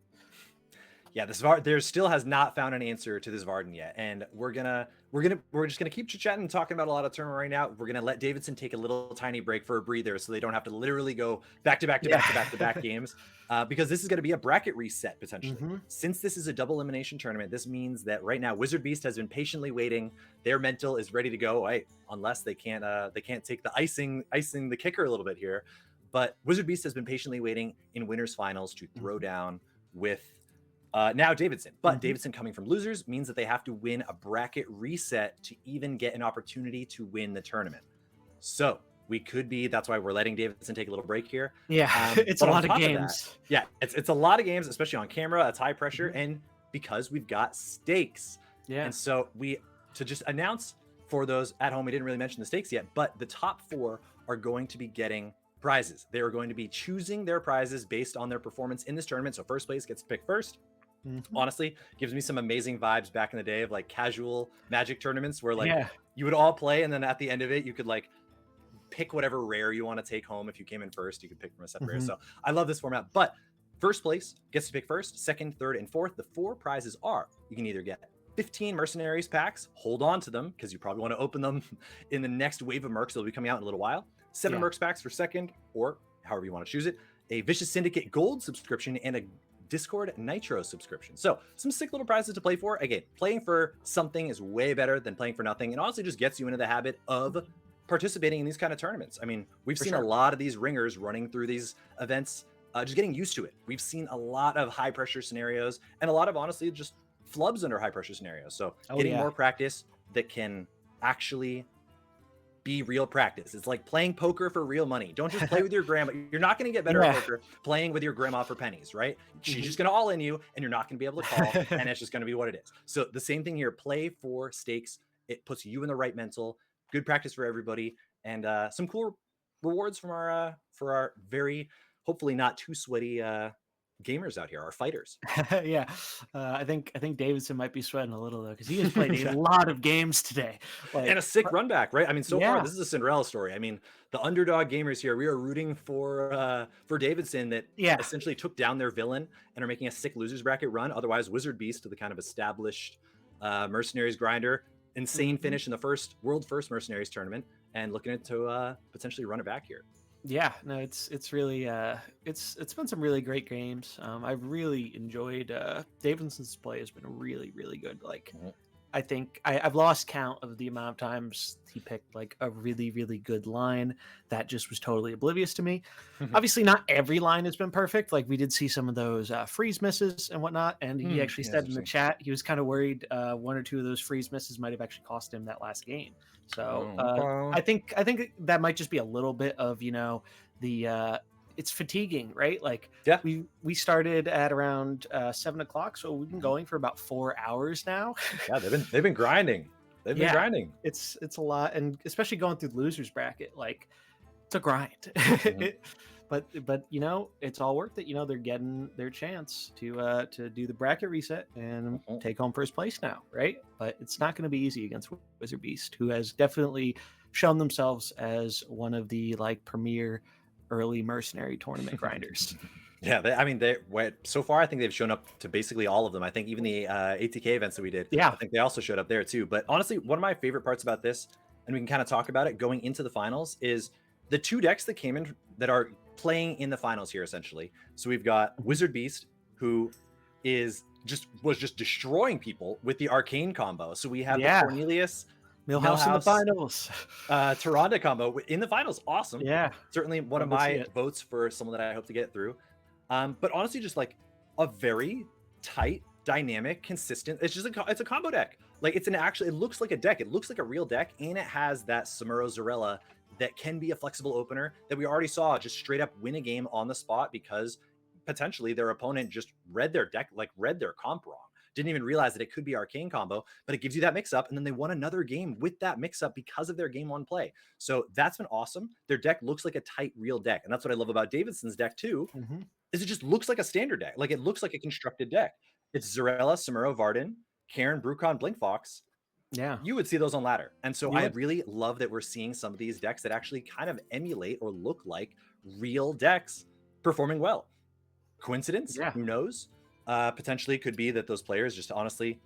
Yeah, there still has not found an answer to this Varden yet, and we're just gonna keep chit-chatting and talking about a lot of tournament right now. We're gonna let Davidson take a little tiny break for a breather, so they don't have to literally go back to back games, because this is gonna be a bracket reset potentially. Since this is a double elimination tournament, this means that right now Wizard Beast has been patiently waiting. Their mental is ready to go, right? Unless they can't take the icing the kicker a little bit here. But Wizard Beast has been patiently waiting in winners finals to throw down with now Davidson. But Davidson coming from losers means that they have to win a bracket reset to even get an opportunity to win the tournament. So we could be, that's why we're letting Davidson take a little break here. Yeah, it's a lot of games. It's a lot of games, especially on camera. It's high pressure, and because we've got stakes. And so to just announce for those at home, we didn't really mention the stakes yet, but the top 4 are going to be getting prizes. They are going to be choosing their prizes based on their performance in this tournament. So first place gets to pick first. Honestly, gives me some amazing vibes back in the day of like casual Magic tournaments where you would all play, and then at the end of it you could like pick whatever rare you want to take home. If you came in first, you could pick from a set of rares. So I love this format. But first place gets to pick first, second, third, and fourth. The 4 prizes are, you can either get 15 Mercenaries packs, hold on to them because you probably want to open them in the next wave of Mercs. They'll be coming out in a little while. 7 Mercs packs for second, or however you want to choose it, a Vicious Syndicate Gold subscription, and a Discord Nitro subscription. So some sick little prizes to play for. Again, playing for something is way better than playing for nothing, and honestly just gets you into the habit of participating in these kind of tournaments. I mean, we've seen a lot of these ringers running through these events, just getting used to it. We've seen a lot of high pressure scenarios and a lot of honestly just flubs under high pressure scenarios. So getting more practice that can actually be real practice. It's like playing poker for real money. Don't just play with your grandma. You're not going to get better at poker playing with your grandma for pennies, right? She's just going to all in you, and you're not going to be able to call, and it's just going to be what it is. So the same thing here. Play for stakes. It puts you in the right mental. Good practice for everybody, and some cool rewards from our for our very hopefully not too sweaty gamers out here, our fighters. I think Davidson might be sweating a little though, because he has played a lot of games today, and a sick run back, right? I mean, so far this is a Cinderella story. I mean, the underdog gamers here, we are rooting for Davidson that essentially took down their villain and are making a sick losers bracket run. Otherwise, Wizard Beast, the kind of established mercenaries grinder, insane finish in the world first mercenaries tournament, and looking to potentially run it back here. Yeah, no, it's really it's been some really great games. I've really enjoyed Davidson's play has been really, really good. Like I think I've lost count of the amount of times he picked like a really, really good line that just was totally oblivious to me. Obviously, not every line has been perfect. Like we did see some of those freeze misses and whatnot. And he actually Yeah, that's said in the interesting. chat he was kind of worried one or two of those freeze misses might have actually cost him that last game. So Oh, okay. I think that might just be a little bit of the it's fatiguing, right? Like Yeah. we started at around 7 o'clock, so we've been Mhm. going for about 4 hours now. Yeah, they've been grinding. They've been Yeah, grinding. it's a lot, and especially going through the losers bracket, like it's a grind. Mhm. But it's all worth it. They're getting their chance to do the bracket reset and Mhm. take home first place now, right? But it's not going to be easy against Wizard Beast, who has definitely shown themselves as one of the like premier early mercenary tournament grinders. Yeah, I mean, they went so far. I think they've shown up to basically all of them. I think even the ATK events that we did, I Yeah, think they also showed up there too. But honestly, one of my favorite parts about this, and we can kind of talk about it going into the finals, is the two decks that came in that are playing in the finals here essentially. So we've got mhm, Wizard Beast, who was just destroying people with the Arcane combo. So we have the yeah, Cornelius, Millhouse in the Millhouse, finals. Tyrande combo in the finals. Awesome. Yeah, Certainly one of love to see my it. votes for someone that I hope to get through. But honestly, just like a very tight, dynamic, consistent. It's a combo deck. Like it looks like a deck. It looks like a real deck, and it has that Samuro Zarella that can be a flexible opener that we already saw just straight up win a game on the spot because potentially their opponent just read their deck, like read their comp wrong. Didn't even realize that it could be Arcane combo, but it gives you that mix up, and then they won another game with that mix up because of their game one play. So that's been awesome. Their deck looks like a tight, real deck, and that's what I love about Davidson's deck too, Hmm. is it just looks like a standard deck. Like it looks like a constructed deck. It's Zarella, Samuro, Varden, Karen, Brucon, Blinkfox. Yeah, You would see those on ladder. And so you I would. really love that we're seeing some of these decks that actually kind of emulate or look like real decks performing well. Coincidence? Yeah. Who knows? Potentially could be that those players just honestly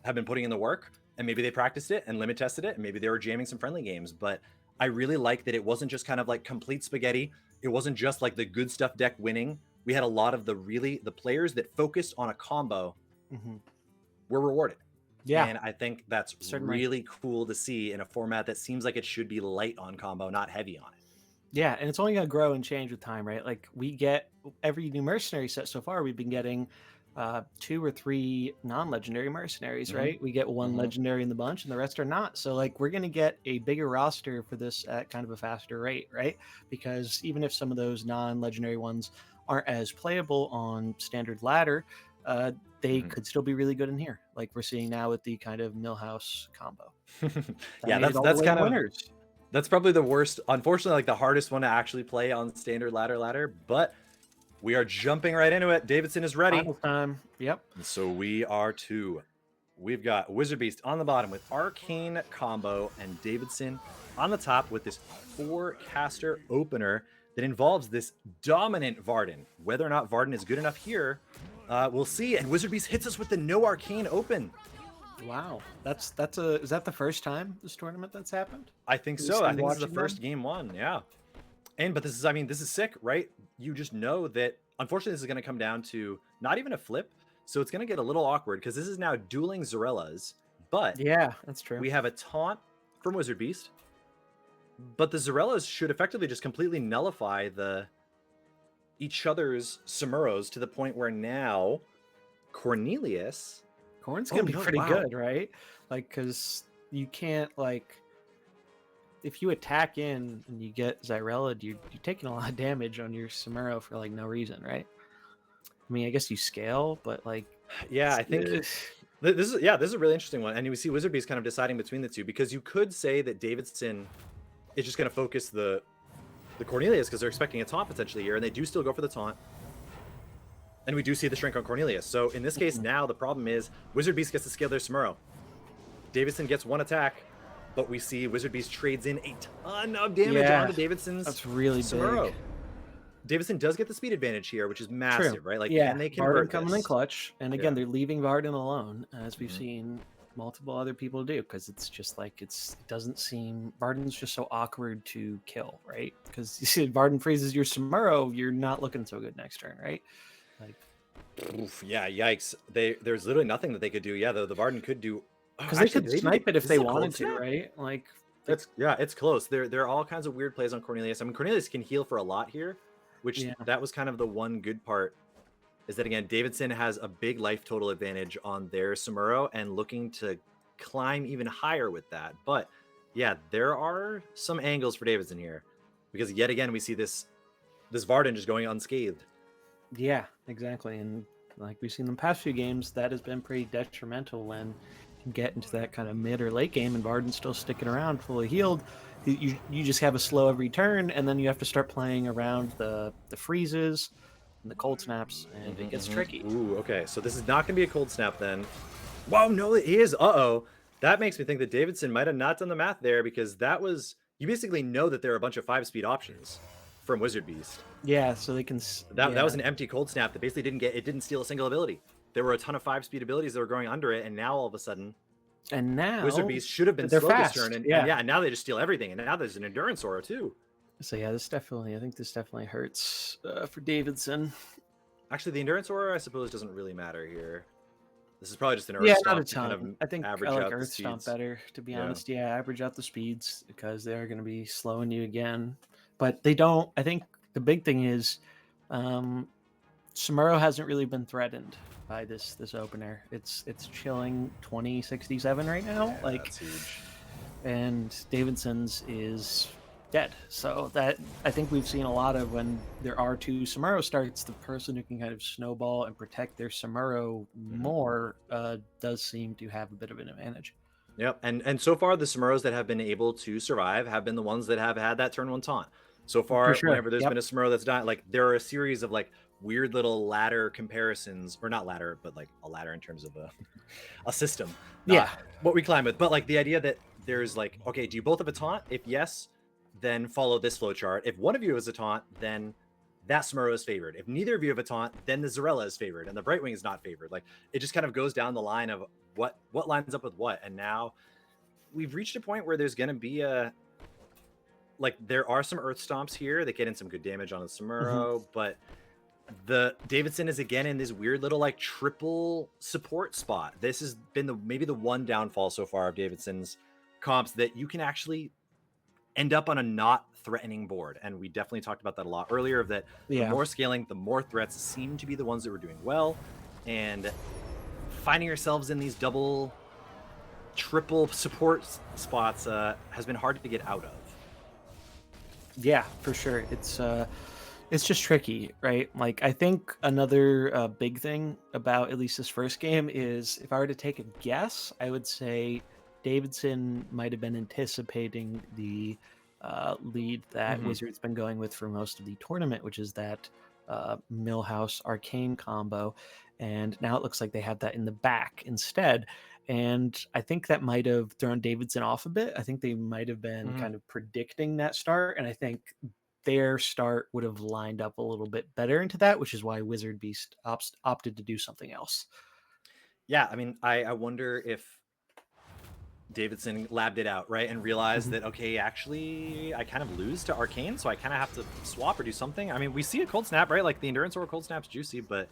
have been putting in the work and maybe they practiced it and limit tested it and maybe they were jamming some friendly games. But I really like that it wasn't just kind of like complete spaghetti. It wasn't just like the good stuff deck winning. We had a lot of the players that focused on a combo Hmm. were rewarded. Yeah, And I think that's certainly. really cool to see in a format that seems like it should be light on combo, not heavy on it. Yeah, and it's only gonna grow and change with time, right? Like we get every new mercenary set so far, we've been getting two or three non-legendary mercenaries, Hmm. right? We get one Hmm. legendary in the bunch and the rest are not. So like we're gonna get a bigger roster for this at kind of a faster rate, right? Because even if some of those non-legendary ones aren't as playable on standard ladder, they Hmm. could still be really good in here, like we're seeing now with the kind of Millhouse combo that Yeah, made it that's all the that's way to kind of winners. that's probably the worst, unfortunately, like the hardest one to actually play on standard ladder. But we are jumping right into it. Davidson is ready. Final time. Yep. And so we are too. We've got Wizard Beast on the bottom with Arcane combo and Davidson on the top with this four-caster opener that involves this dominant Varden. Whether or not Varden is good enough here, we'll see. And Wizard Beast hits us with the no Arcane open. Wow, is that the first time this tournament that's happened? I think At so. least I in think this is the watching first them. game one. Yeah. But this is, I mean, this is sick, right? You just know that unfortunately this is going to come down to not even a flip. So it's going to get a little awkward because this is now dueling Zarellas, but Yeah, that's true. we have a taunt from Wizard Beast. But the Zarellas should effectively just completely nullify each other's Samuros to the point where now Cornelius. Corn's Oh gonna be no! pretty Wow. good, right? Like, because you can't like if you attack in and you get Zyrella, you're taking a lot of damage on your Samuro for like no reason, right? I mean, I guess you scale, but like, Yeah, I think ugh. this is a really interesting one, and we see Wizard Beast kind of deciding between the two because you could say that Davidson is just going to focus the Cornelius because they're expecting a taunt potentially here, and they do still go for the taunt. And we do see the shrink on Cornelius. So in this case, Mhm. now the problem is Wizard Beast gets to scale their Smurro. Davidson gets one attack, but we see Wizard Beast trades in a ton of damage Yeah, onto Davidson's that's really big. Samuro. Davidson does get the speed advantage here, which is True. massive, right? Like, Yeah, can they Varden convert coming in this? clutch, and again, Yeah. they're leaving Varden alone, as we've Mhm. seen multiple other people do, because it's just like it doesn't seem Varden's just so awkward to kill, right? Because you see, Varden freezes your Samuro, you're not looking so good next turn, right? Like, Oof, yeah, yikes. There's literally nothing that they could do. Yeah, the Varden could do Because they could snipe it if they a cold wanted to, snap? right? Like, It's close. There are all kinds of weird plays on Cornelius. I mean, Cornelius can heal for a lot here, which yeah, that was kind of the one good part. Is that again, Davidson has a big life total advantage on their Samuro and looking to climb even higher with that. But yeah, there are some angles for Davidson here because yet again we see this Varden just going unscathed. yeah, exactly. And like we've seen in the past few games, that has been pretty detrimental when you can get into that kind of mid or late game and Varden's still sticking around fully healed. You just have a slow every turn, and then you have to start playing around the freezes and the cold snaps, and it gets tricky. Ooh, okay. So this is not going to be a cold snap then. Wow, no, it is. Uh-oh. That makes me think that Davidson might have not done the math there because that was you basically know that there are a bunch of 5-speed options from Wizard Beast. Yeah, so they can. That was an empty cold snap that basically didn't steal a single ability. There were a ton of 5-speed abilities that were going under it, and now all of a sudden, and now Wizard Beast should have been they're slow fast. this turn, and yeah, and now they just steal everything, and now there's an endurance aura too. So yeah, I think this definitely hurts for Davidson. Actually, the endurance aura, I suppose, doesn't really matter here. This is probably just an Earth Yeah, Stomp not a to kind ton. of I think I average like out the Earth Stomp speeds. better, to be Yeah. honest. Yeah, average out the speeds because they're going to be slowing you again. But they don't. I think the big thing is, Samuro hasn't really been threatened by this opener. It's chilling 2067 right now. Yeah, like, that's huge. And Davidson's is dead. So that I think we've seen a lot of when there are two Samuro starts, the person who can kind of snowball and protect their Samuro more does seem to have a bit of an advantage. Yep, and so far the Samuros that have been able to survive have been the ones that have had that turn one taunt. So far, sure. whenever there's been a Samuro that's died, like there are a series of like weird little ladder comparisons, or not ladder, but like a ladder in terms of a system. Yeah, what we climb with. But like the idea that there's like, okay, do you both have a taunt? If yes, then follow this flow chart. If one of you has a taunt, then that Samuro is favored. If neither of you have a taunt, then the Zarella is favored, and the Brightwing is not favored. Like it just kind of goes down the line of what lines up with what. And now we've reached a point where there's going to be there are some Earth Stomps here that get in some good damage on the Samuro, but the Davidson is again in this weird little like triple support spot. This has been maybe the one downfall so far of Davidson's comps, that you can actually end up on a not threatening board. And we definitely talked about that a lot earlier, of that the more scaling, the more threats seem to be the ones that were doing well, and finding yourselves in these triple support spots has been hard to get out of. Yeah, for sure. It's just tricky, right? Like I think another big thing about at least this first game is, if I were to take a guess, I would say Davidson might have been anticipating the lead that Wizard's been going with for most of the tournament, which is that Millhouse Arcane combo. And now it looks like they have that in the back instead. And I think that might have thrown Davidson off a bit. I think they might have been kind of predicting that start. And I think their start would have lined up a little bit better into that, which is why Wizard Beast opted to do something else. Yeah, I mean, I wonder if Davidson labbed it out, right, and realized that, okay, actually, I kind of lose to Arcane, so I kind of have to swap or do something. I mean, we see a cold snap, right? Like the endurance or cold snap's juicy, but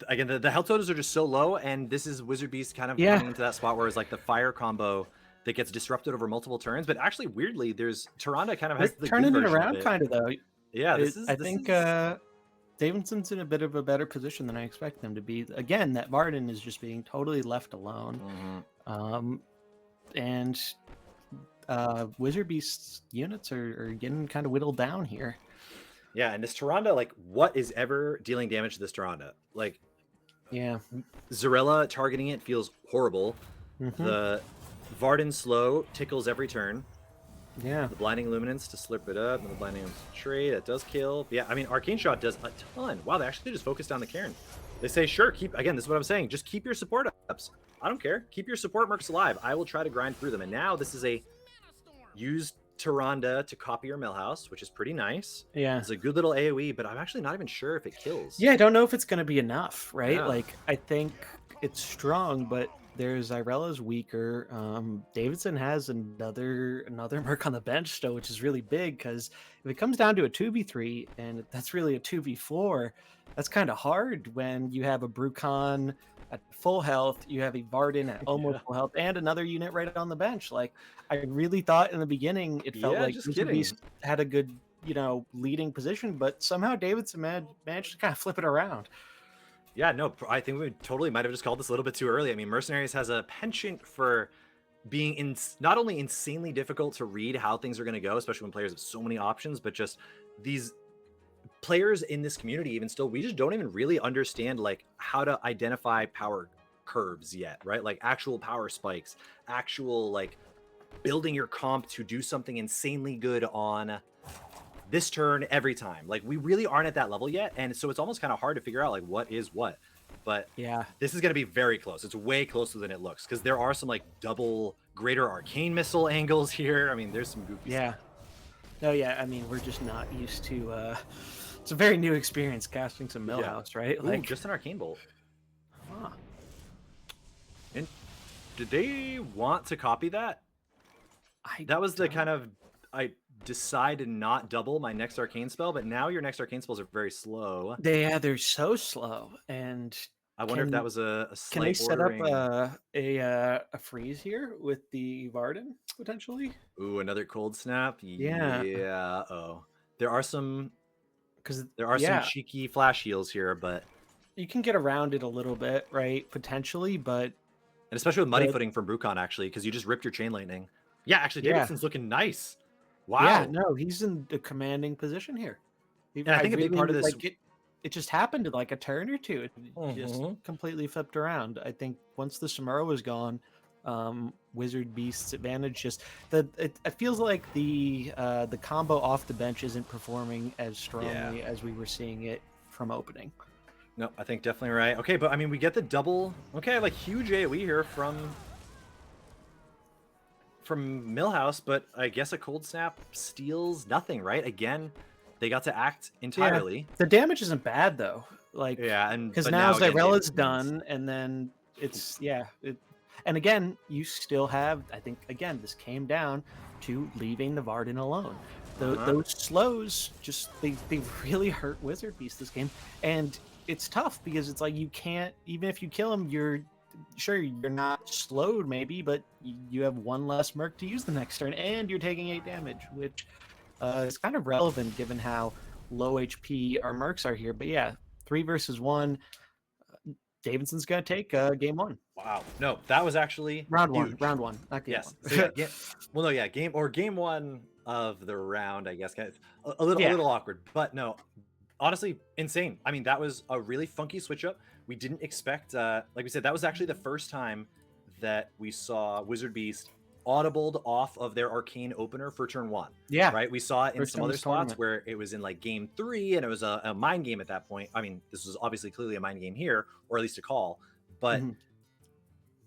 again, the health totals are just so low, and this is Wizard Beast kind of coming into that spot where it's like the fire combo that gets disrupted over multiple turns. But actually, weirdly, there's Tyrande kind of has the turning good it version around, of it. kind of though. Yeah, I think Davidson's in a bit of a better position than I expect them to be. Again, that Varden is just being totally left alone, and Wizard Beast's units are getting kind of whittled down here. Yeah, and this Tyrande, like, what is ever dealing damage to this Tyrande? Like, yeah, Zarella targeting it feels horrible. The Varden slow tickles every turn. Yeah, the Blinding Luminance to slip it up, and the Blinding Trade that does kill. But yeah, I mean, Arcane Shot does a ton. Wow, they actually just focused on the Cairn. They say, sure, again, this is what I'm saying, just keep your support ups. I don't care. Keep your support mercs alive. I will try to grind through them. And now this is a used Tyrande to copy your Millhouse, which is pretty nice. Yeah, it's a good little AoE, but I'm actually not even sure if it kills. Yeah, I don't know if it's going to be enough, right? Yeah. Like, I think it's strong, but there's Irella's weaker. Davidson has another merc on the bench still, which is really big because if it comes down to a 2v3 and that's really a 2v4, that's kind of hard when you have a Brucon at full health, you have a Varden at almost full health, and another unit right on the bench. Like, I really thought in the beginning it felt like just Mr. kidding. Beast had a good, leading position, but somehow Davidson managed to kind of flip it around. Yeah, no, I think we totally might have just called this a little bit too early. I mean, Mercenaries has a penchant for being not only insanely difficult to read how things are going to go, especially when players have so many options, but just these players in this community, even still, we just don't even really understand like how to identify power curves yet, right? Like actual power spikes, actual like building your comp to do something insanely good on this turn every time. Like we really aren't at that level yet, and so it's almost kind of hard to figure out like what is what. But yeah, this is going to be very close. It's way closer than it looks because there are some like double greater arcane missile angles here. I mean, there's some goofy stuff. No, yeah, I mean, we're just not used to it's a very new experience casting some Millhouse, right? Like just an arcane bolt. Huh. And did they want to copy that? That was the kind of I decide to not double my next arcane spell, but now your next arcane spells are very slow. They're so slow, and I wonder if that was a slight can they set ordering. up a freeze here with the Varden potentially? Ooh, another cold snap. Yeah. Oh, there are some some cheeky flash heals here, but you can get around it a little bit, right? Potentially, but and especially with muddy footing from Brucon, actually, because you just ripped your chain lightning. Yeah, actually, Davidson's looking nice. Wow. Yeah, no, he's in a commanding position here. And I think a big part of this, like, it just happened in like a turn or two. It just completely flipped around. I think once the Samuro was gone, Wizard Beast's advantage just it feels like the combo off the bench isn't performing as strongly as we were seeing it from opening. No, I think definitely right. Okay, but I mean, we get the double. Okay, like huge AoE here from Millhouse, but I guess a cold snap steals nothing, right? Again, they got to act entirely. Yeah. The damage isn't bad though. Like, and because now Zyrella's done, and then it's and again, you still have, I think, again, this came down to leaving the Varden alone. Those slows just they really hurt Wizard Beast this game, and it's tough because it's like you can't, even if you kill him, you're not slowed maybe, but you have one less merc to use the next turn, and you're taking 8 damage, which is kind of relevant given how low HP our mercs are here. But yeah, 3 versus 1. Davidson's gonna take game 1. Wow, no, that was actually round huge. 1, not game 1. So game 1 of the round, I guess. A little awkward, but no, honestly, insane. I mean, that was a really funky switch up. We didn't expect, like we said, that was actually the first time that we saw Wizard Beast audibled off of their arcane opener for turn 1. Yeah. Right? We saw it in some other spots where it was in like game 3 and it was a mind game at that point. I mean, this was obviously clearly a mind game here, or at least a call, but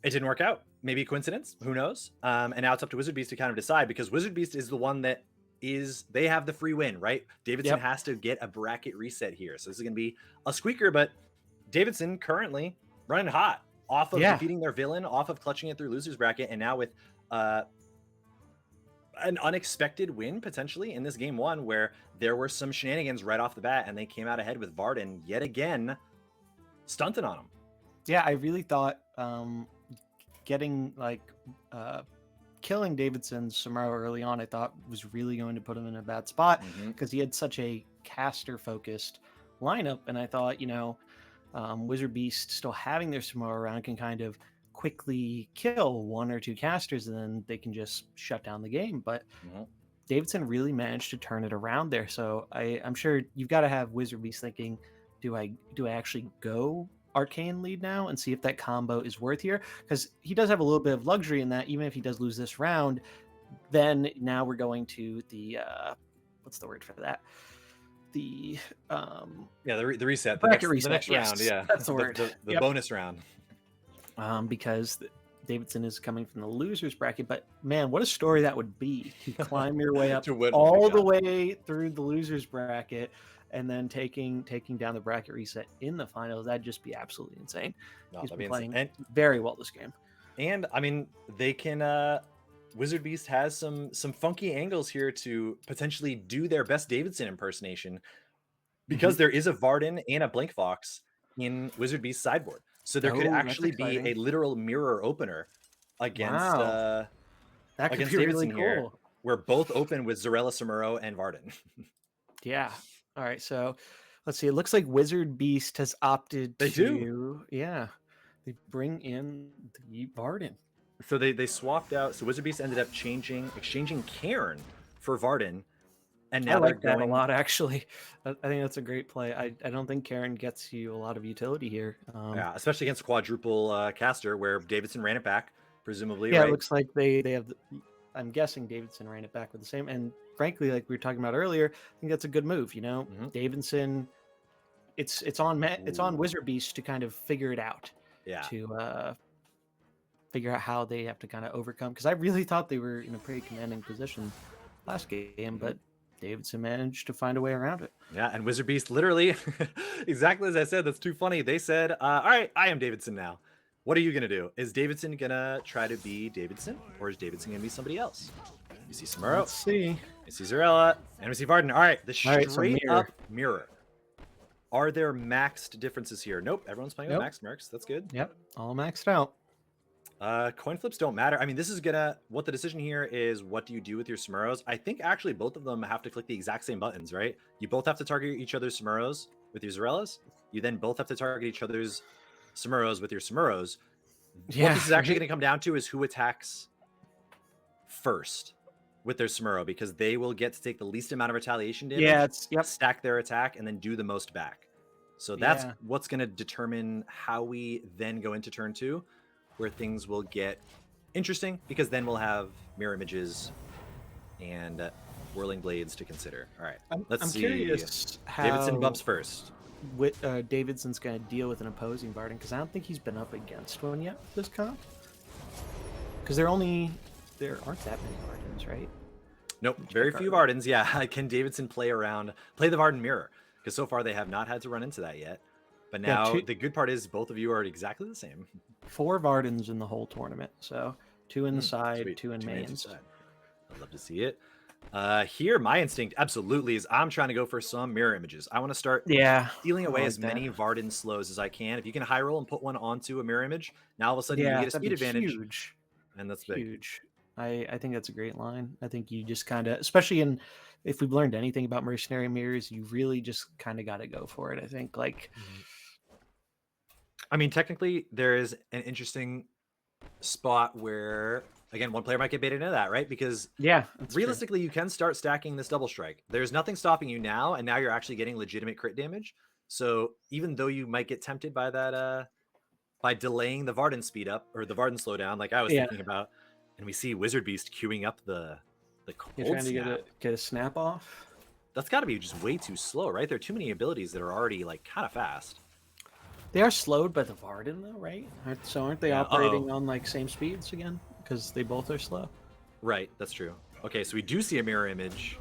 it didn't work out. Maybe coincidence, who knows? And now it's up to Wizard Beast to kind of decide, because Wizard Beast is the one that they have the free win, right? Davidson has to get a bracket reset here. So this is going to be a squeaker, but Davidson currently running hot off of defeating their villain, off of clutching it through loser's bracket, and now with an unexpected win potentially in this game 1 where there were some shenanigans right off the bat and they came out ahead with Varden yet again stunting on them. Yeah, I really thought getting killing Davidson's Samuro early on, I thought was really going to put him in a bad spot because he had such a caster focused lineup, and I thought, Wizard Beast still having their Samuro around can kind of quickly kill 1 or 2 casters and then they can just shut down the game. But Davidson really managed to turn it around there. So I'm sure you've got to have Wizard Beast thinking, do I actually go arcane lead now and see if that combo is worth here? Because he does have a little bit of luxury in that even if he does lose this round, then now we're going to the what's the word for that? The reset, the next round. Yeah, that's the word. The bonus round. Because Davidson is coming from the losers bracket, but man, what a story that would be to climb your way up all the way through the losers bracket and then taking down the bracket reset in the finals. That'd just be absolutely insane. He's been playing very well this game. And I mean, they can. Wizard Beast has some funky angles here to potentially do their best Davidson impersonation because there is a Varden and a Blink Fox in Wizard Beast's sideboard. So there could Oh, that's actually be exciting. a literal mirror opener against Wow. That could against be really Davidson here, cool. where both open with Zarella Samuro and Varden. Yeah. All right. So let's see. It looks like Wizard Beast has opted They do. to, yeah, they bring in the Varden. So they swapped out. So Wizard Beast ended up exchanging Cairn for Varden, and I now they're like that a going. lot, actually. I think that's a great play. I don't think Karen gets you a lot of utility here. Yeah, especially against quadruple caster, where Davidson ran it back, presumably, Yeah, it right? looks like they have. I'm guessing Davidson ran it back with the same. And frankly, like we were talking about earlier, I think that's a good move. You know, Davidson. It's on Ooh, Wizard Beast to kind of figure it out, yeah. to figure out how they have to kind of overcome. Because I really thought they were in a pretty commanding position last game, but Davidson managed to find a way around it. Yeah, and Wizard Beast literally, exactly as I said, that's too funny. They said, all right, I am Davidson now. What are you going to do? Is Davidson going to try to be Davidson, or is Davidson going to be somebody else? You see Samuro, Let's see. you see Zarella, and we see Varden. All right, the All right, straight so up mirror. Are there maxed differences here? Nope, everyone's playing with Nope. maxed mercs. That's good. Yep, all maxed out. Coin flips don't matter. I mean, this is gonna, what the decision here is, what do you do with your Samuros? I think actually both of them have to click the exact same buttons, right? You both have to target each other's Samuros with your Zarellas. You then both have to target each other's Samuros with your Samuros. Yeah, What this is actually right? going to come down to is who attacks first with their Samuro, because they will get to take the least amount of retaliation damage, Yeah, it's stack their attack, and then do the most back. So that's Yeah. what's going to determine how we then go into turn 2, where things will get interesting, because then we'll have mirror images and whirling blades to consider. All right, let's I'm see. curious Davidson how bumps first. Davidson's going to deal with an opposing Varden, because I don't think he's been up against one yet this comp. Because there aren't that many Vardens, right? Nope, very few Vardens. Yeah, can Davidson play the Varden mirror? Because so far they have not had to run into that yet. But now the good part is both of you are exactly the same. 4 Vardens in the whole tournament. So 2 in the side, Sweet. 2 in mains. I'd love to see it. Here, my instinct absolutely is I'm trying to go for some mirror images. I want to start stealing away as many Varden slows as I can. If you can high roll and put one onto a mirror image, now all of a sudden you get a speed advantage. Huge. And that's huge. I think that's a great line. I think you just kind of, especially if we've learned anything about mercenary mirrors, you really just kind of got to go for it. I think, like, I mean, technically there is an interesting spot where, again, one player might get baited into that, right? Because realistically, you can start stacking this double strike. There's nothing stopping you now, and now you're actually getting legitimate crit damage. So even though you might get tempted by that, by delaying the Varden speed up or the Varden slowdown, like I was thinking about, and we see Wizard Beast queuing up the cold You're trying snap. to get a snap off. That's got to be just way too slow, right? There are too many abilities that are already like kind of fast. They are slowed by the Varden, though, right? So aren't they operating on like same speeds again? Because they both are slow. Right, that's true. Okay, so we do see a mirror image.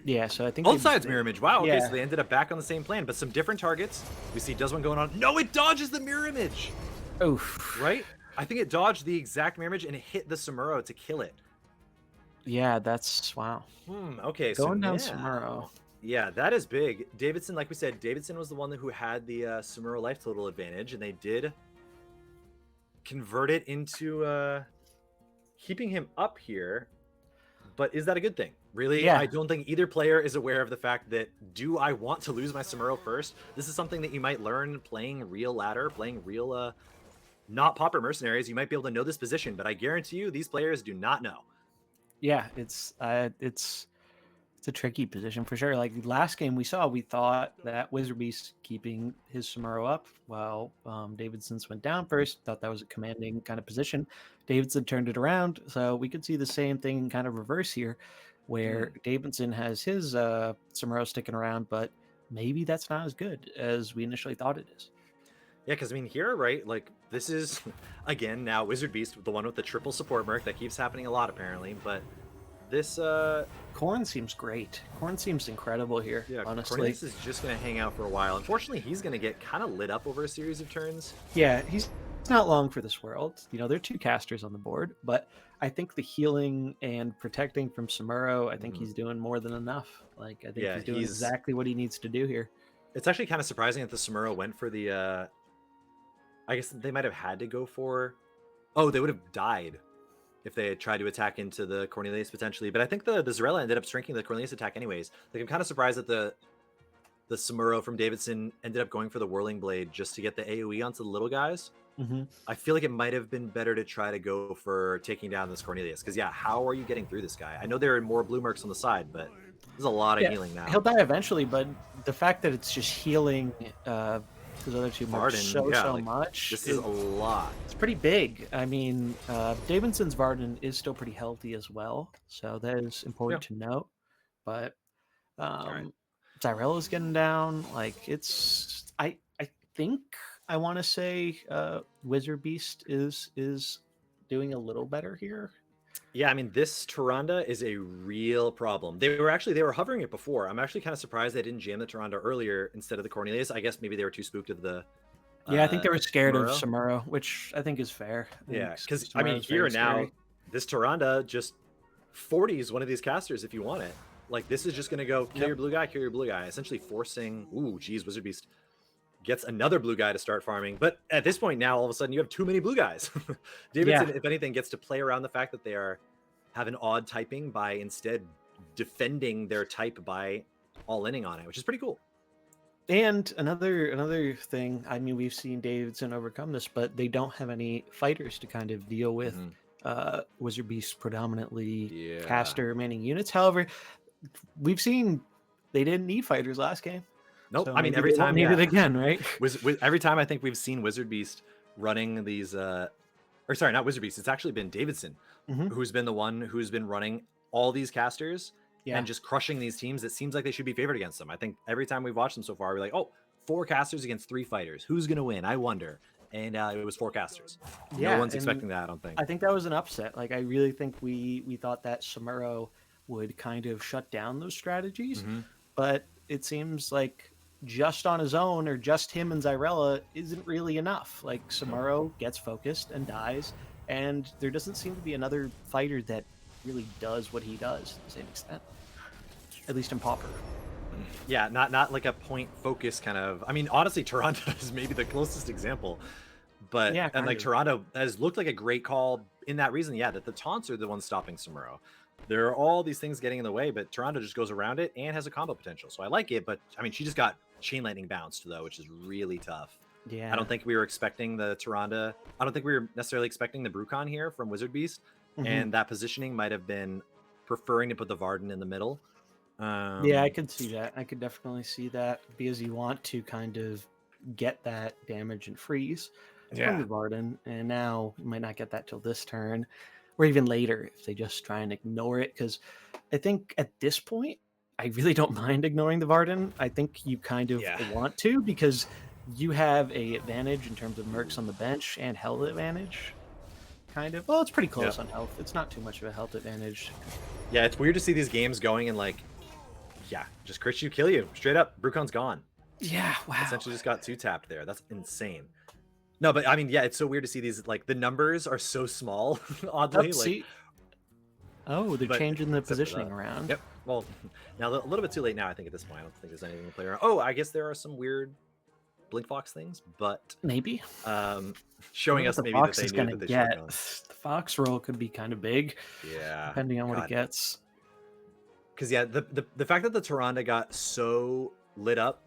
Yeah, so I think both sides mirror image. Wow. Okay, so they ended up back on the same plan, but some different targets. We see does one going on. No, it dodges the mirror image. Oof. Right? I think it dodged the exact mirror image and it hit the Samuro to kill it. Yeah, that's wow. Okay, going down Samuro. Yeah, that is big. Davidson, like we said, Davidson was the one who had the Samuro life total advantage, and they did convert it into keeping him up here. But is that a good thing? Really? Yeah. I don't think either player is aware of the fact that, do I want to lose my Samuro first? This is something that you might learn playing real ladder, playing real, not Pauper Mercenaries. You might be able to know this position, but I guarantee you these players do not know. Yeah, it's a tricky position for sure. Like last game we thought that Wizard Beast keeping his Samuro up while Davidson's went down first. Thought that was a commanding kind of position. Davidson turned it around, so we could see the same thing kind of reverse here, where Davidson has his Samuro sticking around, but maybe that's not as good as we initially thought it is. Yeah, because I mean here, right, like this is, again, now Wizard Beast, the one with the triple support merc. That keeps happening a lot apparently, but this Corn seems great. Corn seems incredible here. Yeah, honestly. Cornelius is just going to hang out for a while. Unfortunately, he's going to get kind of lit up over a series of turns. Yeah, he's It's not long for this world. You know, there are 2 casters on the board, but I think the healing and protecting from Samuro, I think Mhm. he's doing more than enough. Like, I think Yeah, he's doing exactly what he needs to do here. it's actually kind of surprising that the Samuro went for the I guess they might have had to go for. Oh, they would have died if they had tried to attack into the Cornelius potentially. But I think the Zarella ended up shrinking the Cornelius attack anyways. Like I'm kind of surprised that the Samuro from Davidson ended up going for the Whirling Blade just to get the AoE onto the little guys. Hmm. I feel like it might have been better to try to go for taking down this Cornelius. Because yeah, how are you getting through this guy? I know there are more blue mercs on the side, but there's a lot of Yeah, healing he'll now. die eventually, but the fact that it's just healing those other 2 mercs Varden, yeah, so like much this is a lot. it's pretty big. I mean, Davidson's Varden is still pretty healthy as well, so that is Yeah. important to note. But All right. um, Zyrella's getting down. Like it's, I think I want to say Wizard Beast is doing a little better here. Yeah, I mean, this Tyrande is a real problem. They were hovering it before. I'm actually kind of surprised they didn't jam the Tyrande earlier instead of the Cornelius. I guess maybe they were too spooked of the Yeah, I think they were scared of Samuro. Samuro, which I think is fair. I think Yeah, because I mean, Samuro is here very and now, scary. this Tyrande just 40s one of these casters if you want it. Like this is just gonna go kill your Yep. blue guy, kill your blue guy, essentially forcing. Ooh, geez, Wizard Beast gets another blue guy to start farming. But at this point now, all of a sudden, you have too many blue guys. Yeah, Davidson, if anything, gets to play around the fact that they have an odd typing by instead defending their type by all-inning on it, which is pretty cool. and another thing. I mean, we've seen Davidson overcome this, but they don't have any fighters to kind of deal with Mhm. Wizard Beast predominantly Yeah. caster manning units. However, we've seen they didn't need fighters last game, Nope. so I mean, maybe every they won't time, need it yeah. again, right? Every time I think we've seen Wizard Beast running these, or sorry, not Wizard Beast. It's actually been Davidson Hmm. who's been the one who's been running all these casters Yeah, and just crushing these teams. It seems like they should be favored against them. I think every time we've watched them so far, we're like, oh, 4 casters against 3 fighters. Who's gonna win? I wonder. And it was 4 casters. No yeah, one's and expecting that, I don't think. I think that was an upset. Like I really think we thought that Samuro would kind of shut down those strategies, Hmm. but it seems like just on his own or just him and Zyrella isn't really enough. Like Nope. Samuro gets focused and dies, and there doesn't seem to be another fighter that really does what he does to the same extent. At least in Pauper. Yeah, not like a point focus kind of. I mean, honestly, Toronto is maybe the closest example. But Yeah, and kind like of. Toronto has looked like a great call in that reason, yeah, that the taunts are the ones stopping Samuro. There are all these things getting in the way, but Toronto just goes around it and has a combo potential. So I like it, but I mean, she just got chain lightning bounced though, which is really tough. I Yeah. don't think we were expecting the Toronto. I don't think we were necessarily expecting the Brucon here from Wizard Beast, Hmm. and that positioning might have been preferring to put the Varden in the middle. Yeah, I Um, could see that. I could definitely see that because you want to kind of get that damage and freeze from yeah, your Varden, and now you might not get that till this turn, or even later if they just try and ignore it. Because I think at this point, I really don't mind ignoring the Varden. I think you kind of yeah. want to because you have a advantage in terms of mercs on the bench and health advantage. Kind of. Well, it's pretty Yep. close on health. It's not too much of a health advantage. Yeah, it's weird to see these games going and like, yeah, just crit you, kill you, straight up. Brucon's gone. Yeah. Wow. Essentially, just got 2 tapped there. That's insane. No, but I mean, yeah, it's so weird to see these. Like the numbers are so small, oddly. Up. Like, See. Oh, they're but changing the except for positioning that. around. Yep. Well, now a little bit too late now. I think at this point, I don't think there's anything to play around. Oh, I guess there are some weird Blink Fox things, but Maybe. um, I showing wonder what us the maybe that fox they is knew gonna that they should have get. gone. The fox roll could be kind of big, Yeah. depending on what it God. gets. Because yeah, the fact that the Tyrande got so lit up,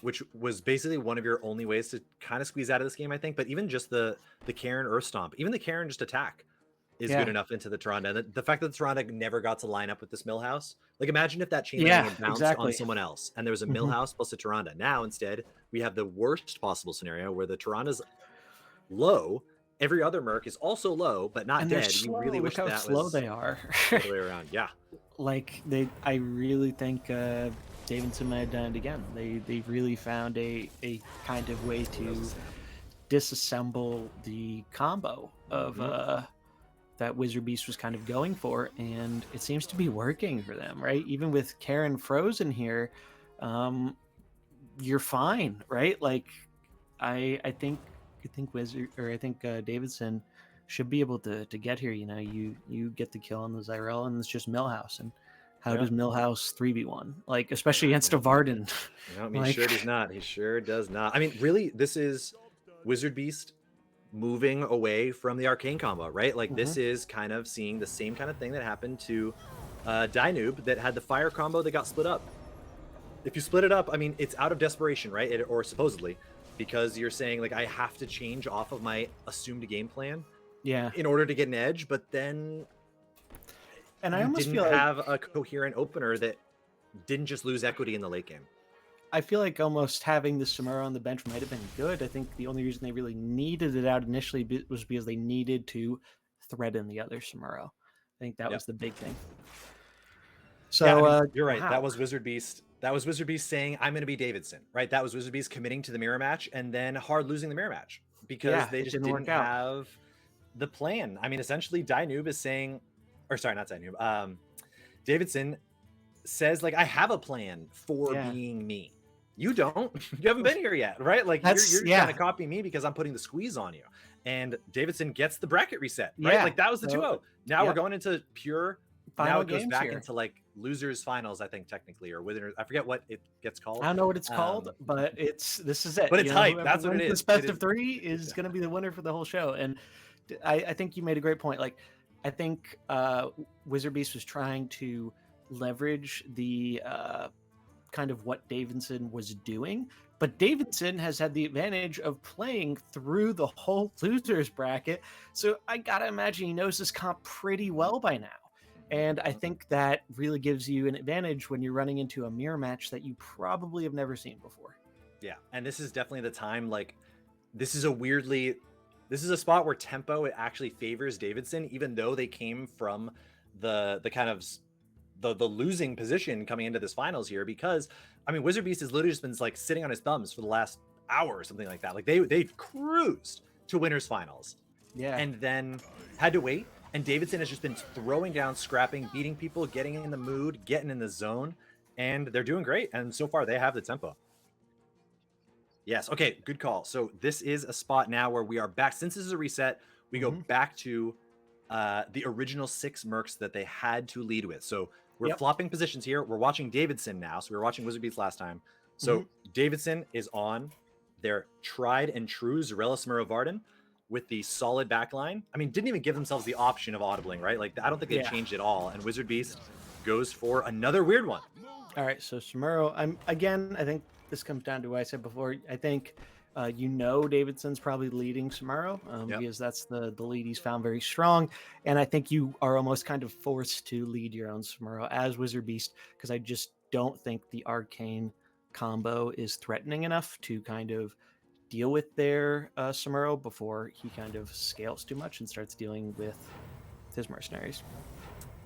which was basically one of your only ways to kind of squeeze out of this game, I think. But even just the Karen Earth Stomp, even the Karen just attack is good Yeah. enough into the Tyrande. And the fact that the Tyrande never got to line up with this Millhouse, like imagine if that chain lightning Yeah. had bounced on Exactly. someone else and there was a Hmm. Millhouse plus a Tyrande. Now instead we have the worst possible scenario where the Tyrande's low. Every other Merc is also low, but not And they're dead. You slow. really Look wish how that slow was they are. the other way around. Yeah. Like I really think Davidson might have done it again. They really found a kind of way Ooh, that was a to snap. disassemble the combo of Mhm. that Wizard Beast was kind of going for, and it seems to be working for them, right? Even with Karen frozen here, um, you're fine, right? Like I think think Davidson should be able to get here. You get the kill on the Zyrel, and it's just Millhouse. And how does Millhouse 3v1? Like, especially against a Varden. No, he sure does not. He sure does not. I mean, really, this is Wizard Beast moving away from the Arcane combo, right? Like, this is kind of seeing the same kind of thing that happened to Dynoob that had the fire combo that got split up. If you split it up, I mean, it's out of desperation, right? Or supposedly, because you're saying, like, I have to change off of my assumed game plan in order to get an edge, but then and I almost didn't have a coherent opener that didn't just lose equity in the late game. I feel like almost having the Samuro on the bench might have been good. I think the only reason they really needed it out initially was because they needed to threaten the other Samuro. I think that was the big thing. So yeah, I mean, you're right. Wow. That was Wizard Beast. That was Wizard Beast saying, I'm going to be Davidson, right? That was Wizard Beast committing to the mirror match and then hard losing the mirror match because they just didn't have the plan. I mean, essentially, Dynoob is saying, or sorry, not Dynoob. Davidson says, like, I have a plan for being me. You don't. You haven't been here yet, right? Like, you're trying to copy me because I'm putting the squeeze on you. And Davidson gets the bracket reset, right? Like, that was the 2-0. Now we're going into pure. Final now it goes back into like losers finals, I think, technically, or winners. I forget what it gets called. I don't know what it's called, but this is it. But it's hype. That's what it is. This best of 3 is going to be the winner for the whole show. And I think you made a great point. Like, I think Wizard Beast was trying to leverage the kind of what Davidson was doing, but Davidson has had the advantage of playing through the whole losers bracket. So I gotta imagine he knows this comp pretty well by now. And I think that really gives you an advantage when you're running into a mirror match that you probably have never seen before. Yeah, and this is definitely the time, like, this is a spot where tempo, it actually favors Davidson, even though they came from the kind of the losing position coming into this finals here, because, I mean, Wizard Beast has literally just been, like, sitting on his thumbs for the last hour or something like that. Like, they cruised to winners finals. Yeah. And then had to wait. And Davidson has just been throwing down, scrapping, beating people, getting in the mood, getting in the zone, and they're doing great. And so far, they have the tempo. Yes. Okay. Good call. So this is a spot now where we are back. Since this is a reset, we go back to the original 6 mercs that they had to lead with. So we're flopping positions here. We're watching Davidson now. So we were watching Wizard Beast last time. So Davidson is on their tried and true Zarella Samuro Varden with the solid backline. I mean, didn't even give themselves the option of audibling, right? Like, I don't think they changed it all. And Wizard Beast goes for another weird one. All right, so Samuro, I think this comes down to what I said before. I think Davidson's probably leading Samuro because that's the lead he's found very strong. And I think you are almost kind of forced to lead your own Samuro as Wizard Beast, because I just don't think the Arcane combo is threatening enough to kind of deal with their Samuro before he kind of scales too much and starts dealing with his mercenaries.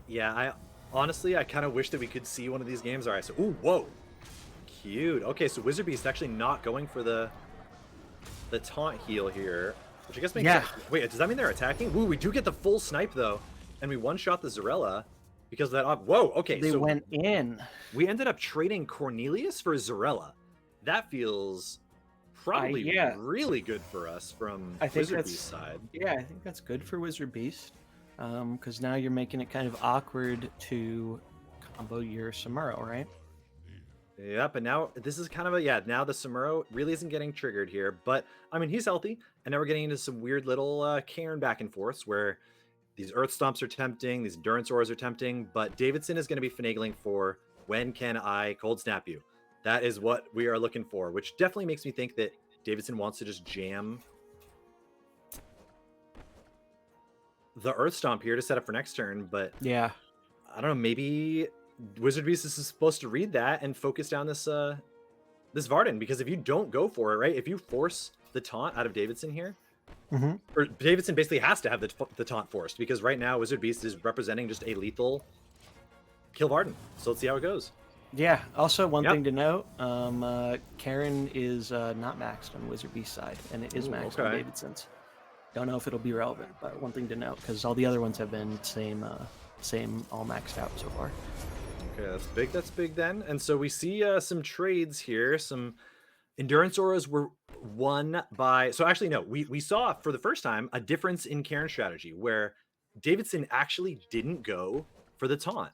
Yeah, I honestly kind of wish that we could see one of these games. All right, so whoa, cute. Okay, so Wizard Beast actually not going for the taunt heal here, which I guess makes sense. Wait, does that mean they're attacking? Ooh, we do get the full snipe though, and we one-shot the Zarella because of that. Whoa, okay, they went in. We ended up trading Cornelius for Zarella. That feels probably really good for us from Wizard Beast side. Yeah, I think that's good for Wizard Beast, because now you're making it kind of awkward to combo your Samuro, right? Yeah, but now this is kind of now the Samuro really isn't getting triggered here, but I mean, he's healthy, and now we're getting into some weird little Cairn back and forths where these Earth Stomps are tempting, these Endurance Auras are tempting, but Davidson is going to be finagling for, when can I cold snap you? That is what we are looking for, which definitely makes me think that Davidson wants to just jam the Earth Stomp here to set up for next turn. But yeah, I don't know, maybe Wizard Beast is supposed to read that and focus down this this Varden, because if you don't go for it, right, if you force the taunt out of Davidson here, or Davidson basically has to have the taunt forced, because right now Wizard Beast is representing just a lethal kill Varden. So let's see how it goes. Yeah, also one thing to note, Karen is not maxed on Wizard Beast side, and it is maxed on Davidson's. Don't know if it'll be relevant, but one thing to note, because all the other ones have been same all maxed out so far. Okay, that's big then. And so we see some trades here, some Endurance Auras. We're won by, so actually no, we saw for the first time a difference in Karen's strategy where Davidson actually didn't go for the taunt,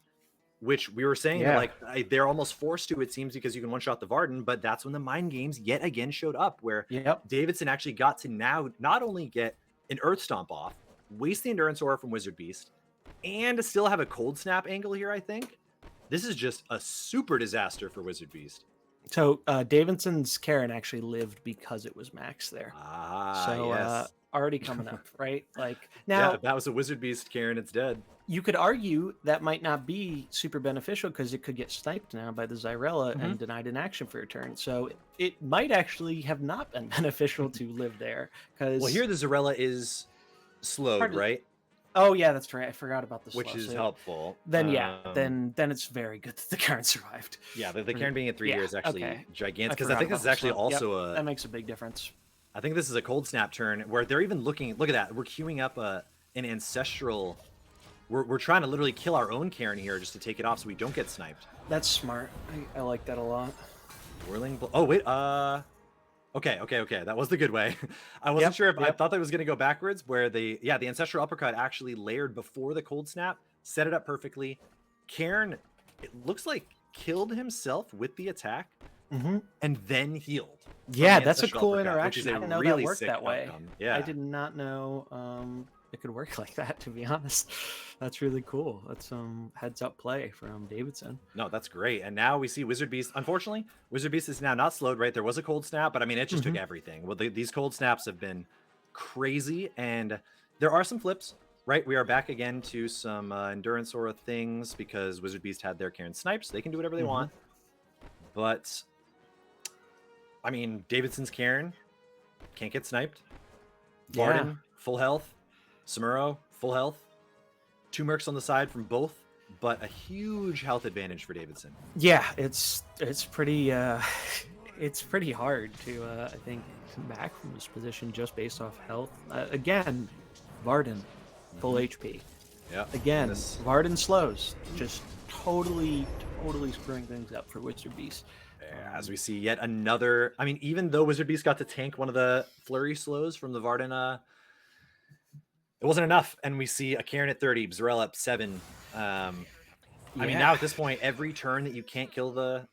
which we were saying that Yeah. like they're almost forced to, it seems, because you can one shot the Varden. But that's when the mind games yet again showed up, where Yep. Davidson actually got to now not only get an Earth Stomp off, waste the Endurance Aura from Wizard Beast, and still have a Cold Snap angle here. I think this is just a super disaster for Wizard Beast. So Davidson's Karen actually lived because it was Max there. So Yes. already coming up, right? Like Yeah, now if that was a Wizard Beast Karen, it's dead. you could argue that might not be super beneficial because it could get sniped now by the Zyrella Mhm. and denied an action for a turn. So it might actually have not been beneficial to live there because Well, here the Zarella is slowed, right? Oh yeah, that's right. I forgot about the slow. Which is So helpful. then yeah, then it's very good that the Karen survived. Yeah, the Karen being at 3 Yeah, here is actually okay. gigantic, because I forgot think about this is the actually slow. Yep, also that makes a big difference. I think this is a Cold Snap turn where they're even looking. Look at that, we're queuing up an ancestral. We're trying to literally kill our own Karen here just to take it off so we don't get sniped. That's smart. I like that a lot. Whirling. Oh wait. Okay. That was the good way. I wasn't sure if I thought that was going to go backwards. Where the ancestral uppercut actually layered before the Cold Snap, set it up perfectly. Karen, it looks like, killed himself with the attack and then healed. Yeah, that's a cool interaction. I didn't know that worked that way. Yeah, I did not know it could work like that, to be honest. That's really cool. That's heads up play from Davidson. No, that's great. And now we see Wizard Beast. Unfortunately, Wizard Beast is now not slowed, right? There was a Cold Snap, but I mean, it just took everything. Well, these Cold Snaps have been crazy, and there are some flips, right? We are back again to some Endurance Aura things because Wizard Beast had their Karen snipes. They can do whatever they want. But, I mean, Davidson's Karen can't get sniped. Varden, full health. Samuro, full health. 2 mercs on the side from both, but a huge health advantage for Davidson. Yeah, it's pretty it's pretty hard to I think come back from this position just based off health. Again, Varden, full HP. Yeah. Again, Varden slows, just totally screwing things up for Wizard Beast. As we see yet another, I mean, even though Wizard Beast got to tank one of the flurry slows from the Varden, it wasn't enough. And we see a Karen at 30, Zarella up 7. I mean, now at this point, every turn that you can't kill the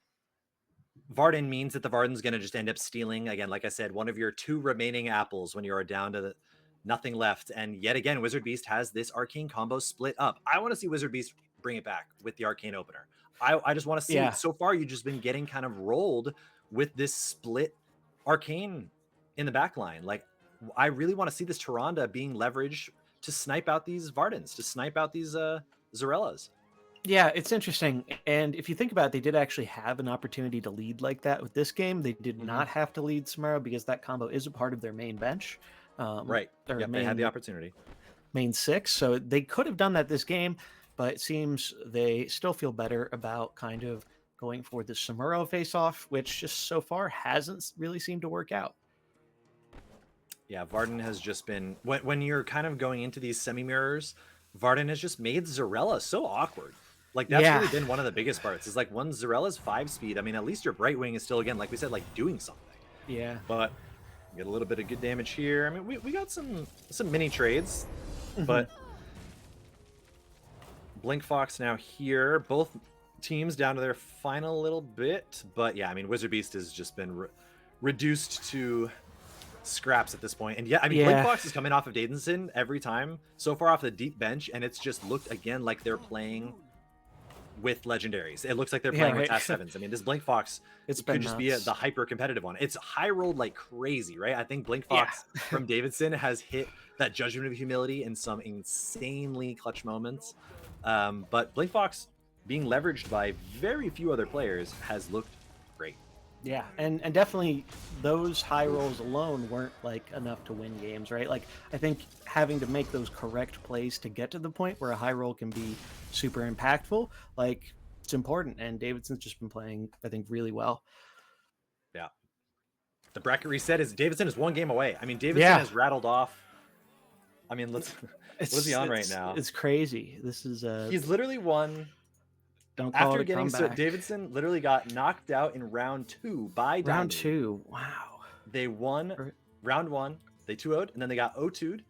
Varden means that the Varden's going to just end up stealing, again, like I said, one of your 2 remaining apples when you are down to nothing left. And yet again, Wizard Beast has this Arcane combo split up. I want to see Wizard Beast bring it back with the Arcane opener. I just want to see, so far you've just been getting kind of rolled with this split Arcane in the back line. Like, I really want to see this Tyrande being leveraged to snipe out these Vardens, to snipe out these Zarellas. Yeah, it's interesting. And if you think about it, they did actually have an opportunity to lead like that with this game. They did not have to lead Samuro because that combo is a part of their main bench. Right. Yeah, they had the opportunity. Main 6. So they could have done that this game, but it seems they still feel better about kind of going for the Samuro face-off, which just so far hasn't really seemed to work out. Yeah, Varden has just been, when you're kind of going into these semi-mirrors, Varden has just made Zarella so awkward. Like, that's really been one of the biggest parts. Is like, when Zarella's 5 speed, I mean, at least your Brightwing is still, again, like we said, like doing something. Yeah. But get a little bit of good damage here. I mean, we got some mini trades, but Blink Fox now here. Both teams down to their final little bit. But yeah, I mean, Wizard Beast has just been reduced to scraps at this point. And yeah, I mean, Blink Fox is coming off of Davidson every time so far off the deep bench, and it's just looked again like they're playing with Legendaries. It looks like they're playing with Task 7s. I mean, this Blink Fox could just be the hyper competitive one. It's high rolled like crazy, right? I think Blink Fox from Davidson has hit that Judgment of Humility in some insanely clutch moments. But Blink Fox being leveraged by very few other players has looked great. Yeah, and definitely those high rolls alone weren't like enough to win games, right? Like, I think having to make those correct plays to get to the point where a high roll can be super impactful, like, it's important. And Davidson's just been playing, I think, really well. Yeah. The bracket reset is Davidson is 1 game away. I mean, Davidson has rattled off. I mean, what is he on right now? It's crazy. This is he's literally won. Don't call it a Davidson literally got knocked out in round 2 by Diamond. Round 2. Wow. They won round 1. They 2-0'd, and then they got 0-2'd.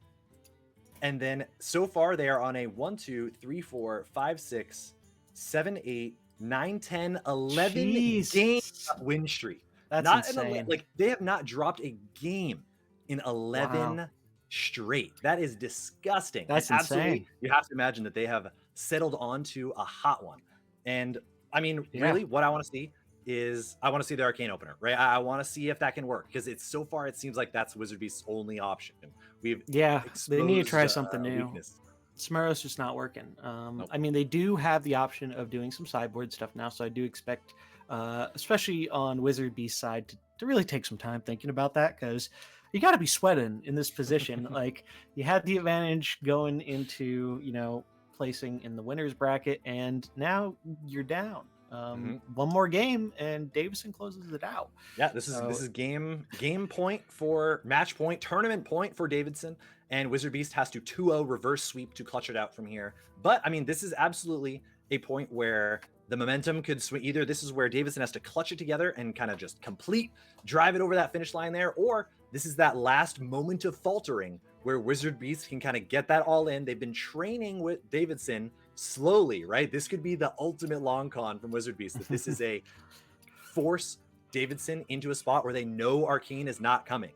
And then so far they are on a 1, 2, 3, 4, 5, 6, 7, 8, 9, 10, 11 game win streak. That's not insane. Like they have not dropped a game in 11 straight. That is disgusting. That's insane. You have to imagine that they have settled onto a hot one. And I mean, really, what I want to see is I want to see the Arcane opener, right? I want to see if that can work because it's so far it seems like that's Wizard Beast's only option. We've they need to try something new. Weakness. Smero's just not working. Nope. I mean, they do have the option of doing some sideboard stuff now, so I do expect, especially on Wizard Beast's side, to really take some time thinking about that because you got to be sweating in this position. Like you had the advantage going into, you know, placing in the winner's bracket, and now you're down. One more game and Davison closes it out. Yeah, this is game point for match point, tournament point for Davidson, and Wizard Beast has to 2-0 reverse sweep to clutch it out from here. But I mean, this is absolutely a point where the momentum could swing. Either this is where Davidson has to clutch it together and kind of just drive it over that finish line there, or this is that last moment of faltering where Wizard Beast can kind of get that all in. They've been training with Davidson slowly, right? This could be the ultimate long con from Wizard Beast. That this is a force Davidson into a spot where they know Arcane is not coming,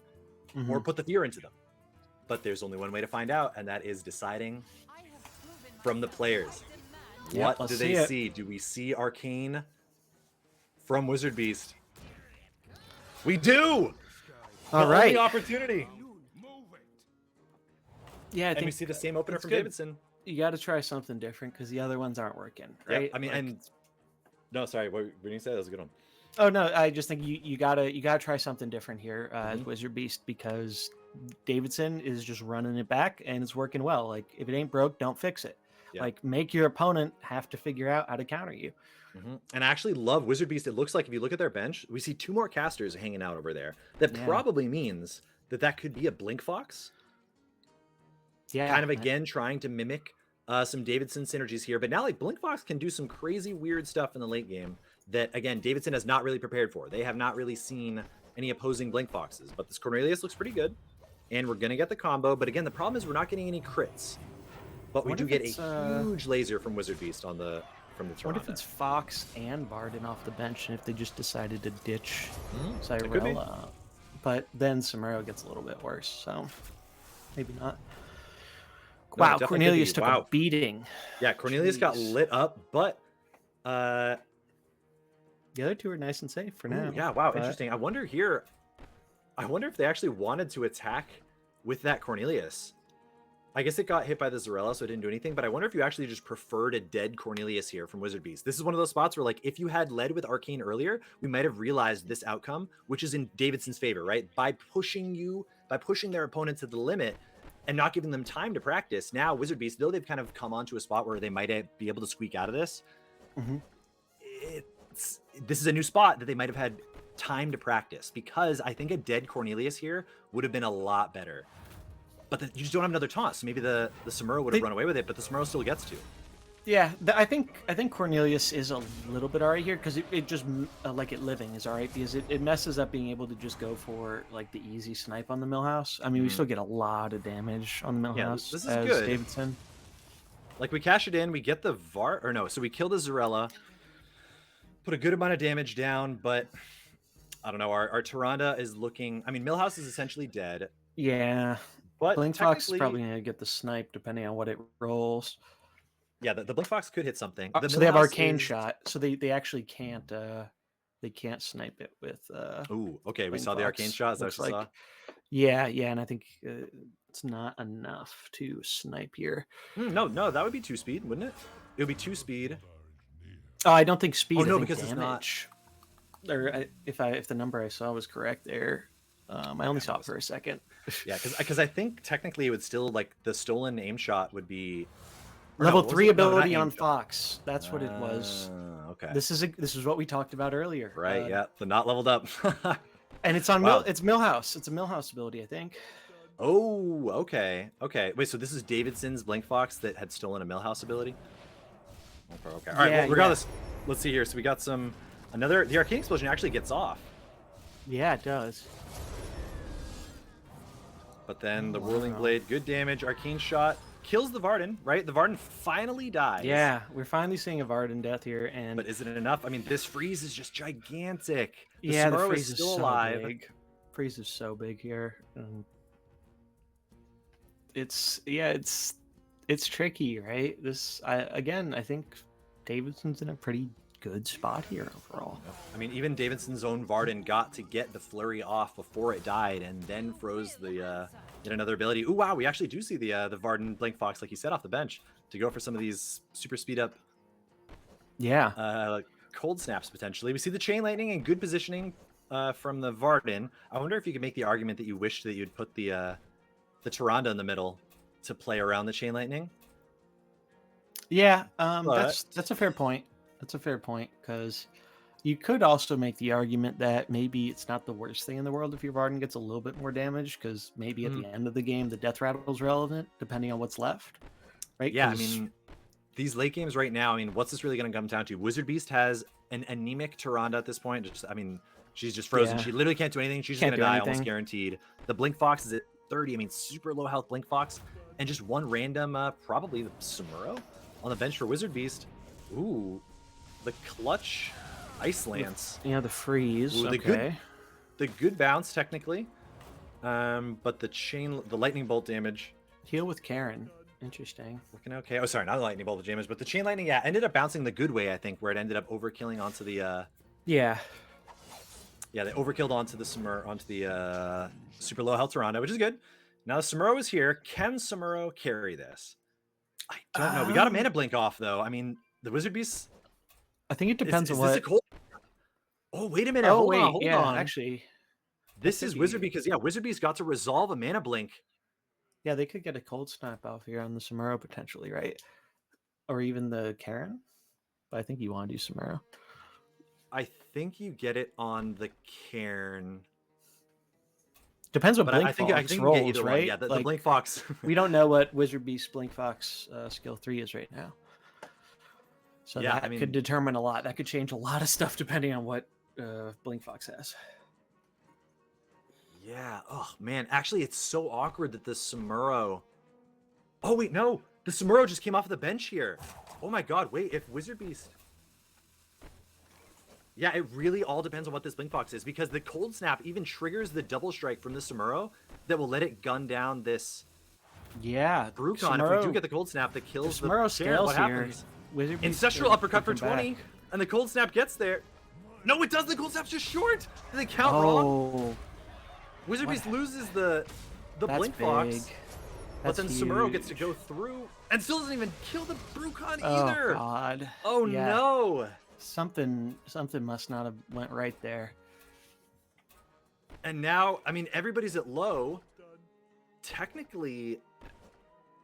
or put the fear into them. But there's only one way to find out, and that is deciding from the players. What do they see? Do we see Arcane from Wizard Beast? We do! All right. Only opportunity. Yeah, I think we see the same opener from Davidson. You got to try something different because the other ones aren't working, right? Yeah, I mean, no, sorry. What you said, that was a good one. Oh no, I just think you gotta try something different here as Wizard Beast because Davidson is just running it back and it's working well. Like if it ain't broke, don't fix it. Yeah. Like make your opponent have to figure out how to counter you. And I actually love Wizard Beast. It looks like if you look at their bench, we see 2 more casters hanging out over there. That probably means that could be a Blink Fox. Yeah, kind of again trying to mimic some Davidson synergies here. But now like Blink Fox can do some crazy weird stuff in the late game that again Davidson has not really prepared for. They have not really seen any opposing Blink Foxes. But this Cornelius looks pretty good, and we're gonna get the combo. But again, the problem is we're not getting any crits. But we do get a huge laser from Wizard Beast on the from the Toronto. What if it's Fox and Barden off the bench, and if they just decided to ditch Cyrella? But then Samaro gets a little bit worse, so maybe not. No, wow, Cornelius took a beating. Yeah, Cornelius got lit up, but the other two are nice and safe for now. Yeah, wow, interesting. I wonder if they actually wanted to attack with that Cornelius. I guess it got hit by the Zarella, so it didn't do anything, but I wonder if you actually just preferred a dead Cornelius here from Wizard Beast. This is one of those spots where, like, if you had led with Arcane earlier, we might have realized this outcome, which is in Davidson's favor, right? By pushing their opponent to the limit and not giving them time to practice. Now, Wizard Beast, though they've kind of come onto a spot where they might be able to squeak out of this, this is a new spot that they might have had time to practice, because I think a dead Cornelius here would have been a lot better. But you just don't have another taunt, so maybe the Samuro would have run away with it, but the Samuro still gets to. Yeah, I think Cornelius is a little bit alright here because it just like it living is alright because it messes up being able to just go for like the easy snipe on the Millhouse. I mean, we still get a lot of damage on the Millhouse. Yeah, this is as good. Davidson. Like we cash it in, we get the VAR, or no, so we kill the Zarella, put a good amount of damage down, but I don't know. Our Tyrande is looking. I mean, Millhouse is essentially dead. Yeah. But Blink Fox is probably going to get the snipe depending on what it rolls. Yeah, the Blink Fox could hit something. So they have Arcane shot, so they actually can't snipe it with. Ooh, okay. We saw Fox. The Arcane shot. Is that what you saw? Yeah, and I think it's not enough to snipe here. No, that would be 2 speed, wouldn't it? It would be 2 speed. Oh, I don't think speed. Oh no, think because damage. It's not. Or if the number I saw was correct there. I only saw it for a second. Yeah, because I think technically it would still, like, the stolen aim shot would be level 3 ability on Fox. That's what it was. Okay. This is what we talked about earlier. Right. Yeah. The not leveled up. And it's on it's Millhouse. It's a Millhouse ability, I think. Oh, okay. Okay. Wait. So this is Davidson's Blink Fox that had stolen a Millhouse ability. Okay. All right. Well, regardless, let's see here. So we got the Arcane Explosion actually gets off. Yeah, it does. But then the Oh, Whirling wow. Blade, good damage. Arcane Shot kills the Varden, right? The Varden finally dies. Yeah, we're finally seeing a Varden death here, and But is it enough? I mean, this freeze is just gigantic. The yeah, the Samuro freeze is is still so alive. big. Freeze is so big here, and it's tricky, right? I think Davidson's in a pretty good spot here overall. I mean, even Davidson's own Varden got to get the flurry off before it died, and then froze the yet another ability. Ooh, wow! We actually do see the Varden Blink Fox, like you said, off the bench to go for some of these super speed up, Yeah, cold snaps potentially. We see the Chain Lightning in good positioning from the Varden. I wonder if you could make the argument that you wished that you'd put the Tyrande in the middle to play around the Chain Lightning. yeah. But That's a fair point. That's a fair point, because you could also make the argument that maybe it's not the worst thing in the world if your Varden gets a little bit more damage, because maybe at the end of the game the Death Rattle is relevant, depending on what's left, right? yeah, I mean, these late games right now, I mean, what's this really going to come down to? Wizard Beast has an anemic Tyrande at this point. I mean, she's just frozen. Yeah. She literally can't do anything. She's just Can't going to do die, almost anything. guaranteed. The Blink Fox is at 30. I mean, super low health Blink Fox. And just one random, probably the Samuro on the bench for Wizard Beast. Ooh, the clutch Ice Lance. Yeah, the freeze. Ooh, Okay. the good bounce, technically. But the lightning bolt damage. Heal with Karen. Interesting. Looking okay. Oh, sorry, not the lightning bolt damage, but the chain lightning. Yeah, ended up bouncing the good way, I think, where it ended up overkilling onto the. Yeah. Yeah, they overkilled onto the super low health Tyrande, which is good. Now Samuro is here. Can Samuro carry this? I don't know. We got a mana blink off though. I mean, the Wizard Beast. I think it depends Is on what. this a cold? Oh, wait a minute. Oh Hold wait, on. Hold yeah, on. actually, This could is be- Wizard because Wizard Beast got to resolve a mana blink. yeah, they could get a cold snap off here on the Samuro potentially, right? Or even the Karen. But I think you want to do Samuro. I think you get it on the Cairn. Depends what But Blink I think you Fox get rolls, either right? one. Yeah, the Like, Blink Fox. we don't know what Wizard Beast Blink Fox skill 3 is right now. So Yeah, that I mean- could determine a lot. That could change a lot of stuff depending on what Blink Fox has. Yeah. Oh man, actually, it's so awkward that the Samuro. Oh wait, no, the Samuro just came off the bench here. Oh my God, wait, if Wizard Beast. Yeah, it really all depends on what this Blink Fox is, because the Cold Snap even triggers the double strike from the Samuro that will let it gun down this Yeah. Brucon. If we do get the Cold Snap that kills the Samuro Cairn, scales what here. happens? Wizard Beast Ancestral could Uppercut for come 20, back. and the Cold Snap gets there. No, it does. The Cold Snap's just short. Did they count wrong? Oh, Wizard what Beast loses the that's Blink big. Fox. But That's then Samuro gets to huge. go through and still doesn't even kill the Brucon Oh either. God. Oh Yeah. no. Something must not have went right there. And now, I mean, everybody's at low. Technically,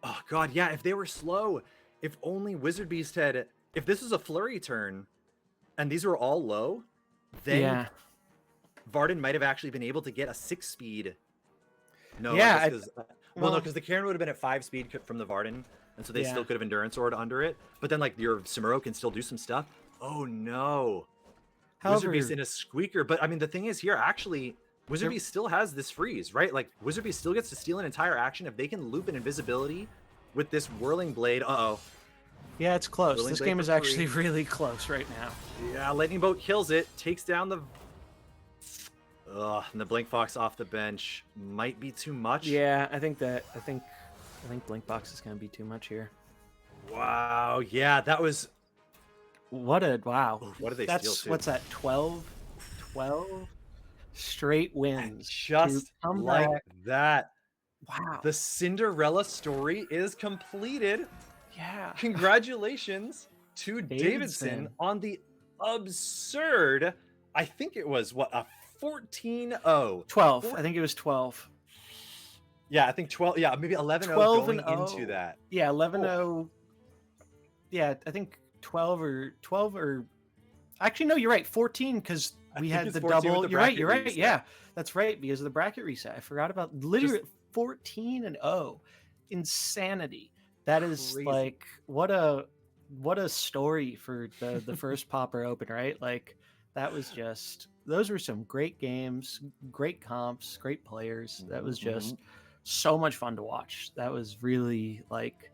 oh God, yeah, if they were slow, if only Wizard Beast had, if this was a flurry turn and these were all low, then Yeah. Varden might have actually been able to get a 6-speed. No, Yeah, I guess 'cause- well, no, well- because the Cairn would have been at 5 speed from the Varden, and so they Yeah. still could have Endurance Sword under it. But then, like, your Samuro can still do some stuff. Oh no, However, Wizard Beast in a squeaker. But I mean, the thing is here, actually, Wizard There- Beast still has this freeze, right? Like, Wizard Beast still gets to steal an entire action if they can loop an invisibility with this Whirling Blade. Uh-oh. yeah, it's close. Whirling This Blade game for is free. actually really close right now. Yeah, Lightning Bolt kills it, takes down the... Ugh, and the Blink Fox off the bench might be too much. Yeah, I think Blink Box is going to be too much here. Wow, yeah, that was... What what did they That's steal, too? what's that? 12 straight And wins. just to come like back. that, Wow. the Cinderella story is completed. Yeah. Congratulations to Davidson Davidson. on the absurd, I think it was, what, a 14-0. 12. I think it was 12. Yeah, I think 12, yeah, maybe 11-0 12 going and 0. into that. Yeah, 11-0. Yeah, I think 12 or actually no, you're right. 14 because I we think had it's the 14 with double. the You're right. bracket You're right. reset. Yeah, that's right because of the bracket reset. I forgot about literally 14-0. Insanity. That is Crazy. like what a story for the first Pauper Open, right? Like that was just those were some great games, great comps, great players. That was just so much fun to watch. That was really like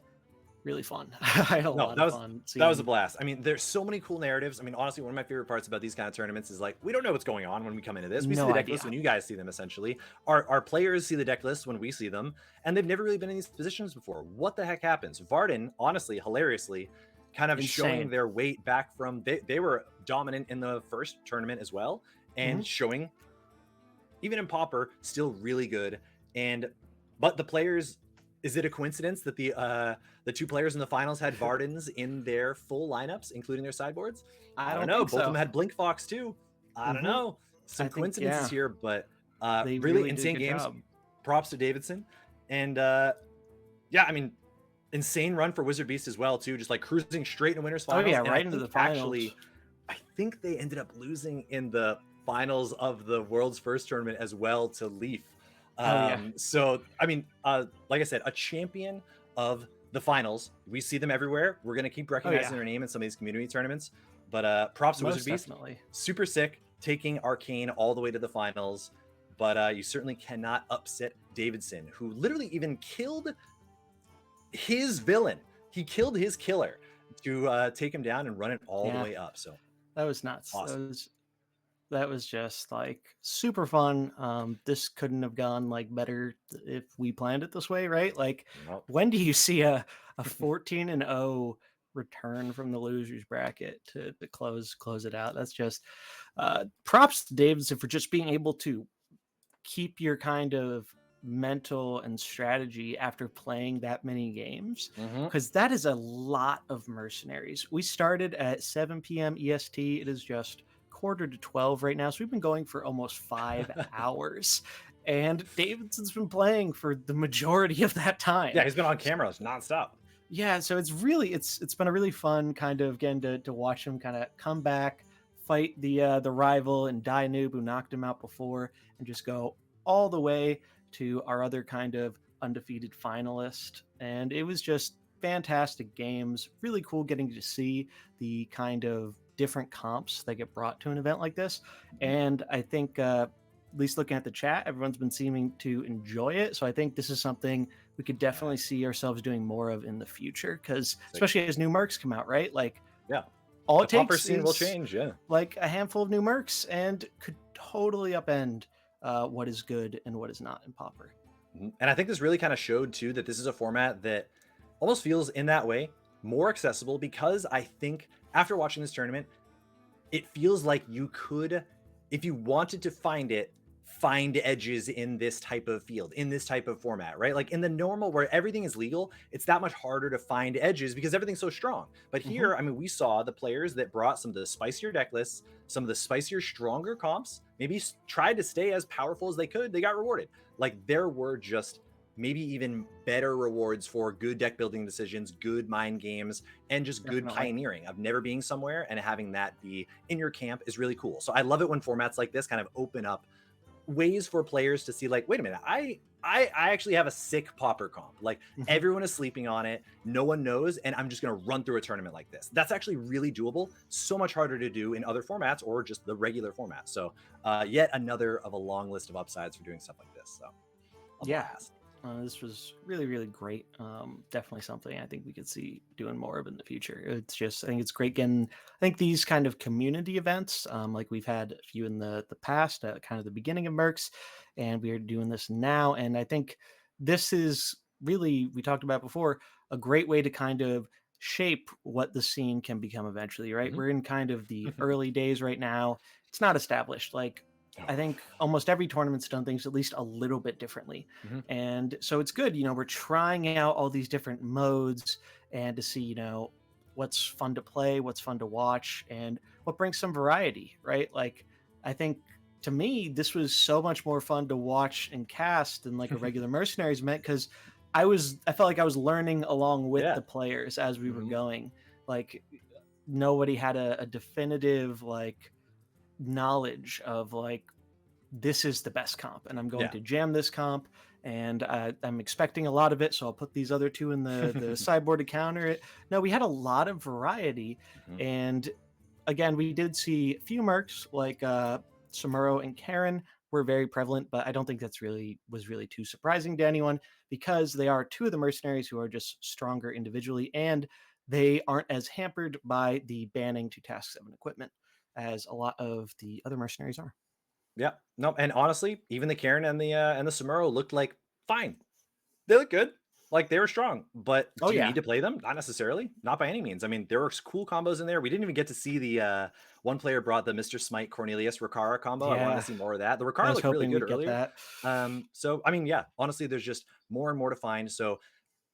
really fun. I had a No, lot of fun that was a seeing. blast. I mean, there's so many cool narratives. I mean, honestly, one of my favorite parts about these kind of tournaments is like we don't know what's going on when we come into this. We see No the deck list idea. when you guys see them, essentially. Our players see the deck list when we see them, and they've never really been in these positions before. What the heck happens? Varden, honestly, hilariously, kind of showing Insane. their weight back from they were dominant in the first tournament as well, Hmm. and showing even in Pauper, still really good. And but the players, is it a coincidence that the two players in the finals had Vardens in their full lineups, including their sideboards? I I don't don't know. think Both of them so. had Blink Fox too. I don't Hmm. know. I Some think, coincidences yeah, here, but they really really did a insane good games. job. Props to Davidson. And yeah, I mean, insane run for Wizard Beast as well, too. Just like cruising straight in winners Oh yeah, finals. And right into the finals. I think they ended up losing in the finals of the world's first tournament as well to Leaf. Oh yeah. So I mean, like I said, a champion of the finals. We see them everywhere. We're gonna keep Oh recognizing yeah. their name in some of these community tournaments. But props to Wizard Most Beast. definitely. Super sick, taking Arcane all the way to the finals. But you certainly cannot upset Davidson, who literally even killed his villain. He killed his killer to take him down and run it all the Yeah, way up. So that was nuts. awesome. That was just like super fun. This couldn't have gone like better if we planned it this way, right? Like, Nope. when do you see a 14-0 return from the losers bracket to close it out? That's just props to Davidson for just being able to keep your kind of mental and strategy after playing that many games, Hmm. because that is a lot of mercenaries. We started at 7 p.m. EST. It is just quarter to 12 right now, so we've been going for almost 5 hours, and Davidson's been playing for the majority of that Yeah, time. he's been on cameras nonstop. Yeah, so it's been a really fun kind of again to watch him kind of come back, fight the rival and die noob who knocked him out before, and just go all the way to our other kind of undefeated finalist. And it was just fantastic games. Really cool getting to see the kind of different comps that get brought to an event like this. Mhm. And I think at least looking at the chat, everyone's been seeming to enjoy it. So I think this is something we could definitely Yes. see ourselves doing more of in the future, because Sick. especially as new mercs come out, right? Like, Yeah. all The it popper takes scene will is change. Yeah. like a handful of new mercs and could totally upend what is good and what is not in Pauper. Mhm. And I think this really kind of showed too that this is a format that almost feels in that way more accessible because I think after watching this tournament, it feels like you could, if you wanted to find it, find edges in this type of field, in this type of format, right? Like in the normal where everything is legal, it's that much harder to find edges because everything's so strong. But Hmm. here, I mean, we saw the players that brought some of the spicier deck lists, some of the spicier, stronger comps, maybe tried to stay as powerful as they could. They got rewarded. Like there were just maybe even better rewards for good deck building decisions, good mind games, and just good Definitely. pioneering of never being somewhere and having that be in your camp is really cool. So I love it when formats like this kind of open up ways for players to see like, wait a minute, I actually have a sick Pauper comp. Like Hmm. everyone is sleeping on it, no one knows, and I'm just gonna run through a tournament like this. That's actually really doable. So much harder to do in other formats or just the regular format. So yet another of a long list of upsides for doing stuff like this. So a Yeah. blast. This was really, really great. Definitely something I think we could see doing more of in the future. It's just, I think it's great getting, I think these kind of community events, like we've had a few in the past, kind of the beginning of Mercs, and we are doing this now. And I think this is really, we talked about before, a great way to kind of shape what the scene can become eventually, right? Mhm. We're in kind of the early days right now. It's not established. Like, I Oh. think almost every tournament's done things at least a little bit differently, Mhm. and so it's good, we're trying out all these different modes and to see, what's fun to play, what's fun to watch, and what brings some variety, right? Like, I think to me, this was so much more fun to watch and cast than like a regular mercenaries meant, because I felt like I was learning along with Yeah. the players as we were Mhm. going. Like, nobody had a definitive like knowledge of like, this is the best comp and I'm going Yeah. to jam this comp, and I'm expecting a lot of it, so I'll put these other two in the sideboard to counter it. No, we had a lot of variety, Mhm. and again, we did see a few mercs like Samuro and Karen, were very prevalent, but I don't think that's really too surprising to anyone because they are two of the mercenaries who are just stronger individually, and they aren't as hampered by the banning to task 7 equipment as a lot of the other mercenaries are. Yeah. No, and honestly, even the Karen and the Samuro looked like fine. They look good. Like they were strong, but Oh do you yeah. need to play them? Not necessarily. Not by any means. I mean, there were cool combos in there. We didn't even get to see the one player brought the Mr. Smite Cornelius Rikara combo. I wanted to Yeah. see more of that. The I Rikara was looked really hoping good we'd get earlier. that. So I mean, yeah, honestly, there's just more and more to find. So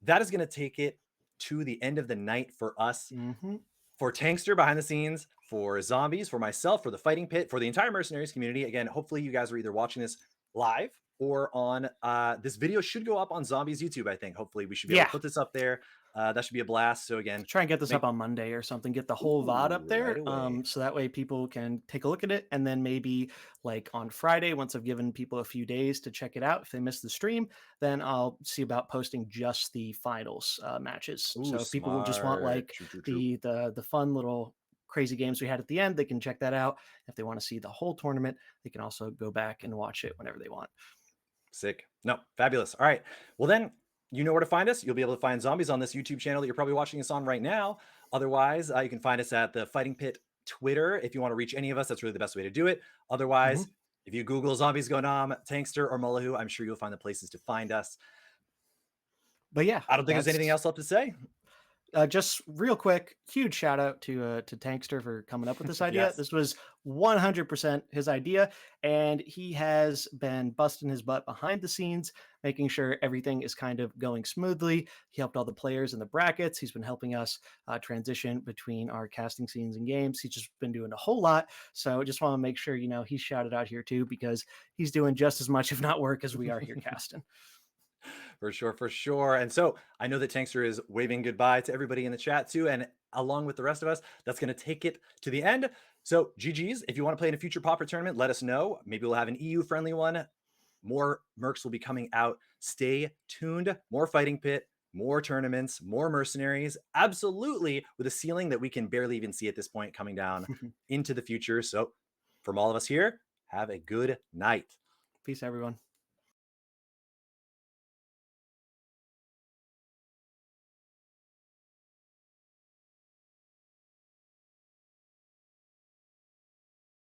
that is gonna take it to the end of the night for us. Mhm. For Tangster behind the scenes, for Zombies, for myself, for the Fighting Pit, for the entire Mercenaries community. Again, hopefully you guys are either watching this live or on this video should go up on Zombies YouTube, I think. Hopefully we should be able to Yeah. put this up there. That should be a blast. So again, Try and get this up make on Monday or something. Get the whole VOD up ooh, right there, away. so that way people can take a look at it, and then maybe like on Friday, once I've given people a few days to check it out, if they miss the stream, then I'll see about posting just the finals matches. Ooh, So if people will just want smart. like True, true, true. the fun little crazy games we had at the end, they can check that out. If they want to see the whole tournament, they can also go back and watch it whenever they want. Sick. No, fabulous. All right. Well, then you know where to find us. You'll be able to find Zombies on this YouTube channel that you're probably watching us on right now. Otherwise, you can find us at the Fighting Pit Twitter. If you want to reach any of us, that's really the best way to do it. Otherwise, Mhm. if you Google Zombies Go Nom, Tankster, or Mullahoo, I'm sure you'll find the places to find us. But yeah, I don't think there's anything that's else left to say. just real quick, huge shout out to Tankster for coming up with this idea. Yes. This was 100% his idea, and he has been busting his butt behind the scenes, making sure everything is kind of going smoothly. He helped all the players in the brackets. He's been helping us transition between our casting scenes and games. He's just been doing a whole lot. So just want to make sure he's shouted out here too because he's doing just as much, if not work, as we are here casting. For sure, for sure. And so I know that Tankster is waving goodbye to everybody in the chat too. And along with the rest of us, that's going to take it to the end. So GG's, if you want to play in a future Pauper tournament, let us know. Maybe we'll have an EU friendly one. More mercs will be coming out. Stay tuned. More Fighting Pit, more tournaments, more mercenaries. Absolutely, with a ceiling that we can barely even see at this point coming down into the future. So from all of us here, have a good night. Peace, everyone.